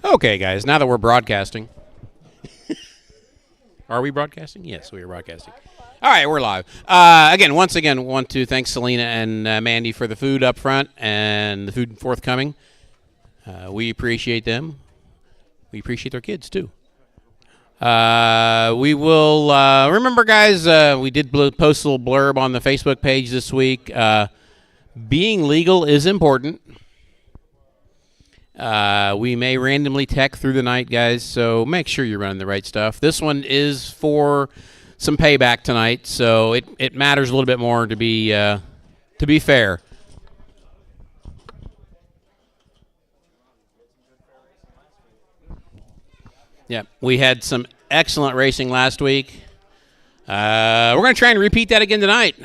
Okay, guys, now that we're broadcasting. Are we broadcasting? Yes, we are broadcasting. All right, we're live. Once again, want to thank Selena and Mandy for the food up front and the food forthcoming. We appreciate them. We appreciate their kids, too. We will remember, guys, we did post a little blurb on the Facebook page this week. Being legal is important. We may randomly tech through the night, guys, so make sure you're running the right stuff. This one is for some payback tonight, so it matters a little bit more to be fair. Yeah, we had some excellent racing last week. We're going to try and repeat that again tonight.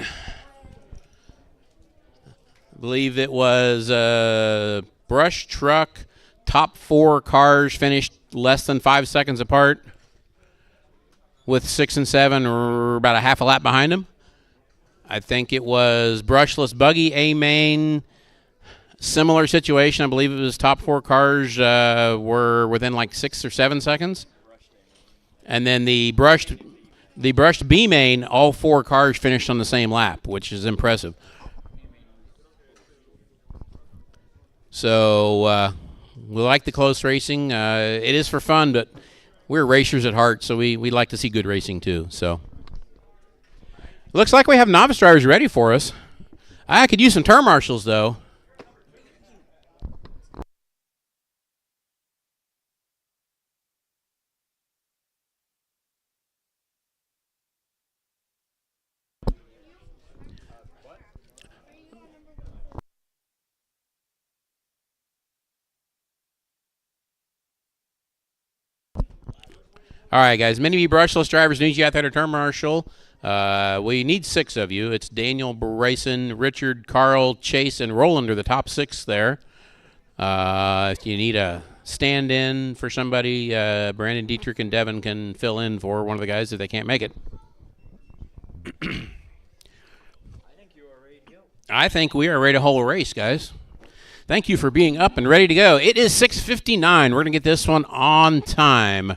I believe it was brush truck, top 4 cars finished less than 5 seconds apart, with 6 and 7 or about a half a lap behind them. I think it was brushless buggy A main. Similar situation. I believe it was top 4 cars were within like 6 or 7 seconds. And then the brushed B main, all 4 cars finished on the same lap, which is impressive. So we like the close racing. It is for fun, but we're racers at heart, so we like to see good racing too. So looks like we have novice drivers ready for us. I could use some turn marshals, though. All right, guys. Many of you brushless drivers need you out there to turn marshal. We need 6 of you. It's Daniel, Bryson, Richard, Carl, Chase, and Roland are the top 6 there. If you need a stand-in for somebody, Brandon, Dietrich, and Devin can fill in for one of the guys if they can't make it. I think we are ready to hold a race, guys. Thank you for being up and ready to go. It is 6:59. We're going to get this one on time.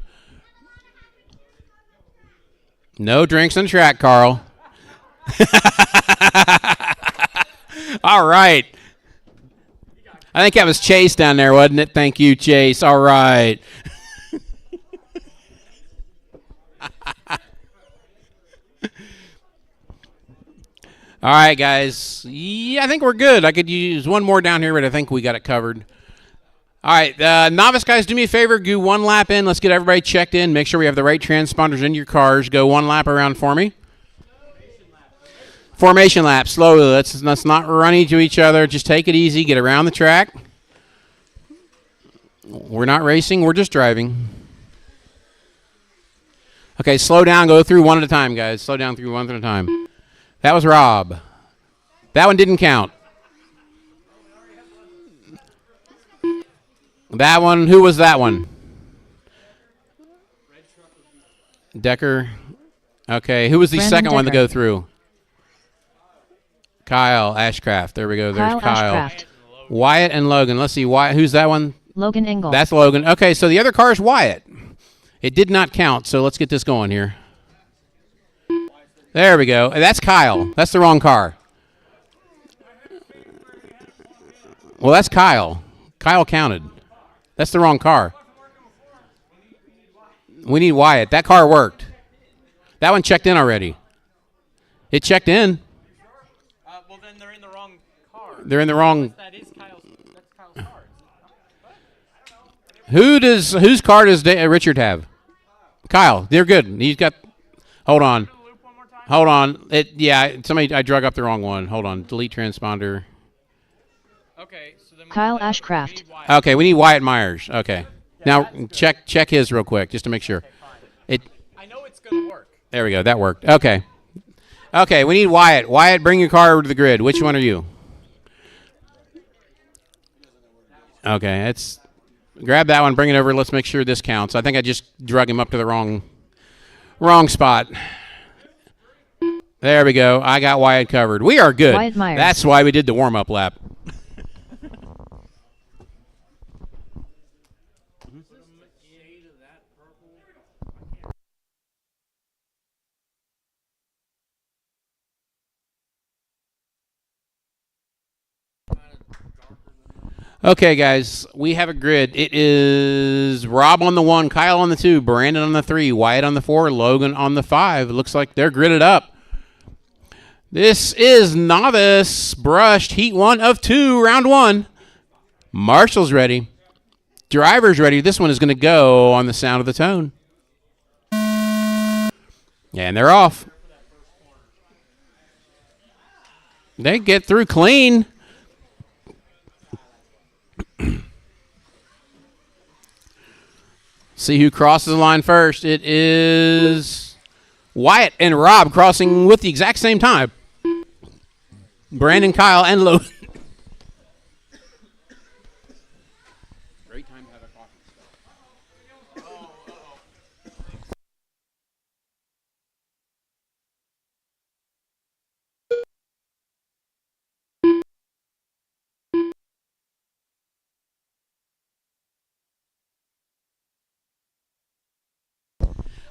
No drinks on track, Carl. All right. I think that was Chase down there, wasn't it? Thank you, Chase. All right. All right, guys. Yeah, I think we're good. I could use one more down here, but I think we got it covered. All right, novice guys, do me a favor. Go 1 lap in. Let's get everybody checked in. Make sure we have the right transponders in your cars. Go 1 lap around for me. Formation lap, slowly. Let's not run into each other. Just take it easy. Get around the track. We're not racing. We're just driving. Okay, slow down. Go through one at a time, guys. Slow down through one at a time. That was Rob. That one didn't count. That one, who was that one? Decker. Okay, who was the second one to go through? Kyle Ashcraft. There we go. There's Kyle. Wyatt and Logan. Let's see. Wyatt, who's that one? Logan Engel. That's Logan. Okay, so the other car is Wyatt. It did not count, so let's get this going here. There we go. That's Kyle. That's the wrong car. Well, that's Kyle. Kyle counted. That's the wrong car. We need Wyatt. That car worked. That one checked in already. It checked in. Well, then they're in the wrong car. They're in the wrong. That's Kyle's car. Whose car does Richard have? Kyle. They're good. He's got. Hold on. Hold on. I drug up the wrong one. Hold on. Delete transponder. Okay. So then Kyle Ashcraft. Okay, we need Wyatt Myers. Okay. Now check his real quick just to make sure. I know it's going to work. There we go. That worked. Okay. Okay, we need Wyatt. Wyatt, bring your car over to the grid. Which one are you? Okay, grab that one, bring it over. Let's make sure this counts. I think I just drug him up to the wrong spot. There we go. I got Wyatt covered. We are good. Wyatt Myers. That's why we did the warm-up lap. Okay, guys, we have a grid. It is Rob on the 1, Kyle on the 2, Brandon on the 3, Wyatt on the 4, Logan on the 5. It looks like they're gridded up. This is Novice Brushed Heat 1 of 2, Round 1. Marshall's ready. Driver's ready. This one is going to go on the sound of the tone. And they're off. They get through clean. See who crosses the line first. It is Wyatt and Rob crossing with the exact same time. Brandon, Kyle, and Logan. Great time to have a coffee.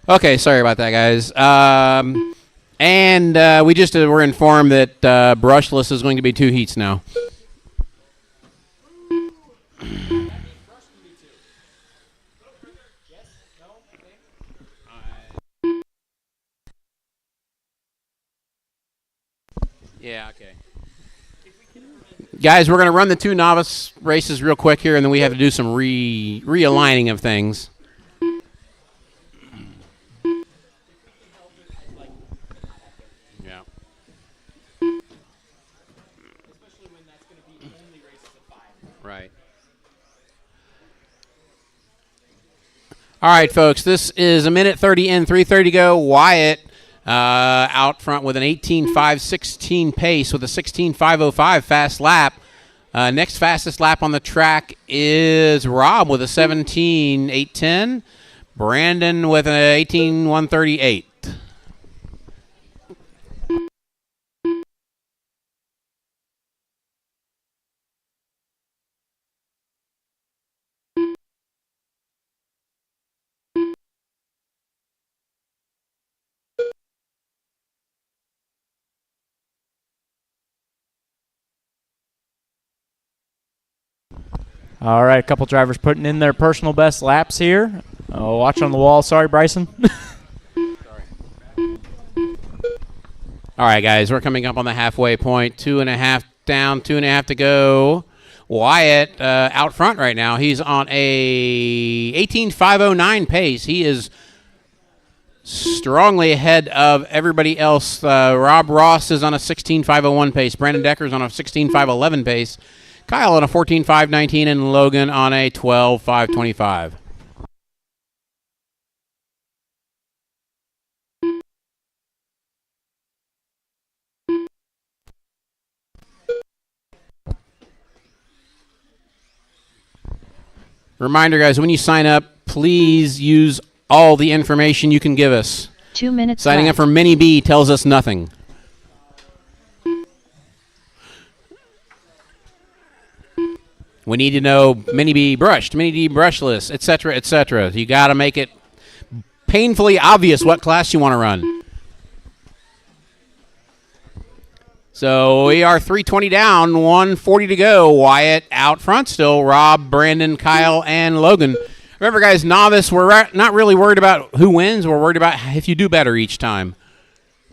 Okay, sorry about that, guys. We just were informed that brushless is going to be 2 heats now. Yeah, okay. Guys, we're going to run the 2 novice races real quick here, and then we have to do some realigning of things. Right. All right, folks, this is 1:30 in, 3:30 to go. Wyatt out front with an 18.516 pace with a 16.505 fast lap. Next fastest lap on the track is Rob with a 17.810. Brandon with an 18.138. All right, a couple drivers putting in their personal best laps here. Watch on the wall. Sorry, Bryson. All right, guys, we're coming up on the halfway point. 2.5 down, 2.5 to go. Wyatt out front right now. He's on a 18.509 pace. He is strongly ahead of everybody else. Rob Ross is on a 16.501 pace. Brandon Decker's on a 16.511 pace. Kyle on a 14.519 and Logan on a 12.525. Reminder, guys, when you sign up, please use all the information you can give us. 2 minutes Signing left. up for Mini B tells us nothing. We need to know Mini B brushed, Mini D brushless, etc., etc. You got to make it painfully obvious what class you want to run. So we are 320 down, 140 to go. Wyatt out front still. Rob, Brandon, Kyle, and Logan. Remember, guys, novice, we're not really worried about who wins. We're worried about if you do better each time.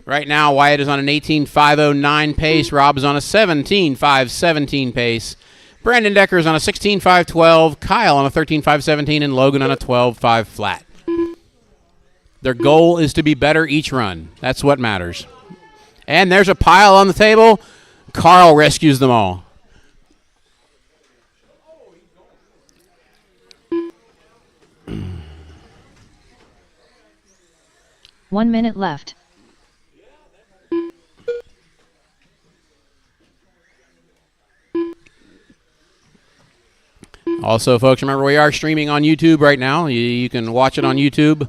Right now, Wyatt is on an 18.509 pace. Rob is on a 17.517 pace. Brandon Decker is on a 16.512. Kyle on a 13.517. And Logan on a 12.5 flat. Their goal is to be better each run. That's what matters. And there's a pile on the table. Carl rescues them all. One minute left. Also, folks, remember we are streaming on YouTube right now. You can watch it on YouTube.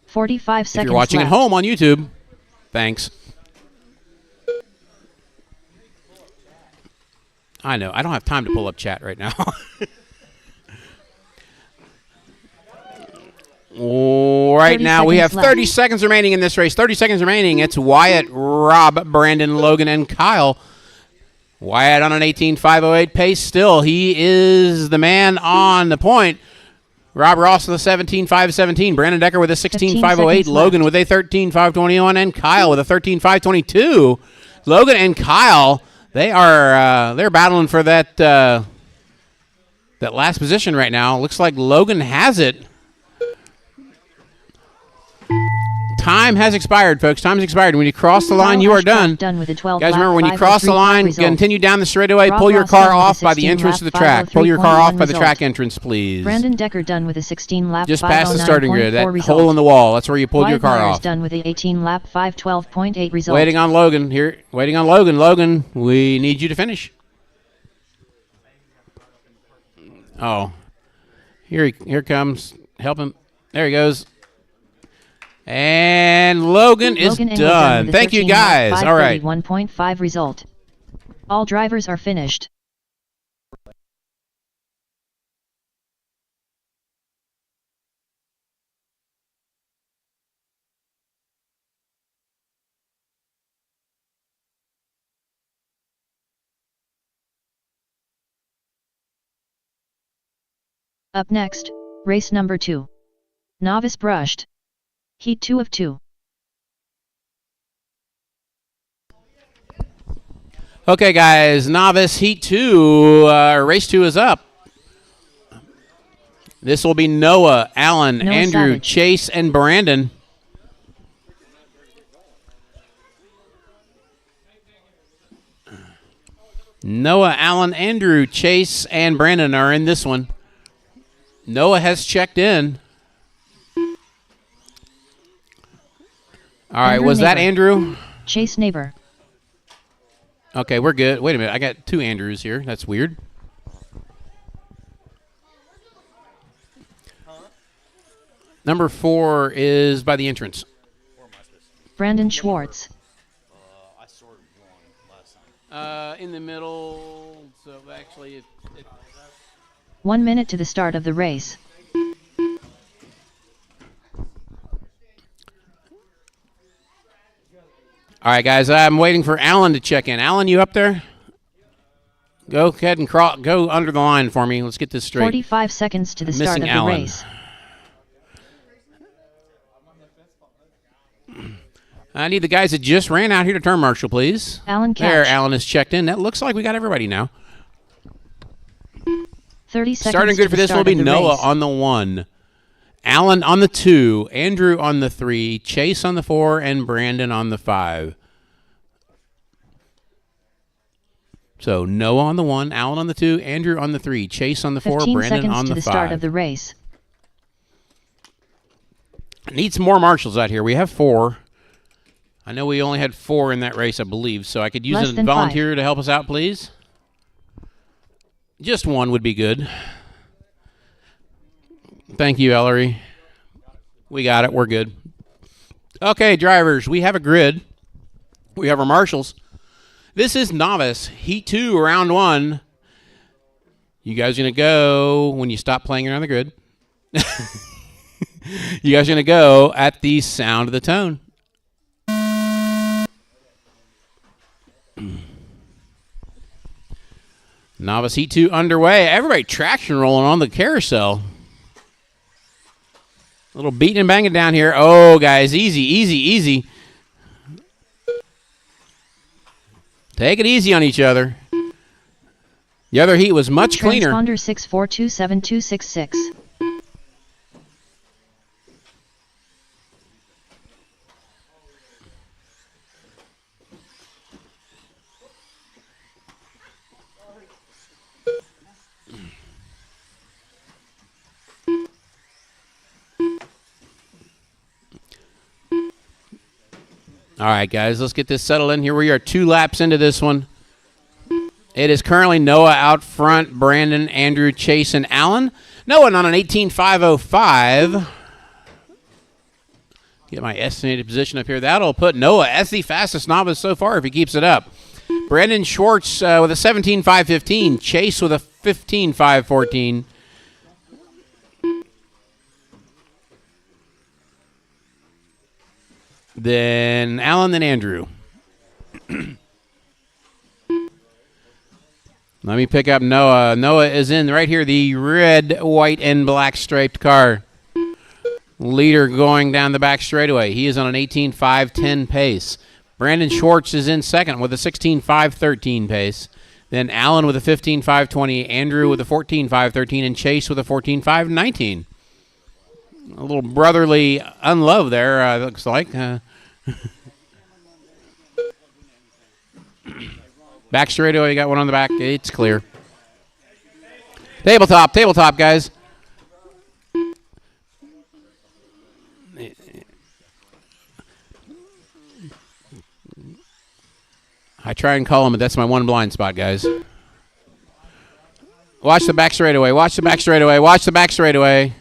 45 seconds If you're watching left. at home on YouTube, thanks. I know. I don't have time to pull up chat right now. Right now, we have 30 seconds remaining in this race. 30 seconds remaining. It's Wyatt, Rob, Brandon, Logan, and Kyle. Wyatt on an 18.508 pace still. He is the man on the point. Rob Ross with a 17.517. Brandon Decker with a 16.508. Logan with a 13.521. And Kyle with a 13.522. Logan and Kyle, they're battling for that last position right now. Looks like Logan has it. Time has expired, folks. Time has expired. When you cross the line, you are done. With a 12 Guys, remember, when you cross the line, continue down the straightaway, pull your car off by the entrance to the track. Pull your car off by the track entrance, please. Brandon Decker done with a 16-lap just past the starting grid, that hole in the wall. That's where you pulled your car off. Done with a 18-lap 5:12.8 result. Waiting on Logan here. Waiting on Logan. Logan, we need you to finish. Oh, here comes. Help him. There he goes. And Logan is done. Thank you, guys. All right. 1.5 result. All drivers are finished. Up next, race number 2. Novice brushed. Heat 2 of 2. Okay, guys, Novice Heat 2, Race 2 is up. This will be Noah, Alan, Andrew, Savage, Chase, and Brandon. Noah, Alan, Andrew, Chase, and Brandon are in this one. Noah has checked in. All right, Andrew was that Neighbor. Andrew? Chase Neighbor. Okay, we're good. Wait a minute, I got 2 Andrews here. That's weird. Number 4 is by the entrance. Brandon Schwartz. In the middle, so actually 1 minute to the start of the race. All right, guys, I'm waiting for Alan to check in. Alan, you up there? Go ahead and go under the line for me. Let's get this straight. 45 seconds to the start of the Alan. race. I need the guys that just ran out here to turn marshal, please. Alan Catch. There, Alan is checked in. That looks like we got everybody now. 30 seconds Starting to grid for the this will start be of the Noah race. on the 1, Alan on the 2, Andrew on the 3, Chase on the 4, and Brandon on the 5. So Noah on the 1, Alan on the 2, Andrew on the 3, Chase on the 4, 15 Brandon seconds on to the the 5. start of the race. Need some more marshals out here. We have 4. I know we only had 4 in that race, I believe, so I could use Less a than volunteer to help us out, please. Just 1 would be good. Thank you, Ellery. We got it. We're good. Okay, drivers, we have a grid. We have our marshals. This is Novice, Heat 2, Round 1. You guys are going to go when you stop playing around the grid. You guys are going to go at the sound of the tone. Novice Heat 2 underway. Everybody traction rolling on the carousel. A little beating and banging down here. Oh, guys, easy, easy, easy. Take it easy on each other. The other heat was much cleaner. Transponder 6427266. All right, guys, let's get this settled in. Here we are 2 laps into this one. It is currently Noah out front, Brandon, Andrew, Chase, and Alan. Noah on an 18.505. Get my estimated position up here. That'll put Noah as the fastest novice so far if he keeps it up. Brandon Schwartz with a 17.515. Chase with a 15.514. Then Alan, then Andrew. Let me pick up Noah. Noah is in right here, the red, white, and black striped car. Leader going down the back straightaway. He is on an 18.510 pace. Brandon Schwartz is in second with a 16.513 pace. Then Allen with a 15.520, Andrew with a 14.513, and Chase with a 14.519. A little brotherly unlove there, looks like. Back straightaway, you got one on the back. It's clear. Tabletop, guys. I try and call him, but that's my one blind spot, guys. Watch the back straightaway. Watch the back straightaway. Watch the back straightaway.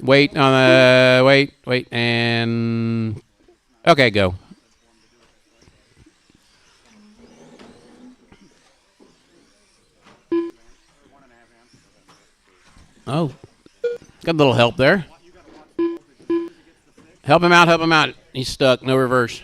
Wait on the wait, and okay, go. Oh, got a little help there. Help him out. He's stuck. No reverse.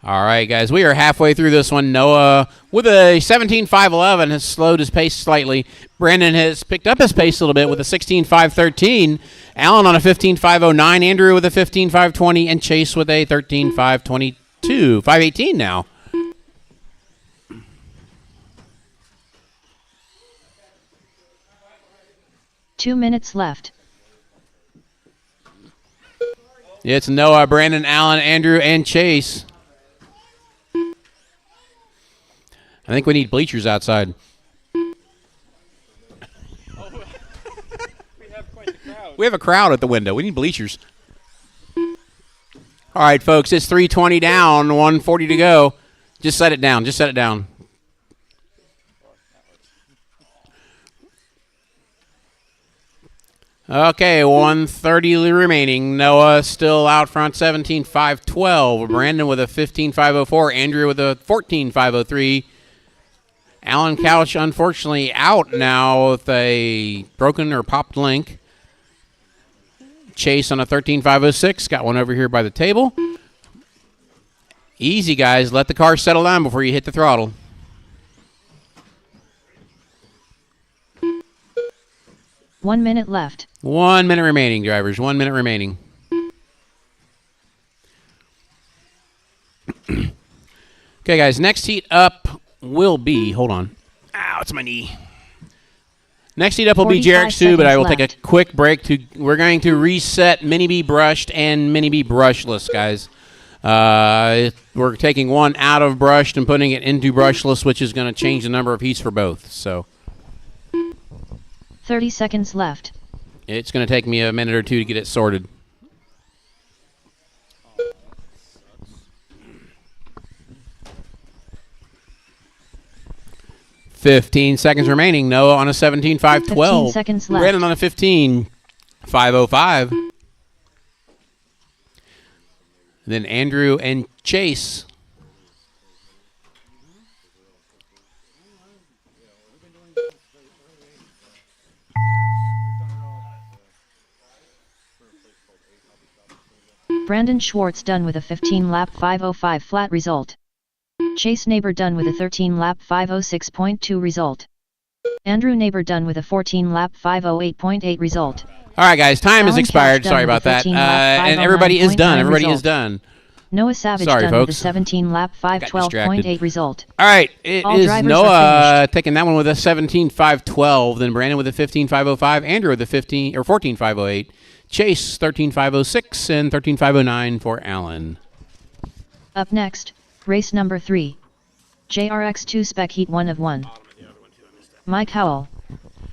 All right, guys. We are halfway through this one. Noah, with a 17.511, has slowed his pace slightly. Brandon has picked up his pace a little bit with a 16.513. Allen on a 15.509. Andrew with a 15.520. And Chase with a 13.522. 518 now. Two minutes left. It's Noah, Brandon, Allen, Andrew, and Chase. I think we need bleachers outside. We have a crowd at the window. We need bleachers. All right, folks, it's 3:20 down, 1:40 to go. Just set it down. Okay, 1:30 remaining. Noah still out front, 17.512. Brandon with a 15.504. Andrew with a 14.503. Alan Couch, unfortunately, out now with a broken or popped link. Chase on a 13.506. Got one over here by the table. Easy, guys. Let the car settle down before you hit the throttle. One minute left. 1 minute remaining, drivers. 1 minute remaining. Okay, guys. Next heat up will be... Hold on. Ow, it's my knee. Next heat up will be Jarek's 2, but I will take a quick break. We're going to reset Mini B brushed and Mini B brushless, guys. We're taking one out of brushed and putting it into brushless, which is going to change the number of heats for both. So 30 seconds left. It's going to take me a minute or two to get it sorted. $15 seconds remaining. Noah on a 17.512. 15 seconds left. Brandon on a 15.505. Then Andrew and Chase. Brandon Schwartz done with a 15-lap 5:05 flat result. Chase Neighbor done with a 13-lap 5:06.2 result. Andrew Neighbor done with a 14-lap 5:08.8 result. All right, guys, time has Alan expired. Couch Sorry done about with that. a 13-lap And everybody is done. 5:09.9 Everybody is result. done. Noah Savage Sorry, done folks. with a 17-lap Got 5:12.8 result. All right, it All is drivers Noah are finished. taking that one with a 17.512. Then Brandon with a 15.505. Andrew with a 14.508. Chase 13.506 and 13.509 for Allen. Up next, race number 3. JRX2 Spec Heat 1 of 1. Mike Howell.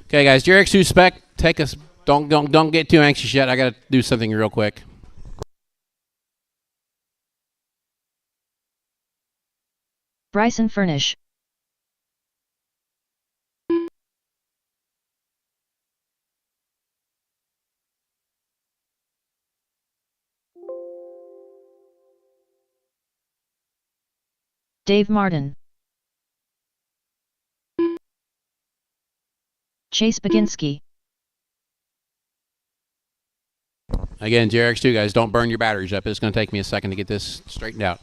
Okay, guys, JRX2 Spec, take us. Don't get too anxious yet. I got to do something real quick. Bryson Furnish. Dave Martin. Chase Baginski. Again, JRX2 guys, don't burn your batteries up. It's going to take me a second to get this straightened out.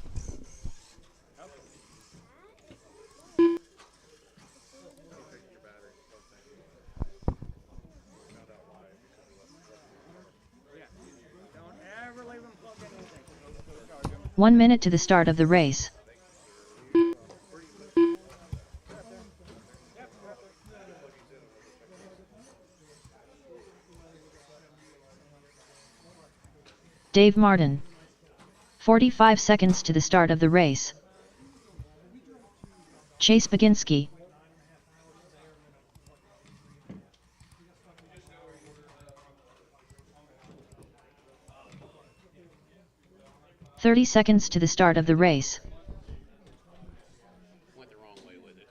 Don't ever leave them plugged in anything. 1 minute to the start of the race. Dave Martin. 45 seconds to the start of the race. Chase Baginski. $30 to the start of the race. Went the wrong way with it.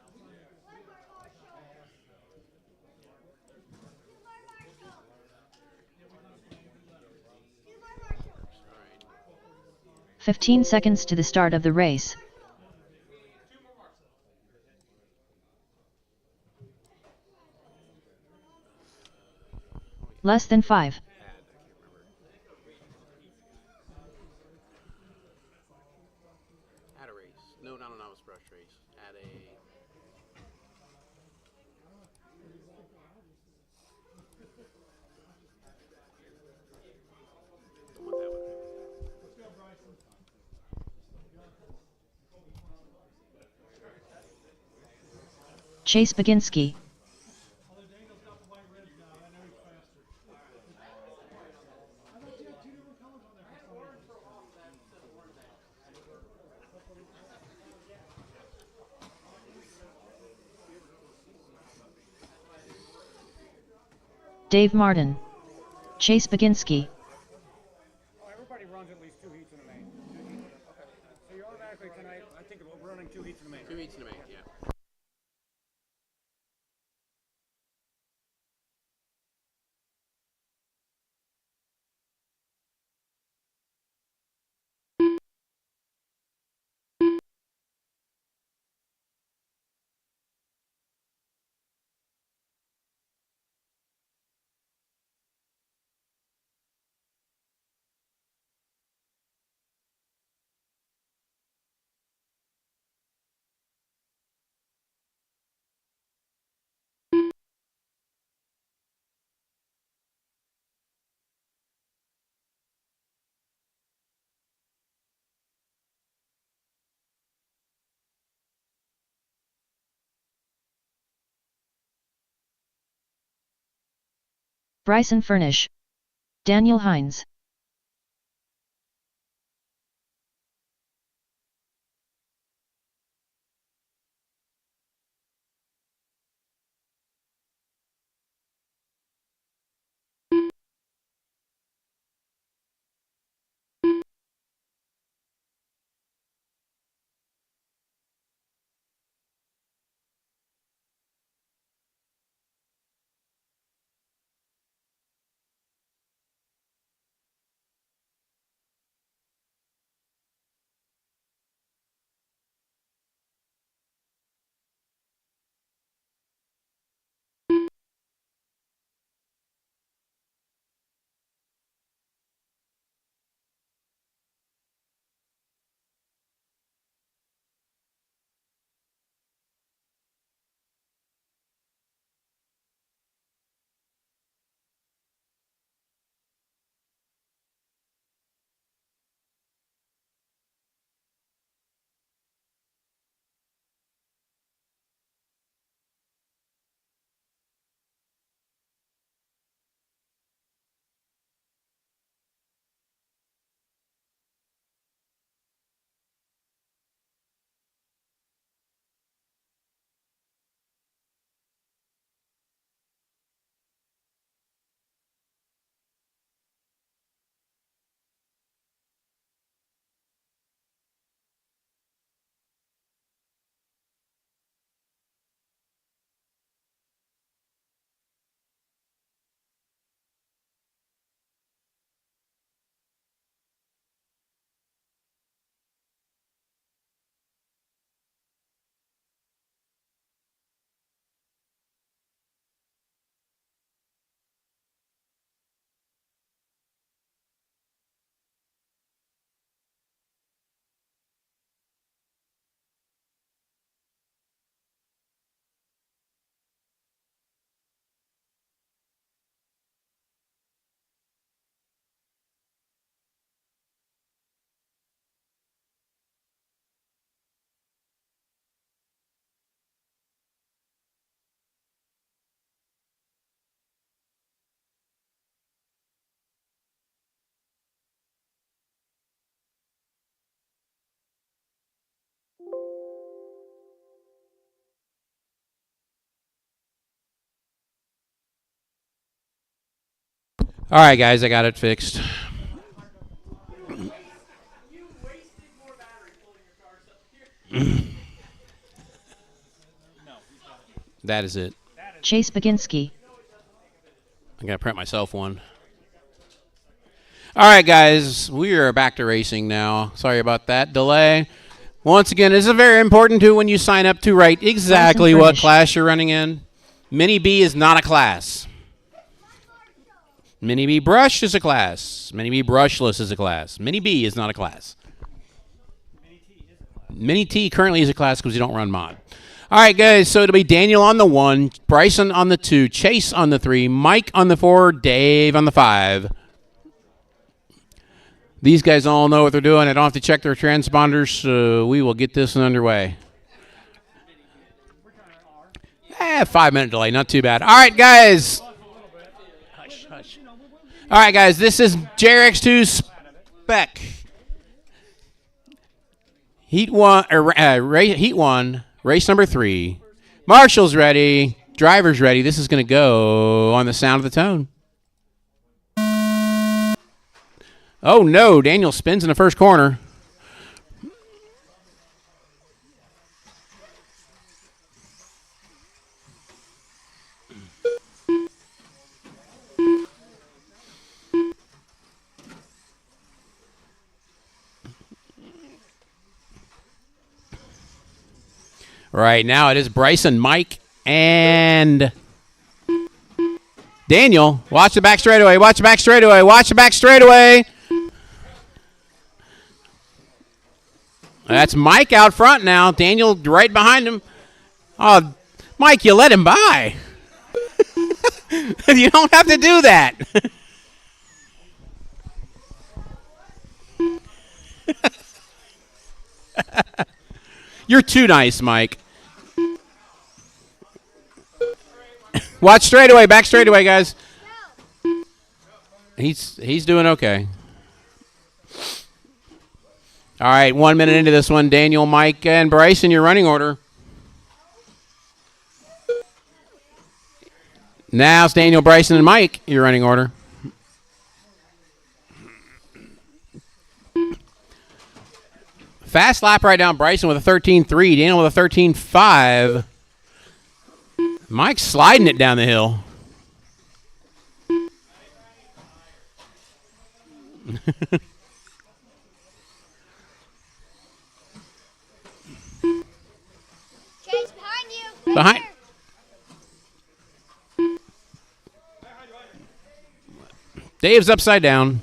Right. 15 seconds to the start of the race. Less than 5. Add a race. No, not a novice brush race. Add a... Don't want that one. Chase Baginski. Dave Martin. Chase Baginski. Oh, everybody runs at least 2 heats in a main. Okay. So you automatically tonight, I think we're running 2 heats in a main. 2 heats in a main, yeah. Bryson Furnish. Daniel Hines. All right, guys, I got it fixed. That is it. Chase Baginski. I gotta print myself one. All right, guys, we are back to racing now. Sorry about that delay. Once again, this is very important too when you sign up to write exactly what class you're running in. Mini B is not a class. Mini B brush is a class. Mini B brushless is a class. Mini B is not a class. Mini T currently is a class because you don't run mod. All right, guys, so it'll be Daniel on the 1, Bryson on the 2, Chase on the 3, Mike on the 4, Dave on the 5. These guys all know what they're doing. I don't have to check their transponders, so we will get this one underway. 5-minute delay, not too bad. All right, guys. Hush, hush. All right, guys, this is JRX2 spec. Heat 1, race number 3. Marshall's ready. Driver's ready. This is going to go on the sound of the tone. Oh, no. Daniel spins in the first corner. Right now it is Bryson, Mike, and Daniel. Watch the back straightaway. Watch the back straightaway. Watch the back straightaway. That's Mike out front now. Daniel right behind him. Oh, Mike, you let him by. You don't have to do that. You're too nice, Mike. Watch straightaway, back straightaway, guys. He's doing okay. All right, 1 minute into this one, Daniel, Mike, and Bryce in your running order. Now it's Daniel, Bryson, and Mike, your running order. Fast lap right now, Bryson with a 13.3, Daniel with a 13.5. Mike's sliding it down the hill. Chase, behind you. Behind. Dave's upside down.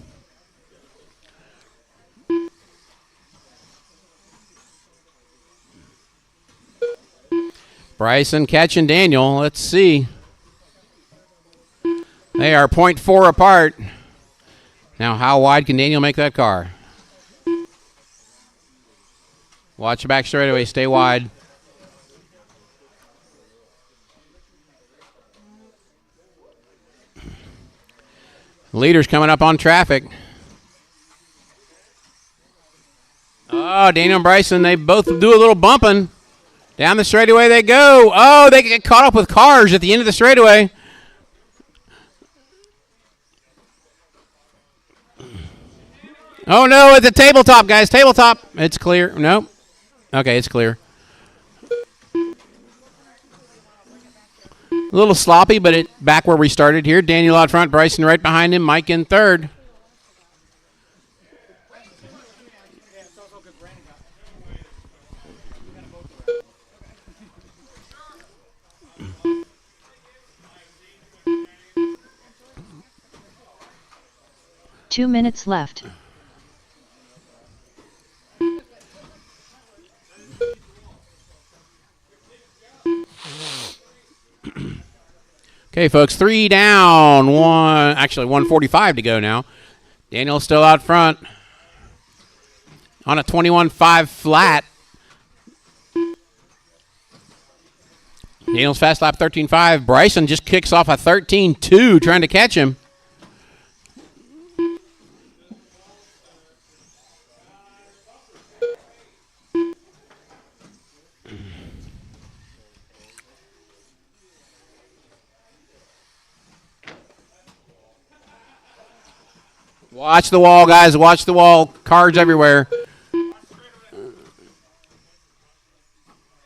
Bryson catching Daniel. Let's see. They are 0.4 apart. Now, how wide can Daniel make that car? Watch the back straightaway. Stay wide. Leader's coming up on traffic. Oh, Daniel and Bryson, they both do a little bumping. Down the straightaway they go. Oh, they get caught up with cars at the end of the straightaway. Oh, no, it's a tabletop, guys. Tabletop. It's clear. Nope. Okay, it's clear. A little sloppy, but back where we started here. Daniel out front, Bryson right behind him, Mike in third. Two minutes left. Okay, folks, 3 down, 145 to go now. Daniel's still out front on a 21.5 flat. Daniel's fast lap 13.5. Bryson just kicks off a 13.2 trying to catch him. Watch the wall, guys. Watch the wall. Cards everywhere.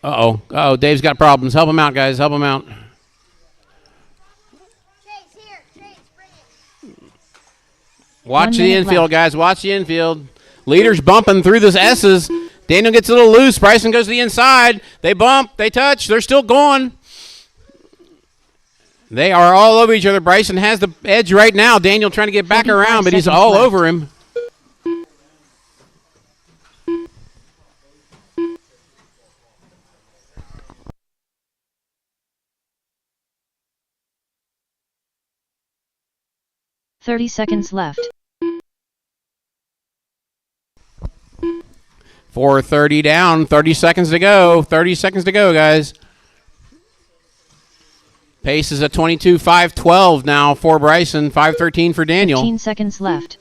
Uh-oh. Uh-oh, Dave's got problems. Help him out, guys. Help him out. Chase, here. Chase, bring it. Watch the 1 minute infield, left. guys. Watch the infield. Leader's bumping through the S's. Daniel gets a little loose. Bryson goes to the inside. They bump. They touch. They're still going. They are all over each other. Bryson has the edge right now. Daniel trying to get back 45 around, but he's seconds all left. over him. Thirty seconds left. 4:30 down. 30 seconds to go. 30 seconds to go, guys. Pace is at 22, 5:12 now for Bryson, 5:13 for Daniel. 15 seconds left.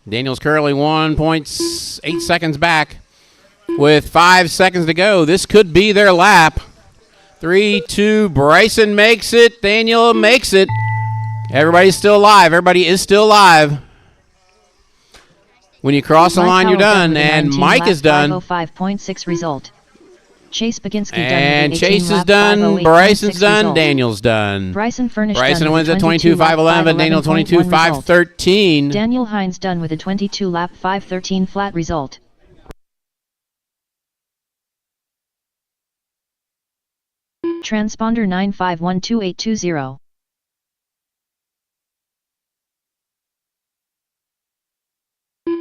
Daniel's currently 1.8 seconds back with 5 seconds to go. This could be their lap. 3, 2, Bryson makes it. Daniel makes it. Everybody's still alive. Everybody is still alive. When you cross the Mike line, you're Powell done. with a And 19 Mike lap is done. 505.6 result. Chase Baginski And done with Chase is 18 lap done. 508.6 Bryson's done. result. Daniel's done. Bryson Furnish Bryson done wins with at a 22 lap 22.511. Daniel 511.1 result. 22.513. Daniel Hines done with a 22 lap 513 flat result. Transponder 9512820.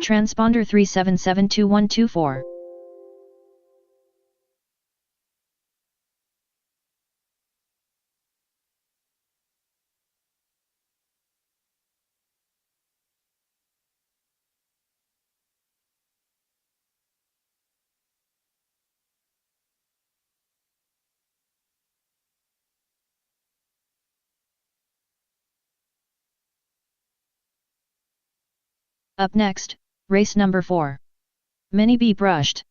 Transponder 3772124. Up next, race number 4. Mini B brushed.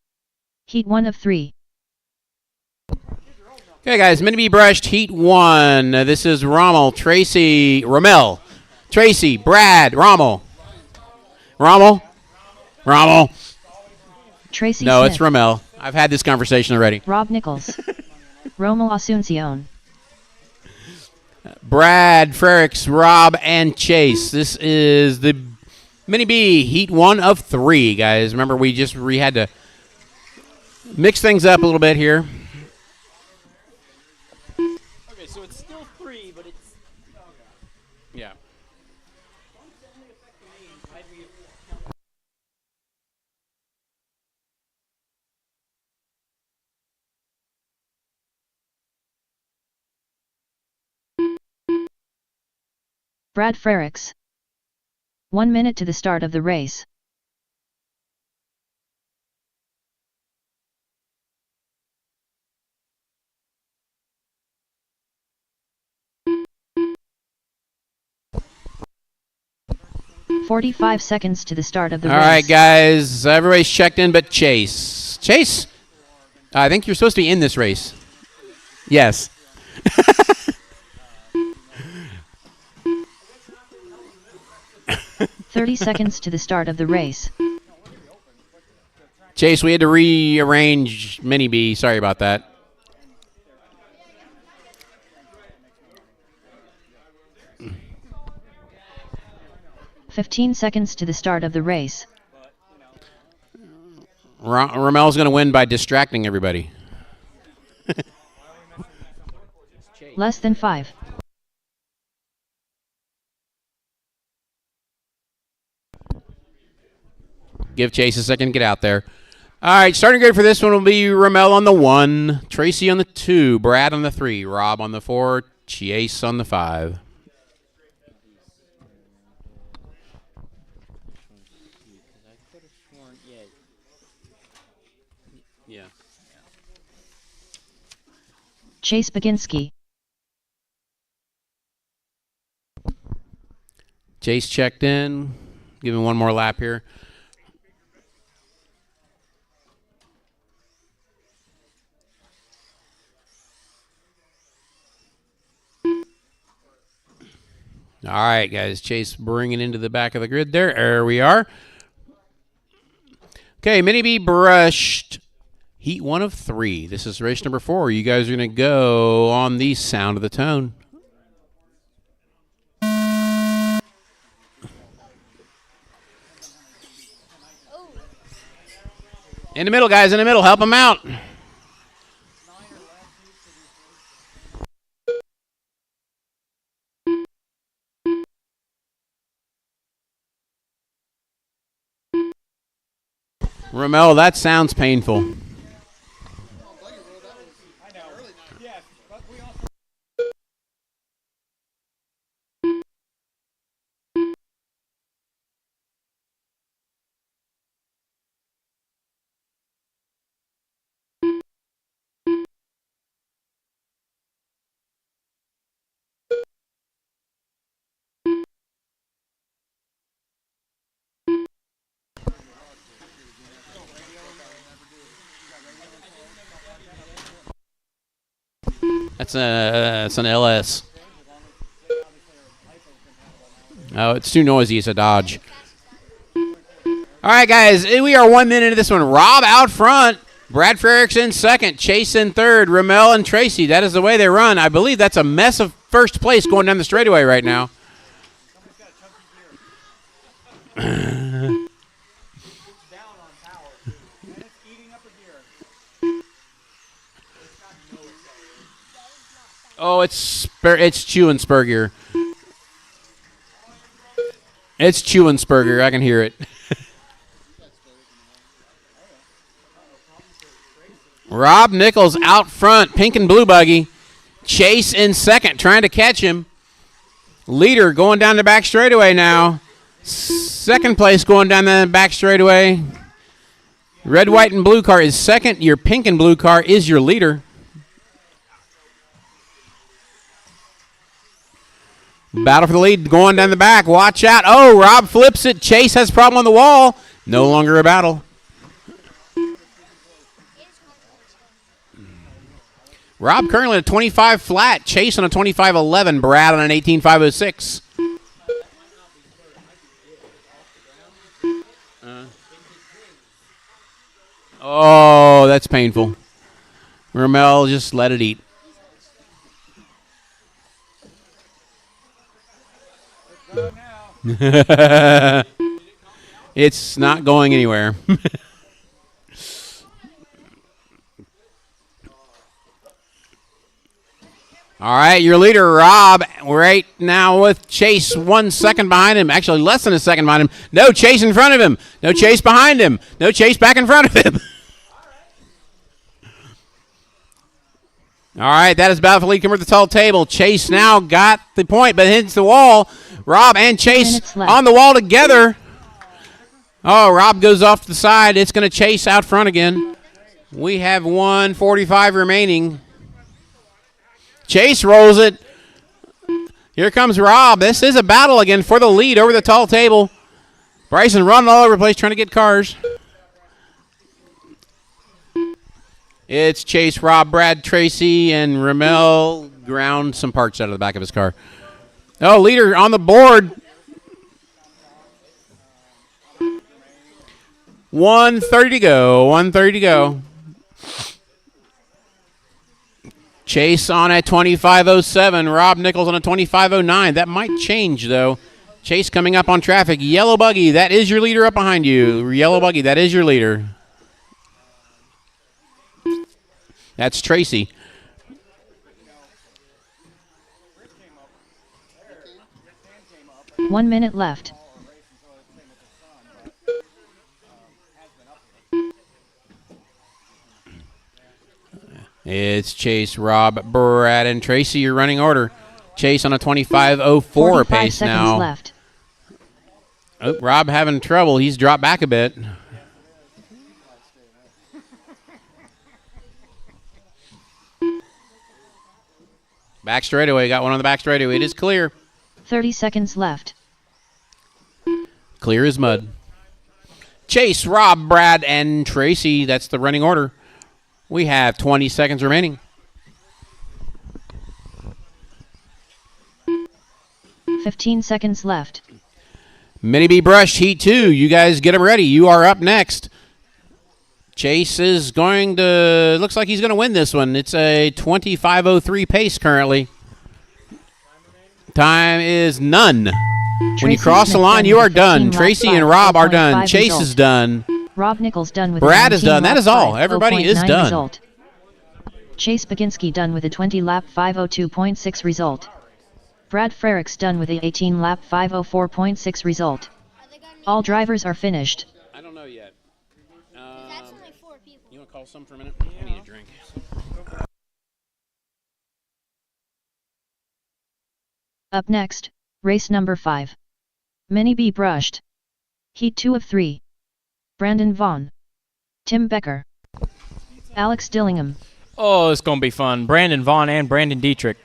Heat 1 of 3. Okay, guys, Mini B brushed heat 1. This is Rommel, Tracy, Rommel, Tracy, Brad, Rommel. Rommel? Rommel. Tracy No, Smith. it's Rommel. I've had this conversation already. Rob Nichols. Romo Asuncion. Brad, Frericks, Rob, and Chase. This is the Mini B heat 1 of 3, guys. Remember, we had to mix things up a little bit here. Okay, so it's still 3, but it's... Yeah. Brad Frericks. 1 minute to the start of the race. "45 seconds to the start of the race. All right, guys. Everybody's checked in but Chase. Chase, I think you're supposed to be in this race. Yes. 30 seconds to the start of the race. Chase, we had to rearrange Mini B. Sorry about that. "15 seconds to the start of the race. Rommel's going to win by distracting everybody. Less than 5. Give Chase a second to get out there. All right, starting grid for this one will be Rommel on the 1, Tracy on the 2, Brad on the 3, Rob on the 4, Chase on the 5. Yeah. Chase Baginski. Chase checked in. Give him one more lap here. All right, guys. Chase bringing into the back of the grid there. There we are. Okay, Mini B brushed. Heat 1 of 3. This is race number 4. You guys are going to go on the sound of the tone. In the middle, guys. In the middle. Help them out. Ramel, that sounds painful. That's an LS. Oh, it's too noisy. It's a Dodge. All right, guys, we are 1 minute into this one. Rob out front. Brad Frericks in second. Chase in third. Ramel and Tracy. That is the way they run. I believe that's a mess of first place going down the straightaway right now. Oh, it's chewing Spurgier. It's chewing Spurgier. I can hear it. Rob Nichols out front, pink and blue buggy. Chase in second, trying to catch him. Leader going down the back straightaway now. Second place going down the back straightaway. Red, white, and blue car is second. Your pink and blue car is your leader. Battle for the lead going down the back. Watch out. Oh, Rob flips it. Chase has a problem on the wall. No longer a battle. Rob currently on a 25 flat. Chase on a 25.11. Brad on an 18.506. Oh, that's painful. Ramel, just let it eat. It's not going anywhere. All right, your leader, Rob, right now with Chase 1 second behind him. Actually, less than a second behind him. No Chase in front of him. No Chase behind him. No Chase back in front of him. All right, that is battle for lead. Come over to the tall table. Chase now got the point, but hits the wall. Rob and Chase on the wall together. Oh, Rob goes off to the side. It's going to Chase out front again. We have 1:45 remaining. Chase rolls it. Here comes Rob. This is a battle again for the lead over the tall table. Bryson running all over the place trying to get cars. It's Chase, Rob, Brad, Tracy, and Ramel ground some parts out of the back of his car. Oh, leader on the board. 1:30 to go. 1:30 to go. Chase on a 25.07. Rob Nichols on a 25.09. That might change, though. Chase coming up on traffic. Yellow buggy, that is your leader up behind you. Yellow buggy, that is your leader. That's Tracy. One minute left. It's Chase, Rob, Brad, and Tracy, your running order. Chase on a 25.04 pace now. Left. Oh, Rob having trouble. He's dropped back a bit. Back straightaway. Got one on the back straightaway. It is clear. 30 seconds left. Clear as mud. Chase, Rob, Brad, and Tracy. That's the running order. We have 20 seconds remaining. 15 seconds left. Mini B Brush Heat 2. You guys get them ready. You are up next. Chase is going to, looks like he's going to win this one. It's a 25:03 pace currently. Time is none. When you cross the line, you are done. Tracy and Rob are done. Chase is done. Rob Nichols done with Brad a is done. That is all. Everybody is done. Result. Chase Baginski done with a 20-lap 5:02.6 result. Brad Frericks done with a 18-lap 5:04.6 result. All drivers are finished. I don't know yet. That's only 4 people. You want to call some for a minute? I need a drink. Up next, race number 5. Mini B brushed. Heat 2 of 3. Brandon Vaughn. Tim Becker. Alex Dillingham. Oh, it's going to be fun. Brandon Vaughn and Brandon Dietrich.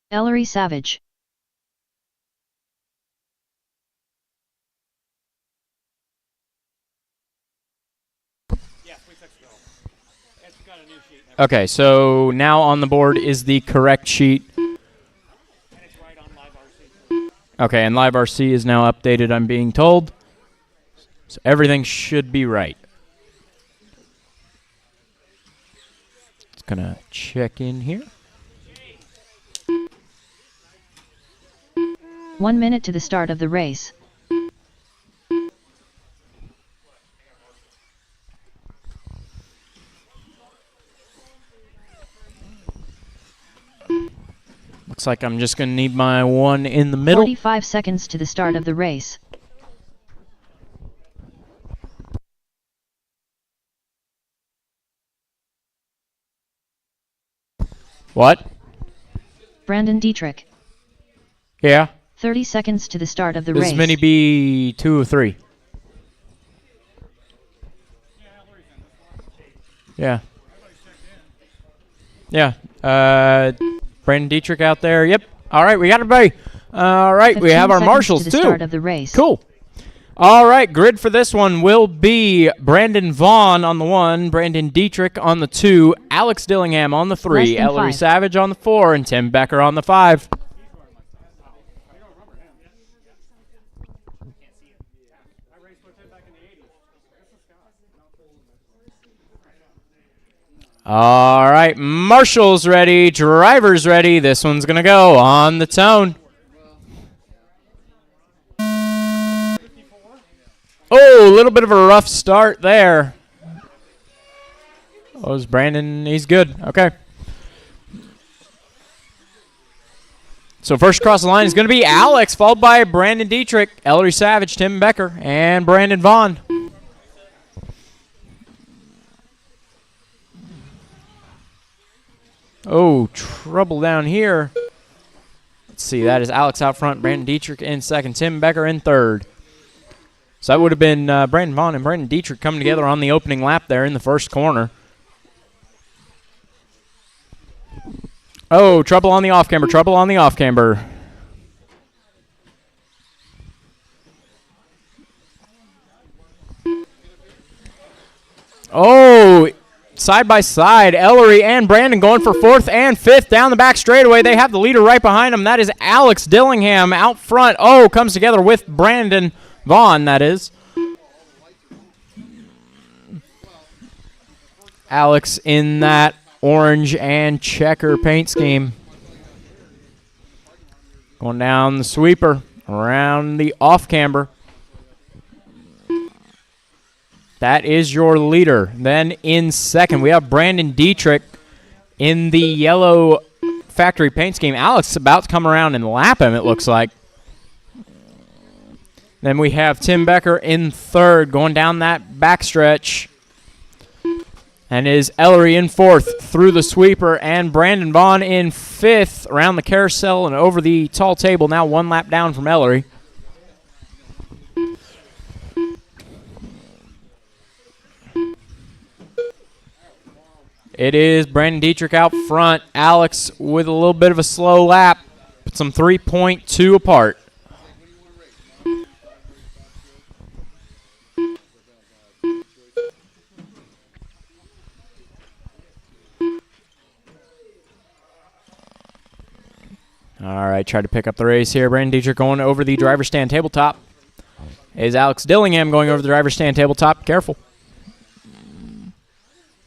Ellery Savage. Okay, so now on the board is the correct sheet. Okay, and Live RC is now updated, I'm being told. So everything should be right. It's going to check in here. 1 minute to the start of the race. Looks like I'm just going to need my one in the middle. 45 seconds to the start of the race. What? Brandon Dietrich. Yeah. 30 seconds to the start of the This race. is Mini B 2 or 3. Yeah. Yeah. Brandon Dietrich out there. Yep. All right, we got everybody. All right, we have our 15 marshals seconds to too. the start of the race. Cool. All right, grid for this one will be Brandon Vaughn on the 1, Brandon Dietrich on the 2, Alex Dillingham on the 3, Less than Ellery 5. Savage on the 4, and Tim Becker on the 5. All right, marshals ready, drivers ready. This one's going to go on the tone. Oh, a little bit of a rough start there. Oh, is Brandon? He's good. Okay. So first across the line is going to be Alex, followed by Brandon Dietrich, Ellery Savage, Tim Becker, and Brandon Vaughn. Oh, trouble down here. Let's see. That is Alex out front, Brandon Dietrich in second, Tim Becker in third. So that would have been Brandon Vaughn and Brandon Dietrich coming together on the opening lap there in the first corner. Oh, trouble on the off-camber, trouble on the off-camber. Oh, side by side, Ellery and Brandon going for 4th and 5th down the back straightaway. They have the leader right behind them. That is Alex Dillingham out front. Oh, comes together with Brandon Vaughn, that is. Alex in that orange and checker paint scheme. Going down the sweeper, around the off-camber. That is your leader. Then in second, we have Brandon Dietrich in the yellow factory paint scheme. Alex is about to come around and lap him, it looks like. Then we have Tim Becker in third, going down that backstretch. And is Ellery in fourth through the sweeper, and Brandon Vaughn in fifth around the carousel and over the tall table, now 1 lap down from Ellery. It is Brandon Dietrich out front. Alex with a little bit of a slow lap, but some 3.2 apart. All right, try to pick up the race here. Brandon Dietrich going over the driver's stand tabletop. Is Alex Dillingham going over the driver's stand tabletop? Careful.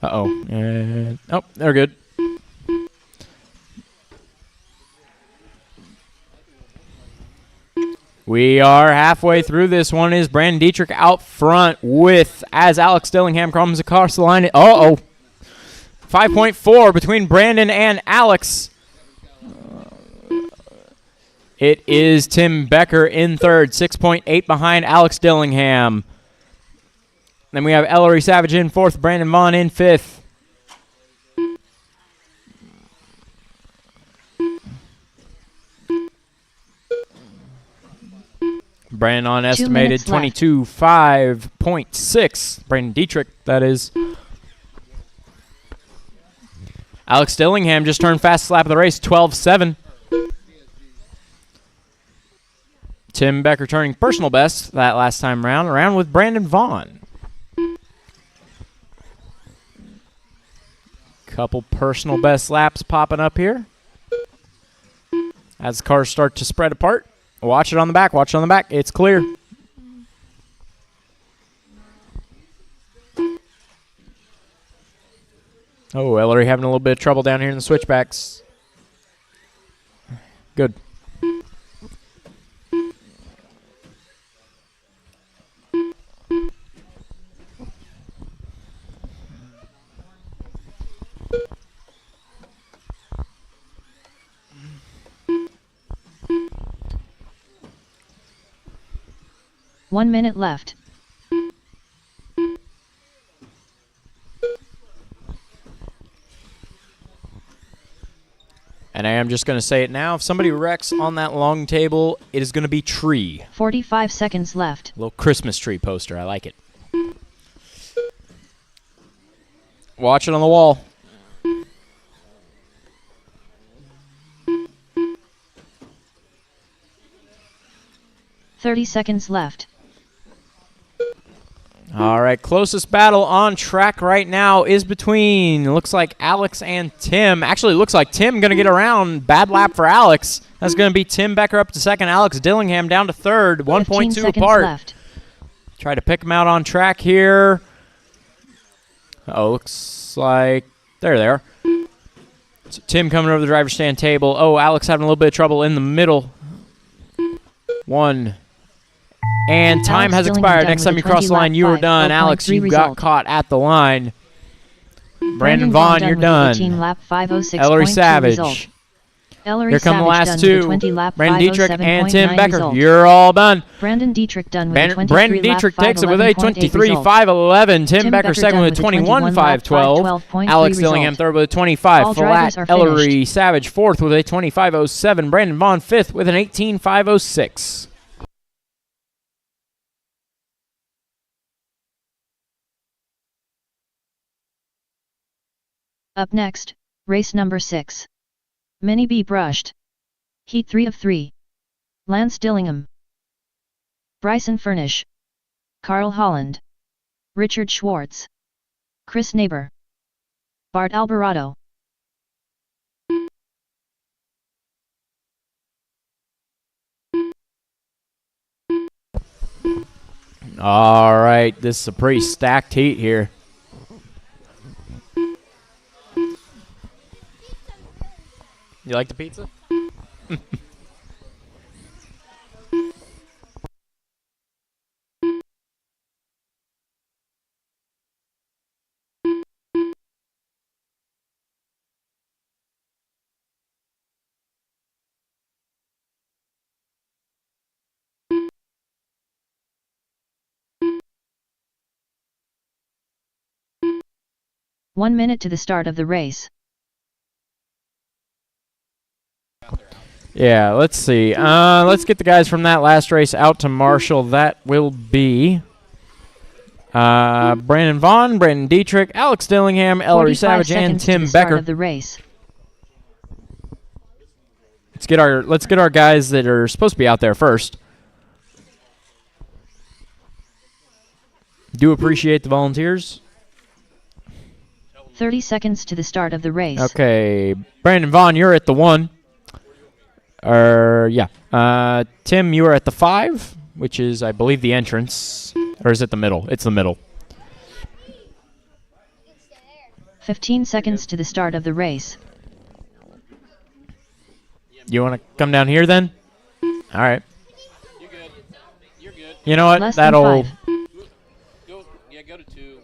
Uh-oh. Oh, they're good. We are halfway through this one. Is Brandon Dietrich out front with, as Alex Dillingham comes across the line. Uh-oh. 5.4 between Brandon and Alex. It is Tim Becker in third, 6.8 behind Alex Dillingham. Then we have Ellery Savage in fourth, Brandon Vaughn in fifth. Brandon on estimated 22.5.6. Brandon Dietrich, that is. Alex Dillingham just turned fastest lap of the race, 12.7. Tim Becker turning personal best that last time around with Brandon Vaughn. Couple personal best laps popping up here as the cars start to spread apart. Watch it on the back. Watch it on the back. It's clear. Oh, Ellery having a little bit of trouble down here in the switchbacks. Good. One minute left. And I am just going to say it now. If somebody wrecks on that long table, it is going to be tree. 45 seconds left. Little Christmas tree poster. I like it. Watch it on the wall. $30 seconds left. All right, closest battle on track right now is between, looks like Alex and Tim. Actually, looks like Tim going to get around. Bad lap for Alex. That's going to be Tim Becker up to second. Alex Dillingham down to third. 1.2 apart. Left. Try to pick him out on track here. Oh, looks like, there they are. So Tim coming over the driver's stand table. Oh, Alex having a little bit of trouble in the middle. One. And time has expired. Next time you cross the line, you are done. Alex, you got caught at the line. Brandon Vaughn, you're done. Ellery Savage. Here come the last two. Brandon Dietrich and Tim Becker. You're all done. Brandon Dietrich done with a 23 Brandon Dietrich takes it with a 23.511. Tim Becker second with a 21.512. Alex Dillingham third with a 25 flat. Ellery Savage fourth with a 25.07. Brandon Vaughn fifth with an 18.506. Up next, race number 6. Mini B brushed. Heat 3 of 3. Lance Dillingham, Bryson Furnish, Carl Holland, Richard Schwartz, Chris Neighbor, Bart Alvarado. All right, this is a pretty stacked heat here. You like the pizza? 1 minute to the start of the race. Yeah, let's see. Let's get the guys from that last race out to Marshall. That will be Brandon Vaughn, Brandon Dietrich, Alex Dillingham, Ellery Savage, and Tim Becker. Of the race. Let's get our guys that are supposed to be out there first. Do appreciate the volunteers. 30 seconds to the start of the race. Okay, Brandon Vaughn, you're at the 1. Yeah. Tim, you are at the 5, which is, I believe, the entrance. Or is it the middle? It's the middle. 15 seconds to the start of the race. You want to come down here then? All right. You're good. You're good. You know what? Less than That'll. 5. Go to 2.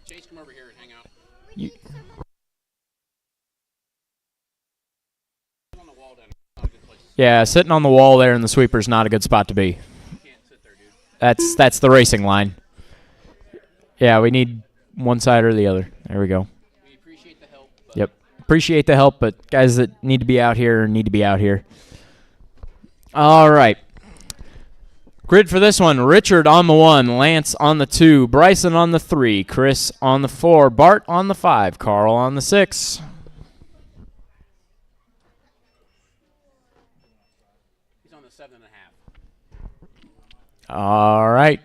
Chase, come over here and hang out. You, On the wall down here. Not a good place. yeah, sitting on the wall there in the sweeper's not a good spot to be. You can't sit there, dude. That's the racing line. Yeah, we need one side or the other. There we go. We appreciate the help. Yep. Appreciate the help, but guys that need to be out here need to be out here. All right. Grid for this one. Richard on the 1, Lance on the 2, Bryson on the 3, Chris on the 4, Bart on the 5, Carl on the 6. He's on the 7.5. All right.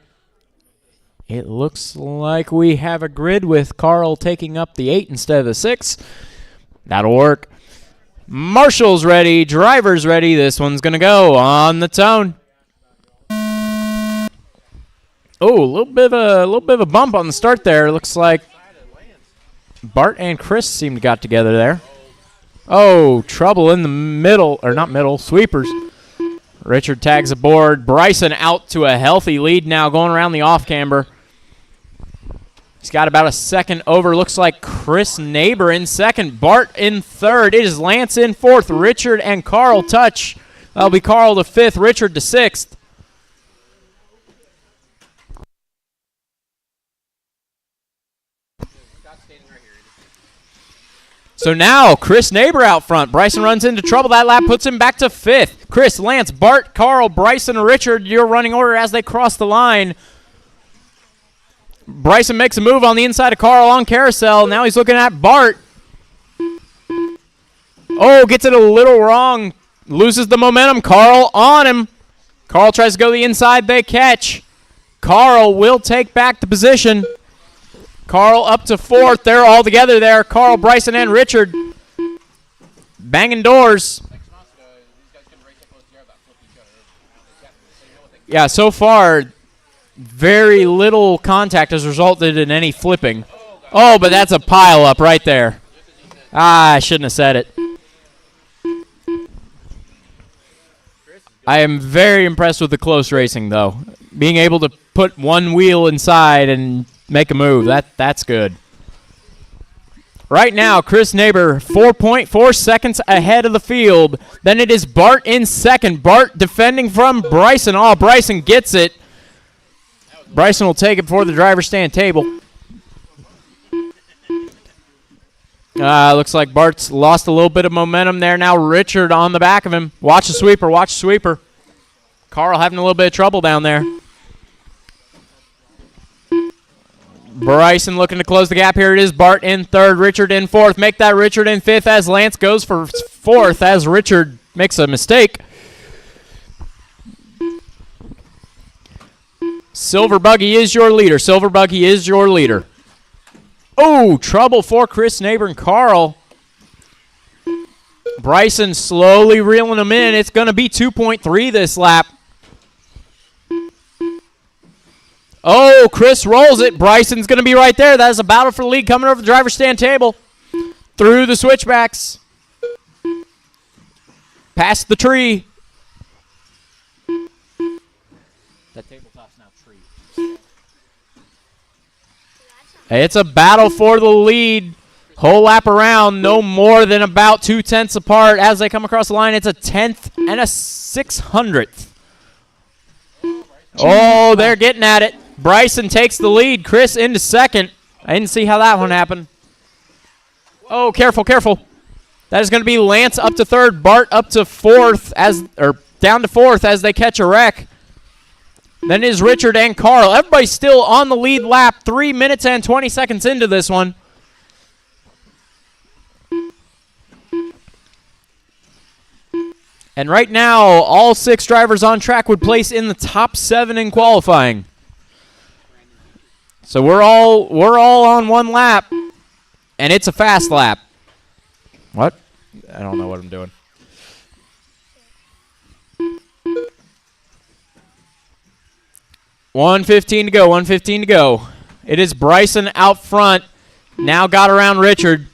It looks like we have a grid with Carl taking up the 8 instead of the 6. That'll work. Marshall's ready. Driver's ready. This one's going to go on the tone. Oh, a little bit of a bump on the start there. Looks like Bart and Chris seem to got together there. Oh, trouble in the middle, or not middle, sweepers. Richard tags aboard. Bryson out to a healthy lead now, going around the off-camber. He's got about a second over. Looks like Chris Neighbor in second. Bart in third. It is Lance in fourth. Richard and Carl touch. That'll be Carl to fifth. Richard to sixth. So now Chris Neighbor out front. Bryson runs into trouble. That lap puts him back to fifth. Chris, Lance, Bart, Carl, Bryson, Richard, your running order as they cross the line. Bryson makes a move on the inside of Carl on carousel. Now he's looking at Bart. Oh, gets it a little wrong. Loses the momentum. Carl on him. Carl tries to go the inside. They catch. Carl will take back the position. Carl up to fourth. They're all together there. Carl, Bryson, and Richard banging doors. Yeah, so far, very little contact has resulted in any flipping. Oh, but that's a pile up right there. Ah, I shouldn't have said it. I am very impressed with the close racing, though. Being able to put one wheel inside and make a move, that's good. Right now, Chris Neighbor, 4.4 seconds ahead of the field. Then it is Bart in second. Bart defending from Bryson. Oh, Bryson gets it. Bryson will take it before the driver's stand table. Looks like Bart's lost a little bit of momentum there. Now Richard on the back of him. Watch the sweeper, watch the sweeper. Carl having a little bit of trouble down there. Bryson looking to close the gap. Here it is. Bart in third, Richard in fourth. Make that Richard in fifth as Lance goes for fourth as Richard makes a mistake. Silver Buggy is your leader. Silver Buggy is your leader. Oh, trouble for Chris Neighbor and Carl. Bryson slowly reeling him in. It's going to be 2.3 this lap. Oh, Chris rolls it. Bryson's going to be right there. That is a battle for the lead coming over the driver's stand table. Through the switchbacks. Past the tree. That tabletop's now tree. It's a battle for the lead. Whole lap around, no more than about 2/10 apart. As they come across the line, it's a 10th and a 600th. Oh, they're getting at it. Bryson takes the lead. Chris into second. I didn't see how that one happened. Oh, careful, careful. That is going to be Lance up to third, Bart up to fourth, down to fourth as they catch a wreck. Then is Richard and Carl. Everybody's still on the lead lap. 3 minutes and 20 seconds into this one. And right now, all 6 drivers on track would place in the top 7 in qualifying. So we're all on one lap, and it's a fast lap. What? I don't know what I'm doing. 1:15 to go. 1:15 to go. It is Bryson out front. Now got around Richard.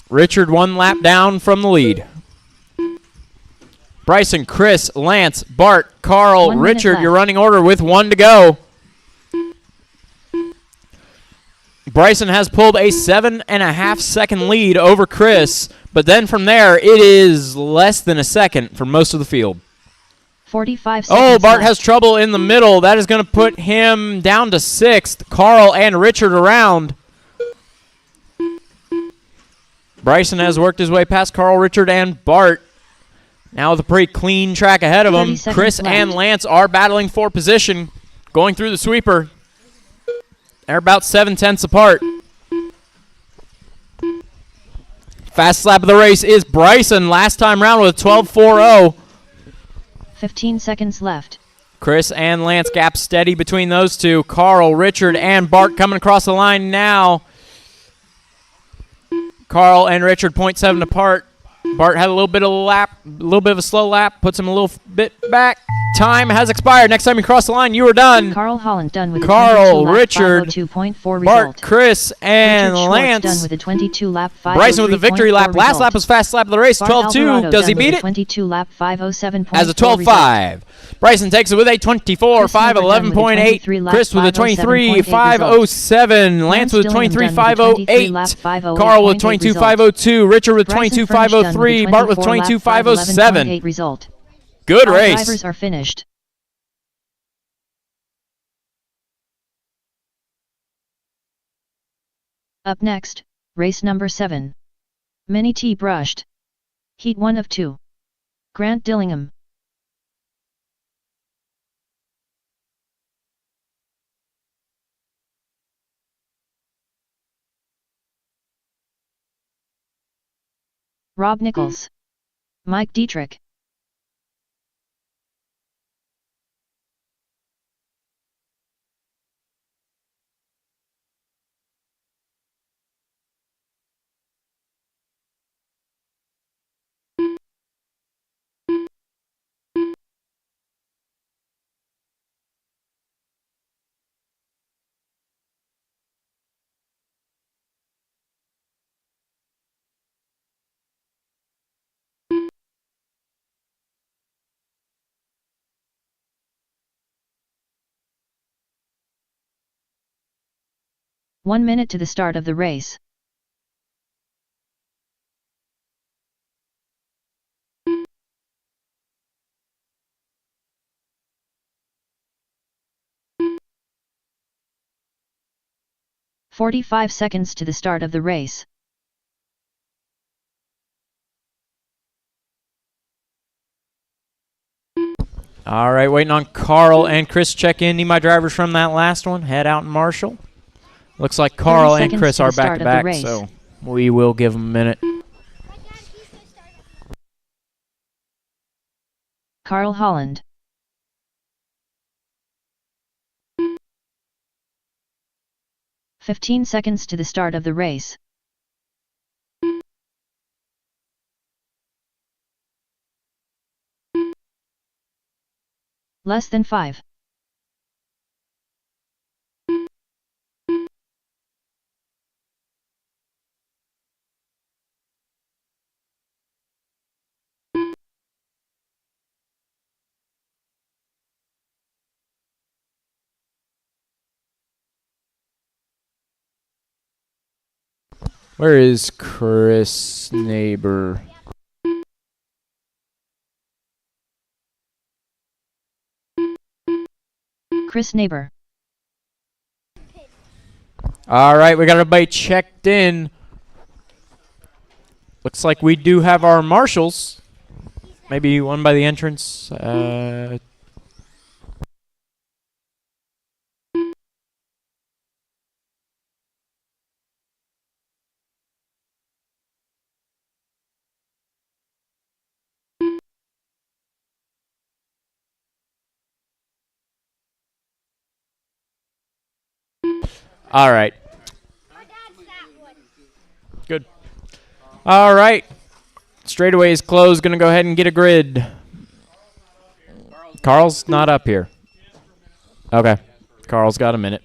Richard 1 lap down from the lead. Bryson, Chris, Lance, Bart, Carl, 1 minute Richard, left. your running order with 1 to go. Bryson has pulled a 7.5 second lead over Chris, but then from there, it is less than a second for most of the field. 45 seconds Oh, Bart left. has trouble in the middle. That is going to put him down to 6th. Carl and Richard around. Bryson has worked his way past Carl, Richard, and Bart. Now with a pretty clean track ahead of 30 him. seconds Chris left. and Lance are battling for position, going through the sweeper. They're about 7/10 apart. Fastest lap of the race is Bryson. Last time round with a 12.40. 15 seconds left. Chris and Lance gap steady between those two. Carl, Richard, and Bart coming across the line now. Carl and Richard 0.7 apart. Bart had a little bit of a slow lap, puts him a little bit back. Time has expired. Next time you cross the line, you are done. Carl Holland done with Carl, a 22 lap Richard, 502.4 Bart, result. Chris, and Richard Schwartz Lance. done with a 22 lap Bryson with the victory lap. 503.4 Last result. lap was fastest lap of the race, Bart 12.2. Alvarado Does he done with beat a it? 22 lap 507.4 As a result. 12.5. Bryson takes it with a 24, 511.8. Chris with a 23, 507. Lance with a 23, 508. Carl with 22, 502. Richard with 22, 503. Bart with 22, 507. Result. Good All race. drivers are finished. Up next, race number 7. Mini T brushed. Heat 1 of 2. Grant Dillingham. Rob Nichols. Mike Dietrich. One minute to the start of the race. "45 seconds to the start of the race. All right, waiting on Carl and Chris check in. Need my drivers from that last one. Head out and Marshall. Looks like Carl 30 and seconds Chris to are the start back of to the back, race. so we will give them a minute. Carl Holland. "15 seconds to the start of the race. Less than 5. Where is Chris Neighbor? Chris Neighbor. All right, we got everybody checked in. Looks like we do have our marshals. Maybe one by the entrance. All right. Good. All right. Straightaway is closed. Going to go ahead and get a grid. Carl's not up here. Okay. Carl's got a minute.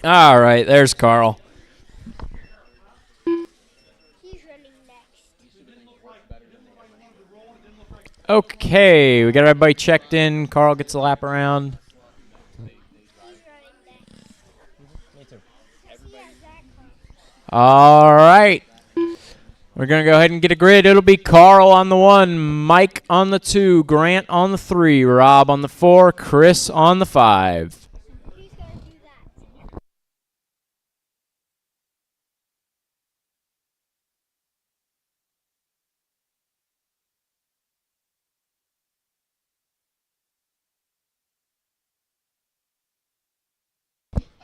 All right, there's Carl. He's running next. Okay, we got everybody checked in. Carl gets a lap around. He's running next. All right. We're going to go ahead and get a grid. It'll be Carl on the 1, Mike on the 2, Grant on the 3, Rob on the 4, Chris on the 5.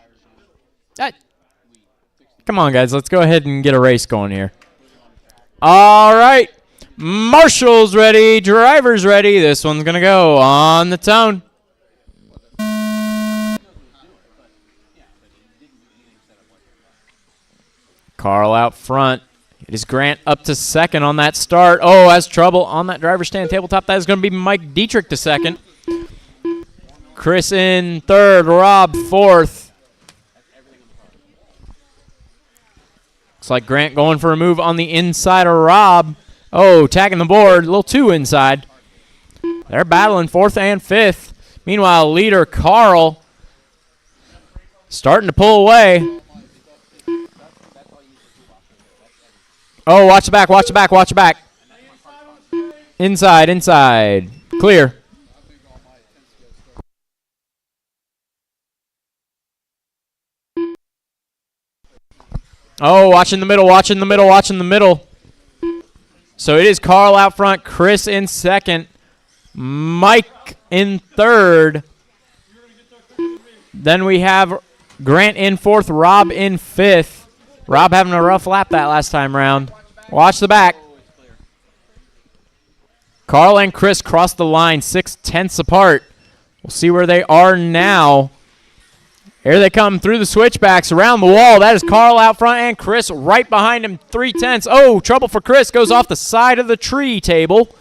Who's gonna do that? Come on, guys. Let's go ahead and get a race going here. All right. Marshall's ready. Driver's ready. This one's going to go on the tone. Carl out front. It is Grant up to second on that start. Oh, has trouble on that driver's stand tabletop. That is going to be Mike Dietrich to second. Chris in third. Rob fourth. Looks like Grant going for a move on the inside of Rob. Oh, tagging the board. A little too inside. They're battling fourth and fifth. Meanwhile, leader Carl starting to pull away. Oh, watch the back, watch the back, watch the back. Inside, inside. Clear. Oh, watching the middle, watching the middle, watching the middle. So it is Carl out front, Chris in second, Mike in third. Then we have Grant in fourth, Rob in fifth. Rob having a rough lap that last time round. Watch the back. Carl and Chris cross the line 6/10 apart. We'll see where they are now. Here they come through the switchbacks around the wall. That is Carl out front and Chris right behind him, 3/10. Oh, trouble for Chris. Goes off the side of the tree table.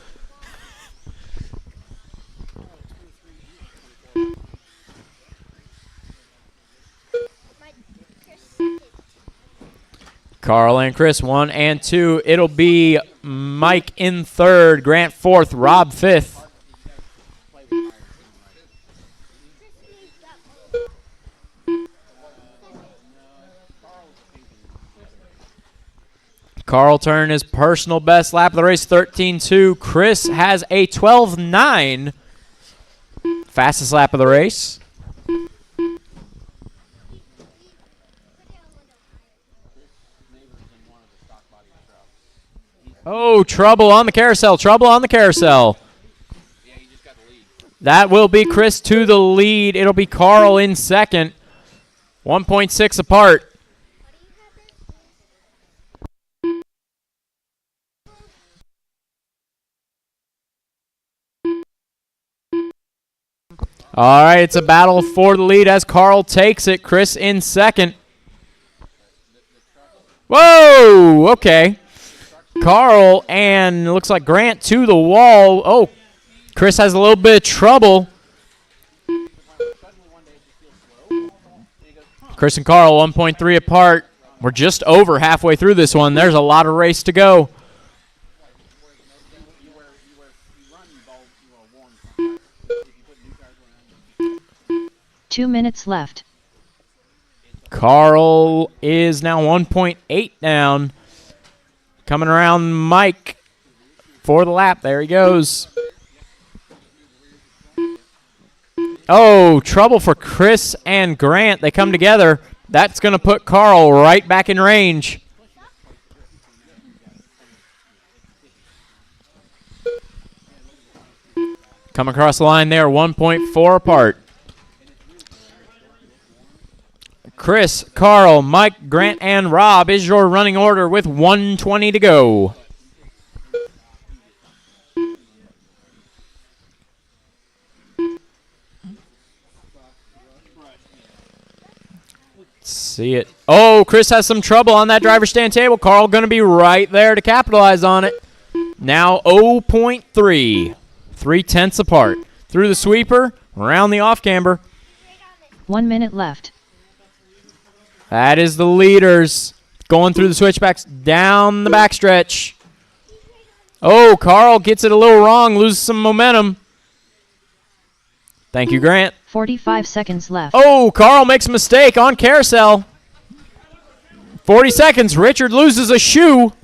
Carl and Chris 1 and 2. It'll be Mike in third, Grant fourth, Rob fifth. Carl turned his personal best lap of the race, 13.2. Chris has a 12.9. Fastest lap of the race. Oh, trouble on the carousel, trouble on the carousel. That will be Chris to the lead. It'll be Carl in second. 1.6 apart. All right, it's a battle for the lead as Carl takes it. Chris in second. Whoa, okay. Carl and looks like Grant to the wall. Oh, Chris has a little bit of trouble. Chris and Carl 1.3 apart. We're just over halfway through this one. There's a lot of race to go. Two minutes left. Carl is now 1.8 down. Coming around Mike for the lap. There he goes. Oh, trouble for Chris and Grant. They come together. That's going to put Carl right back in range. Come across the line there, 1.4 apart. Chris, Carl, Mike, Grant, and Rob is your running order with 1:20 to go. See it. Oh, Chris has some trouble on that driver's stand table. Carl going to be right there to capitalize on it. Now 0.3. 3/10 apart. Through the sweeper, around the off camber. 1 minute left. That is the leaders going through the switchbacks down the backstretch. Oh, Carl gets it a little wrong, loses some momentum. Thank you, Grant. 45 seconds left. Oh, Carl makes a mistake on carousel. 40 seconds. Richard loses a shoe.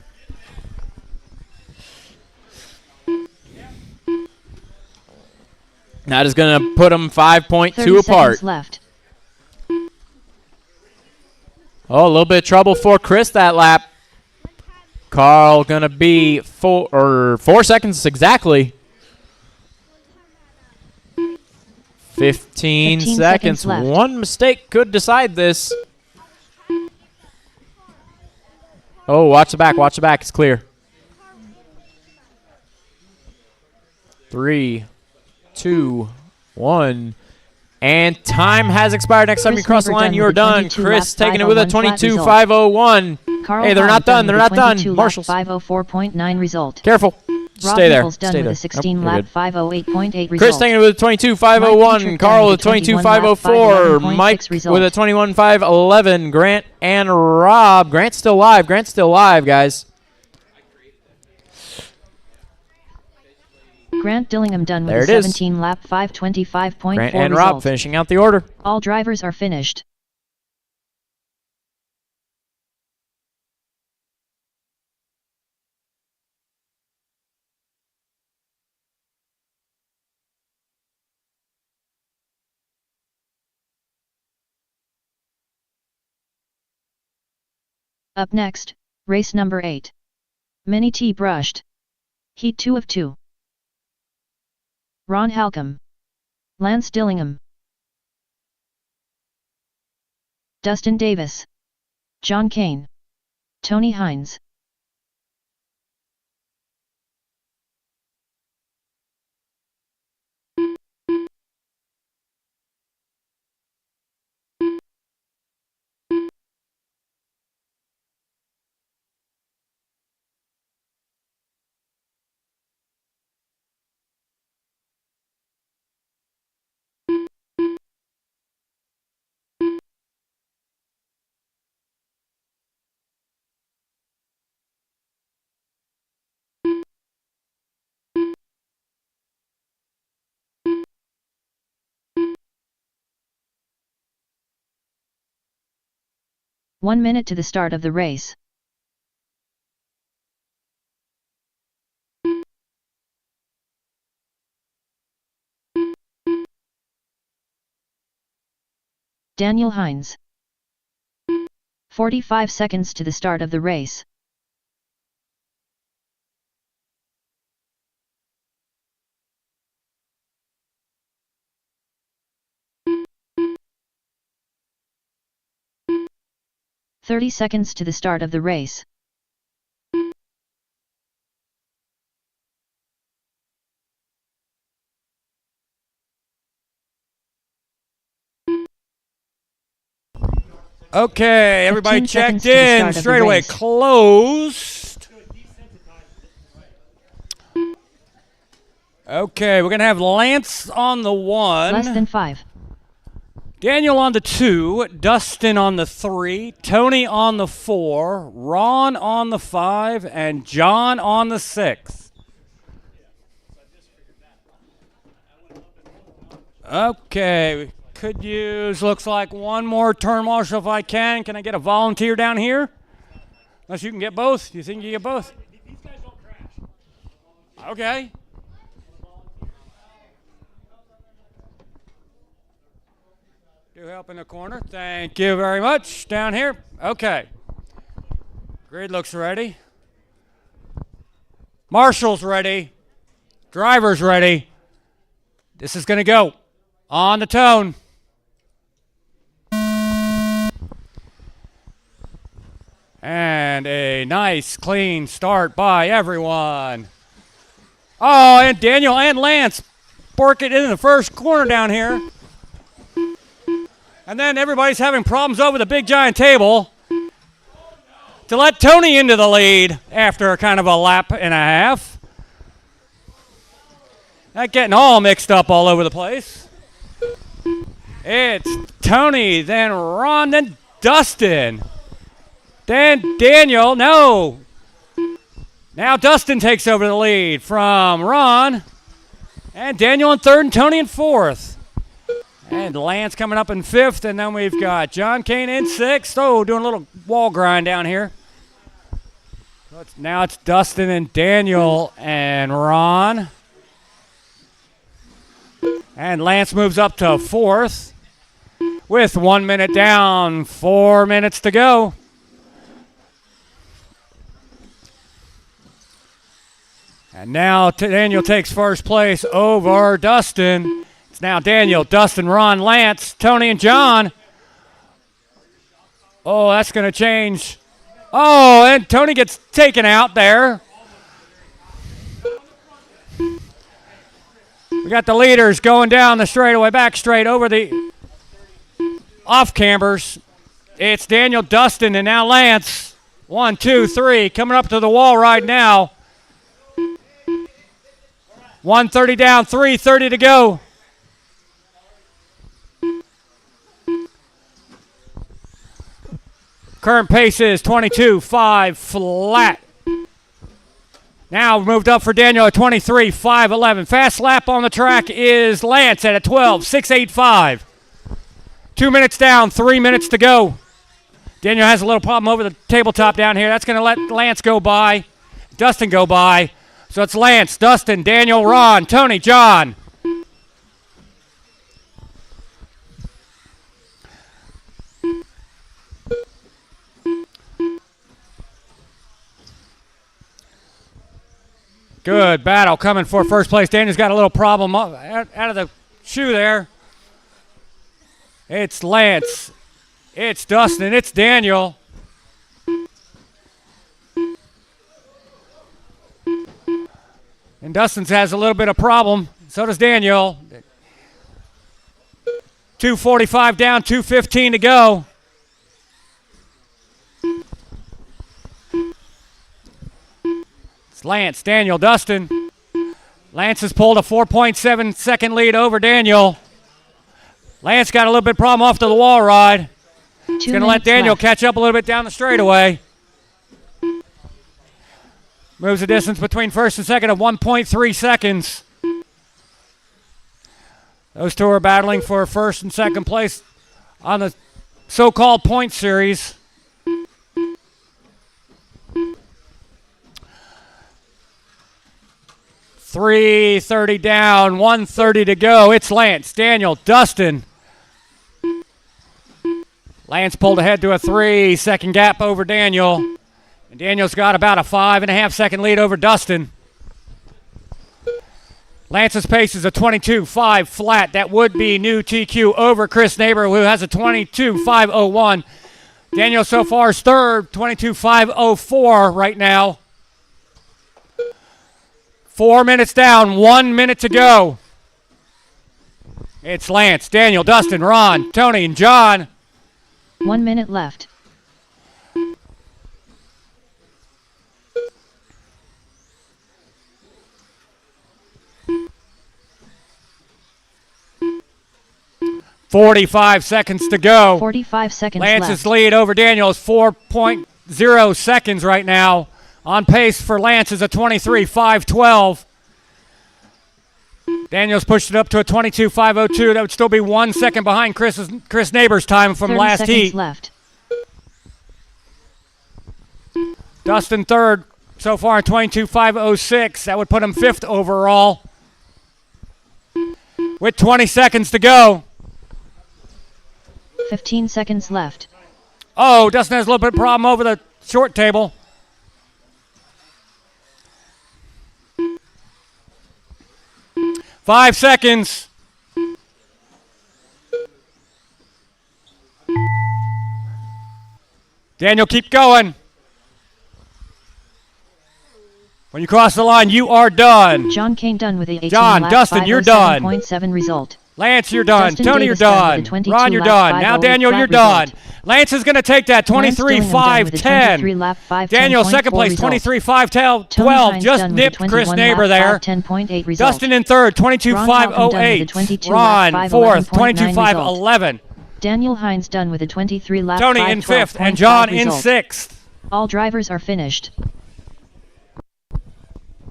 That is going to put them 5.2 30 apart. seconds left. Oh, a little bit of trouble for Chris that lap. Carl going to be 4 seconds exactly. 15 seconds. left. One mistake could decide this. Oh, watch the back. Watch the back. It's clear. 3, 2, 1. And time has expired. Next time you Chris cross the Weber line, done you're with a done. 22 Chris lap taking it with a 501 flat 22.501. Carl Hey, they're Hall not done. with They're a not done. 22 lap Marshals. 504.9 result. Careful. Rob Stay there. Nichols done Stay with there. a 16 You're lap good. 508.8 result. Chris taking it with a 22.501. Mike Carl with a Dietrich done with a 22.504. 21 lap Mike 511.6 result. with a 21.511. Grant and Rob. Grant's still live. Grant's still live, guys. Grant Dillingham done with There a it is. 17 lap 525.4 Grant and result. Rob finishing out the order. All drivers are finished. Up next, race number 8. Mini T brushed. Heat 2 of 2. Ron Halcomb. Lance Dillingham. Dustin Davis. John Kane. Tony Hines. One minute to the start of the race. Daniel Hines. 45 seconds to the start of the race. "30 seconds to the start of the race. Okay, everybody 15 seconds checked to the in. start of the Straight away race. closed. Okay, we're going to have Lance on the 1. Less than 5. Daniel on the 2, Dustin on the 3, Tony on the 4, Ron on the 5, and John on the 6. Okay, could use, looks like one more turn marshal if I can. Can I get a volunteer down here? Unless you can get both. You think you get both? These guys don't crash. Okay. Do help in the corner. Thank you very much. Down here. Okay. Grid looks ready. Marshal's ready. Driver's ready. This is going to go on the tone. And a nice, clean start by everyone. Oh, and Daniel and Lance bork it in the first corner down here. And then everybody's having problems over the big giant table to let Tony into the lead after kind of a lap and a half. That getting all mixed up all over the place. It's Tony, then Ron, then Dustin. Then Daniel, no. Now Dustin takes over the lead from Ron. And Daniel in third and Tony in fourth. And Lance coming up in fifth. And then we've got John Kane in sixth. Oh, doing a little wall grind down here. So now it's Dustin and Daniel and Ron. And Lance moves up to fourth with 1 minute down, 4 minutes to go. And now Daniel takes first place over Dustin. It's now Daniel, Dustin, Ron, Lance, Tony, and John. Oh, that's going to change. Oh, and Tony gets taken out there. We got the leaders going down the straightaway, back straight over the off cambers. It's Daniel, Dustin, and now Lance. 1, 2, 3, coming up to the wall right now. 1:30 down, 3:30 to go. Current pace is 22.5 flat. Now moved up for Daniel at 23.511. Fast lap on the track is Lance at a 12.685. 2 minutes down, 3 minutes to go. Daniel has a little problem over the tabletop down here. That's going to let Lance go by, Dustin go by. So it's Lance, Dustin, Daniel, Ron, Tony, John. Good battle coming for first place. Daniel's got a little problem out of the shoe there. It's Lance. It's Dustin. It's Daniel. And Dustin has a little bit of problem. So does Daniel. 2:45 down, 2:15 to go. It's Lance, Daniel, Dustin. Lance has pulled a 4.7 second lead over Daniel. Lance got a little bit of problem off to the wall ride. He's going to let Daniel catch up a little bit down the straightaway. Moves the distance between first and second of 1.3 seconds. Those two are battling for first and second place on the so-called point series. .330 down, 1:30 to go. It's Lance, Daniel, Dustin. Lance pulled ahead to a 3-second gap over Daniel. And Daniel's got about a 5.5 second lead over Dustin. Lance's pace is a 22.5 flat. That would be new TQ over Chris Neighbor, who has a 22.501. Daniel so far is third, 22.504 right now. 4 minutes down, 1 minute to go. It's Lance, Daniel, Dustin, Ron, Tony, and John. 1 minute left. .45 seconds to go. 45 seconds Lance's left. lead over Daniel is 4.0 seconds right now. On pace for Lance is a 23.512. Daniel's pushed it up to a 22.502. That would still be 1 second behind Chris Neighbor's time from 30 last seconds heat. left. Dustin third so far at 22.506. That would put him fifth overall. With 20 seconds to go. 15 seconds left. Oh, Dustin has a little bit of problem over the short table. Five seconds. Daniel, keep going. When you cross the line, you are done. John Kane done with a 18 John, lap Dustin, you're done. 507.7 result. Lance, you're done. Dustin Tony, Davis you're done done. with a 22 Ron, you're lap done. Now, 508 Daniel, flat you're result. done. Lance is going to take that Lance Dillingham done with a 23 23-5-10. lap 510.4 Daniel, second place, result. 23-5-12. Tony Hines Just done with a nipped Chris 21 Neighbor lap there. 510.8 result. Dustin in third, Ron Halcombe done with a 22-5-08. 22 Ron, lap fourth, 511.9 22-5-11. Daniel Hines done with a 23 lap Tony in fifth, and John in sixth. All drivers are finished.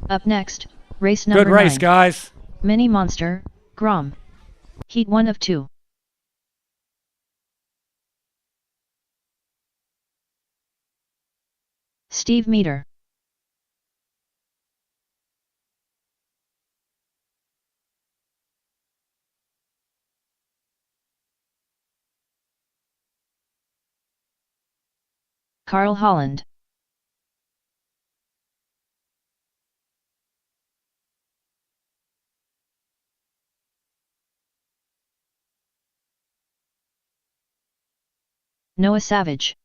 Up next, race number Good race, 9. guys. Mini Monster, Grom. Heat 1 of 2. Steve Meter. Carl Holland. Noah Savage.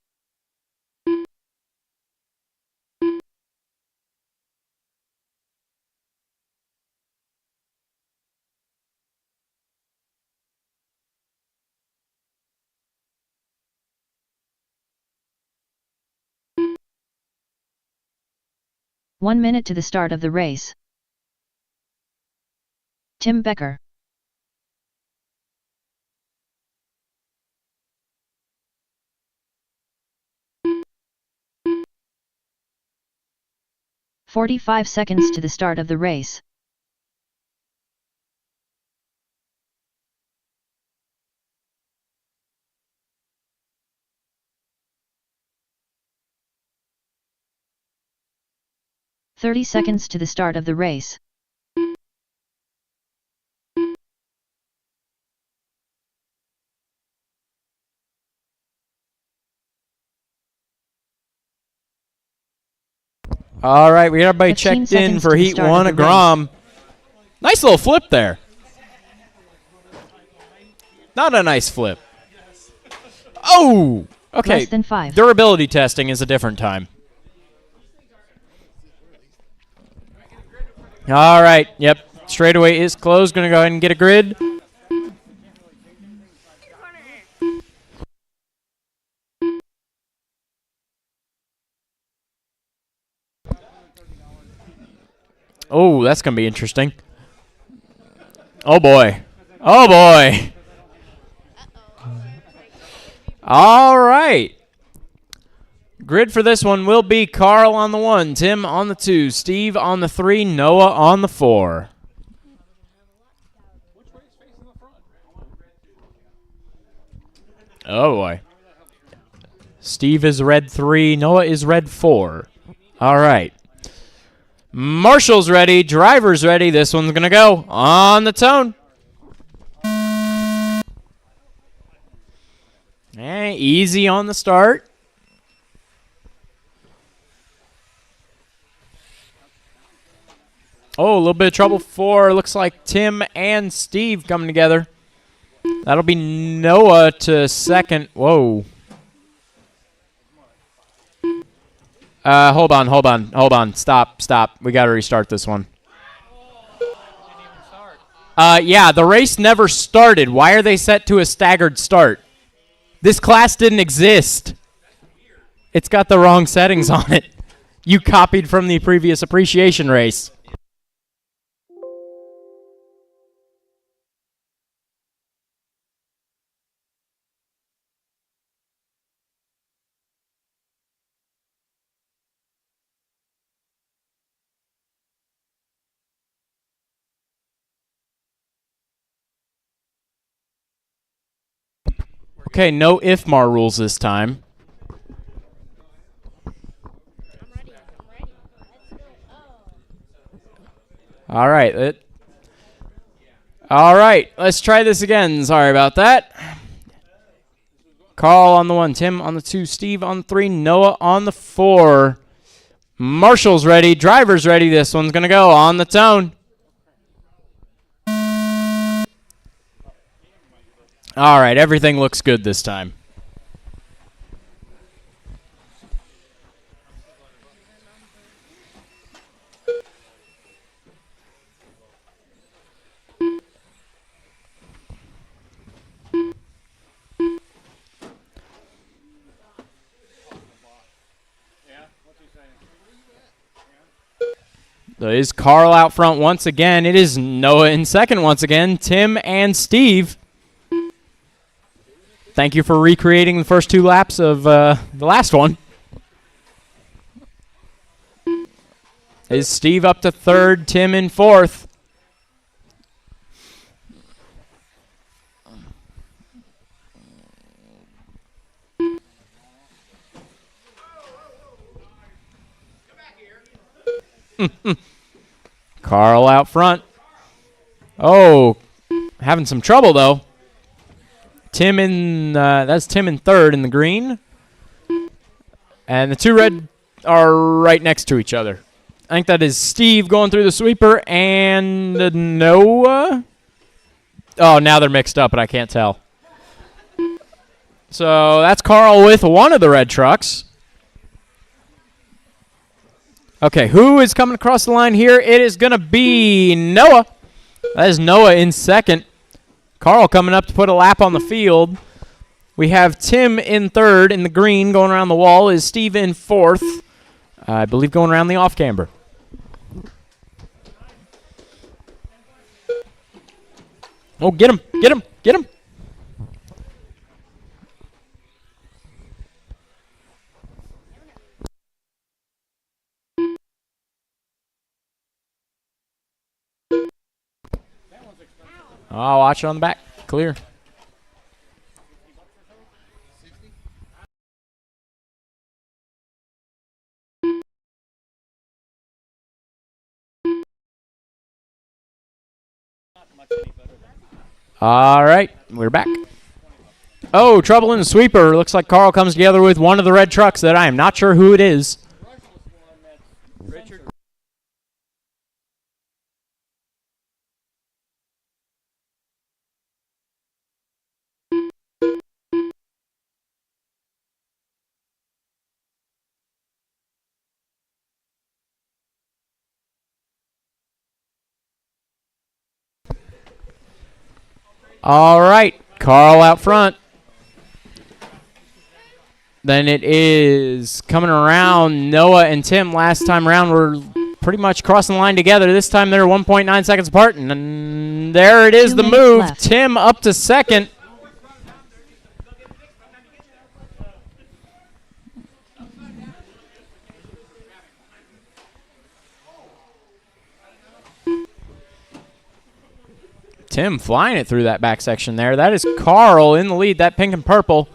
One minute to the start of the race. Tim Becker. "45 seconds to the start of the race. "30 seconds to the start of the race. All right, we got everybody 15 checked in seconds for to the Heat start 1 of at the race. Grom. Nice little flip there. Not a nice flip. Oh! Okay, Less than 5. durability testing is a different time. All right, yep. Straightaway is closed. Going to go ahead and get a grid. Oh, that's going to be interesting. Oh, boy. Oh, boy. All right. Grid for this one will be Carl on the 1, Tim on the 2, Steve on the 3, Noah on the 4. Oh, boy. Steve is red 3, Noah is red 4. All right. Marshall's ready, driver's ready. This one's going to go on the tone. Easy on the start. Oh, a little bit of trouble for, looks like Tim and Steve coming together. That'll be Noah to second. Whoa. Hold on. Stop. We got to restart this one. Yeah, the race never started. Why are they set to a staggered start? This class didn't exist. It's got the wrong settings on it. You copied from the previous appreciation race. Okay, no IFMAR rules this time. All right. All right, let's try this again. Sorry about that. Carl on the 1, Tim on the 2, Steve on the 3, Noah on the 4. Marshall's ready, driver's ready. This one's going to go on the tone. All right, everything looks good this time. So it is Carl out front once again. It is Noah in second once again. Tim and Steve. Thank you for recreating the first 2 laps of the last one. Is Steve up to third, Tim in fourth. Carl out front. Oh, having some trouble though. Tim in that's Tim in third in the green, and the 2 red are right next to each other. I think that is Steve going through the sweeper and Noah. Oh, now they're mixed up, but I can't tell. So that's Carl with one of the red trucks. Okay, who is coming across the line here? It is going to be Noah. That is Noah in second. Carl coming up to put a lap on the field. We have Tim in third in the green going around the wall. Is Steve in fourth, I believe, going around the off-camber. Oh, get him, get him, get him. Oh, watch it on the back. Clear. All right, we're back. Oh, trouble in the sweeper. Looks like Carl comes together with one of the red trucks that I am not sure who it is. All right, Carl out front. Then it is coming around Noah and Tim. Last time around were pretty much crossing the line together. This time they're 1.9 seconds apart. And there it is, the move. Left. Tim up to second. Tim flying it through that back section there. That is Carl in the lead, that pink and purple.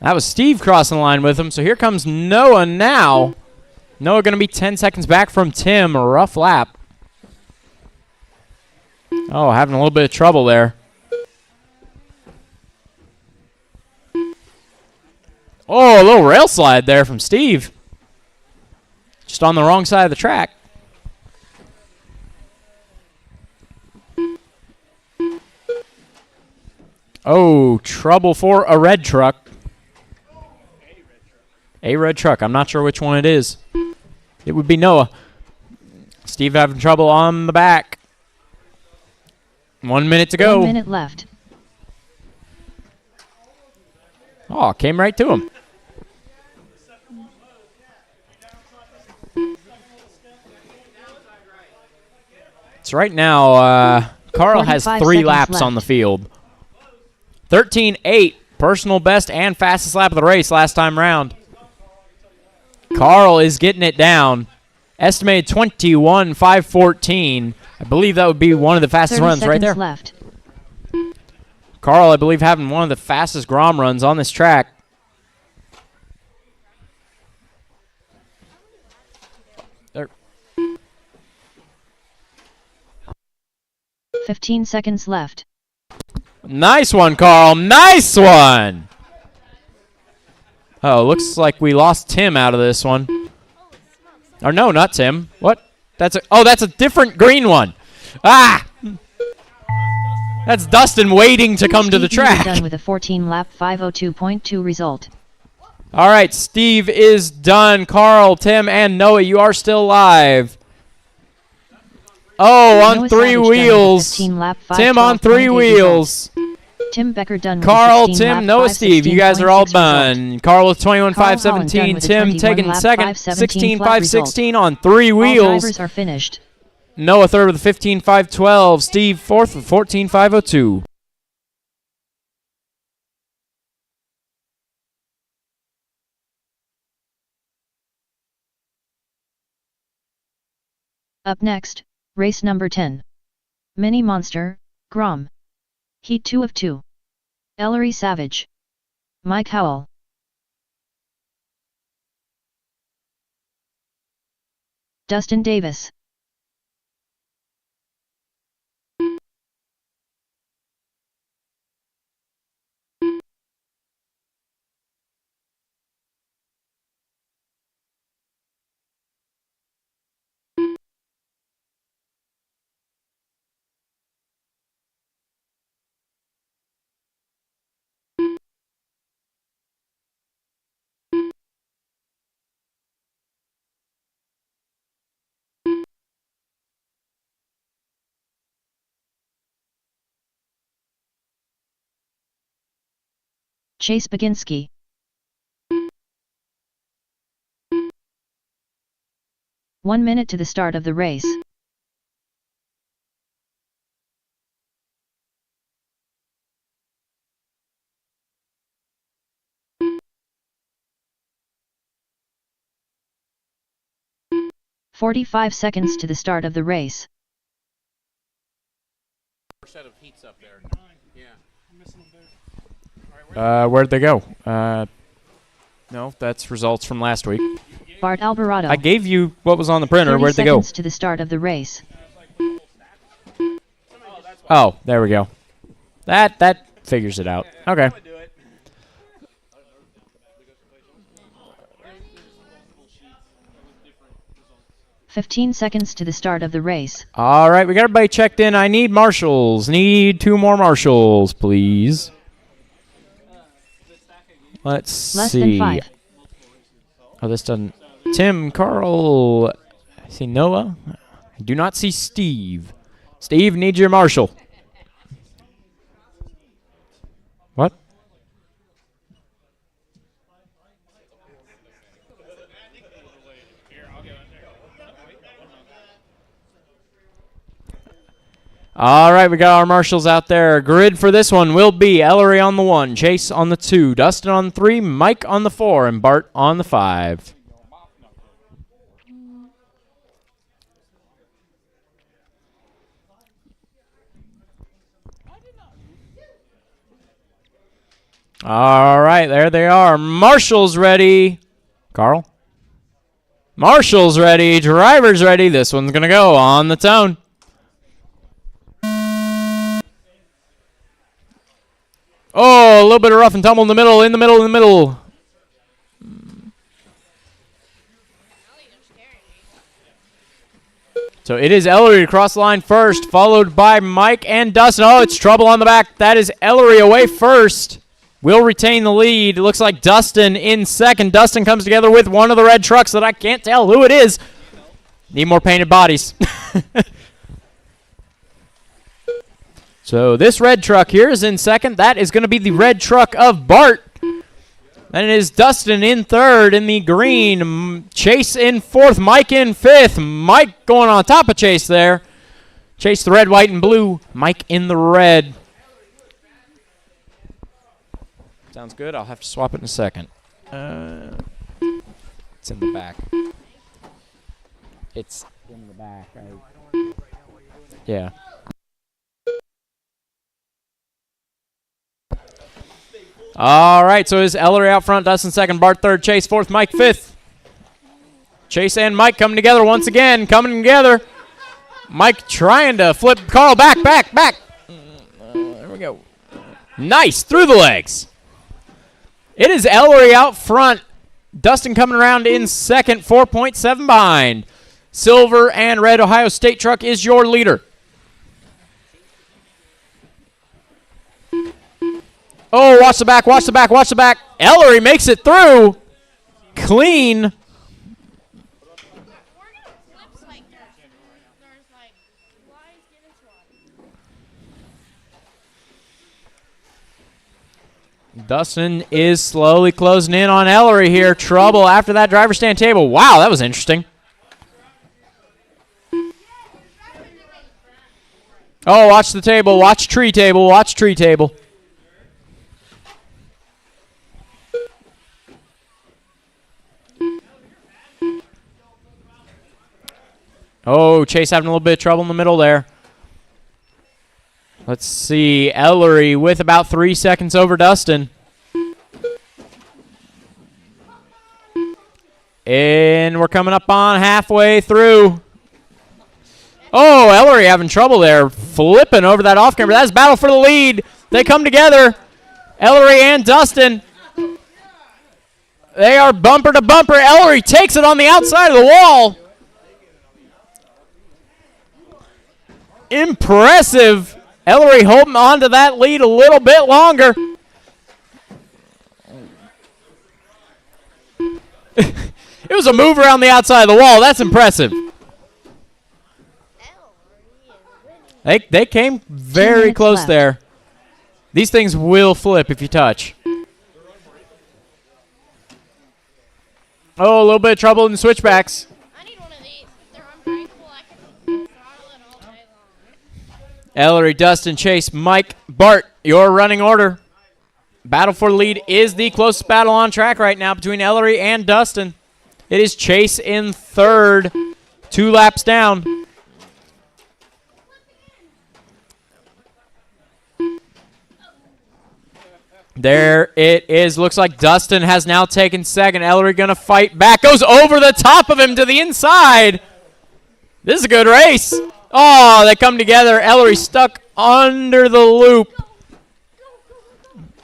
That was Steve crossing the line with him. So here comes Noah now. Noah going to be 10 seconds back from Tim. A rough lap. Oh, having a little bit of trouble there. Oh, a little rail slide there from Steve. Just on the wrong side of the track. Oh, trouble for a red truck. A red truck. I'm not sure which one it is. It would be Noah. Steve having trouble on the back. 1 minute to go. 1 minute left. Oh, came right to him. So right now, Carl has 3 laps left on the field. 13.8, personal best and fastest lap of the race last time round. Carl is getting it down. Estimated 21.514. I believe that would be one of the fastest runs right there. Left. Carl, I believe, having one of the fastest Grom runs on this track. There. 15 seconds left. Nice one, Carl. Nice one. Oh, looks like we lost Tim out of this one. Or no, not Tim. What? That's a different green one. Ah! That's Dustin waiting to come to the track. Done with a 14-lap 5:02.2 result. All right, Steve is done. Carl, Tim, and Noah, you are still live. Oh, on Noah 3 Savage wheels. done with a 15-lap Tim on 3 wheels. Tim Becker done with Carl, 16 Tim, lap Noah, Steve, you guys are all 5:16.6 result. done. Carl with Carl Holland done 21.517. with a Tim 21 taking lap second, 5:17 flat result. 16.516 on 3 All wheels. drivers are finished. Noah third with a 15.512. Steve fourth with 14.502. Up next, race number 10. Mini Monster, Grom. Heat 2 of 2. Ellery Savage. Mike Howell. Dustin Davis. Chase Baginski. One minute to the start of the race. "45 seconds to the start of the race. Set of heats up there. Where'd they go? No, that's results from last week. Bart Alvarado. I gave you what was on the printer. 30 Where'd they go? seconds to the start of the race. Oh, there we go. That figures it out. Okay. 15 seconds to the start of the race. All right, we got everybody checked in. I need marshals. Need 2 more marshals, please. Let's Less see. than 5. Oh, this doesn't. Tim, Carl. I see Noah. I do not see Steve. Steve, need your marshal. What? All right, we got our marshals out there. Grid for this one will be Ellery on the 1, Chase on the 2, Dustin on the 3, Mike on the 4, and Bart on the 5. All right, there they are. Marshals ready. Carl? Marshals ready. Drivers ready. This one's going to go on the tone. Oh, a little bit of rough and tumble in the middle, in the middle, in the middle. So it is Ellery across the line first, followed by Mike and Dustin. Oh, it's trouble on the back. That is Ellery away first. Will retain the lead. It looks like Dustin in second. Dustin comes together with one of the red trucks that I can't tell who it is. Need more painted bodies. So this red truck here is in second. That is going to be the red truck of Bart. Then it is Dustin in third in the green. Chase in fourth. Mike in fifth. Mike going on top of Chase there. Chase the red, white, and blue. Mike in the red. Sounds good. I'll have to swap it in a second. It's in the back. It's in the back. Yeah. All right, so is Ellery out front, Dustin second, Bart third, Chase fourth, Mike fifth. Chase and Mike coming together once again, coming together. Mike trying to flip Carl back. There we go. Nice, through the legs. It is Ellery out front. Dustin coming around in second, 4.7 behind. Silver and red Ohio State truck is your leader. Oh, watch the back, watch the back, watch the back. Ellery makes it through. Clean. Dustin is slowly closing in on Ellery here. Trouble after that driver stand table. Wow, that was interesting. Oh, watch the table. Watch tree table. Watch tree table. Oh, Chase having a little bit of trouble in the middle there. Let's see. Ellery with about 3 seconds over Dustin. And we're coming up on halfway through. Oh, Ellery having trouble there. Flipping over that off camber. That's battle for the lead. They come together. Ellery and Dustin. They are bumper to bumper. Ellery takes it on the outside of the wall. Impressive. Ellery holding on to that lead a little bit longer. It was a move around the outside of the wall. That's impressive. They came very close left. there. These things will flip if you touch. Oh, a little bit of trouble in the switchbacks. I need one of these. If they're unbreakable, I can throttle it all day long. Ellery, Dustin, Chase, Mike, Bart, your running order. Battle for the lead is the closest battle on track right now between Ellery and Dustin. It is Chase in third, 2 laps down. There it is. Looks like Dustin has now taken second. Ellery going to fight back. Goes over the top of him to the inside. This is a good race. Oh, they come together. Ellery stuck under the loop.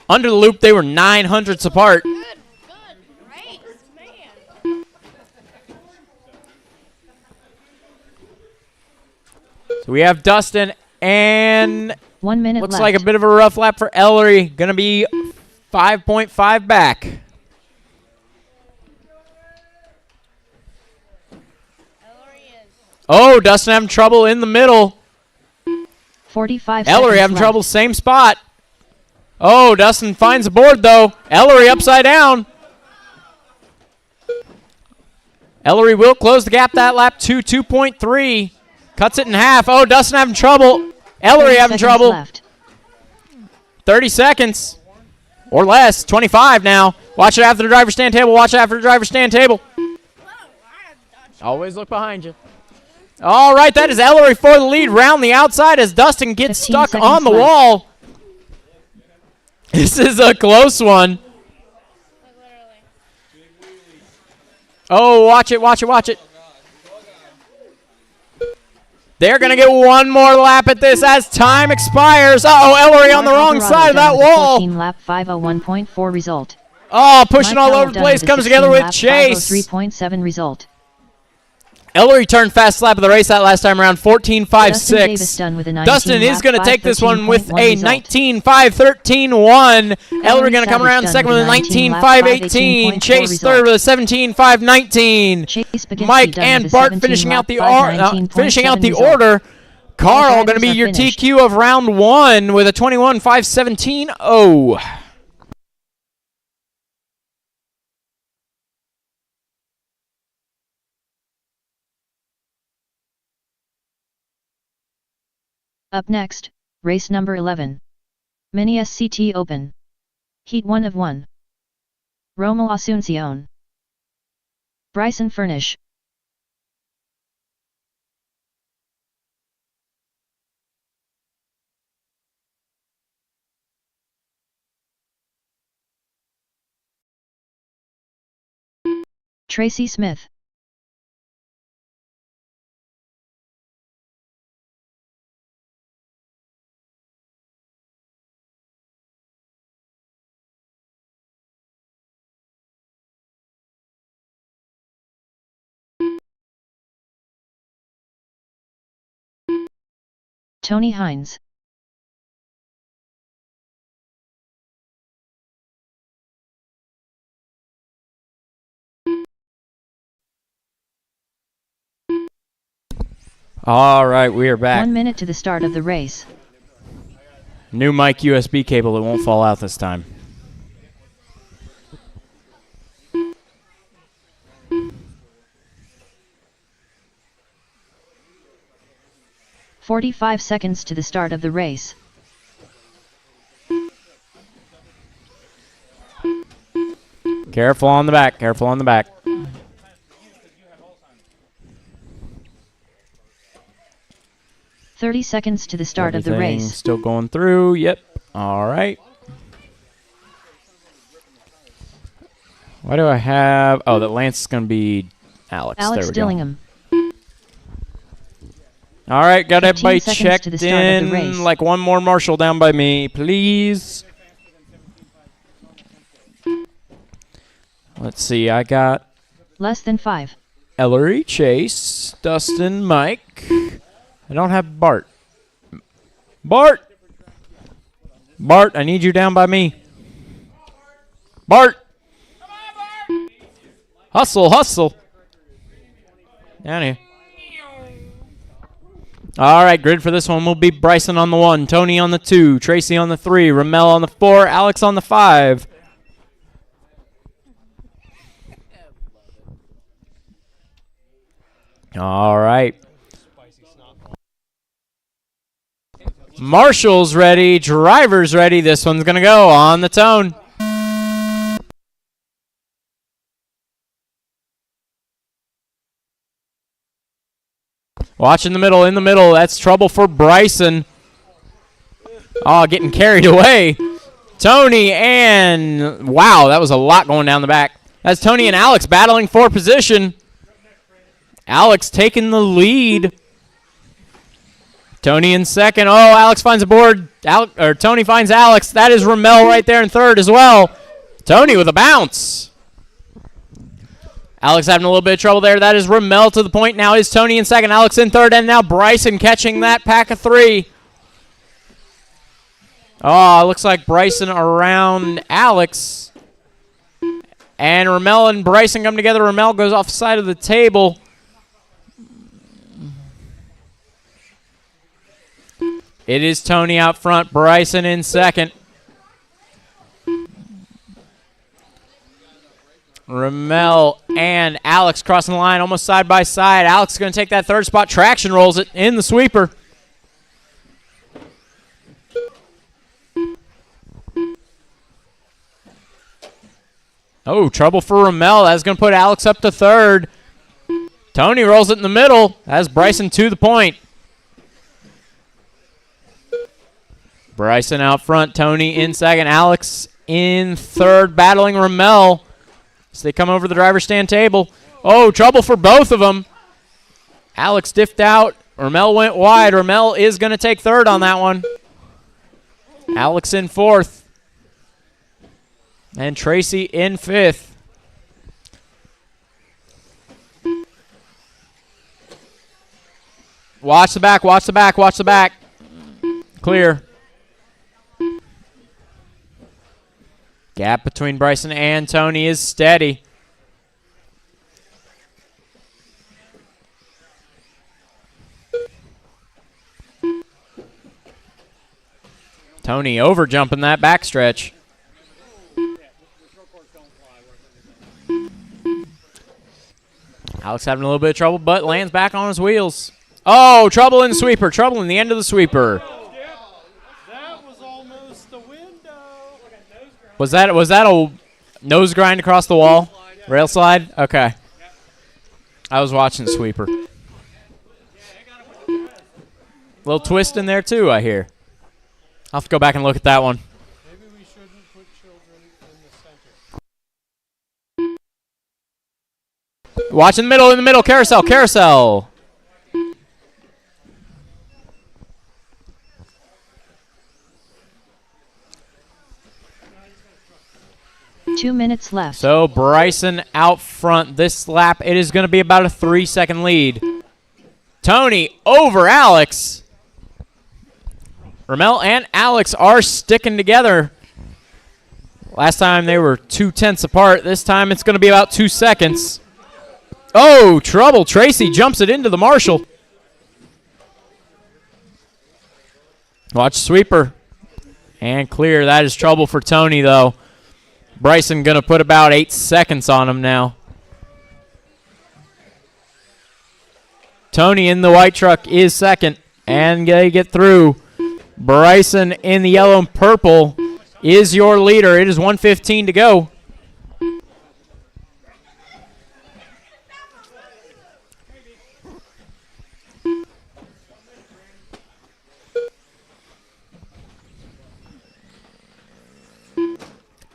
Under the loop, they were 900ths apart. Good race, man. So we have Dustin and 1 minute looks left. like a bit of a rough lap for Ellery. Going to be 5.5 back. Ellery is. Oh, Dustin having trouble in the middle. 45 Ellery seconds having left. trouble, same spot. Oh, Dustin finds the board, though. Ellery upside down. Ellery will close the gap that lap to 2.3. Cuts it in half. Oh, Dustin having trouble. Ellery 30 having seconds trouble. left. 30 seconds. Or less. 25 now. Watch it after the driver's stand table. Watch it after the driver's stand table. Always look behind you. All right, that is Ellery for the lead. Round the outside as Dustin gets 15 stuck seconds on the left. wall. This is a close one. Like literally. Oh, watch it, watch it, watch it. They're going to get one more lap at this as time expires. Uh-oh, Ellery on the wrong Alvarado side of done that with a wall. 14 lap 501.4 result. Oh, pushing Mike all Howell over the done place. with a Comes together 16 with lap Chase. 503.7 result. Ellery turned fast lap of the race that last time around, 14.56. Dustin Davis done with a 19 Dustin is lap going to take this one with 513.1 a result. 19.513.1. Ellery going to come Savage around done second with with a a 19 lap 19.518. 518.4 Chase result. third with a 17.519. Chase Spaghetti Mike done and with a Bart 17 finishing lap out the 519.7 result. order. Carl going to drivers be are your finished. TQ of round one with a 21.517.0. Up next, race number 11. Mini SCT Open. Heat 1 of 1. Rommel Asuncion. Bryson Furnish. Tracy Smith. Tony Hines. All right, we are back. 1 minute to the start of the race. New mic USB cable that won't fall out this time. 45 seconds to the start of the race. Careful on the back. Careful on the back. "30 seconds to the start of the Everything race. still going through. Yep. All right. Why do I have... Oh, that Lance is going to be Alex. Alex there we Dillingham. go. All right, got 15 everybody seconds checked to the start of the race. in. Like one more marshal down by me, please. Let's see, I got Less than 5. Ellery, Chase, Dustin, Mike. I don't have Bart. Bart! Bart, I need you down by me. Bart! Hustle, hustle. Down here. All right, grid for this one will be Bryson on the 1, Tony on the 2, Tracy on the 3, Ramel on the 4, Alex on the 5. All right. Marshall's ready, driver's ready. This one's going to go on the tone. Watch in the middle, That's trouble for Bryson. Oh, getting carried away. Tony and, wow, that was a lot going down the back. That's Tony and Alex battling for position. Alex taking the lead. Tony in second. Oh, Alex finds a board. Tony finds Alex. That is Ramel right there in third as well. Tony with a bounce. Alex having a little bit of trouble there. That is Ramel to the point. Now is Tony in second. Alex in third. And now Bryson catching that pack of 3. Oh, looks like Bryson around Alex. And Ramel and Bryson come together. Ramel goes off the side of the table. It is Tony out front. Bryson in second. Ramel and Alex crossing the line almost side by side. Alex is going to take that third spot. Traction rolls it in the sweeper. Oh, trouble for Ramel. That's going to put Alex up to third. Tony rolls it in the middle. That's Bryson to the point. Bryson out front. Tony in second. Alex in third, battling Ramel. So they come over the driver's stand table. Oh, trouble for both of them. Alex diffed out. Ramel went wide. Ramel is going to take third on that one. Alex in fourth. And Tracy in fifth. Watch the back, watch the back, watch the back. Clear. Gap between Bryson and Tony is steady. Tony over jumping that backstretch. Alex having a little bit of trouble, but lands back on his wheels. Oh, trouble in the sweeper. Trouble in the end of the sweeper. That was almost the window. Was that a nose grind across the wall? Rail slide? Okay. I was watching sweeper. Little twist in there too, I hear. I'll have to go back and look at that one. Maybe we shouldn't put children in the center. Watch in the middle, carousel, carousel. Two minutes left. So Bryson out front this lap. It is going to be about a 3-second lead. Tony over Alex. Ramel and Alex are sticking together. Last time they were 0.2 apart. This time it's going to be about 2 seconds. Oh, trouble. Tracy jumps it into the marshal. Watch sweeper. And clear. That is trouble for Tony, though. Bryson going to put about 8 seconds on him now. Tony in the white truck is second. and they get through. Bryson in the yellow and purple is your leader. It is 1:15 to go.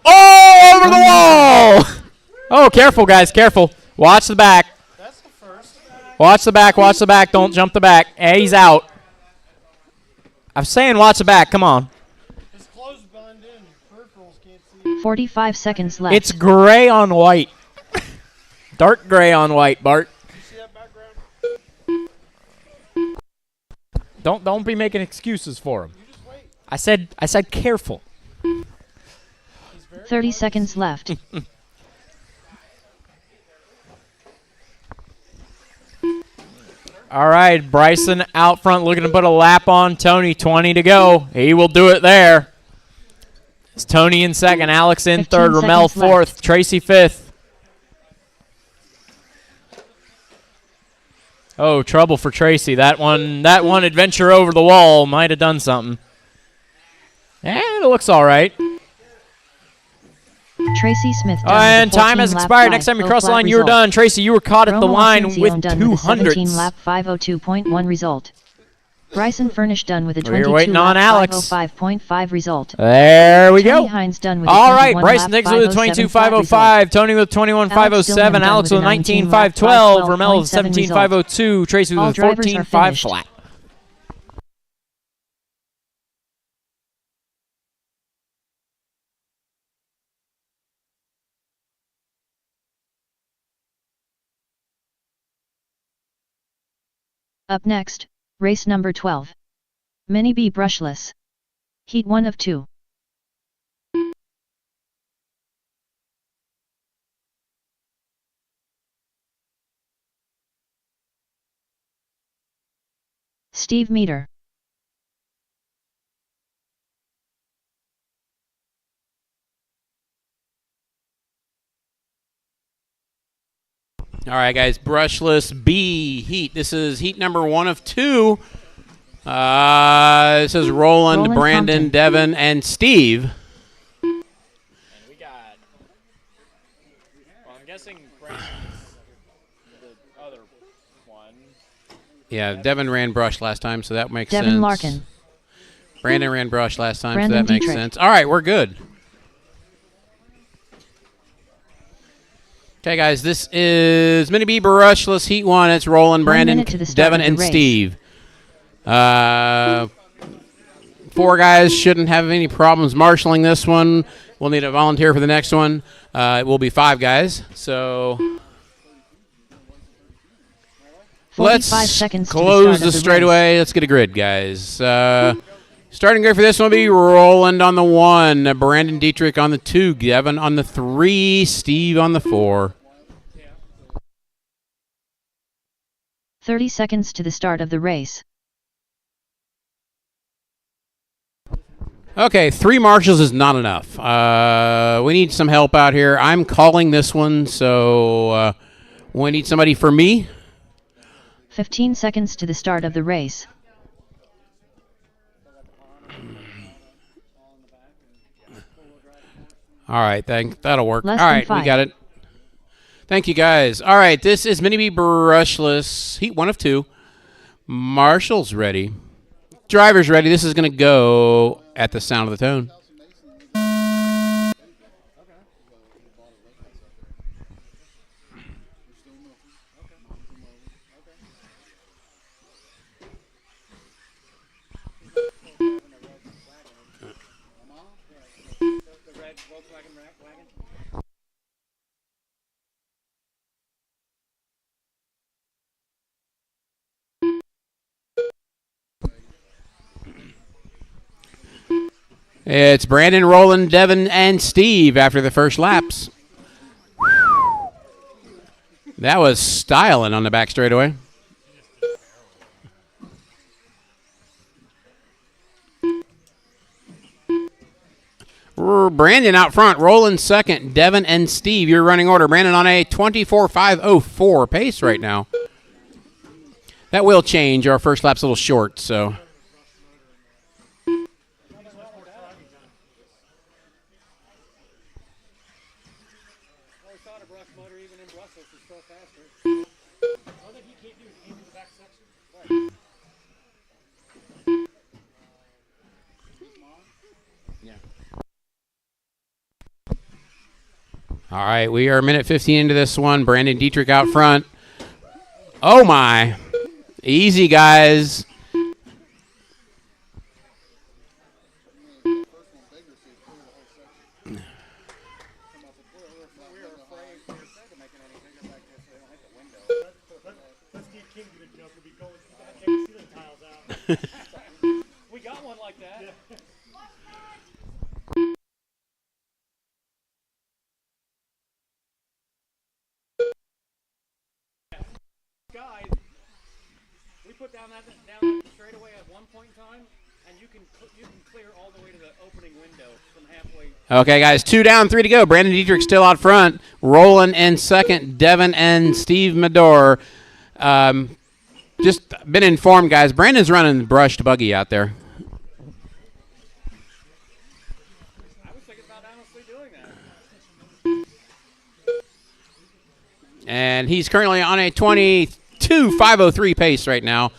Oh, over the wall! Oh, careful, guys, careful. Watch the back. That's the first. Watch the back, watch the back. Don't jump the back. Hey, he's out. I'm saying watch the back. Come on. His clothes blend in. Peripherals can't see. 45 seconds left. It's gray on white. Dark gray on white, Bart. You see that background? Don't be making excuses for him. You just wait. I said careful. 30 seconds left. All right, Bryson out front looking to put a lap on Tony. 20 to go. He will do it there. It's Tony in second, Alex in 15 third, Ramel seconds left. fourth, Tracy fifth. Oh, trouble for Tracy. That one adventure over the wall might have done something. And it looks all right. Tracy Smith done And with a time has 14 lap expired. Next time you 5-0 cross the flat line, you were result. done. Tracy, you were caught at the Grom line Acincion with done with a 17 200s. lap 502.1 result. Bryson Furnish done with a We're 22 waiting lap on Alex. 505.5 result. There we Tony go. Hines done with a All right, 21 Bryson lap takes it with a 507 flat 22.505. Tony with 21.507. Dillman Alex done with with a 19.512. 19 Ramel with 12.7 17.502. Tracy All with a drivers are 14.5 finished. flat. Up next, race number 12. Mini B brushless. Heat 1 of 2. Steve Meter. All right, guys, brushless B heat. This is heat number 1 of 2. This is Roland, Brandon, Compton. Devin, and Steve. We got. Well, I'm guessing Brandon's the other one. Yeah, Devin ran brush last time, so that makes Devin sense. Larkin. Brandon ran brush last time, Brandon so that makes Dietrich. sense. All right, we're good. Okay, guys, this is Mini B brushless heat 1. It's Roland, 1 Brandon, minute to the start Devin, of the and race. Steve. 4 guys shouldn't have any problems marshaling this one. We'll need a volunteer for the next one. It will be 5 guys. So 45 let's seconds to the close start of the the straightaway. Let's get a grid, guys. Starting grid for this one will be Roland on the 1, Brandon Dietrich on the 2, Devin on the 3, Steve on the 4. 30 seconds to the start of the race. Okay, 3 marshals is not enough. We need some help out here. I'm calling this one, so we need somebody for me. 15 seconds to the start of the race. All right, that'll work. Less All than right, we 5. got it. Thank you, guys. All right, this is Mini B brushless, heat 1 of 2. Marshall's ready. Driver's ready. This is going to go at the sound of the tone. It's Brandon, Roland, Devin, and Steve after the first laps. That was styling on the back straightaway. Brandon out front, Roland second, Devin and Steve, your running order. Brandon on a 24.504 pace right now. That will change. Our first lap's a little short, so. All right, we are a minute 15 into this one. Brandon Dietrich out front. Oh, my. Easy, guys. We got one like that. Guys, we put down that straightaway at one point in time, and you can clear all the way to the opening window from halfway. Okay, guys, 2 down, 3 to go. Brandon Dietrich still out front. Roland in second. Devin and Steve Medor. Just been informed, guys. Brandon's running the brushed buggy out there. I was thinking about honestly doing that. And he's currently on a 22.503 pace right now.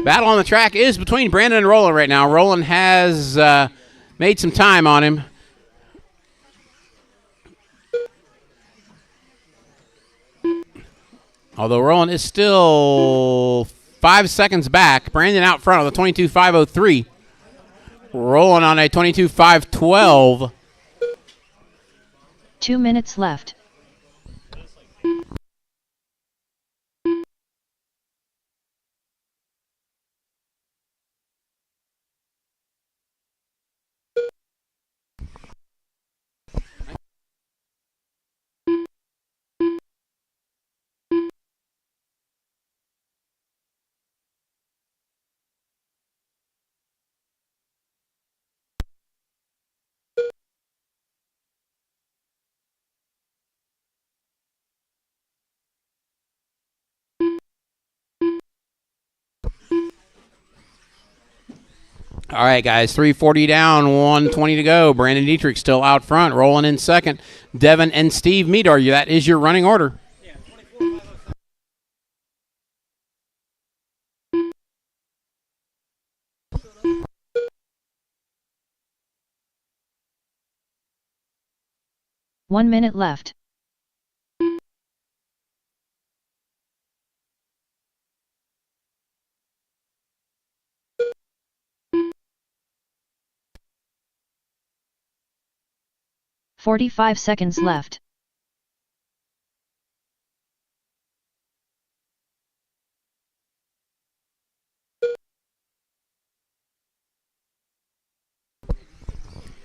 Battle on the track is between Brandon and Roland right now. Roland has made some time on him. Although Roland is still 5 seconds back. Brandon out front on the 22.503. Roland on a 22.512. 2 minutes left. All right, guys, 3:40 down, 1:20 to go. Brandon Dietrich still out front, rolling in second. Devin and Steve Medor, that is your running order. Yeah, 24. 1 minute left. "45 seconds left.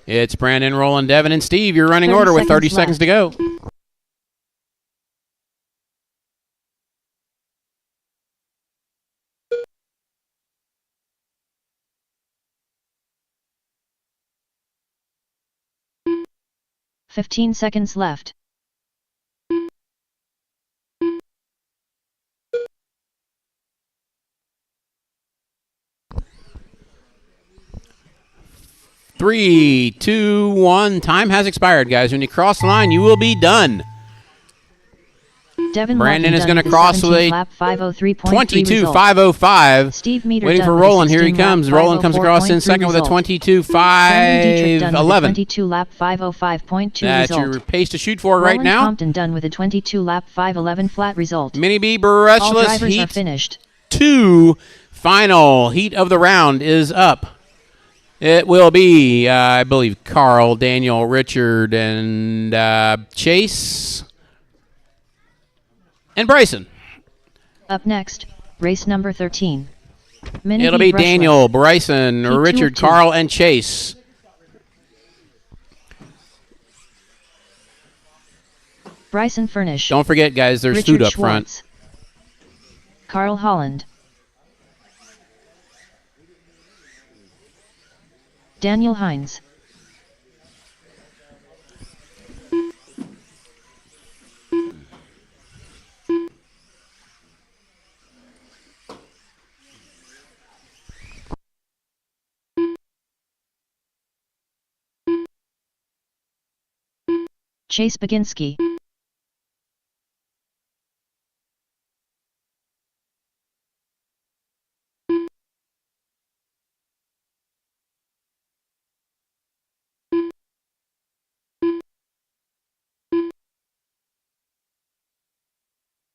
It's Brandon, Roland, Devin, and Steve, your running 30 order with 30 seconds seconds to go. "15 seconds left. Three, two, one. Time has expired, guys. When you cross the line, you will be done. Devin Brandon Martin is done going to with cross with a lap 503.3 result. 22.505. Steve Medor Waiting done for with Roland. Here he 16 lap comes. Roland comes across in 504.3 second with a result. Brandon Dietrich done with a 22.511. 22 lap 505.2 That's result. your pace to shoot for right Roland now. Compton done with a 22 lap 511 flat result. Mini B All brushless drivers are heat finished. 2. Final heat of the round is up. It will be, I believe, Carl, Daniel, Richard, and Chase, and Bryson. Up next, race number 13. Mini It'll B be brushless. Daniel, Bryson, Heat 2 of Richard, 2. Carl, and Chase. Bryson Furnish. Don't forget, guys, there's Richard food up front. Schwartz. Carl Holland. Daniel Hines. Chase Baginski.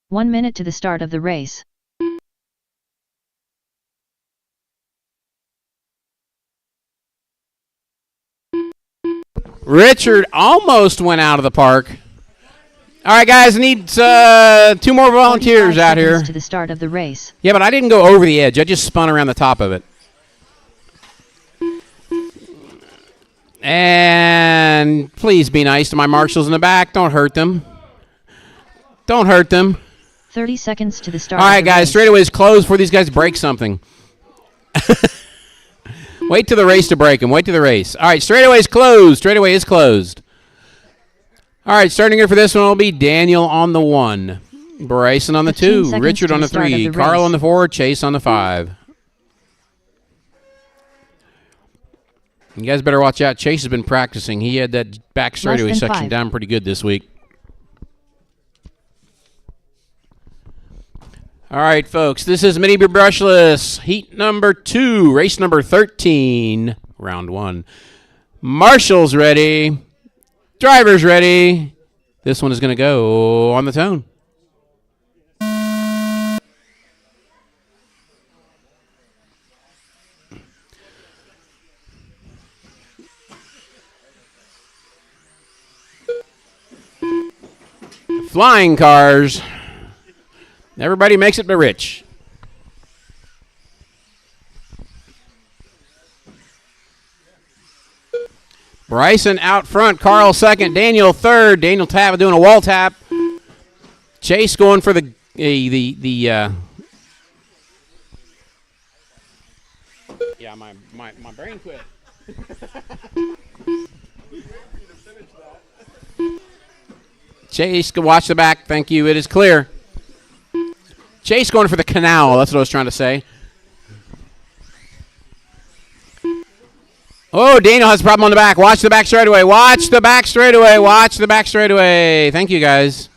One minute to the start of the race. Richard almost went out of the park. All right, guys, need 2 more volunteers 45 out here. seconds to the start of the race. Yeah, but I didn't go over the edge. I just spun around the top of it. And please be nice to my marshals in the back. Don't hurt them. Don't hurt them. 30 seconds to the start All of right, the guys, race. straightaways closed before these guys break something. Wait till the race to break them. Wait till the race. All right, straightaway's closed. Straightaway is closed. All right, starting here for this one will be Daniel on the 1, Bryson on the 15 2, seconds Richard to on the the start of 3, the Carl race. on the 4, Chase on the 5. You guys better watch out. Chase has been practicing. He had that back straightaway than section 5. down pretty good this week. All right, folks, this is Mini Brushless, heat number 2, race number 13, round 1. Marshall's ready. Driver's ready. This one is going to go on the tone. Flying cars. Everybody makes it but Rich. Bryson out front, Carl second, Daniel third. Daniel doing a wall tap. Chase going for the yeah, my brain quit. Chase, watch the back. Thank you. It is clear. Chase going for the canal. That's what I was trying to say. Oh, Daniel has a problem on the back. Watch the back straightaway. Watch the back straightaway. Watch the back straightaway. Thank you, guys.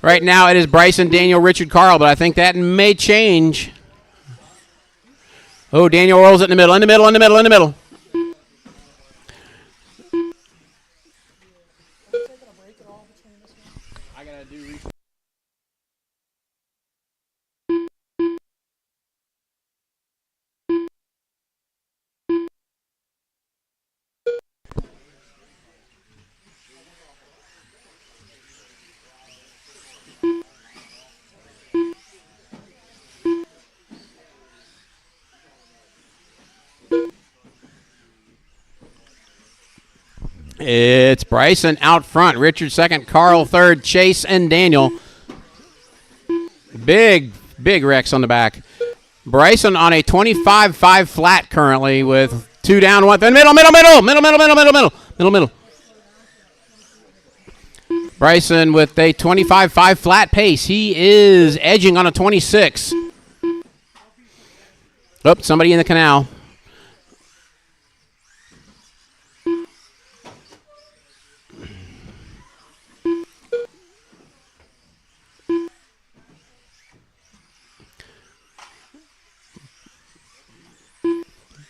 Right now it is Bryson, Daniel, Richard, Carl, but I think that may change. Oh, Daniel rolls it in the middle, in the middle, in the middle, in the middle. I gotta do. It's Bryson out front, Richard second, Carl third, Chase and Daniel. Big wrecks on the back. Bryson on a 25-5 flat currently with 2 down, 1 middle. Bryson with a 25-5 flat pace. He is edging on a 26. Oh, somebody in the canal.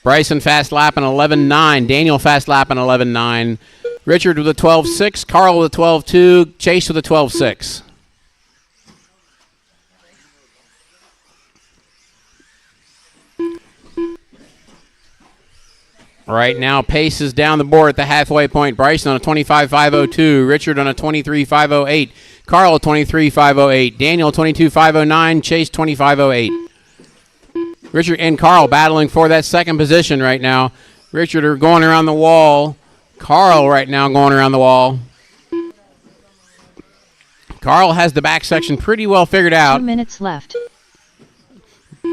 Bryson fast lapping 11.9. Daniel fast lapping 11.9. Richard with a 12.6. Carl with a 12.2. Chase with a 12.6. Right now, pace is down the board at the halfway point. Bryson on a 25.502. Richard on a 23.508. Carl 23.508. Daniel 22.509. Chase 25.08. Richard and Carl battling for that second position right now. Richard are going around the wall. Carl right now going around the wall. Carl has the back section pretty well figured out. 2 minutes left.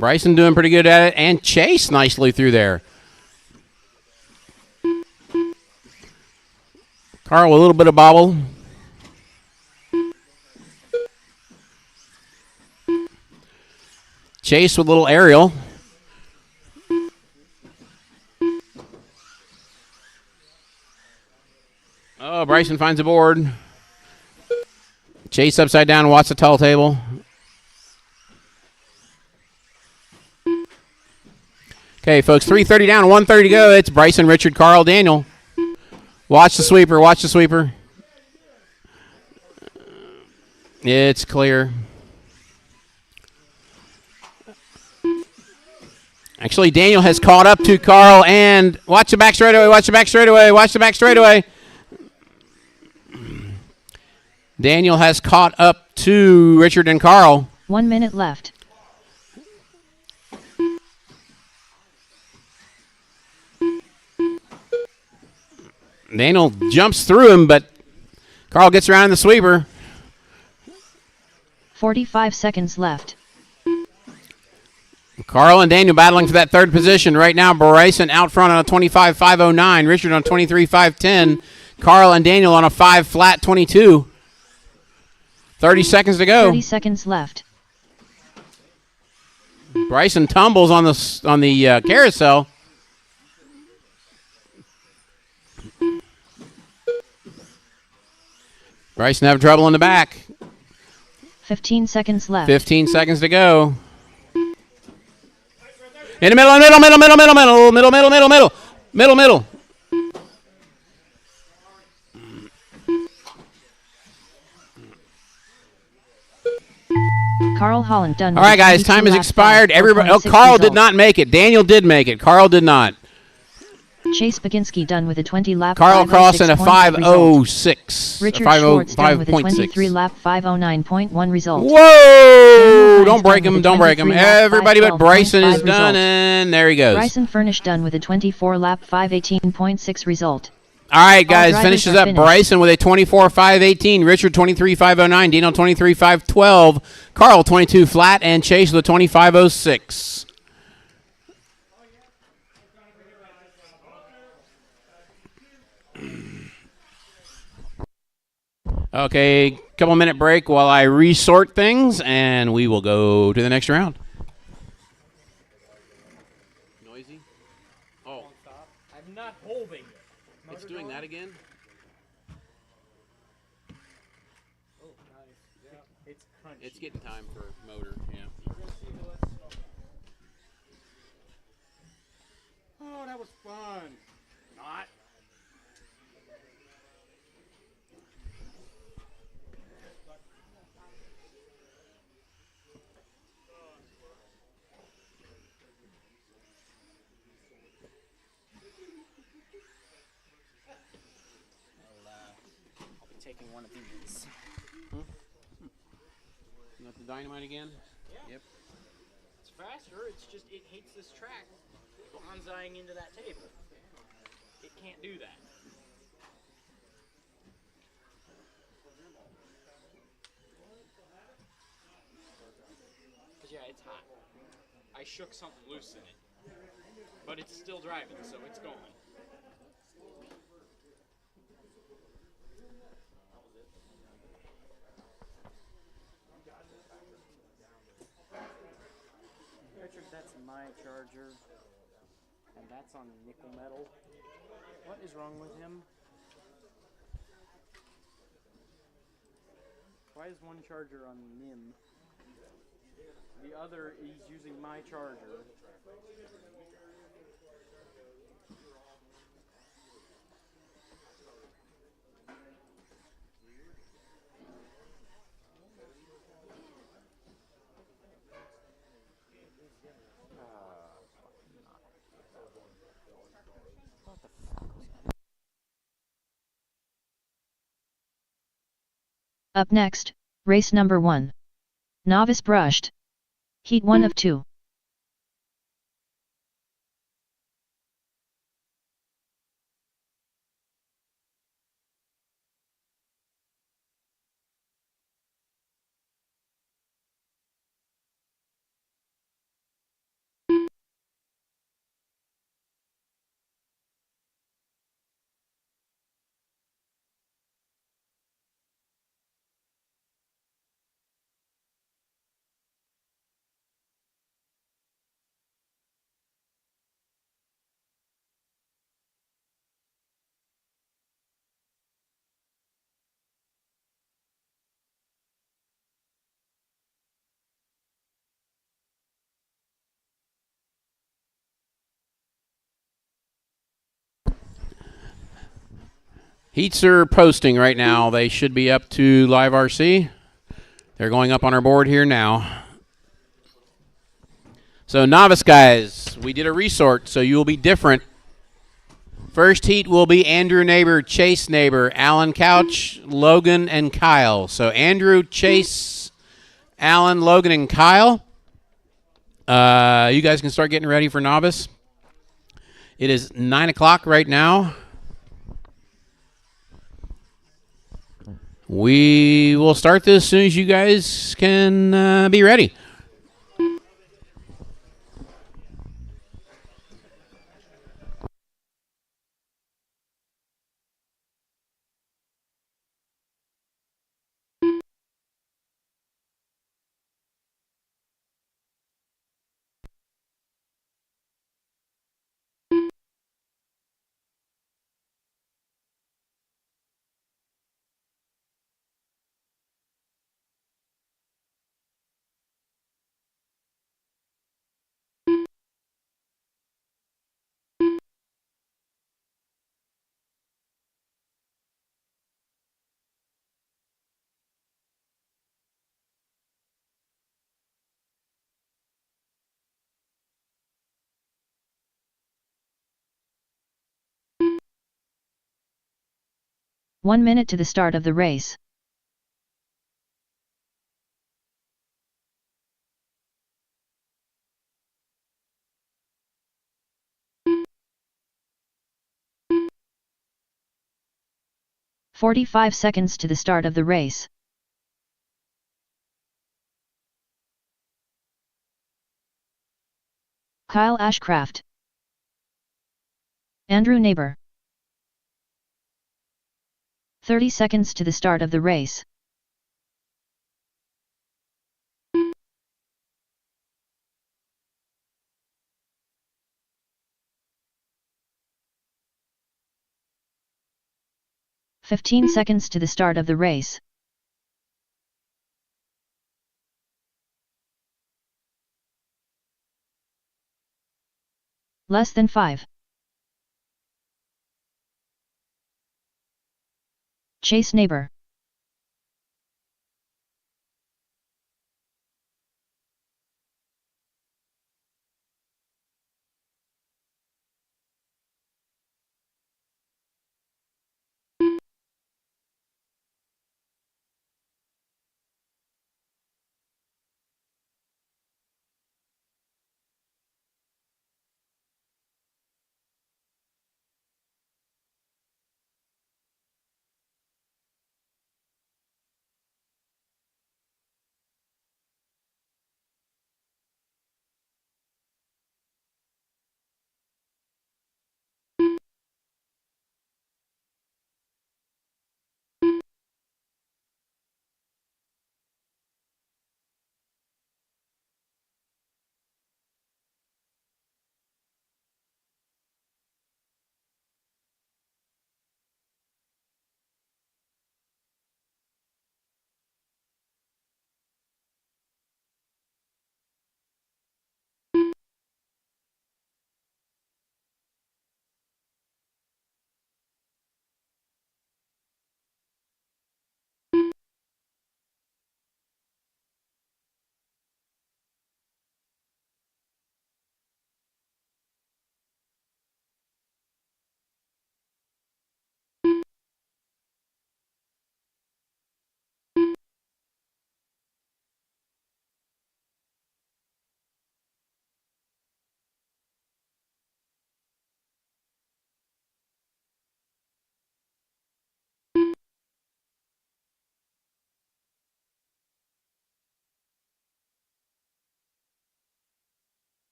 Bryson doing pretty good at it. And Chase nicely through there. Carl, a little bit of bobble. Chase with a little aerial. Oh, Bryson finds a board. Chase upside down, watch the tall table. Okay, folks, 3:30 down, 1:30 to go. It's Bryson, Richard, Carl, Daniel. Watch the sweeper, watch the sweeper. It's clear. Actually, Daniel has caught up to Carl, and watch the back straightaway, watch the back straightaway, watch the back straightaway. Daniel has caught up to Richard and Carl. 1 minute left. Daniel jumps through him, but Carl gets around in the sweeper. 45 seconds left. Carl and Daniel battling for that third position. Right now, Bryson out front on a 25.509. Richard on 23.510. Carl and Daniel on a 5 flat 22. 30 seconds to go. 30 seconds left. Bryson tumbles on the carousel. Bryson having trouble in the back. 15 seconds left. 15 seconds to go. In the middle, middle. Carl Holland done. All right, guys, time has expired. Everybody. Oh, Carl did not make it. Daniel did make it. Carl did not. Chase Baginski done with a 20 lap. Carl Cross in a 5:06. Richard Schwartz done with a 23 lap 5:09.1 result. Whoa! Don't break him. Don't break him. Everybody but Bryson is done, and there he goes. Bryson Furnish done with a 24 lap 5:18.6 result. All right, guys, finishes up. Bryson with a 24.518. Richard 23.509. Dino 23.512. Carl 22 flat, and Chase with a 25.06. Okay, couple minute break while I resort things, and we will go to the next round. Noisy? Oh. I'm not holding. It's doing that again? Oh, nice. Yeah. It's crunchy. It's getting time for motor, yeah. Oh, that was fun. Not. Taking one of these. You want the dynamite again? Yeah. Yep. It's faster. It's just it hates this track bonsaiing into that table. It can't do that. Cause yeah, it's hot. I shook something loose in it, but it's still driving, so it's going. Richard, that's my charger, and that's on nickel metal. What is wrong with him? Why is one charger on NIM? The other, he's using my charger. Up next, race number 1. Novice brushed. Heat 1 of 2. Heats are posting right now. They should be up to Live RC. They're going up on our board here now. So novice guys, we did a resort, so you will be different. First heat will be Andrew Neighbor, Chase Neighbor, Alan Couch, Logan, and Kyle. So Andrew, Chase, Alan, Logan, and Kyle. You guys can start getting ready for novice. It is 9 o'clock right now. We will start this as soon as you guys can be ready. One minute to the start of the race. "45 seconds to the start of the race. Kyle Ashcraft. Andrew Neighbor. 30 seconds to the start of the race. "15 seconds to the start of the race. Less than 5. Chase Neighbor.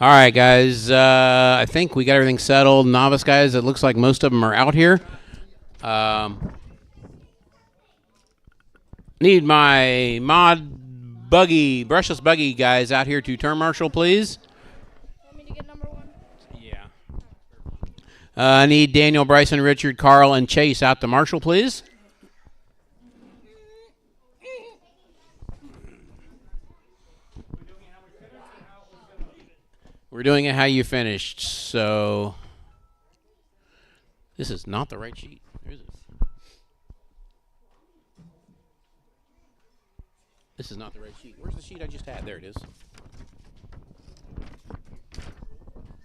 All right, guys. I think we got everything settled. Novice guys, it looks like most of them are out here. Need my mod buggy, brushless buggy guys out here to turn marshal, please. Want me to get number 1? Yeah. I need Daniel, Bryson, Richard, Carl, and Chase out to marshal, please. We're doing it how you finished, so this is not the right sheet. Where is it? This is not the right sheet. Where's the sheet I just had? There it is.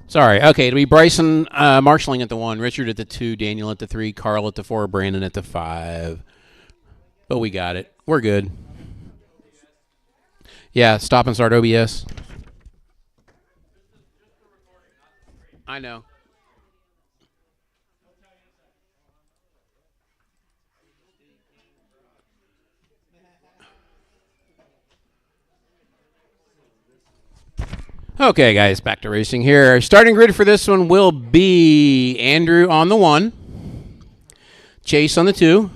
Sorry. Okay, it'll be Bryson marshalling at the 1, Richard at the 2, Daniel at the 3, Carl at the 4, Brandon at the 5. But we got it. We're good. Yeah, stop and start OBS. I know. Okay, guys, back to racing here. Starting grid for this one will be Andrew on the 1, Chase on the 2,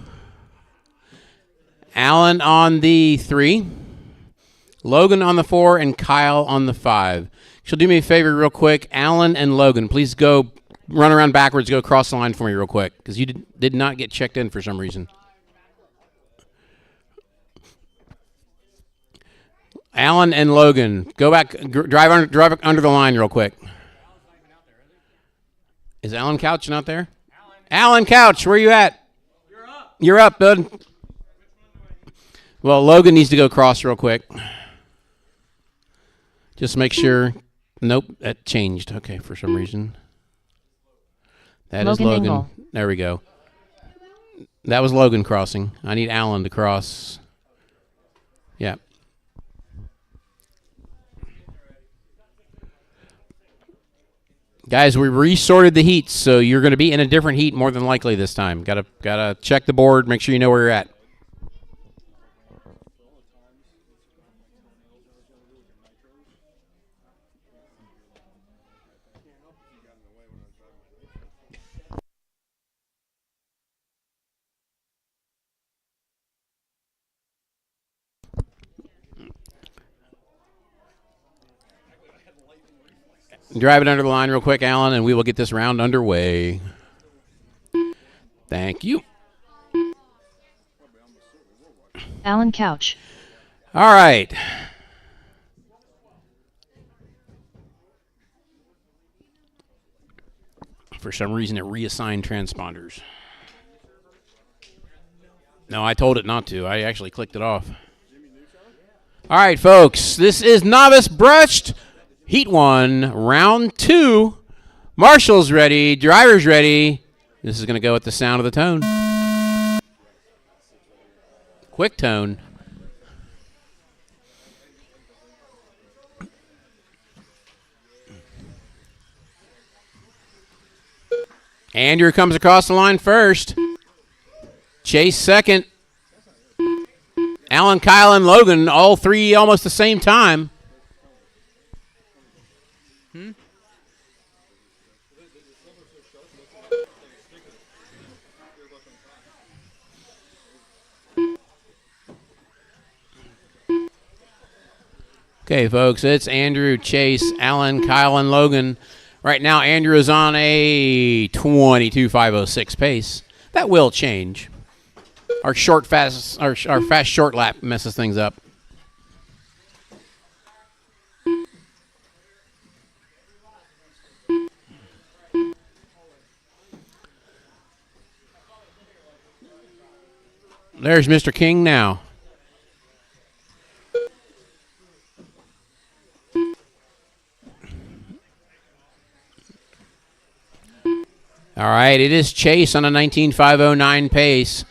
Alan on the 3, Logan on the 4, and Kyle on the 5. She'll do me a favor real quick. Alan and Logan, please go run around backwards, go across the line for me real quick, because you did not get checked in for some reason. Alan and Logan, go back, drive under the line real quick. Is Alan Couch not there? Alan Couch, where you at? You're up, bud. Well, Logan needs to go across real quick. Just make sure. Nope, that changed. Okay, for some reason. That is Logan. Engel. There we go. That was Logan crossing. I need Alan to cross. Yeah. Guys, we resorted the heats, so you're going to be in a different heat more than likely this time. Gotta check the board, make sure you know where you're at. Drive it under the line real quick, Alan, and we will get this round underway. Thank you. Alan Couch. All right. For some reason, it reassigned transponders. No, I told it not to. I actually clicked it off. All right, folks. This is Novice Brushed. Heat 1, round 2. Marshall's ready. Driver's ready. This is going to go at the sound of the tone. Quick tone. Andrew comes across the line first. Chase second. Alan, Kyle, and Logan, all three almost the same time. Okay, folks, it's Andrew, Chase, Alan, Kyle, and Logan. Right now, Andrew is on a 22.506 pace. That will change. Our fast short lap messes things up. There's Mr. King now. All right, it is Chase on a 19.509 pace.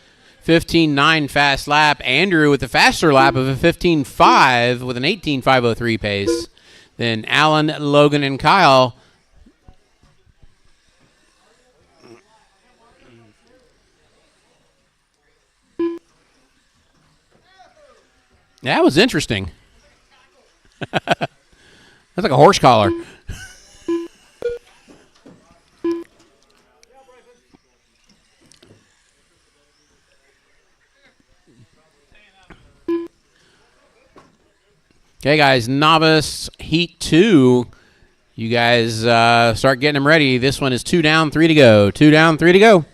15.9 fast lap. Andrew with a faster lap of a 15.5 with an 18.503 pace. Then Alan, Logan, and Kyle. That was interesting. That's like a horse collar. Okay, guys, Novice Heat 2. You guys start getting them ready. This one is 2 down, 3 to go. 2 down, 3 to go.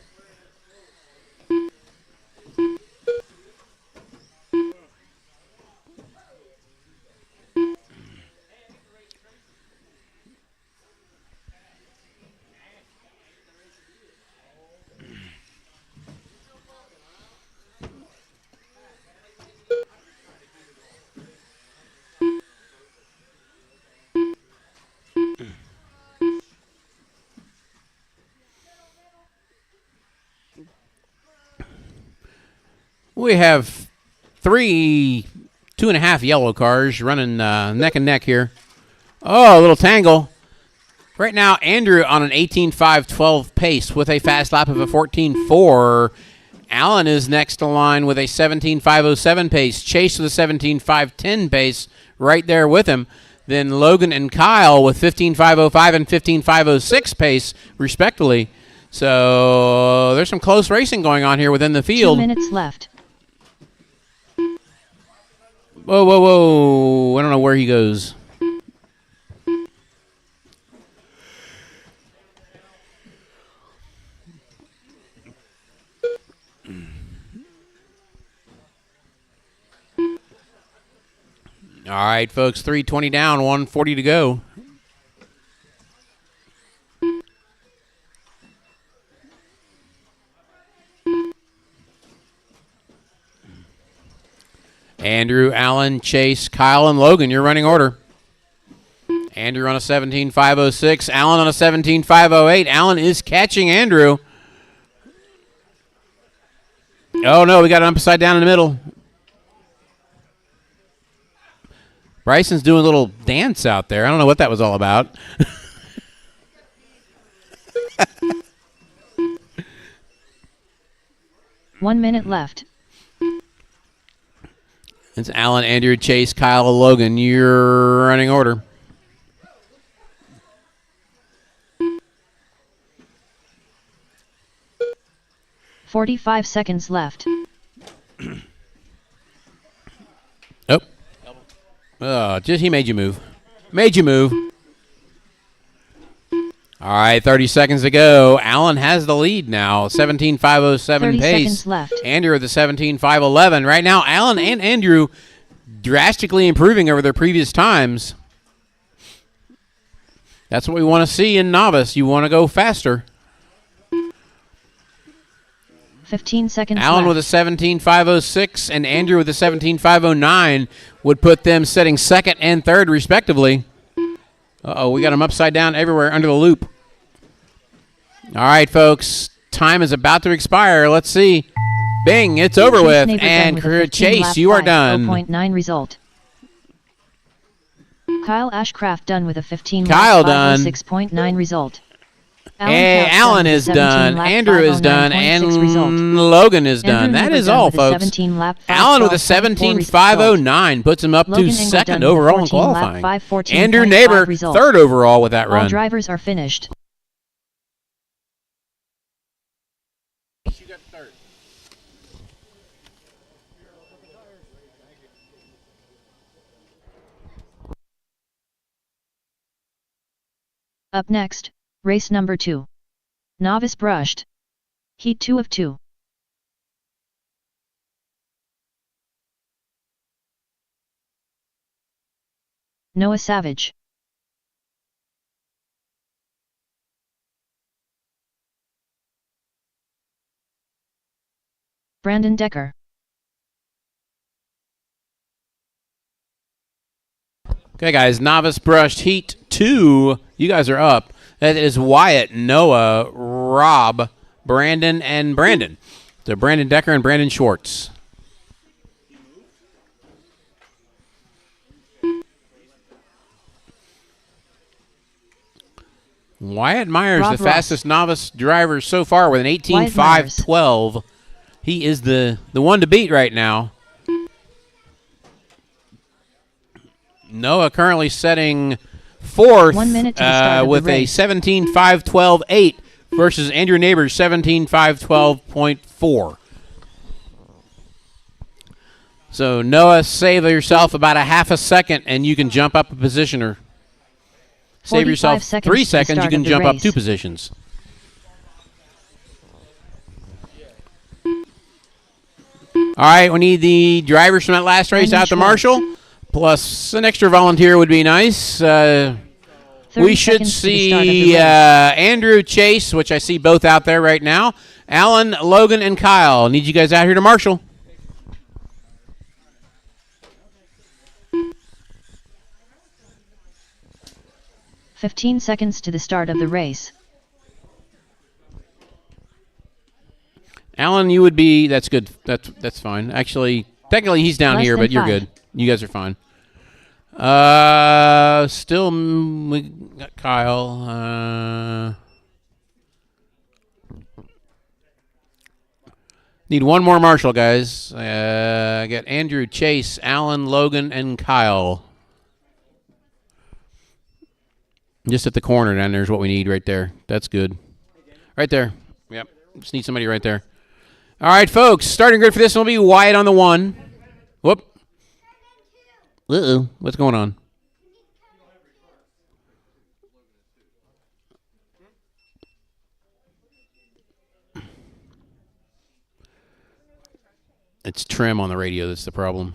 We have 3 2.5 yellow cars running neck and neck here. Oh, a little tangle. Right now, Andrew on an 18.512 pace with a fast lap of a 14.4. Alan is next in line with a 17.507 pace. Chase with a 17.510 pace right there with him. Then Logan and Kyle with 15.505 and 15.506 pace, respectively. So there's some close racing going on here within the field. 2 minutes left. Whoa, whoa, whoa. I don't know where he goes. All right, folks, 3:20 down, 1:40 to go. Andrew, Allen, Chase, Kyle, and Logan, your running order. Andrew on a 17.506. Allen on a 17.508. Allen is catching Andrew. Oh, no, we got an upside down in the middle. Bryson's doing a little dance out there. I don't know what that was all about. 1 minute left. It's Allen, Andrew, Chase, Kyle, Logan. Your running order. "45 seconds left. Oh, just he made you move. Made you move. All right, 30 seconds to go. Allen has the lead now. 17.507 30 pace. seconds left. Andrew with the 17.511. Right now, Allen and Andrew drastically improving over their previous times. That's what we want to see in Novice. You want to go faster. 15 seconds Allen left. with a 17.506 and Andrew with a 17.509 would put them setting second and third, respectively. Uh-oh, we got them upside down everywhere under the loop. All right, folks, time is about to expire. Let's see. Bing, it's over with. And Chase, you are done. 0.9 result. Kyle Ashcraft done with a 15 Kyle done. 6.9 result. Hey, Allen is done. Andrew is done. And Logan is done. That is all, folks. Allen with a 17.509 puts him up to second overall in qualifying. Andrew Neighbor, third overall with that run. All drivers are finished. Up next, race number 2. Novice brushed. Heat 2 of 2. Noah Savage. Brandon Decker. Okay, guys, Novice brushed Heat 2. You guys are up. That is Wyatt, Noah, Rob, Brandon, and Brandon. So Brandon Decker and Brandon Schwartz. Wyatt Myers, Rob the Ross. fastest novice driver so far with an 18.512. He is the one to beat right now. Noah currently setting fourth 1 minute to the start of with the a race. 17.512.8 versus Andrew Neighbors 17.512.4. So Noah, save yourself about a half a second, and you can jump up a position, or save yourself 3 seconds, you can jump up 2 positions. All right, we need the drivers from that last race out to Marshall, plus an extra volunteer would be nice. We should see Andrew, Chase, which I see both out there right now, Alan, Logan, and Kyle. Need you guys out here to Marshall. "15 seconds to the start of the race." Alan, you would be. That's good. That's fine. Actually, technically he's down here, but you're good. You guys are fine. Still, we got Kyle. Need one more Marshall, guys. I got Andrew, Chase, Alan, Logan, and Kyle. Just at the corner down there's what we need right there. That's good. Right there. Yep. Just need somebody right there. All right, folks. Starting grid for this one will be Wyatt on the 1. Whoop. Uh-oh. What's going on? It's trim on the radio that's the problem.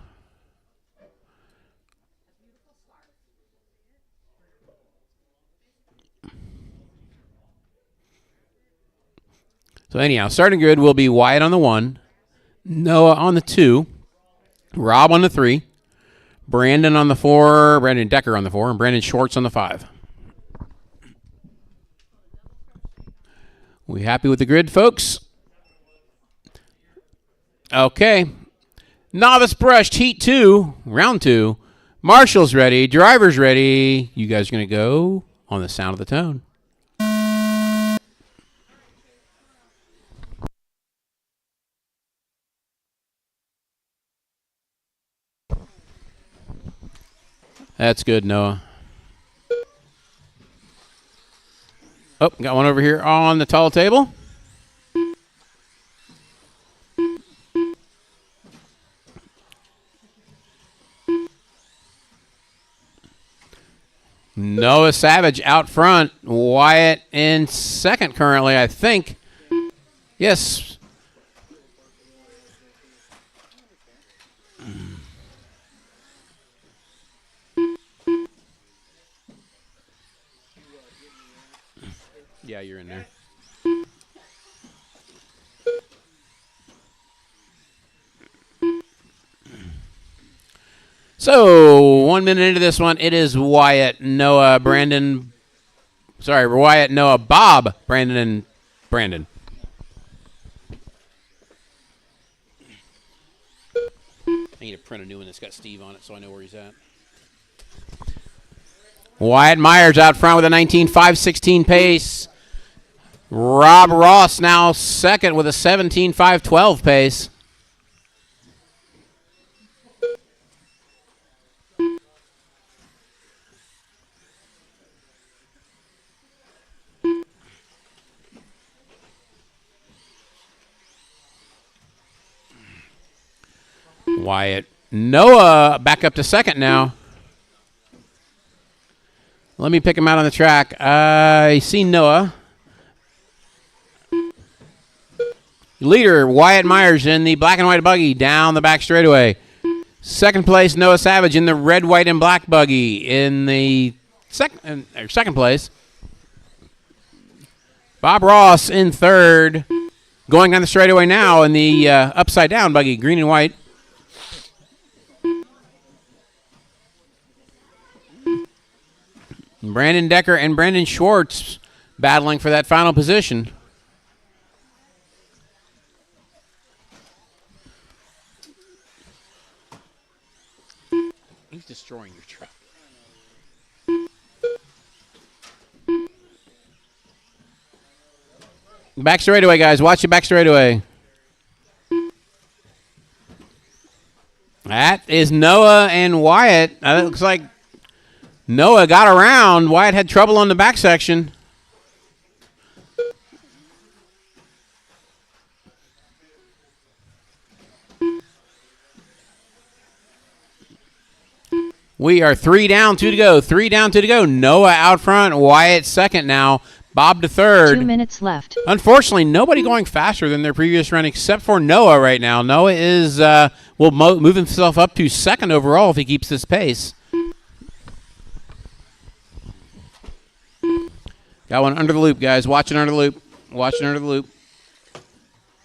So anyhow, starting grid will be Wyatt on the 1, Noah on the 2, Rob on the 3, Brandon on the 4, Brandon Decker on the 4, and Brandon Schwartz on the 5. We happy with the grid, folks? Okay. Novice brushed heat 2, round 2. Marshall's ready, driver's ready. You guys are going to go on the sound of the tone. That's good, Noah. Oh, got one over here on the tall table. Noah Savage out front. Wyatt in second currently, I think. Yes. Yeah, you're in there. So, 1 minute into this one, it is Wyatt, Noah, Brandon. Sorry, Wyatt, Noah, Bob, Brandon, and Brandon. I need to print a new one that's got Steve on it so I know where he's at. Wyatt Myers out front with a 19.516 pace. Rob Ross now second with a 17.512 pace. Wyatt. Noah back up to second now. Let me pick him out on the track. I see Noah. Leader, Wyatt Myers in the black and white buggy down the back straightaway. Second place, Noah Savage in the red, white, and black buggy in the second place. Bob Ross in third. Going on the straightaway now in the upside down buggy, green and white. Brandon Decker and Brandon Schwartz battling for that final position. He's destroying your truck. Back straightaway, guys. Watch your back straightaway. That is Noah and Wyatt. It looks like Noah got around. Wyatt had trouble on the back section. We are 3 down, 2 to go. 3 down, 2 to go. Noah out front. Wyatt second now. Bob to third. 2 minutes left. Unfortunately, nobody going faster than their previous run except for Noah right now. Noah is will move himself up to second overall if he keeps this pace. Got one under the loop, guys. Watching under the loop. Watching under the loop.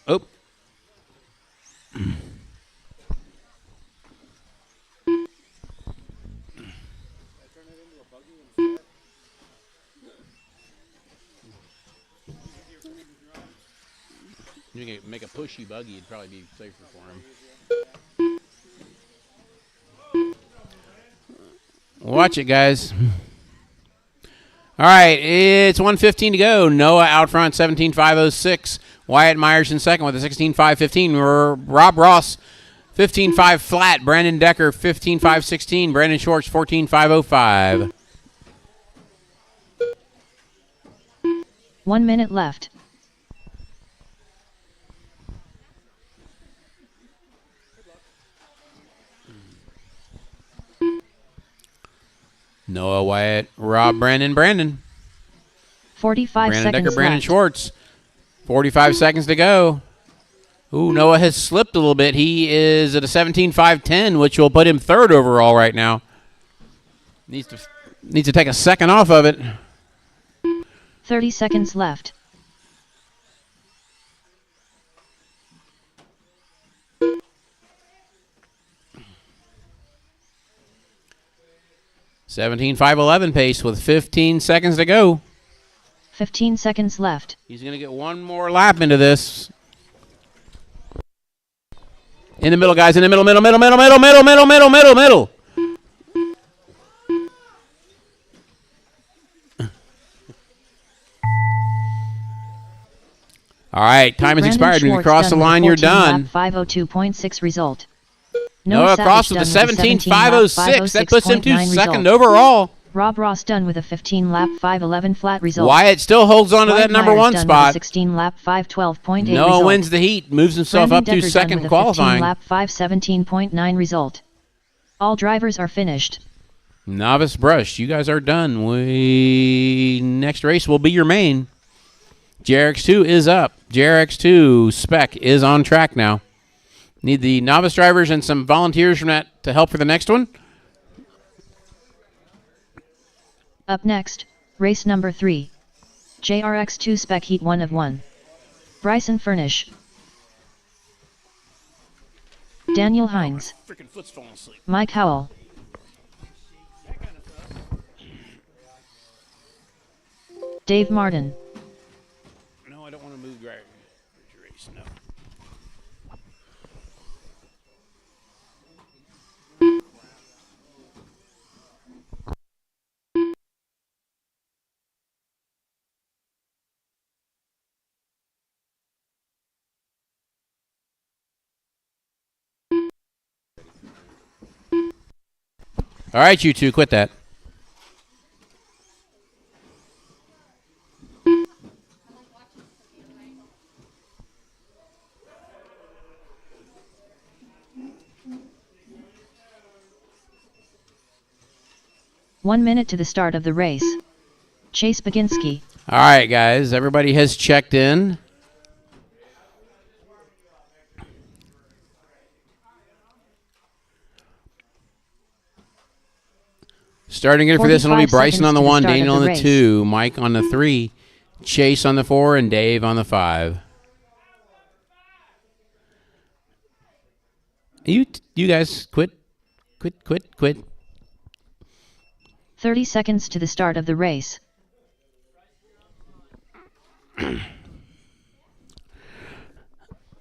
Oh. You can make a pushy buggy, it'd probably be safer for him. Watch it, guys. All right, it's 1:15 to go. Noah out front, 17.506. Wyatt Myers in second with a 16.515. Rob Ross, 15.5 flat. Brandon Decker, 15.516. Brandon Schwartz, 14.505. 1 minute left. Noah, Wyatt, Rob, Brandon. 45 Brandon seconds Decker, Brandon left. Schwartz. 45 seconds to go. Ooh, Noah has slipped a little bit. He is at a 17.510, which will put him third overall right now. Needs to take a second off of it. 30 seconds left. $17.511 pace with 15 seconds to go. 15 seconds left. He's going to get one more lap into this. In the middle, guys. In the middle. All right, time has expired. When you cross the line, you're done. 502.6 result. Noah crossed with a 17.506. That puts him to second overall. Rob Ross done with a 15 lap 511 flat result. Wyatt still holds on to that number Myers one done spot. With a 16 lap 512.8 Noah result. wins the heat, moves himself Brandon up to Decker second done with qualifying. A 15 lap 517.9 result. All drivers are finished. Novice Brush, you guys are done. Next race will be your main. JRX2 is up. JRX2 spec is on track now. Need the novice drivers and some volunteers from that to help for the next one. Up next, race number 3. JRX2 Spec Heat 1 of 1. Bryson Furnish. Daniel Hines. Freaking foot's falling asleep. Mike Howell. Dave Martin. No, I don't want to move race. No. All right, you two, quit that. One minute to the start of the race. Chase Baginski. All right, guys, everybody has checked in. Starting it for this one will be 45 Bryson on the seconds to the 1, start of Daniel the on the race. 2, Mike on the 3, Chase on the 4, and Dave on the 5. You guys quit. 30 seconds to the start of the race.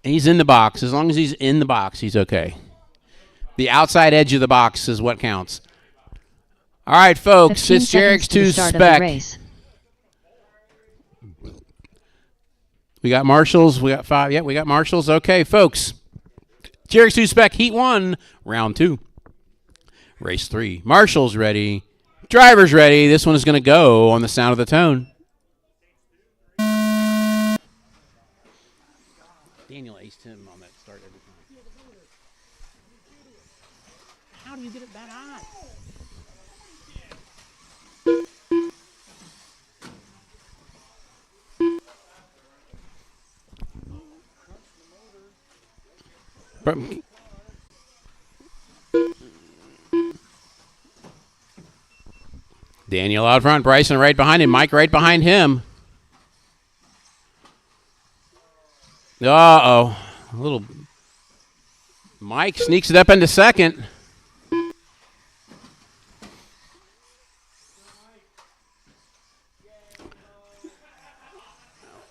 He's in the box. As long as he's in the box, he's okay. The outside edge of the box is what counts. All right, folks, 15 it's seconds to the JRX2 start of the spec. race. We got marshals. We got 5. Yeah, we got marshals. Okay, folks. JRX2 spec, heat 1, round 2. Race 3. Marshals ready. Drivers ready. This one is going to go on the sound of the tone. Daniel aced him on that start every time. How do you get it that high? Daniel out front, Bryson right behind him, Mike right behind him. Uh-oh. A little Mike sneaks it up into second.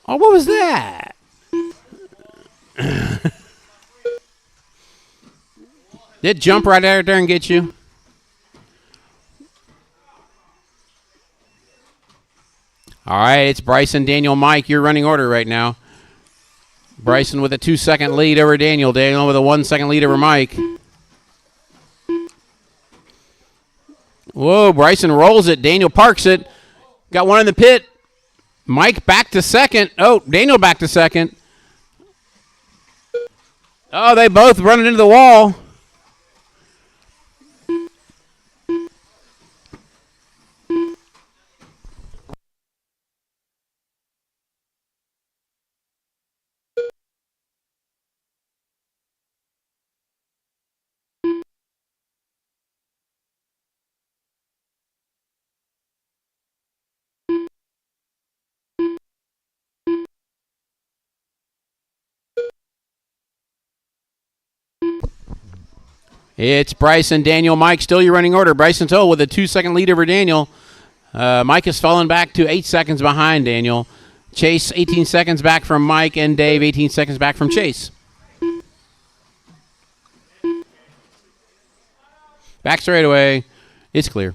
Oh, what was that? Did it jump right out there and get you? All right, it's Bryson, Daniel, Mike. Your running order right now. Bryson with a 2-second lead over Daniel. Daniel with a 1-second lead over Mike. Whoa, Bryson rolls it. Daniel parks it. Got one in the pit. Mike back to second. Oh, Daniel back to second. Oh, they both running into the wall. It's Bryson, Daniel, Mike. Still your running order. Bryson Toll with a 2-second lead over Daniel. Mike has fallen back to 8 seconds behind Daniel. Chase 18 seconds back from Mike, and Dave 18 seconds back from Chase. Back straight away. It's clear.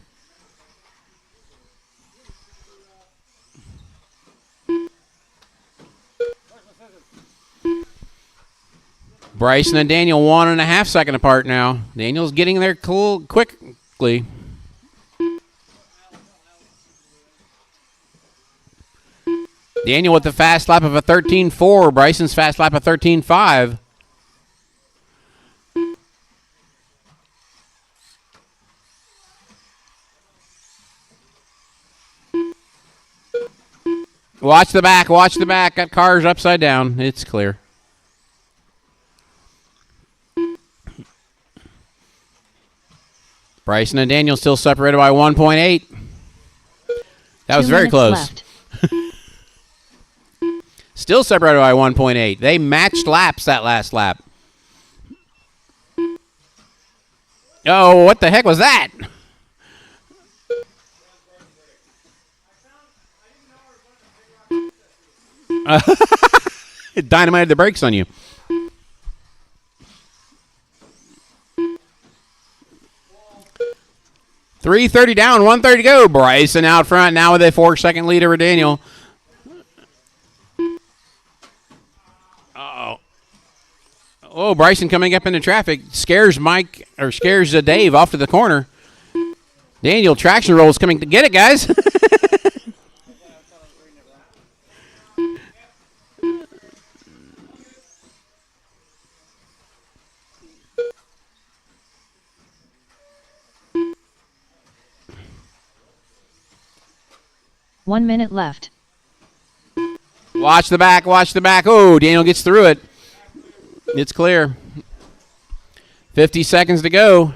Bryson and Daniel 1.5 seconds apart now. Daniel's getting there quickly. Daniel with the fast lap of a 13.4. Bryson's fast lap of 13.5. Watch the back. Watch the back. That car's upside down. It's clear. Bryson and Daniel still separated by 1.8. That was very close. Still separated by 1.8. They matched laps that last lap. Oh, what the heck was that? It dynamited the brakes on you. .330 down, 1:30 to go. Bryson out front now with a 4-second lead over Daniel. Uh-oh. Oh, Bryson coming up into traffic. Scares Dave off to the corner. Daniel, traction roll is coming to get it, guys. One minute left. Watch the back, watch the back. Oh, Daniel gets through it. It's clear. 50 seconds to go.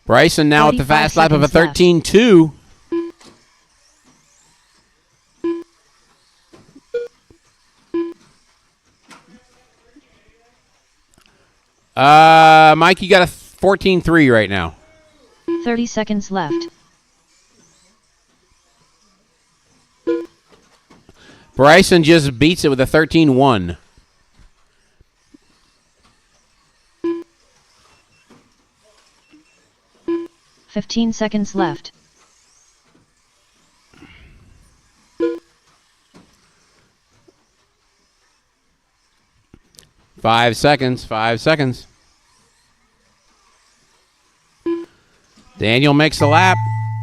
Bryson now at the fast lap of a 13.2. Mike, you got a 14.3 right now. 30 seconds left. Bryson just beats it with a 13.1. $15 seconds left. Five seconds. Daniel makes the lap.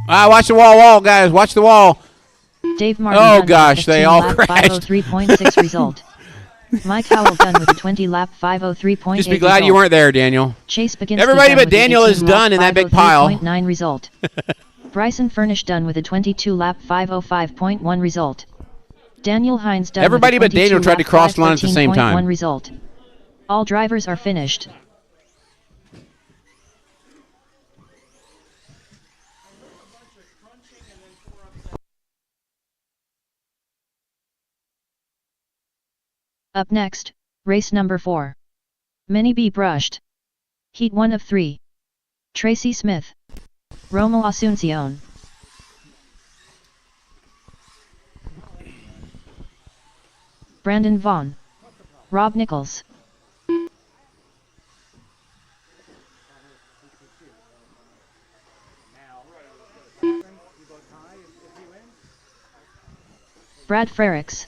Watch the wall, guys. Watch the wall. Dave Martin. Oh, gosh, they all crashed. 503.6 result. Mike Howell done with a 20-lap 503.8 Just be glad result. you weren't there, Daniel. Chase Baginski Everybody done but with a Daniel is 18-lap done in that big pile. 503.9 result. Bryson Furnish done with a 22-lap 505.1 result. Daniel Hines done Everybody with a but Daniel 22 tried to lap cross the line at the same 5:13.1 time. result. All drivers are finished. Up next, race number 4. Mini B brushed. Heat 1 of 3. Tracy Smith. Rommel Asuncion. Brandon Vaughn. Rob Nichols. Brad Frericks.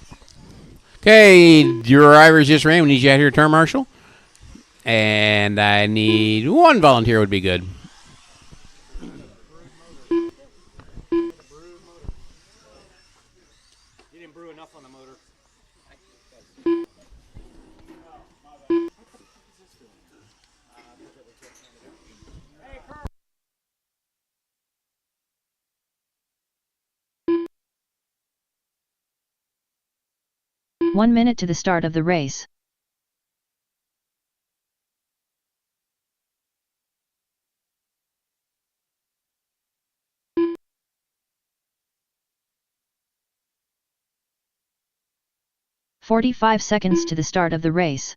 Okay, your drivers just ran. We need you out here, turn marshal. And I need one volunteer would be good. You didn't brew enough on the motor. 1 minute to the start of the race. "45 seconds to the start of the race.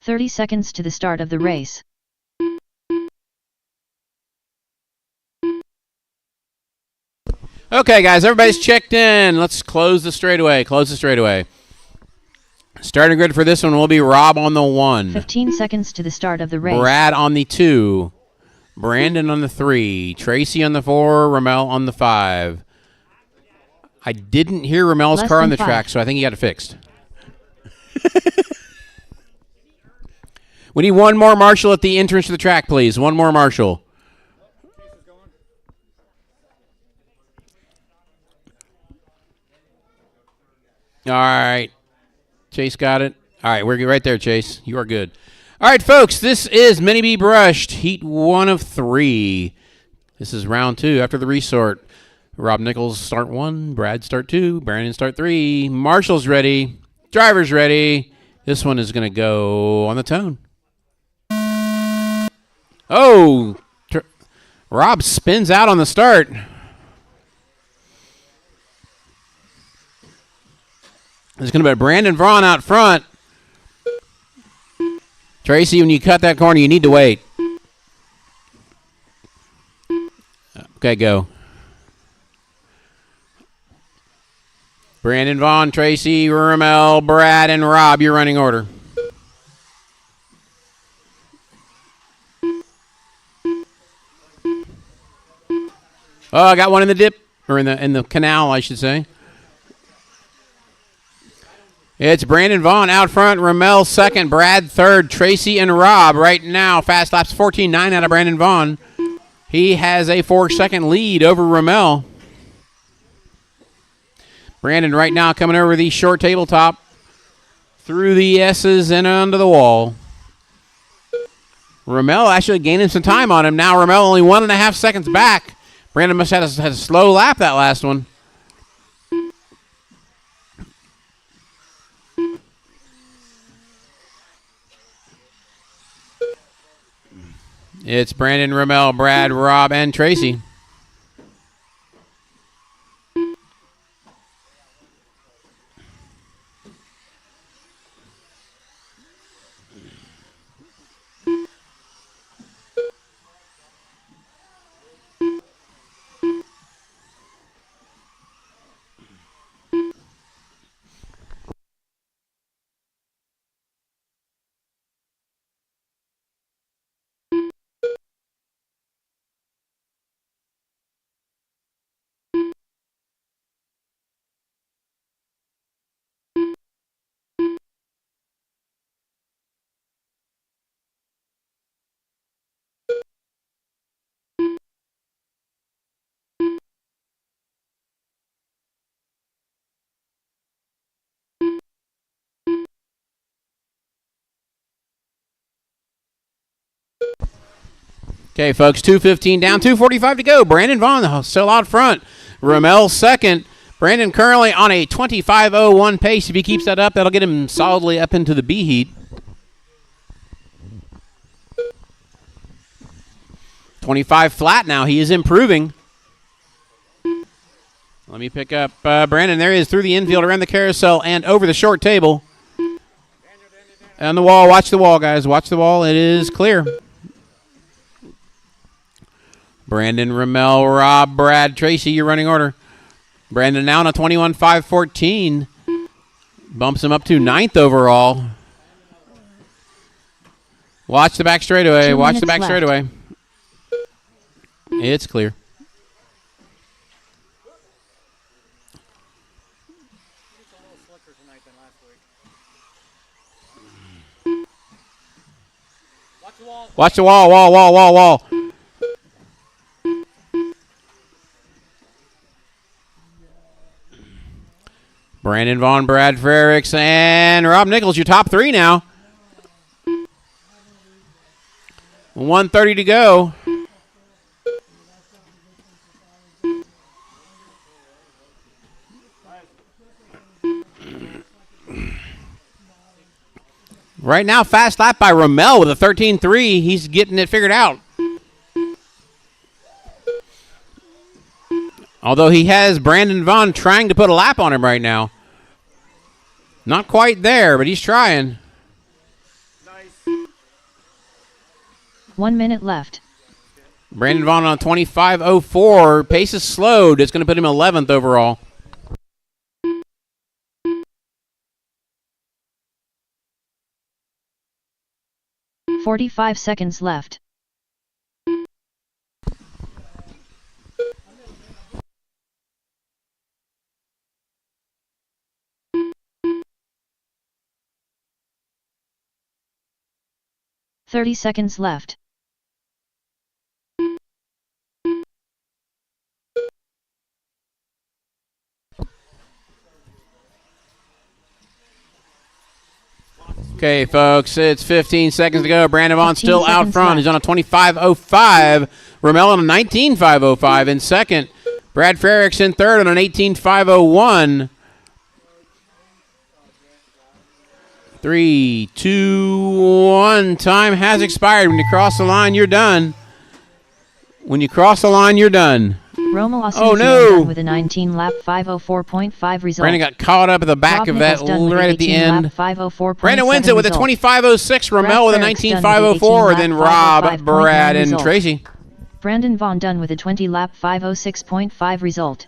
"30 seconds to the start of the race. Okay, guys, everybody's checked in. Let's close the straightaway. Close the straightaway. Starting grid for this one will be Rob on the 1. 15 seconds to the start of the race. Brad on the 2. Brandon on the 3. Tracy on the 4. Ramel on the 5. I didn't hear Ramel's Less car on than the 5. track, so I think he got it fixed. We need one more marshal at the entrance to the track, please. One more marshal. All right. Chase got it. All right, we're good right there, Chase. You are good. All right, folks, this is Mini B Brushed, Heat 1 of 3. This is round 2 after the resort. Rob Nichols start 1, Brad start 2, Brandon start 3. Marshall's ready. Driver's ready. This one is going to go on the tone. Oh, Rob spins out on the start. There's going to be Brandon Vaughn out front. Tracy, when you cut that corner, you need to wait. Okay, go. Brandon Vaughn, Tracy, Ramel, Brad, and Rob, your running order. Oh, I got one in the dip, or in the canal, I should say. It's Brandon Vaughn out front, Ramel second, Brad third, Tracy and Rob right now. Fast laps 14.9 out of Brandon Vaughn. He has a 4-second lead over Ramel. Brandon right now coming over the short tabletop through the S's and onto the wall. Ramel actually gaining some time on him. Now Ramel only 1.5 seconds back. Brandon must have had a slow lap that last one. It's Brandon, Ramel, Brad, Rob, and Tracy. Okay, folks, 2:15 down, 2:45 to go. Brandon Vaughn still out front. Rommel second. Brandon currently on a 25:01 pace. If he keeps that up, that'll get him solidly up into the B heat. 25 flat now. He is improving. Let me pick up Brandon. There he is through the infield, around the carousel, and over the short table. On the wall. Watch the wall, guys. Watch the wall. It is clear. Brandon, Rommel, Rob, Brad, Tracy, your running order. Brandon now on a 21.514. Bumps him up to 9th overall. Watch the back straightaway. Watch the back straightaway. It's clear. Watch the wall, wall. Brandon Vaughn, Brad Frericks, and Rob Nichols, your top three now. 1:30 to go. Right now, fast lap by Rommel with a 13.3. He's getting it figured out. Although he has Brandon Vaughn trying to put a lap on him right now. Not quite there, but he's trying. 1 minute left. Brandon Vaughn on 25:04. Pace is slowed. It's going to put him 11th overall. .45 seconds left. .30 seconds left. Okay, folks, it's 15 seconds to go. Brandon Vaughn still out front. left. He's on a 25:05. Rommel on a 19:505 in second. Brad Frericks in third on an 18:501. 3, 2, 1. Time has expired. When you cross the line, you're done. When you cross the line, you're done. Rommel Oh, no. with a 19 lap 504.5 result. Brandon got caught up at the back Rob of that Nichols done with right at the 18 lap end. 504.7 Brandon wins it with a result. 25:06. Rommel with a Frericks 19:504. done with 18 Then lap Rob, 505.9 Brad, and result. Tracy. Brandon Vaughn done with a 20 lap 506.5 result.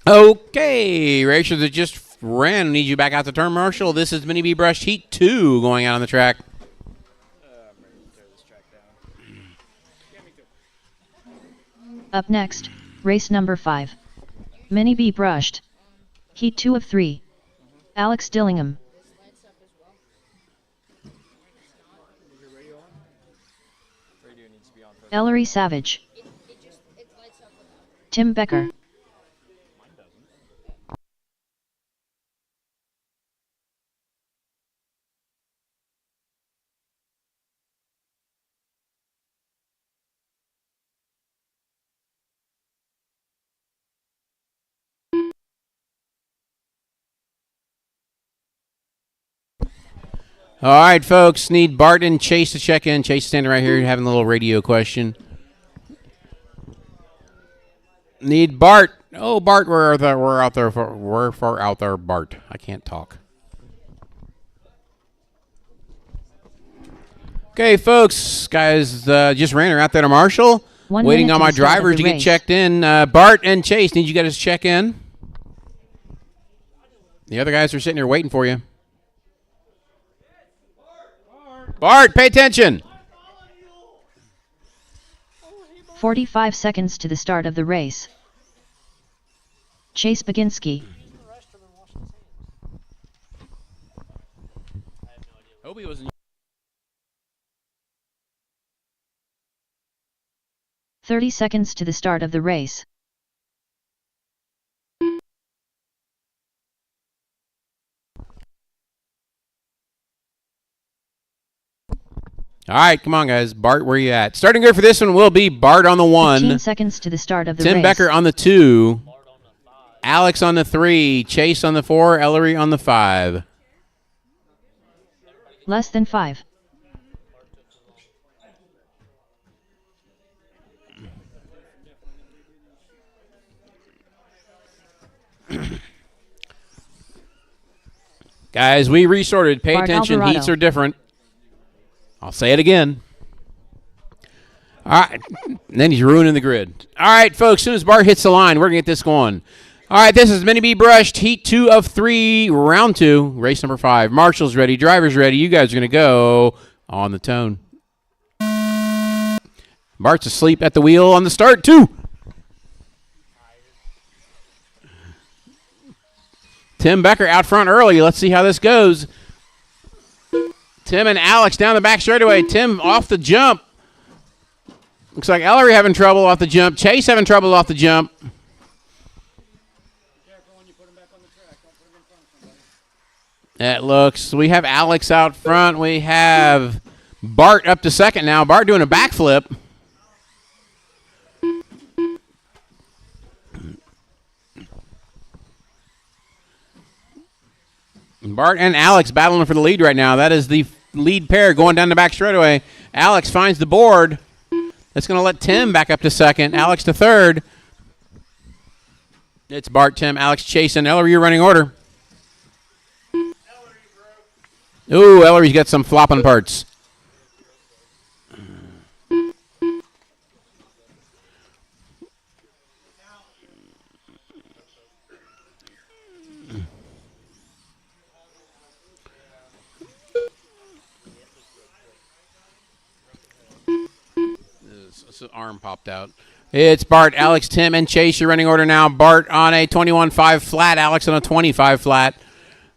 Okay, racers that just ran. Need you back out to turn, Marshall. This is Mini B Brush Heat 2 going out on the track. Up next, race number 5. Mini B brushed. Heat 2 of 3. Alex Dillingham. Ellery Savage. Tim Becker. All right, folks. Need Bart and Chase to check in. Chase is standing right here having a little radio question. Need Bart. Oh, Bart, we're out there. We're far out there, Bart. I can't talk. Okay, folks. Guys just ran her out there to Marshall. 1 Waiting minute on to my the start of drivers the to get race. checked in. Bart and Chase, need you guys to check in. The other guys are sitting here waiting for you. Bart, pay attention. 45 seconds to the start of the race. Chase Baginski. Hobie was 30 seconds to the start of the race. All right, come on, guys. Bart, where you at? Starting grid for this one will be Bart on the 1. 15 seconds to the start of the Tim race. Becker on the 2. Alex on the 3. Chase on the 4. Ellery on the 5. Less than 5. Guys, we resorted. Pay Bart attention. Alvarado. Heats are different. I'll say it again. All right. And then he's ruining the grid. All right, folks. As soon as Bart hits the line, we're going to get this going. All right, this is Mini B Brushed, Heat 2 of 3, Round 2, race number 5. Marshall's ready. Driver's ready. You guys are going to go on the tone. Bart's asleep at the wheel on the start, 2. Tim Becker out front early. Let's see how this goes. Tim and Alex down the back straightaway. Tim off the jump. Looks like Ellery having trouble off the jump. Chase having trouble off the jump. That looks, we have Alex out front. We have Bart up to second now. Bart doing a backflip. Bart and Alex battling for the lead right now. That is the lead pair going down the back straightaway. Alex finds the board. That's going to let Tim back up to second. Alex to third. It's Bart, Tim, Alex, Chase, and Ellery running order. Ooh, Ellery's got some flopping parts. His arm popped out. It's Bart, Alex, Tim, and Chase. Your running order now. Bart on a 21.5 flat. Alex on a 25 flat.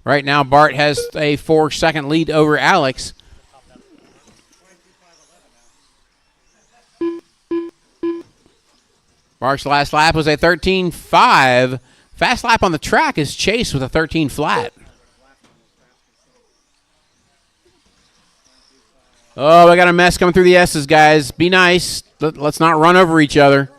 Right now, Bart has a 4-second lead over Alex. Bart's last lap was a 13.5. Fast lap on the track is Chase with a 13 flat. Oh, we got a mess coming through the S's, guys. Be nice. Let's not run over each other.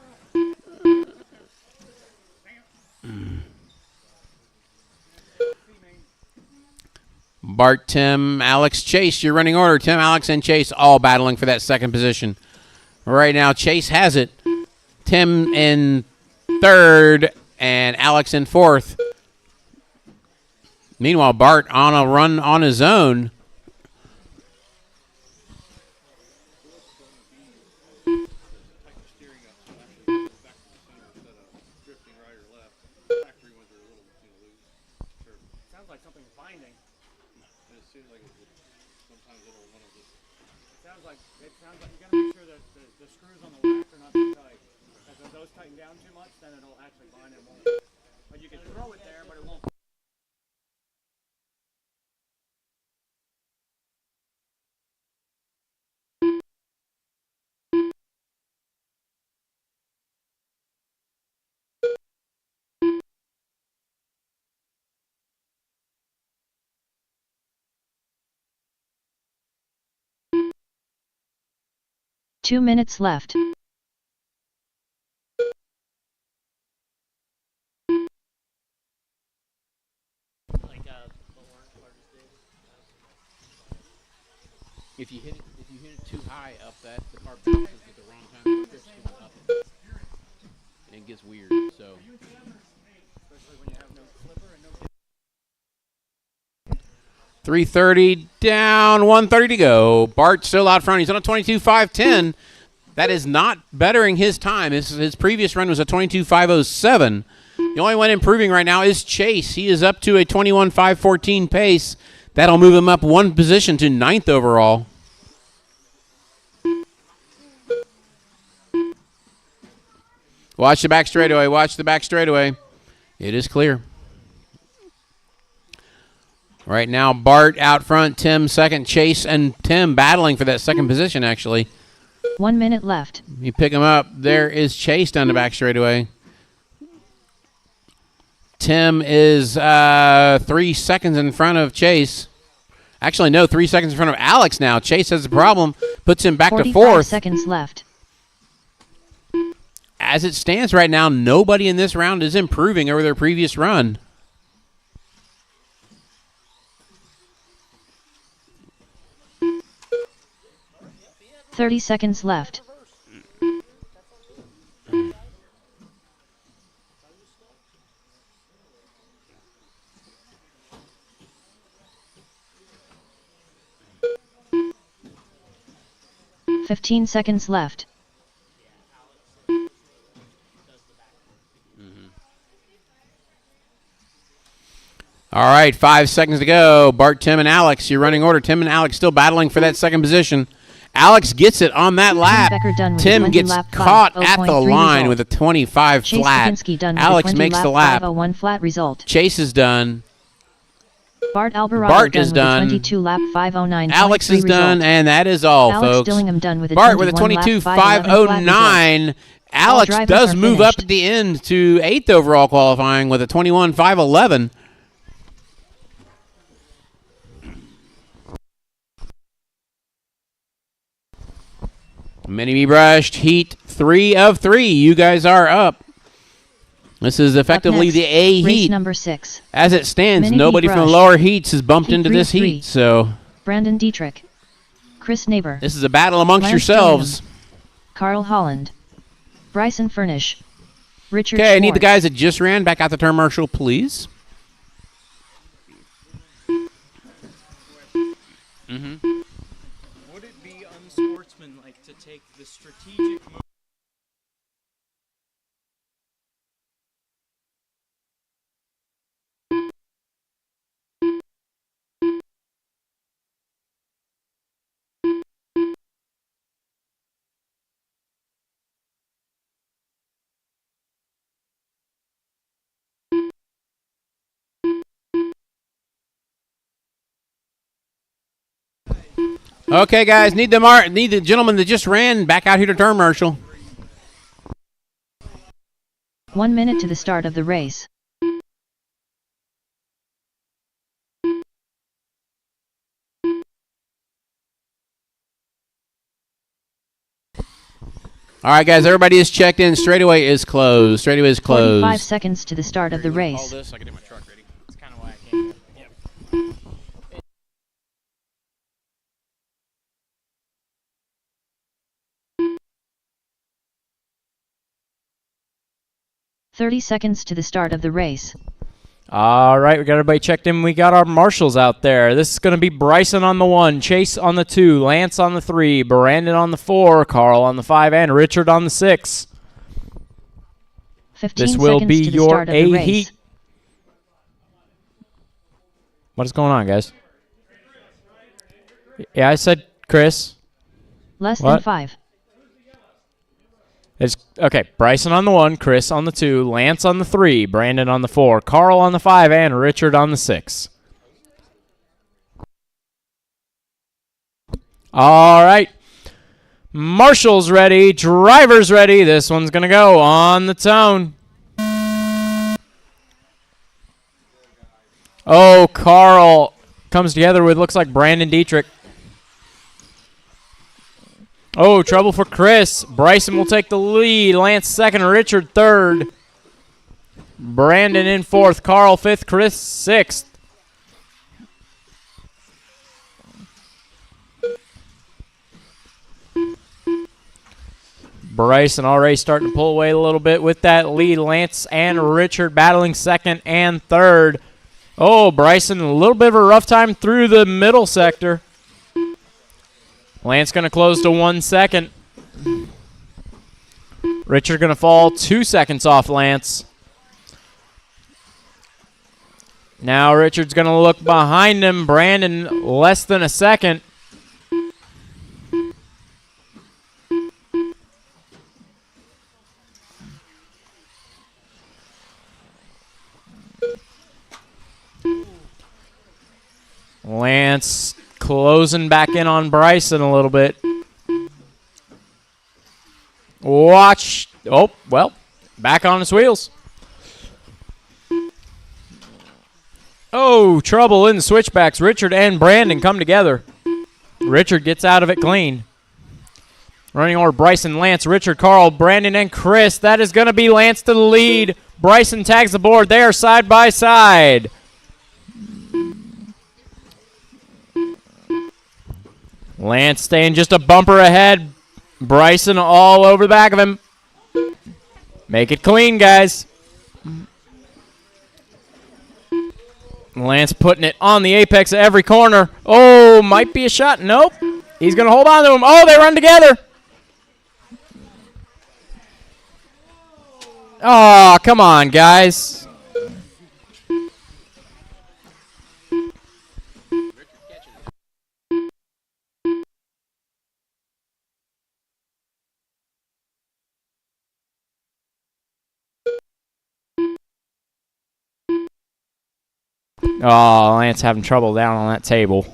Bart, Tim, Alex, Chase, your running order. Tim, Alex, and Chase all battling for that second position. Right now, Chase has it. Tim in third and Alex in fourth. Meanwhile, Bart on a run on his own. Two minutes left. If you hit it too high up, that the car bounces at the wrong time. It drifts going up, and it gets weird. So. 3:30 down, 1:30 to go. Bart still out front. He's on a 22.510. That is not bettering his time. His previous run was a 22.507. The only one improving right now is Chase. He is up to a 21.514 pace. That'll move him up one position to 9th overall. Watch the back straightaway. Watch the back straightaway. It is clear. Right now, Bart out front, Tim second, Chase and Tim battling for that second position, actually. 1 minute left. You pick him up. There is Chase down the back straightaway. Tim is 3 seconds in front of Chase. Actually, no, 3 seconds in front of Alex now. Chase has a problem. Puts him back to 45 fourth. seconds left. As it stands right now, nobody in this round is improving over their previous run. Thirty seconds left. Fifteen seconds left. All right, 5 seconds to go. Bart, Tim, and Alex, your running order. Tim and Alex still battling for that second position. Alex gets it on that lap. Becker done with Tim 20 gets lap caught 5, at the 0.3 line result. with a 25 Chase flat. Kavinsky done Alex with a 20 makes lap the lap. 501 flat result. Chase is done. Bart Alvarado Bart done is with done. a 22 lap 509. Alex is done, and that is all, Alex folks. Dillingham done with a Bart with a 21 lap 22 511 flat 509. result. Alex drivers does are move up finished. at the end to 8th overall qualifying with a 21 511. Mini Me Brushed Heat 3 of 3. You guys are up. This is effectively next, the A race heat. number 6. As it stands, Mini Me nobody from the Brushed. lower heats has bumped Heat into 3 this of 3. heat. So Brandon Dietrich, Chris Neighbor, this is a battle amongst Lance yourselves. Carl Holland, Bryson Furnish, Richard Okay, I need the Schwartz. guys that just ran back out the turn marshal, please. Would it be unsportsmanlike to take the strategic move? Okay, guys, need the gentleman that just ran back out here to turn marshal. 1 minute to the start of the race. All right, guys, everybody is checked in. Straightaway is closed. Straightaway is 45 closed. seconds to the start of the race. This, I can get my truck ready. That's kind of why I came here. 30 seconds to the start of the race. All right, we got everybody checked in. We got our marshals out there. This is going to be Bryson on the 1, Chase on the 2, Lance on the 3, Brandon on the 4, Carl on the 5, and Richard on the 6. 15 This will seconds be to the your start of the A race. heat. What is going on, guys? Yeah, I said Chris. Less What? than 5. It's okay. Bryson on the 1, Chris on the 2, Lance on the 3, Brandon on the 4, Carl on the 5, and Richard on the 6. All right. Marshall's ready. Driver's ready. This one's going to go on the tone. Oh, Carl comes together with, looks like Brandon Dietrich. Oh, trouble for Chris. Bryson will take the lead. Lance second, Richard third. Brandon in fourth, Carl fifth, Chris sixth. Bryson already starting to pull away a little bit with that lead. Lance and Richard battling second and third. Oh, Bryson, a little bit of a rough time through the middle sector. Lance going to close to 1 second. Richard going to fall 2 seconds off Lance. Now Richard's going to look behind him. Brandon less than a second. Lance closing back in on Bryson a little bit. Watch. Oh, well, back on his wheels. Oh, trouble in the switchbacks. Richard and Brandon come together. Richard gets out of it clean. Running over Bryson, Lance, Richard, Carl, Brandon, and Chris. That is going to be Lance to the lead. Bryson tags the board. They are side by side. Lance staying just a bumper ahead. Bryson all over the back of him. Make it clean, guys. Lance putting it on the apex of every corner. Oh, might be a shot. Nope. He's going to hold on to him. Oh, they run together. Oh, come on, guys. Oh, Lance having trouble down on that table.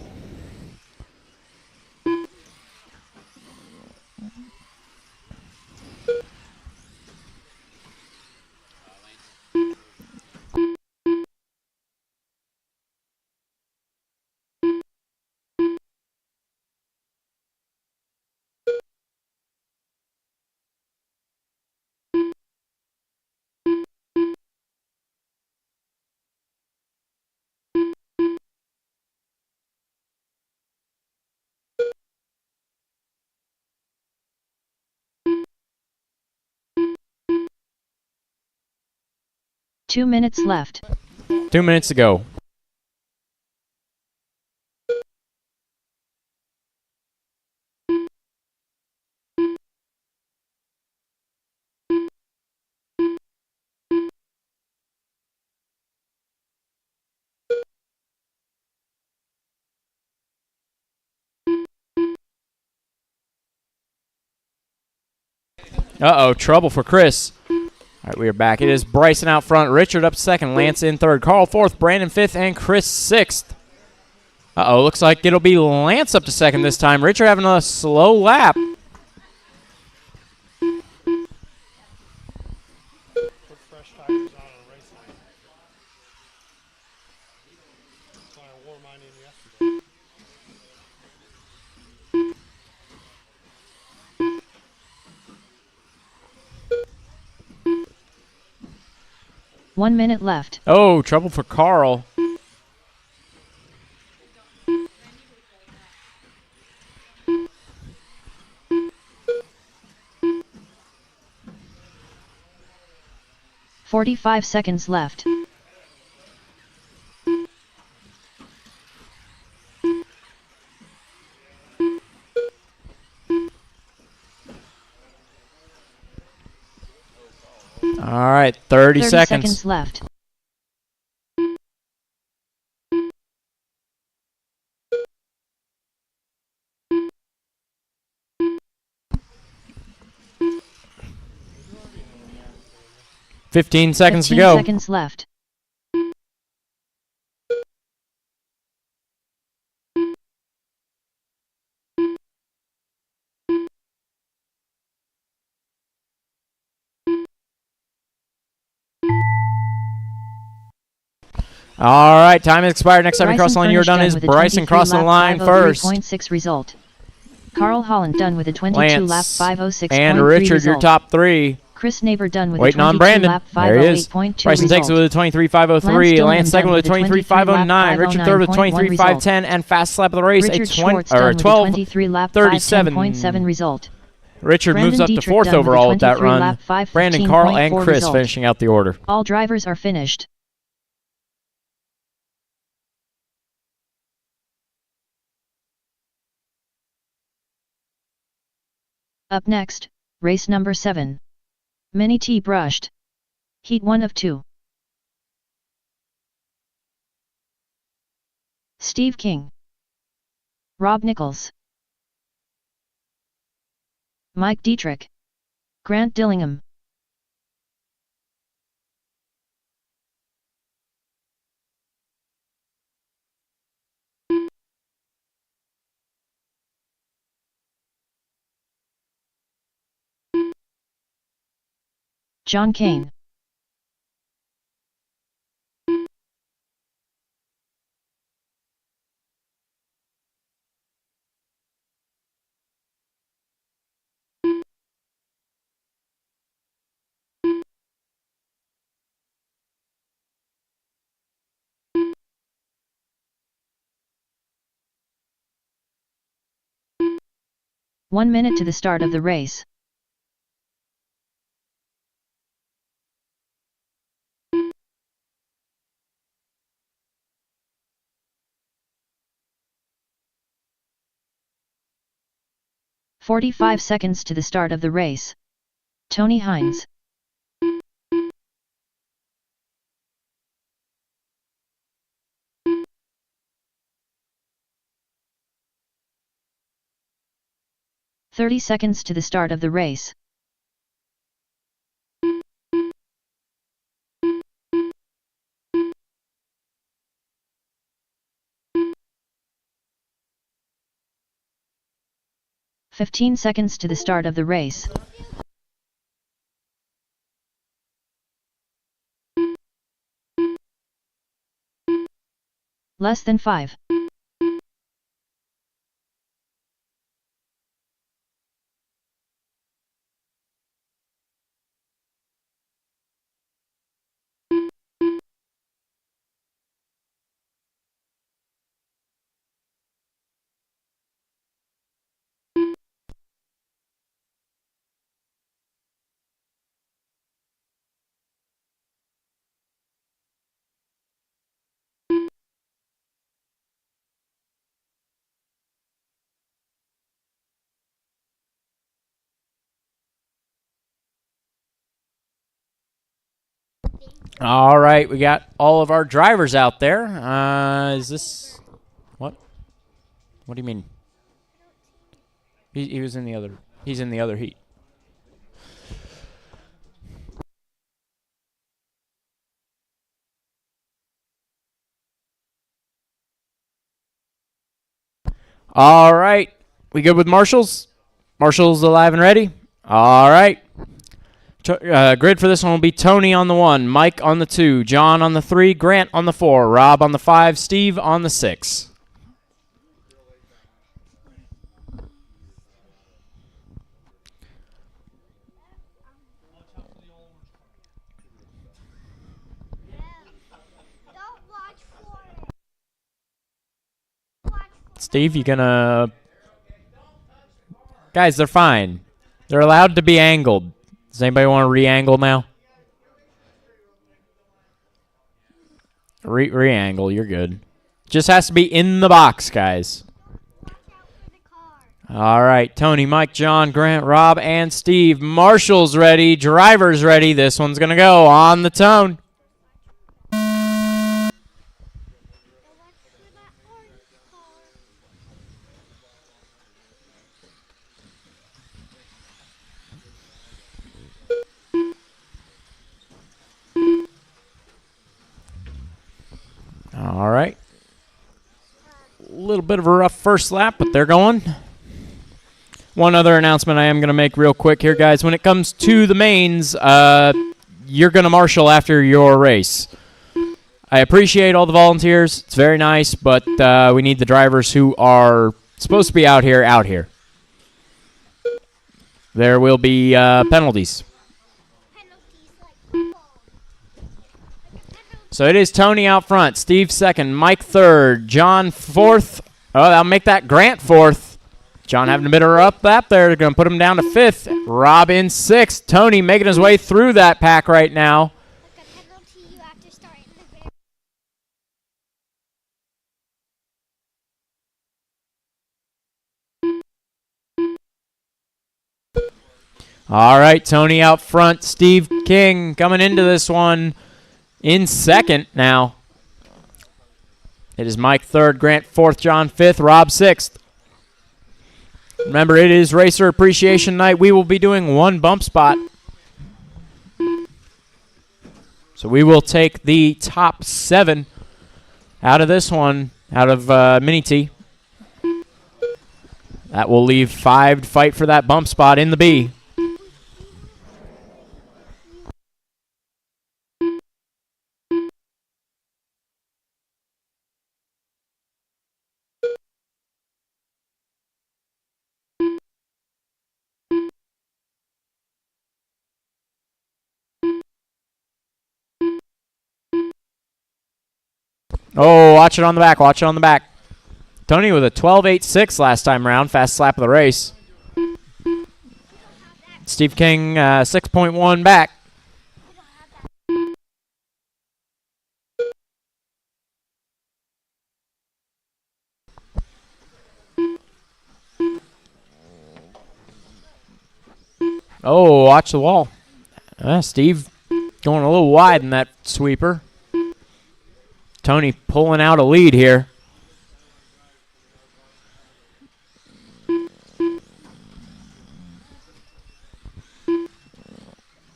Two minutes left. 2 minutes to go. Uh-oh, trouble for Chris. All right, we are back. It is Bryson out front, Richard up second, Lance in third, Carl fourth, Brandon fifth, and Chris sixth. Uh-oh, looks like it'll be Lance up to second this time. Richard having a slow lap. Put fresh tires on a race night. So I wore mine in yesterday. 1 minute left. Oh, trouble for Carl. "45 seconds left. All right, 30 30 seconds. seconds left. Fifteen seconds to 15 go. seconds left. All right, time has expired. Next time you cross the line, you're Furnish done is with a Bryson 23 crossing the lap line first. 503.6 result. Carl Holland done with a 22 lap Lance 506.3 and Richard, result. your top three. Chris Neighbor done with Waiting a on 22 Brandon. lap There he is. 508.2 Bryson takes it result. with a 23.503. Lance second with a 23.509. Richard third with 23.510. And fast slap of the race, Richard a Schwartz done with a 23 lap 510.7 result. Richard moves Brandon up to Dietrich fourth done with a overall with that 23 run. lap 515.4 Brandon, Carl, and Chris result. finishing out the order. All drivers are finished. Up next, race number 7. Mini T brushed. Heat 1 of 2. Steve King, Rob Nichols, Mike Dietrich, Grant Dillingham. John Kane. One minute to the start of the race. "45 seconds to the start of the race. Tony Hines. "30 seconds to the start of the race. "15 seconds to the start of the race. Less than 5. All right, we got all of our drivers out there. Is this what? What do you mean? He was in the other. He's in the other heat. All right, we good with marshals? Marshals alive and ready? All right. Grid for this one will be Tony on the 1, Mike on the 2, John on the 3, Grant on the 4, Rob on the 5, Steve on the 6. Steve, you gonna... Guys, they're fine. They're allowed to be angled. Does anybody want to re-angle now? Re-angle, you're good. Just has to be in the box, guys. All right, Tony, Mike, John, Grant, Rob, and Steve. Marshall's ready. Driver's ready. This one's going to go on the tone. All right. A little bit of a rough first lap, but they're going. One other announcement I am going to make real quick here, guys. When it comes to the mains, you're going to marshal after your race. I appreciate all the volunteers. It's very nice, but we need the drivers who are supposed to be out here. There will be penalties. So it is Tony out front, Steve second, Mike third, John fourth. Oh, that'll make that Grant fourth. John having a bit of a rough lap there. They're going to put him down to fifth. Rob in sixth. Tony making his way through that pack right now. All right, Tony out front. Steve King coming into this one in second now. It is Mike third, Grant fourth, John fifth, Rob sixth. Remember, it is Racer Appreciation Night. We will be doing one bump spot. So we will take the top 7 out of this one, out of Mini T. That will leave 5 to fight for that bump spot in the B. Oh, watch it on the back. Watch it on the back. Tony with a 12.86 last time around. Fast lap of the race. Steve King 6.1 back. Oh, watch the wall. Steve going a little wide in that sweeper. Tony pulling out a lead here.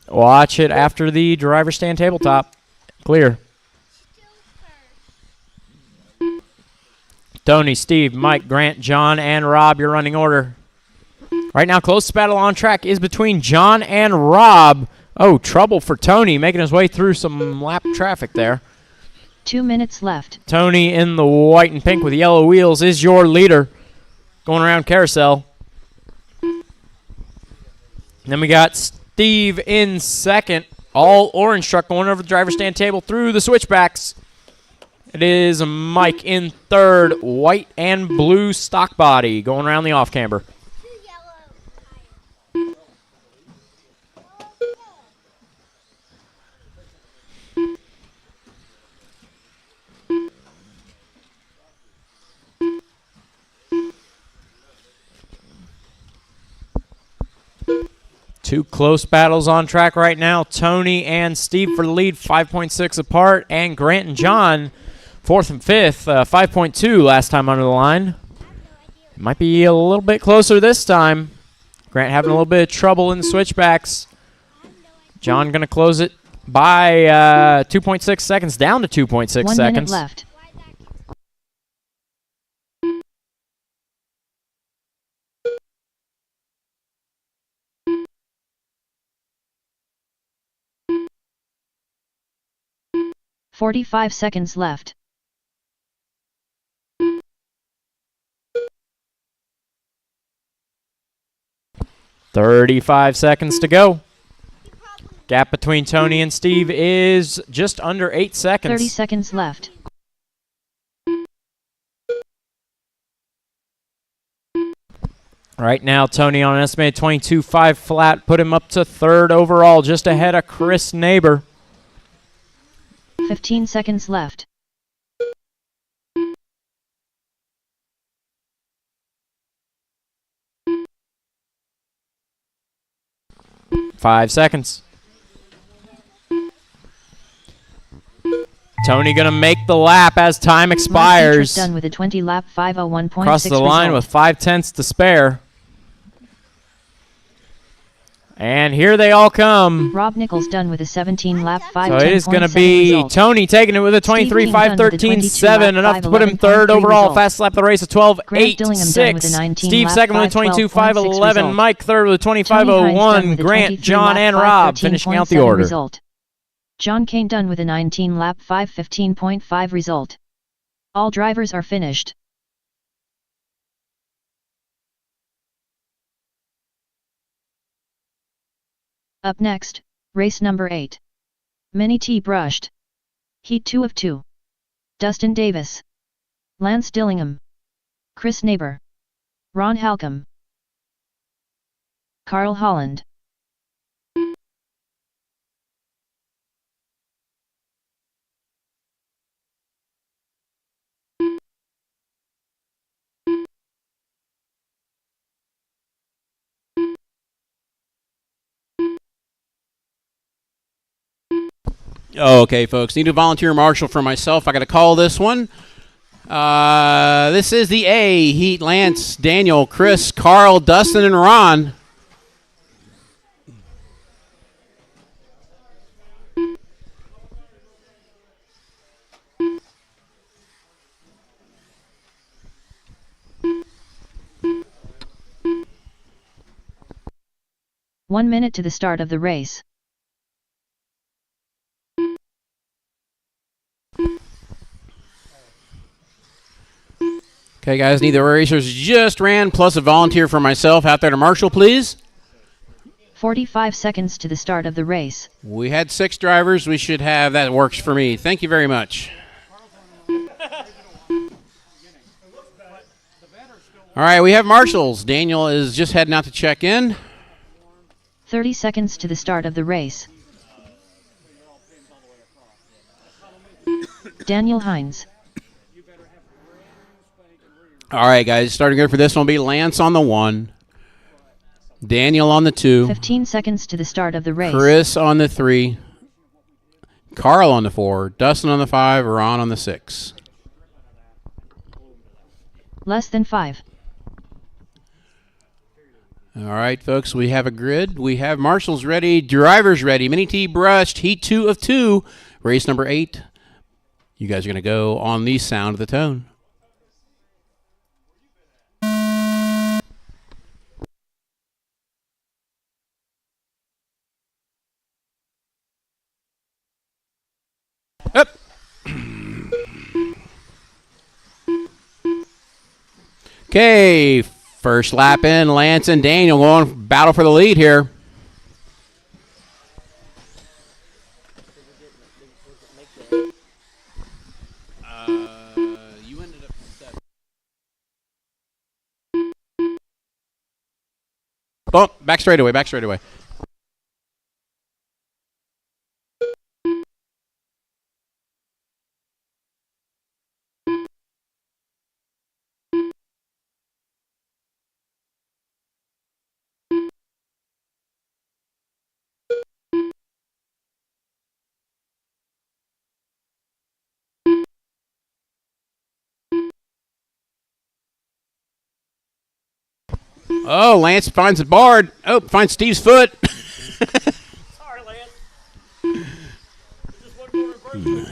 Watch it after the driver stand tabletop. Clear. Tony, Steve, Mike, Grant, John, and Rob, your running order. Right now, closest battle on track is between John and Rob. Oh, trouble for Tony, making his way through some lap traffic there. 2 minutes left. Tony in the white and pink with yellow wheels is your leader. Going around carousel. Then we got Steve in second. All orange truck going over the driver's stand table through the switchbacks. It is Mike in third. White and blue stock body going around the off camber. 2 close battles on track right now. Tony and Steve for the lead, 5.6 apart. And Grant and John, 4th and 5th, 5.2 last time under the line. It might be a little bit closer this time. Grant having a little bit of trouble in the switchbacks. John going to close it by 2.6 seconds, down to 2.6 seconds. 1 minute left. "45 seconds left. "35 seconds to go. Gap between Tony and Steve is just under 8 seconds. 30 seconds left. Right now, Tony on an estimated 22.5 flat, put him up to 3rd overall, just ahead of Chris Neighbor. 15 seconds left. Five seconds. Tony gonna make the lap as time expires. Done with a 20 lap 5:01.6 Across the line with 5/10 to spare. And here they all come. Rob Nichols done with a 17 lap 5:10.7 So it is going to be result. Tony taking it with a 23.513.7, enough to put him 3rd overall. result. Fast lap of the race of Grant Dillingham done with a 12.86. 19 Steve lap second with 22.511. result. Mike third with Tony Hines done 25.01. with a Grant, 23 John, lap and Rob 5:13.7 finishing out the order. result. John Kane done with a 19 lap 5:15.5 result. All drivers are finished. Up next, race number 8. Mini T brushed. Heat 2 of 2. Dustin Davis, Lance Dillingham, Chris Neighbor, Ron Halcomb, Carl Holland. Okay, folks, need a volunteer marshal for myself. I got to call this one. This is the A heat. Lance, Daniel, Chris, Carl, Dustin, and Ron. One minute to the start of the race. Okay, guys, neither racers just ran, plus a volunteer for myself out there to marshal, please. 45 seconds to the start of the race. We had 6 drivers. We should have that. Works for me. Thank you very much. All right, we have marshals. Daniel is just heading out to check in. 30 seconds to the start of the race. Daniel Hines. All right, guys, starting good for this one will be Lance on the 1. Daniel on the 2. 15 seconds to the start of the race. Chris on the 3. Carl on the 4. Dustin on the 5. Ron on the 6. Less than 5. All right, folks, we have a grid. We have marshals ready, drivers ready. Mini T brushed, heat 2 of 2, race number 8. You guys are going to go on the sound of the tone. Up. Okay, first lap in. Lance and Daniel going battle for the lead here. You ended up 7. Bump, back straight away, back straight away. Oh, Lance finds the board. Oh, finds Steve's foot. Sorry, Lance. Just want to go reverse.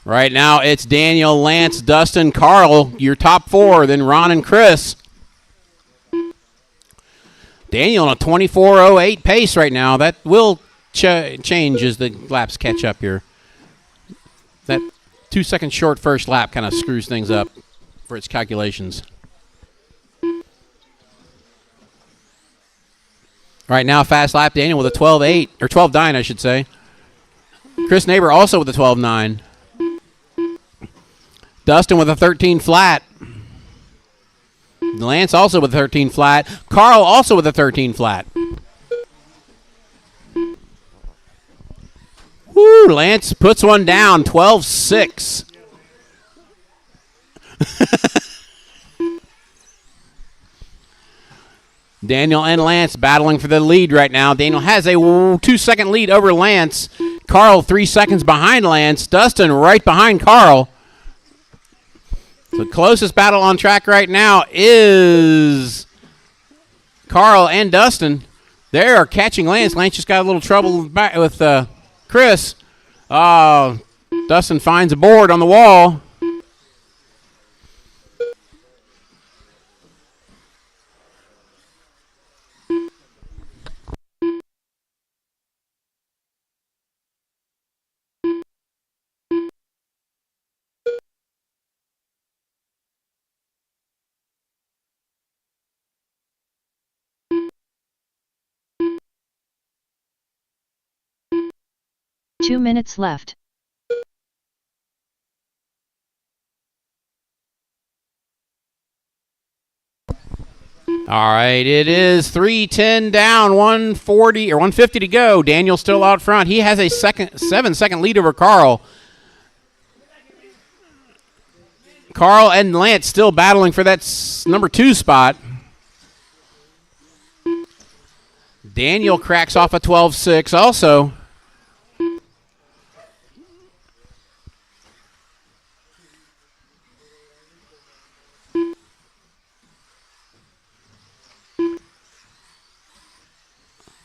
Right now, it's Daniel, Lance, Dustin, Carl, your top 4, then Ron and Chris. Daniel on a 24:08 pace right now. That will change as the laps catch up here. That 2 second short first lap kind of screws things up for its calculations. Right now, fast lap Daniel with a 12:8, or 12:9, I should say. Chris Neighbor also with a 12:9. Dustin with a 13 flat. Lance also with a 13 flat. Carl also with a 13 flat. Woo, Lance puts one down, 12-6. Daniel and Lance battling for the lead right now. Daniel has a 2-second lead over Lance. Carl 3 seconds behind Lance. Dustin right behind Carl. The closest battle on track right now is Carl and Dustin. They are catching Lance. Lance just got a little trouble back with Chris. Dustin finds a board on the wall. Two minutes left. All right, it is 3:10 down, 140 or 150 to go. Daniel still out front. He has a 7-second lead over Carl. Carl and Lance still battling for that number 2 spot. Daniel cracks off a 12-6 also.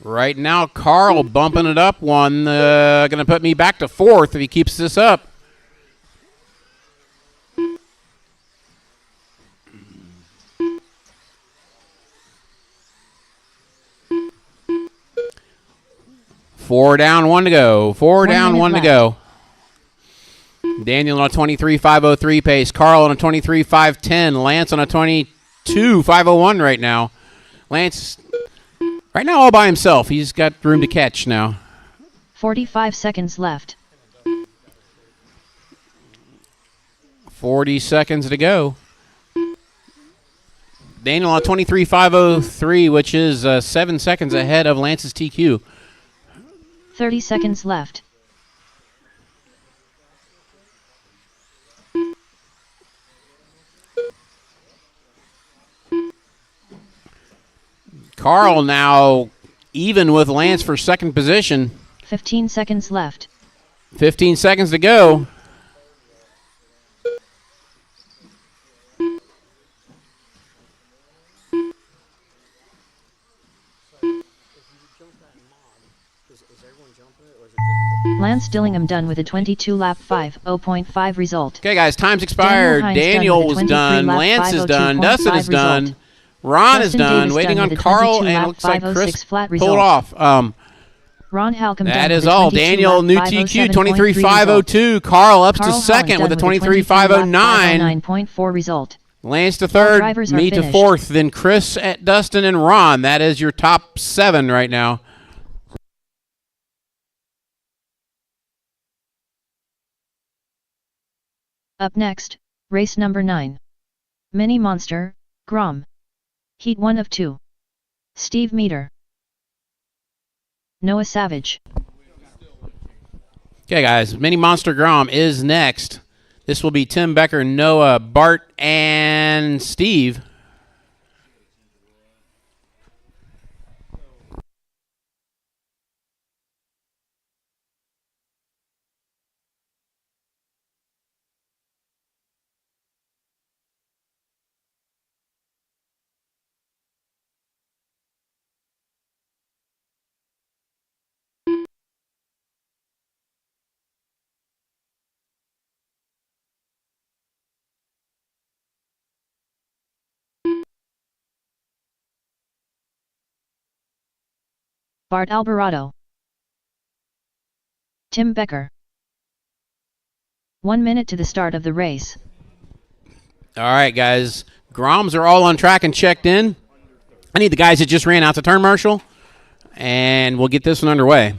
Right now, Carl bumping it up one. Going to put me back to 4th if he keeps this up. Four down, 1 to go. 4 down, 1 to go. Daniel on a 23.503 pace. Carl on a 23.510. Lance on a 22.501 right now. Lance right now all by himself. He's got room to catch now. 45 seconds left. 40 seconds to go. Daniel on 23.503, which is 7 seconds ahead of Lance's TQ. 30 seconds left. Carl now even with Lance for second position. 15 seconds left. 15 seconds to go. Lance Dillingham done with a 22-lap 5.0.5 result. Okay, guys, time's expired. Daniel was done. Lance is done. Dustin is done. Ron is done. Waiting on Carl, and it looks like Chris pulled off. Ron Halcomb that is all. Daniel, new TQ, 23.502. Carl up to second with a 23.509. 9.4 result. Lance to third, me to fourth, then Chris at Dustin and Ron. That is your top 7 right now. Up next, race number 9. Mini Monster, Grom. Heat 1 of 2. Steve Meter. Noah Savage. Okay, guys, Mini Monster Grom is next. This will be Tim Becker, Noah, Bart, and Steve. Bart Alvarado. Tim Becker. 1 minute to the start of the race. All right, guys. Groms are all on track and checked in. I need the guys that just ran out to turn marshal, and we'll get this one underway.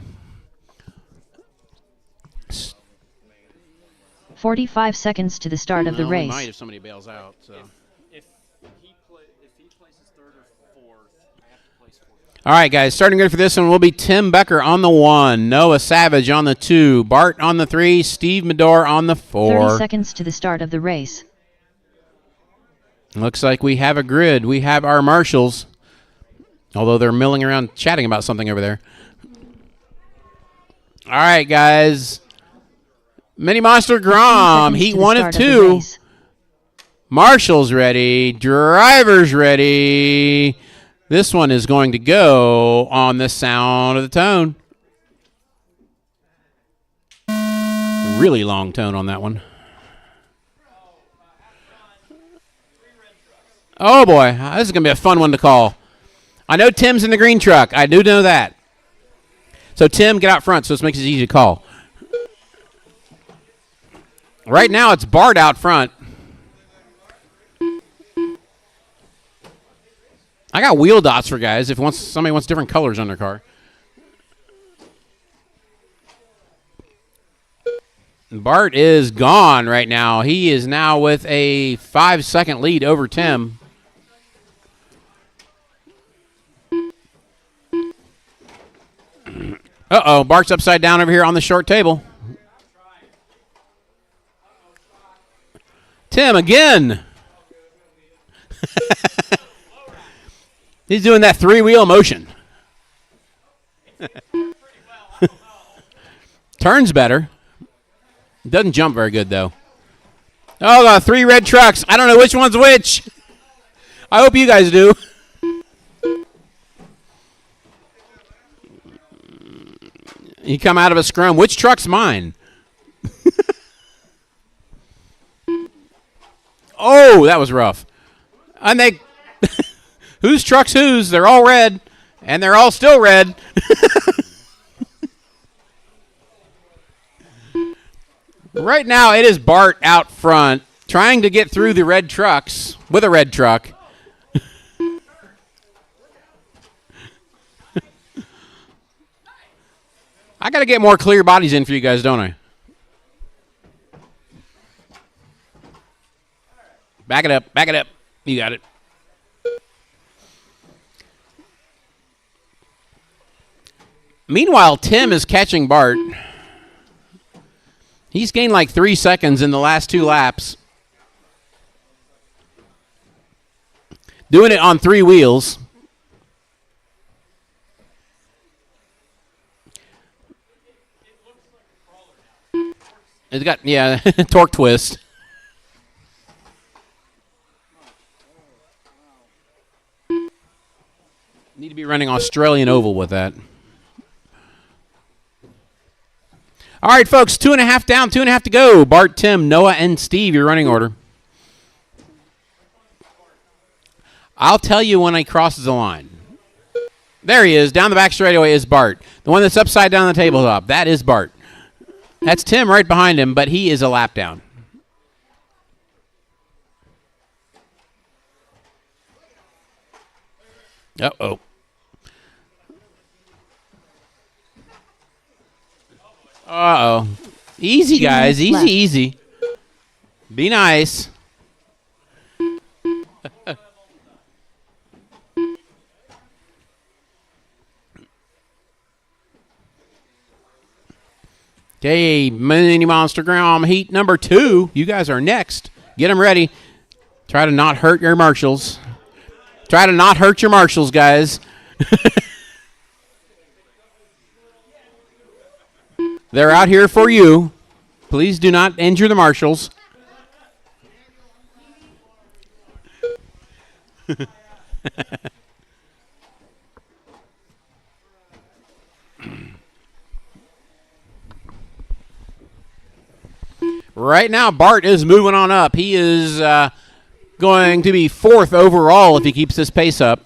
45 seconds to the start of the race. Might if somebody bails out. So. If he places third or fourth, I have to place fourth. All right, guys. Starting good for this one will be Tim Becker on the 1, Noah Savage on the 2, Bart on the 3, Steve Medor on the 4. 30 seconds to the start of the race. Looks like we have a grid. We have our marshals, although they're milling around chatting about something over there. All right, guys. Mini Monster Grom, Heat 1 of 2. Marshals ready. Drivers ready. This one is going to go on the sound of the tone. Really long tone on that one. Oh, boy. This is going to be a fun one to call. I know Tim's in the green truck. I do know that. So, Tim, get out front so this makes it easy to call. Right now, it's Bart out front. I got wheel dots for guys if somebody wants different colors on their car. Bart is gone right now. He is now with a 5-second lead over Tim. Uh-oh, Bart's upside down over here on the short table. Tim again. He's doing that 3-wheel motion. Turns better. Doesn't jump very good, though. Oh, got 3 red trucks. I don't know which one's which. I hope you guys do. You come out of a scrum. Which truck's mine? Oh, that was rough. And they... whose truck's whose? They're all red. And they're all still red. Right now, it is Bart out front trying to get through the red trucks with a red truck. I got to get more clear bodies in for you guys, don't I? Back it up. Back it up. You got it. Meanwhile, Tim is catching Bart. He's gained like 3 seconds in the last 2 laps. Doing it on 3 wheels. It's got, yeah, torque twist. Need to be running Australian oval with that. All right, folks, 2.5 down, 2.5 to go. Bart, Tim, Noah, and Steve, your running order. I'll tell you when he crosses the line. There he is. Down the back straightaway is Bart. The one that's upside down the tabletop, that is Bart. That's Tim right behind him, but he is a lap down. Uh-oh. Uh-oh. Easy, guys. Easy, easy. Be nice. Okay, Mini Monster Grom heat number 2. You guys are next. Get them ready. Try to not hurt your marshals. Try to not hurt your marshals, guys. They're out here for you. Please do not injure the marshals. Right now, Bart is moving on up. He is going to be 4th overall if he keeps this pace up.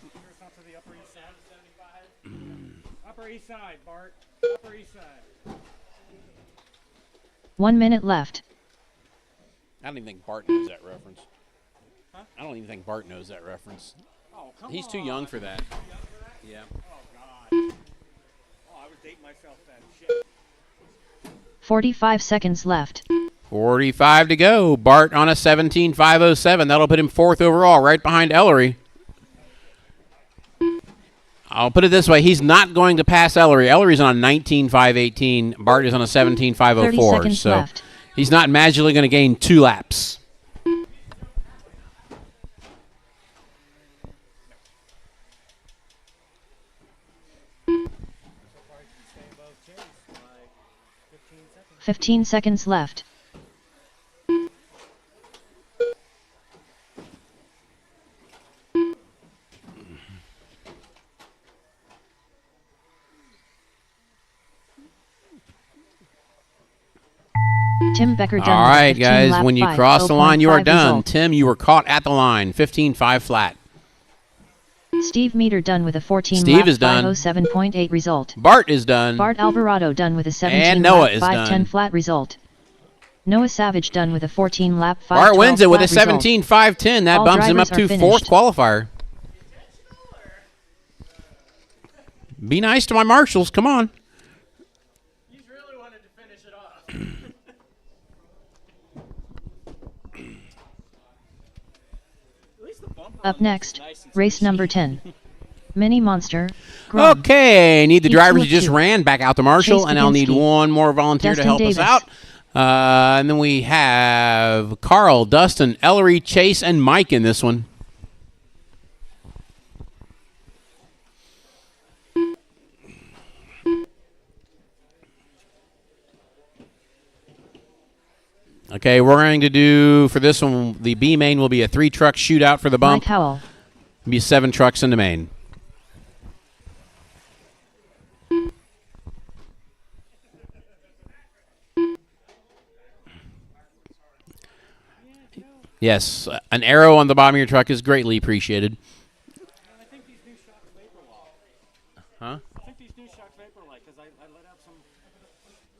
Upper East Side, Bart. Upper East Side. 1 minute left. I don't even think Bart knows that reference. Huh? I don't even think Bart knows that reference. Oh, come He's on. too young for that. Yeah. Oh, God. Oh, I was dating myself then. Shit. 45 seconds left. 45 to go. Bart on a 17.507. That'll put him 4th overall, right behind Ellery. I'll put it this way. He's not going to pass Ellery. Ellery's on a 19.518. Bart is on a 17.504. 30 seconds So left. he's not magically going to gain 2 laps. So far, you can stay above Chase by 15 seconds. 15 seconds left. Tim Becker done. All with a right, 15 guys. lap When you 5, cross the line, you are 0.5 done. result. Tim, you were caught at the line. 15.5 flat. Steve Meter done with a 14 Steve lap is done. 507.8 result. Bart is done. Bart Alvarado done with a 17 And Noah lap is 510 done. flat result. Noah Savage done with a 14 lap 512 Bart wins it with a flat result. 17.510. That All bumps him up drivers to are 4th finished. qualifier. Be nice to my marshals. Come on. He's really wanted to finish it off. Up next, race number 10. Mini Monster Grom. Okay, need the Heat drivers 2 who just 2. ran back out to Marshall, Chase and I'll need Baginski. one more volunteer to Dustin help Davis. us out. And then we have Carl, Dustin, Ellery, Chase, and Mike in this one. Okay, we're going to do, for this one, the B main will be a 3-truck shootout for the bump. Mike Howell. It'll be 7 trucks in the main. Yes, an arrow on the bottom of your truck is greatly appreciated. I think these new shocks vapor lock. Huh? I think these new shocks vapor lock because I let out some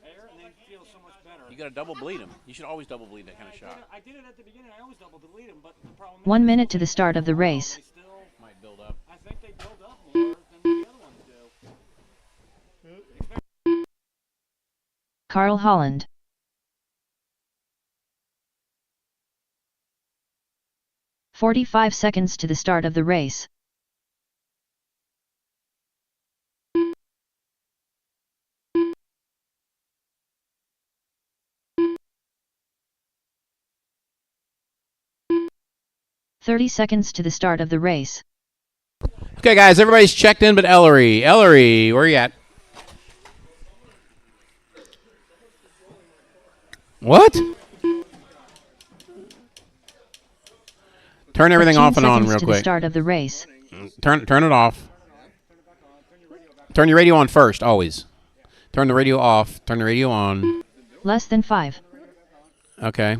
air and they feel so much better. You got to double bleed them. You should always double bleed that kind of shot. I did it at the beginning. I always double delete them, but the problem 1 minute to the start of the race. is they still, Might build up. I think they build up more than the other ones do. Carl Holland. "45 seconds to the start of the race. "30 seconds to the start of the race. Okay, guys, everybody's checked in but Ellery. Ellery, where you at? What? Turn everything 15 off and on seconds real to quick. the start of the race. Turn it off. Turn your radio on first, always. Turn the radio off. Turn the radio on. Less than 5. Okay.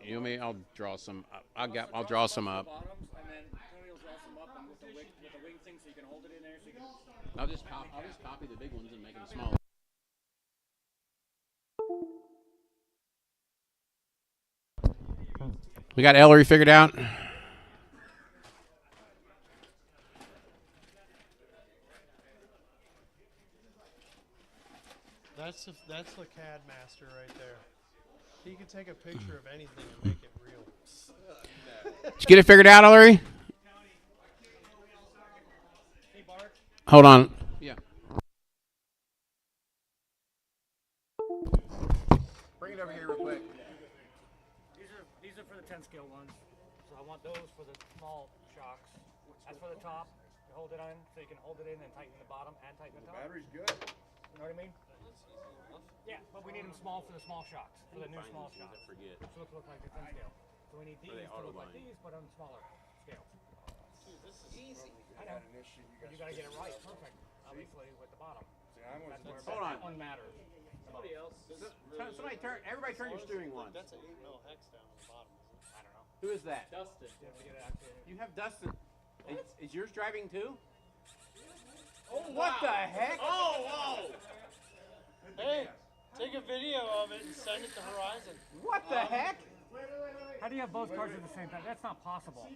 You know me, I'll draw some. I'll draw some up. I'll just copy the big ones and make them smaller. We got Ellery figured out. That's the CAD master right there. He can take a picture of anything and make it real. Did you get it figured out, Ellery? Hold on. Yeah. Bring it over here real quick. These are for the 10 scale ones. So I want those for the small shocks. That's for the top. You hold it on so you can hold it in and tighten the bottom and tighten the top. Battery's good. You know what I mean? Yeah, but we need them small for the small shocks, for the new small shocks. So look like the 10 scale. So we need these to look like these, but on smaller scale. Dude, this is easy. I know. But you gotta get it right, perfect. Obviously, with the bottom. That's where Hold on. that one matters. Somebody else. Somebody turn. Everybody turn your steering once. That's an 8mm hex down on the bottom, isn't it? I don't know. Who is that? Dustin. You have Dustin. Is yours driving too? Oh, what the heck? Oh, whoa! Hey, take a video of it and send it to Horizon. What the heck? How do you have both cars at the same time? That's not possible.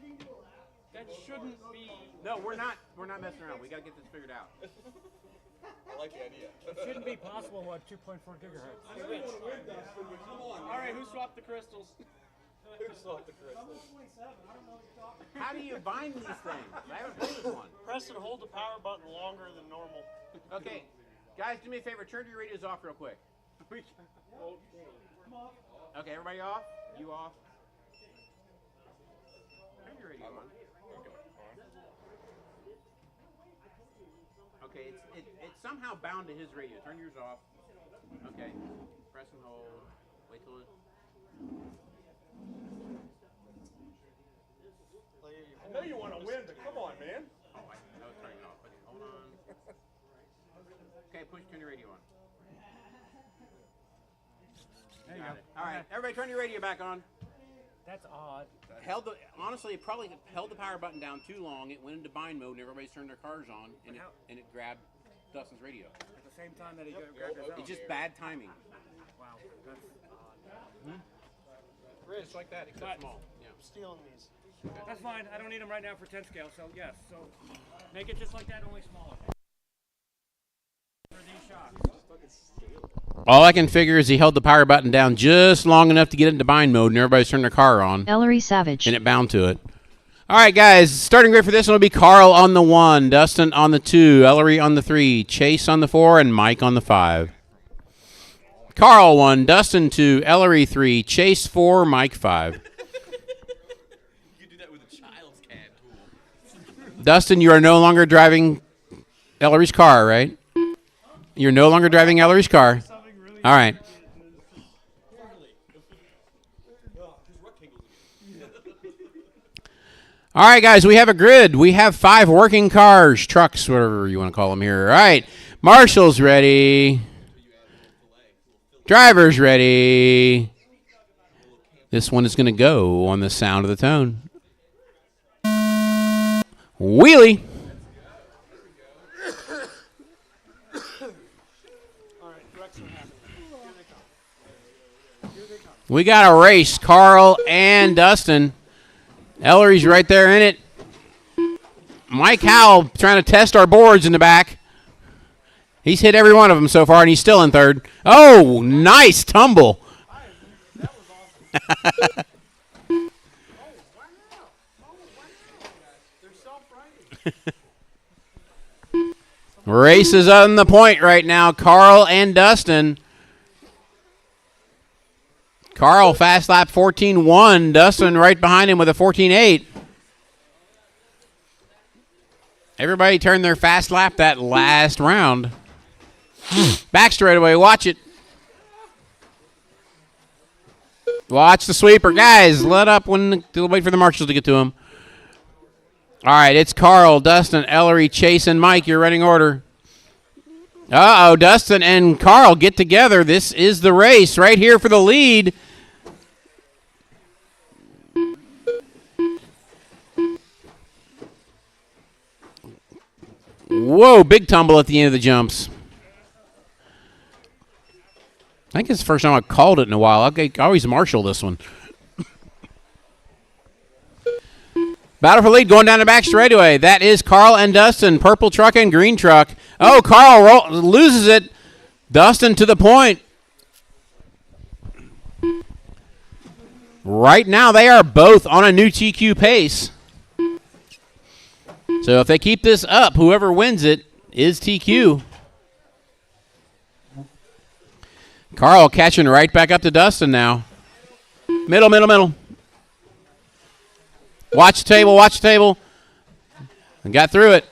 That shouldn't be. No, we're not messing around. We gotta get this figured out. I like the idea. It shouldn't be possible at 2.4 gigahertz. All right, who swapped the crystals? Who swapped the crystals? How do you bind these things? I haven't played this one. Press and hold the power button longer than normal. Okay, guys, do me a favor. Turn your radios off real quick. Okay, everybody off? You off? Turn your radio on. Okay, it's somehow bound to his radio. Turn yours off. Okay, press and hold. Wait till it. I know you want to win, but come on, man. Oh, I was turning it off. Okay, hold on. Okay, turn your radio on. There you Got go. it. All right, everybody, turn your radio back on. That's odd. Honestly, it probably held the power button down too long. It went into bind mode, and everybody's turned their cars on, and it grabbed Dustin's radio. At the same time that he grabbed his own. It's just bad timing. Wow, that's odd. Just like that, except small. Yeah. I'm stealing these. That's fine. I don't need them right now for 10 scale, so yes. So make it just like that, only smaller. For these shocks. All I can figure is he held the power button down just long enough to get into bind mode, and everybody's turned their car on. Ellery Savage. And it bound to it. All right, guys. Starting grid for this one will be Carl on the 1, Dustin on the 2, Ellery on the 3, Chase on the 4, and Mike on the 5. Carl 1, Dustin 2, Ellery 3, Chase 4, Mike 5. You can do that with a child's CAD tool. Dustin, you are no longer driving Ellery's car, right? You're no longer driving Ellery's car. All right. All right, guys, we have a grid. We have 5 working cars, trucks, whatever you want to call them here. All right, Marshall's ready. Driver's ready. This one is going to go on the sound of the tone. Wheelie. We got a race, Carl and Dustin. Ellery's right there in it. Mike Howell trying to test our boards in the back. He's hit every one of them so far, and he's still in third. Oh, nice tumble. Race is on the point right now, Carl and Dustin. Carl fast lap 14.1. Dustin right behind him with a 14.8. Everybody turned their fast lap that last round. Back straightaway. Watch it. Watch the sweeper. Guys, let up when wait for the marshals to get to him. All right, it's Carl, Dustin, Ellery, Chase, and Mike. Your running order. Uh-oh, Dustin and Carl get together. This is the race right here for the lead. Whoa, big tumble at the end of the jumps. I think it's the first time I've called it in a while. I always marshal this one. Battle for lead going down the back straightaway. That is Carl and Dustin, purple truck and green truck. Oh, Carl loses it. Dustin to the point. Right now, they are both on a new TQ pace. So if they keep this up, whoever wins it is TQ. Carl catching right back up to Dustin now. Middle, middle, middle. Watch the table, watch the table. And got through it.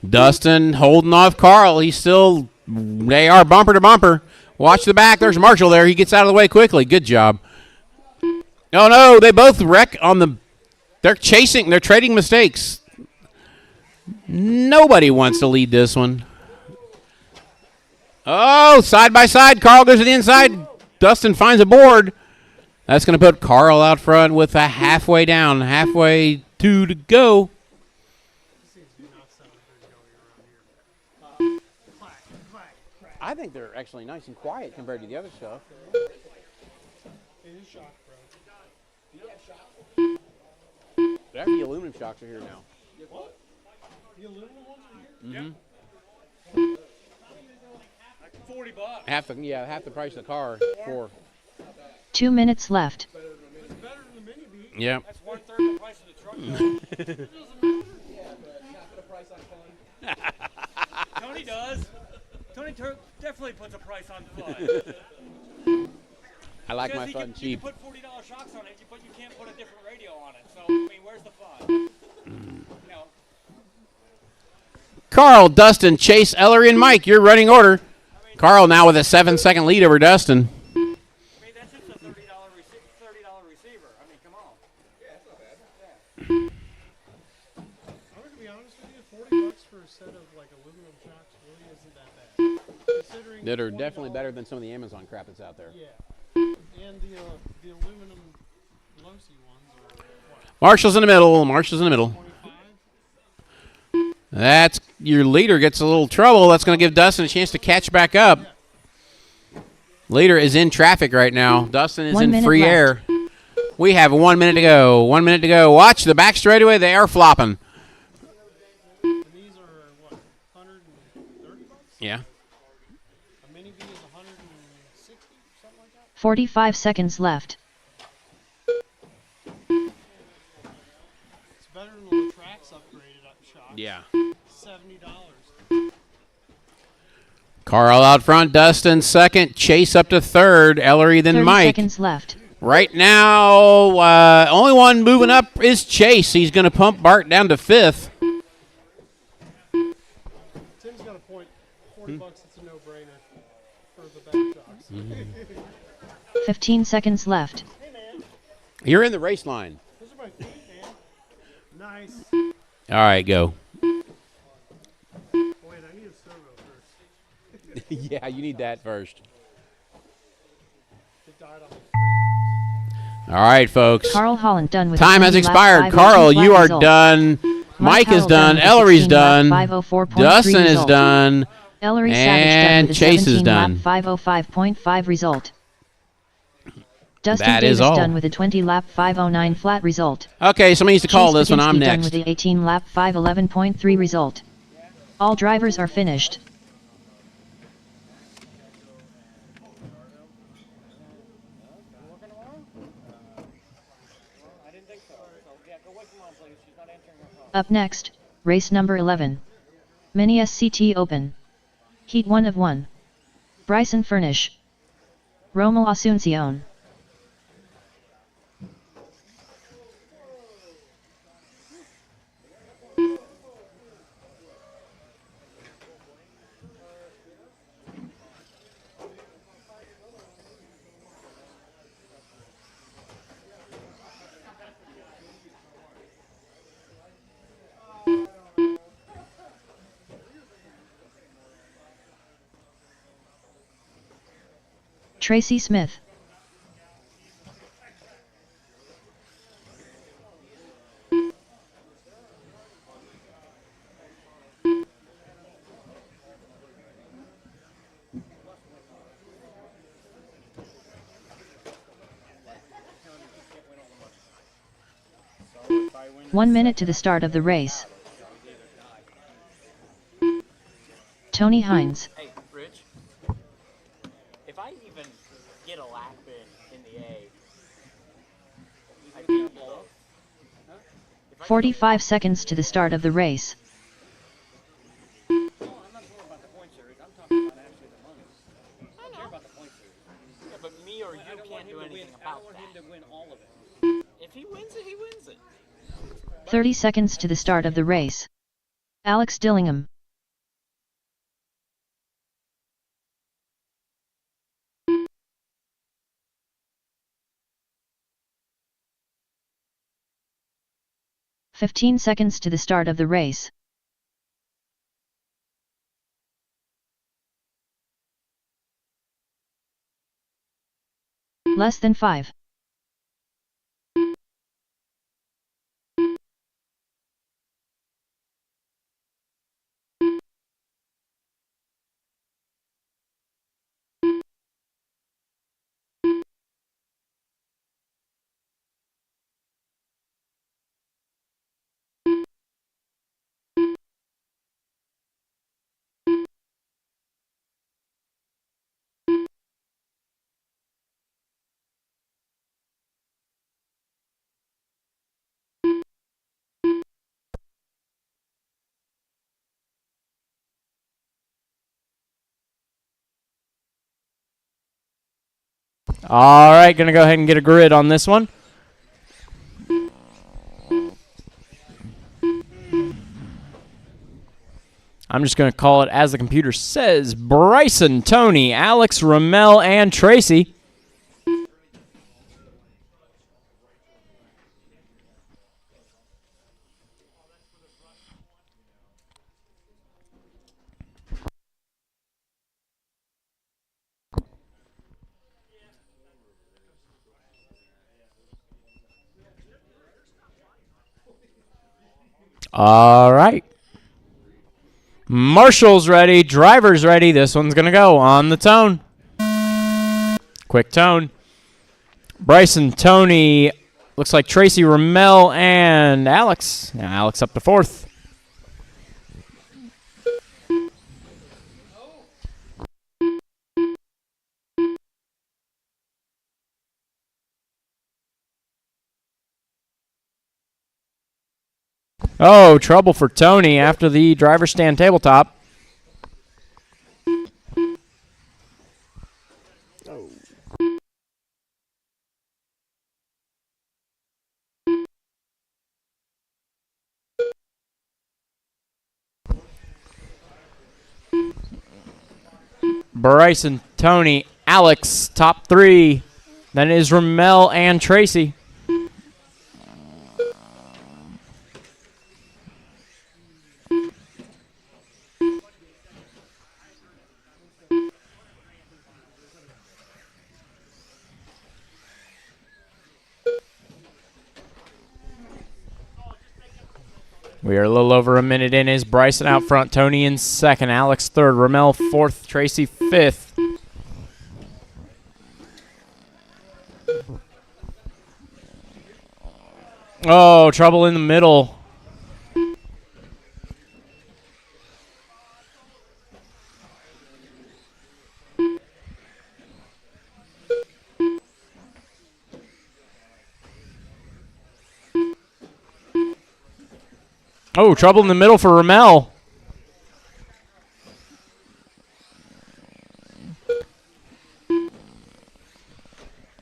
Dustin holding off Carl. He's still, they are bumper to bumper. Watch the back. There's Marshall there. He gets out of the way quickly. Good job. Oh, no, they both wreck on the, they're chasing, they're trading mistakes. Nobody wants to lead this one. Oh, side by side. Carl goes to the inside. Dustin finds a board. That's going to put Carl out front with a halfway down, halfway to go. I think they're actually nice and quiet compared to the other stuff. But the aluminum shocks are here now. What? The aluminum ones are here? Mm-hmm. $40. Half the price of the car. 4. 2 minutes left. It's better than the mini beat. Yeah. That's 1/3 the price of the truck. It doesn't matter. Yeah, but half the price on fun. Tony does. Tony definitely puts a price on fun. I like my Because fun you cheap. can put $40 shocks on it, but you can't put a different radio on it. So, I mean, where's the fun? You know, Carl, Dustin, Chase, Ellery, and Mike, your running order. Carl now with a 7-second lead over Dustin. I mean, that's just a $30 receiver. I mean, come on. Yeah, that's not bad. Yeah. I'm going to be honest with you, $40 for a set of like aluminum shocks really isn't that bad. Considering That are $20 definitely better than some of the Amazon crap that's out there. Yeah. And the aluminum Losi ones are what? Marshall's in the middle. Marshall's in the middle. 25? That's your leader gets a little trouble. That's going to give Dustin a chance to catch back up. Leader is in traffic right now. Dustin is 1 in minute free left. air. We have 1 minute to go. 1 minute to go. Watch the back straightaway. They are flopping. Yeah. A mini V is 160, something like that. 45 seconds left. It's better than the Trax upgraded up shocks. Yeah. $70. Carl out front, Dustin second, Chase up to third, Ellery then 30 Mike. seconds left. Right now, only one moving up is Chase. He's going to pump Bart down to fifth. Tim's got a point. $40, it's a no-brainer for the back shocks. 15 seconds left. Hey, man. You're in the race line. Those are my feet, man. Nice. All right, go. Wait, I need a servo first. Yeah, you need that first. It died on me 3 times. All right, folks. Carl Holland done with Time a has 20 lap expired. 502 Carl, flat you are result. done. Mike is Howell done. with a Ellery's 16 lap done. 504.3 Dustin is result. done. Ellery Savage And done with a Chase is 17 done. lap 505.5 result. Dustin That Davis is all. done with a 20 lap 509 flat result. Okay, somebody needs to call Chase this one. I'm Baginski done next. with the 18 lap 511.3 result. All drivers are finished. Up next, race number 11. Mini SCT Open. Heat 1 of 1. Bryson Furnish. Rommel Asuncion. Tracy Smith. One minute to the start of the race. Tony Hines. Hey, Rich. If I even get a lap in the A, I beat you both. 45 seconds to the start of the race. No, I'm not talking about the point series. I'm talking about actually the money. I don't care about the point series. Yeah, but me or you I don't want can't him do to anything win. I about don't want that. him to win all of it. If he wins it, he wins it. 30 seconds to the start of the race. Alex Dillingham. "15 seconds to the start of the race. Less than 5. All right, going to go ahead and get a grid on this one. I'm just going to call it as the computer says. Bryson, Tony, Alex, Ramel, and Tracy. All right. Marshall's ready. Driver's ready. This one's going to go on the tone. Quick tone. Bryson, Tony, looks like Tracy, Ramel, and Alex. Now Alex up to fourth. Oh, trouble for Tony after the driver stand tabletop. Bryson, Tony, Alex, top 3. Then is Ramel and Tracy. We are a little over a minute in. Is Bryson out front, Tony in second, Alex third, Ramel fourth, Tracy fifth. Oh, trouble in the middle. Oh, trouble in the middle for Ramel.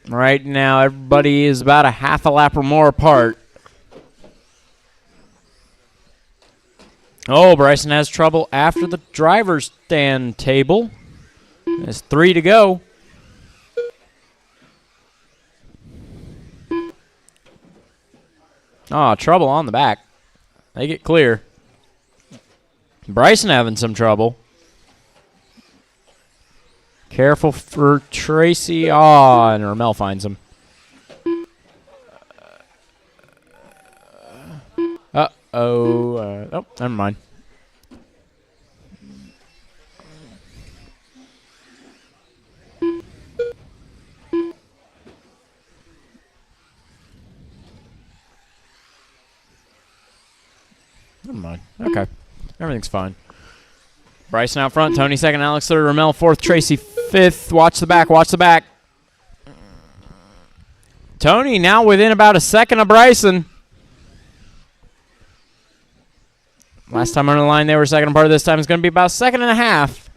Right now, everybody is about a half a lap or more apart. Oh, Bryson has trouble after the driver's stand table. There's 3 to go. Oh, trouble on the back. They get clear. Bryson having some trouble. Careful for Tracy. Oh, and Ramel finds him. Uh-oh. Oh, never mind. Never mind. Okay. Everything's fine. Bryson out front. Tony second. Alex third. Ramel fourth. Tracy fifth. Watch the back. Watch the back. Tony now within about a second of Bryson. Last time on the line, they were second apart. This time it's going to be about a second and a half.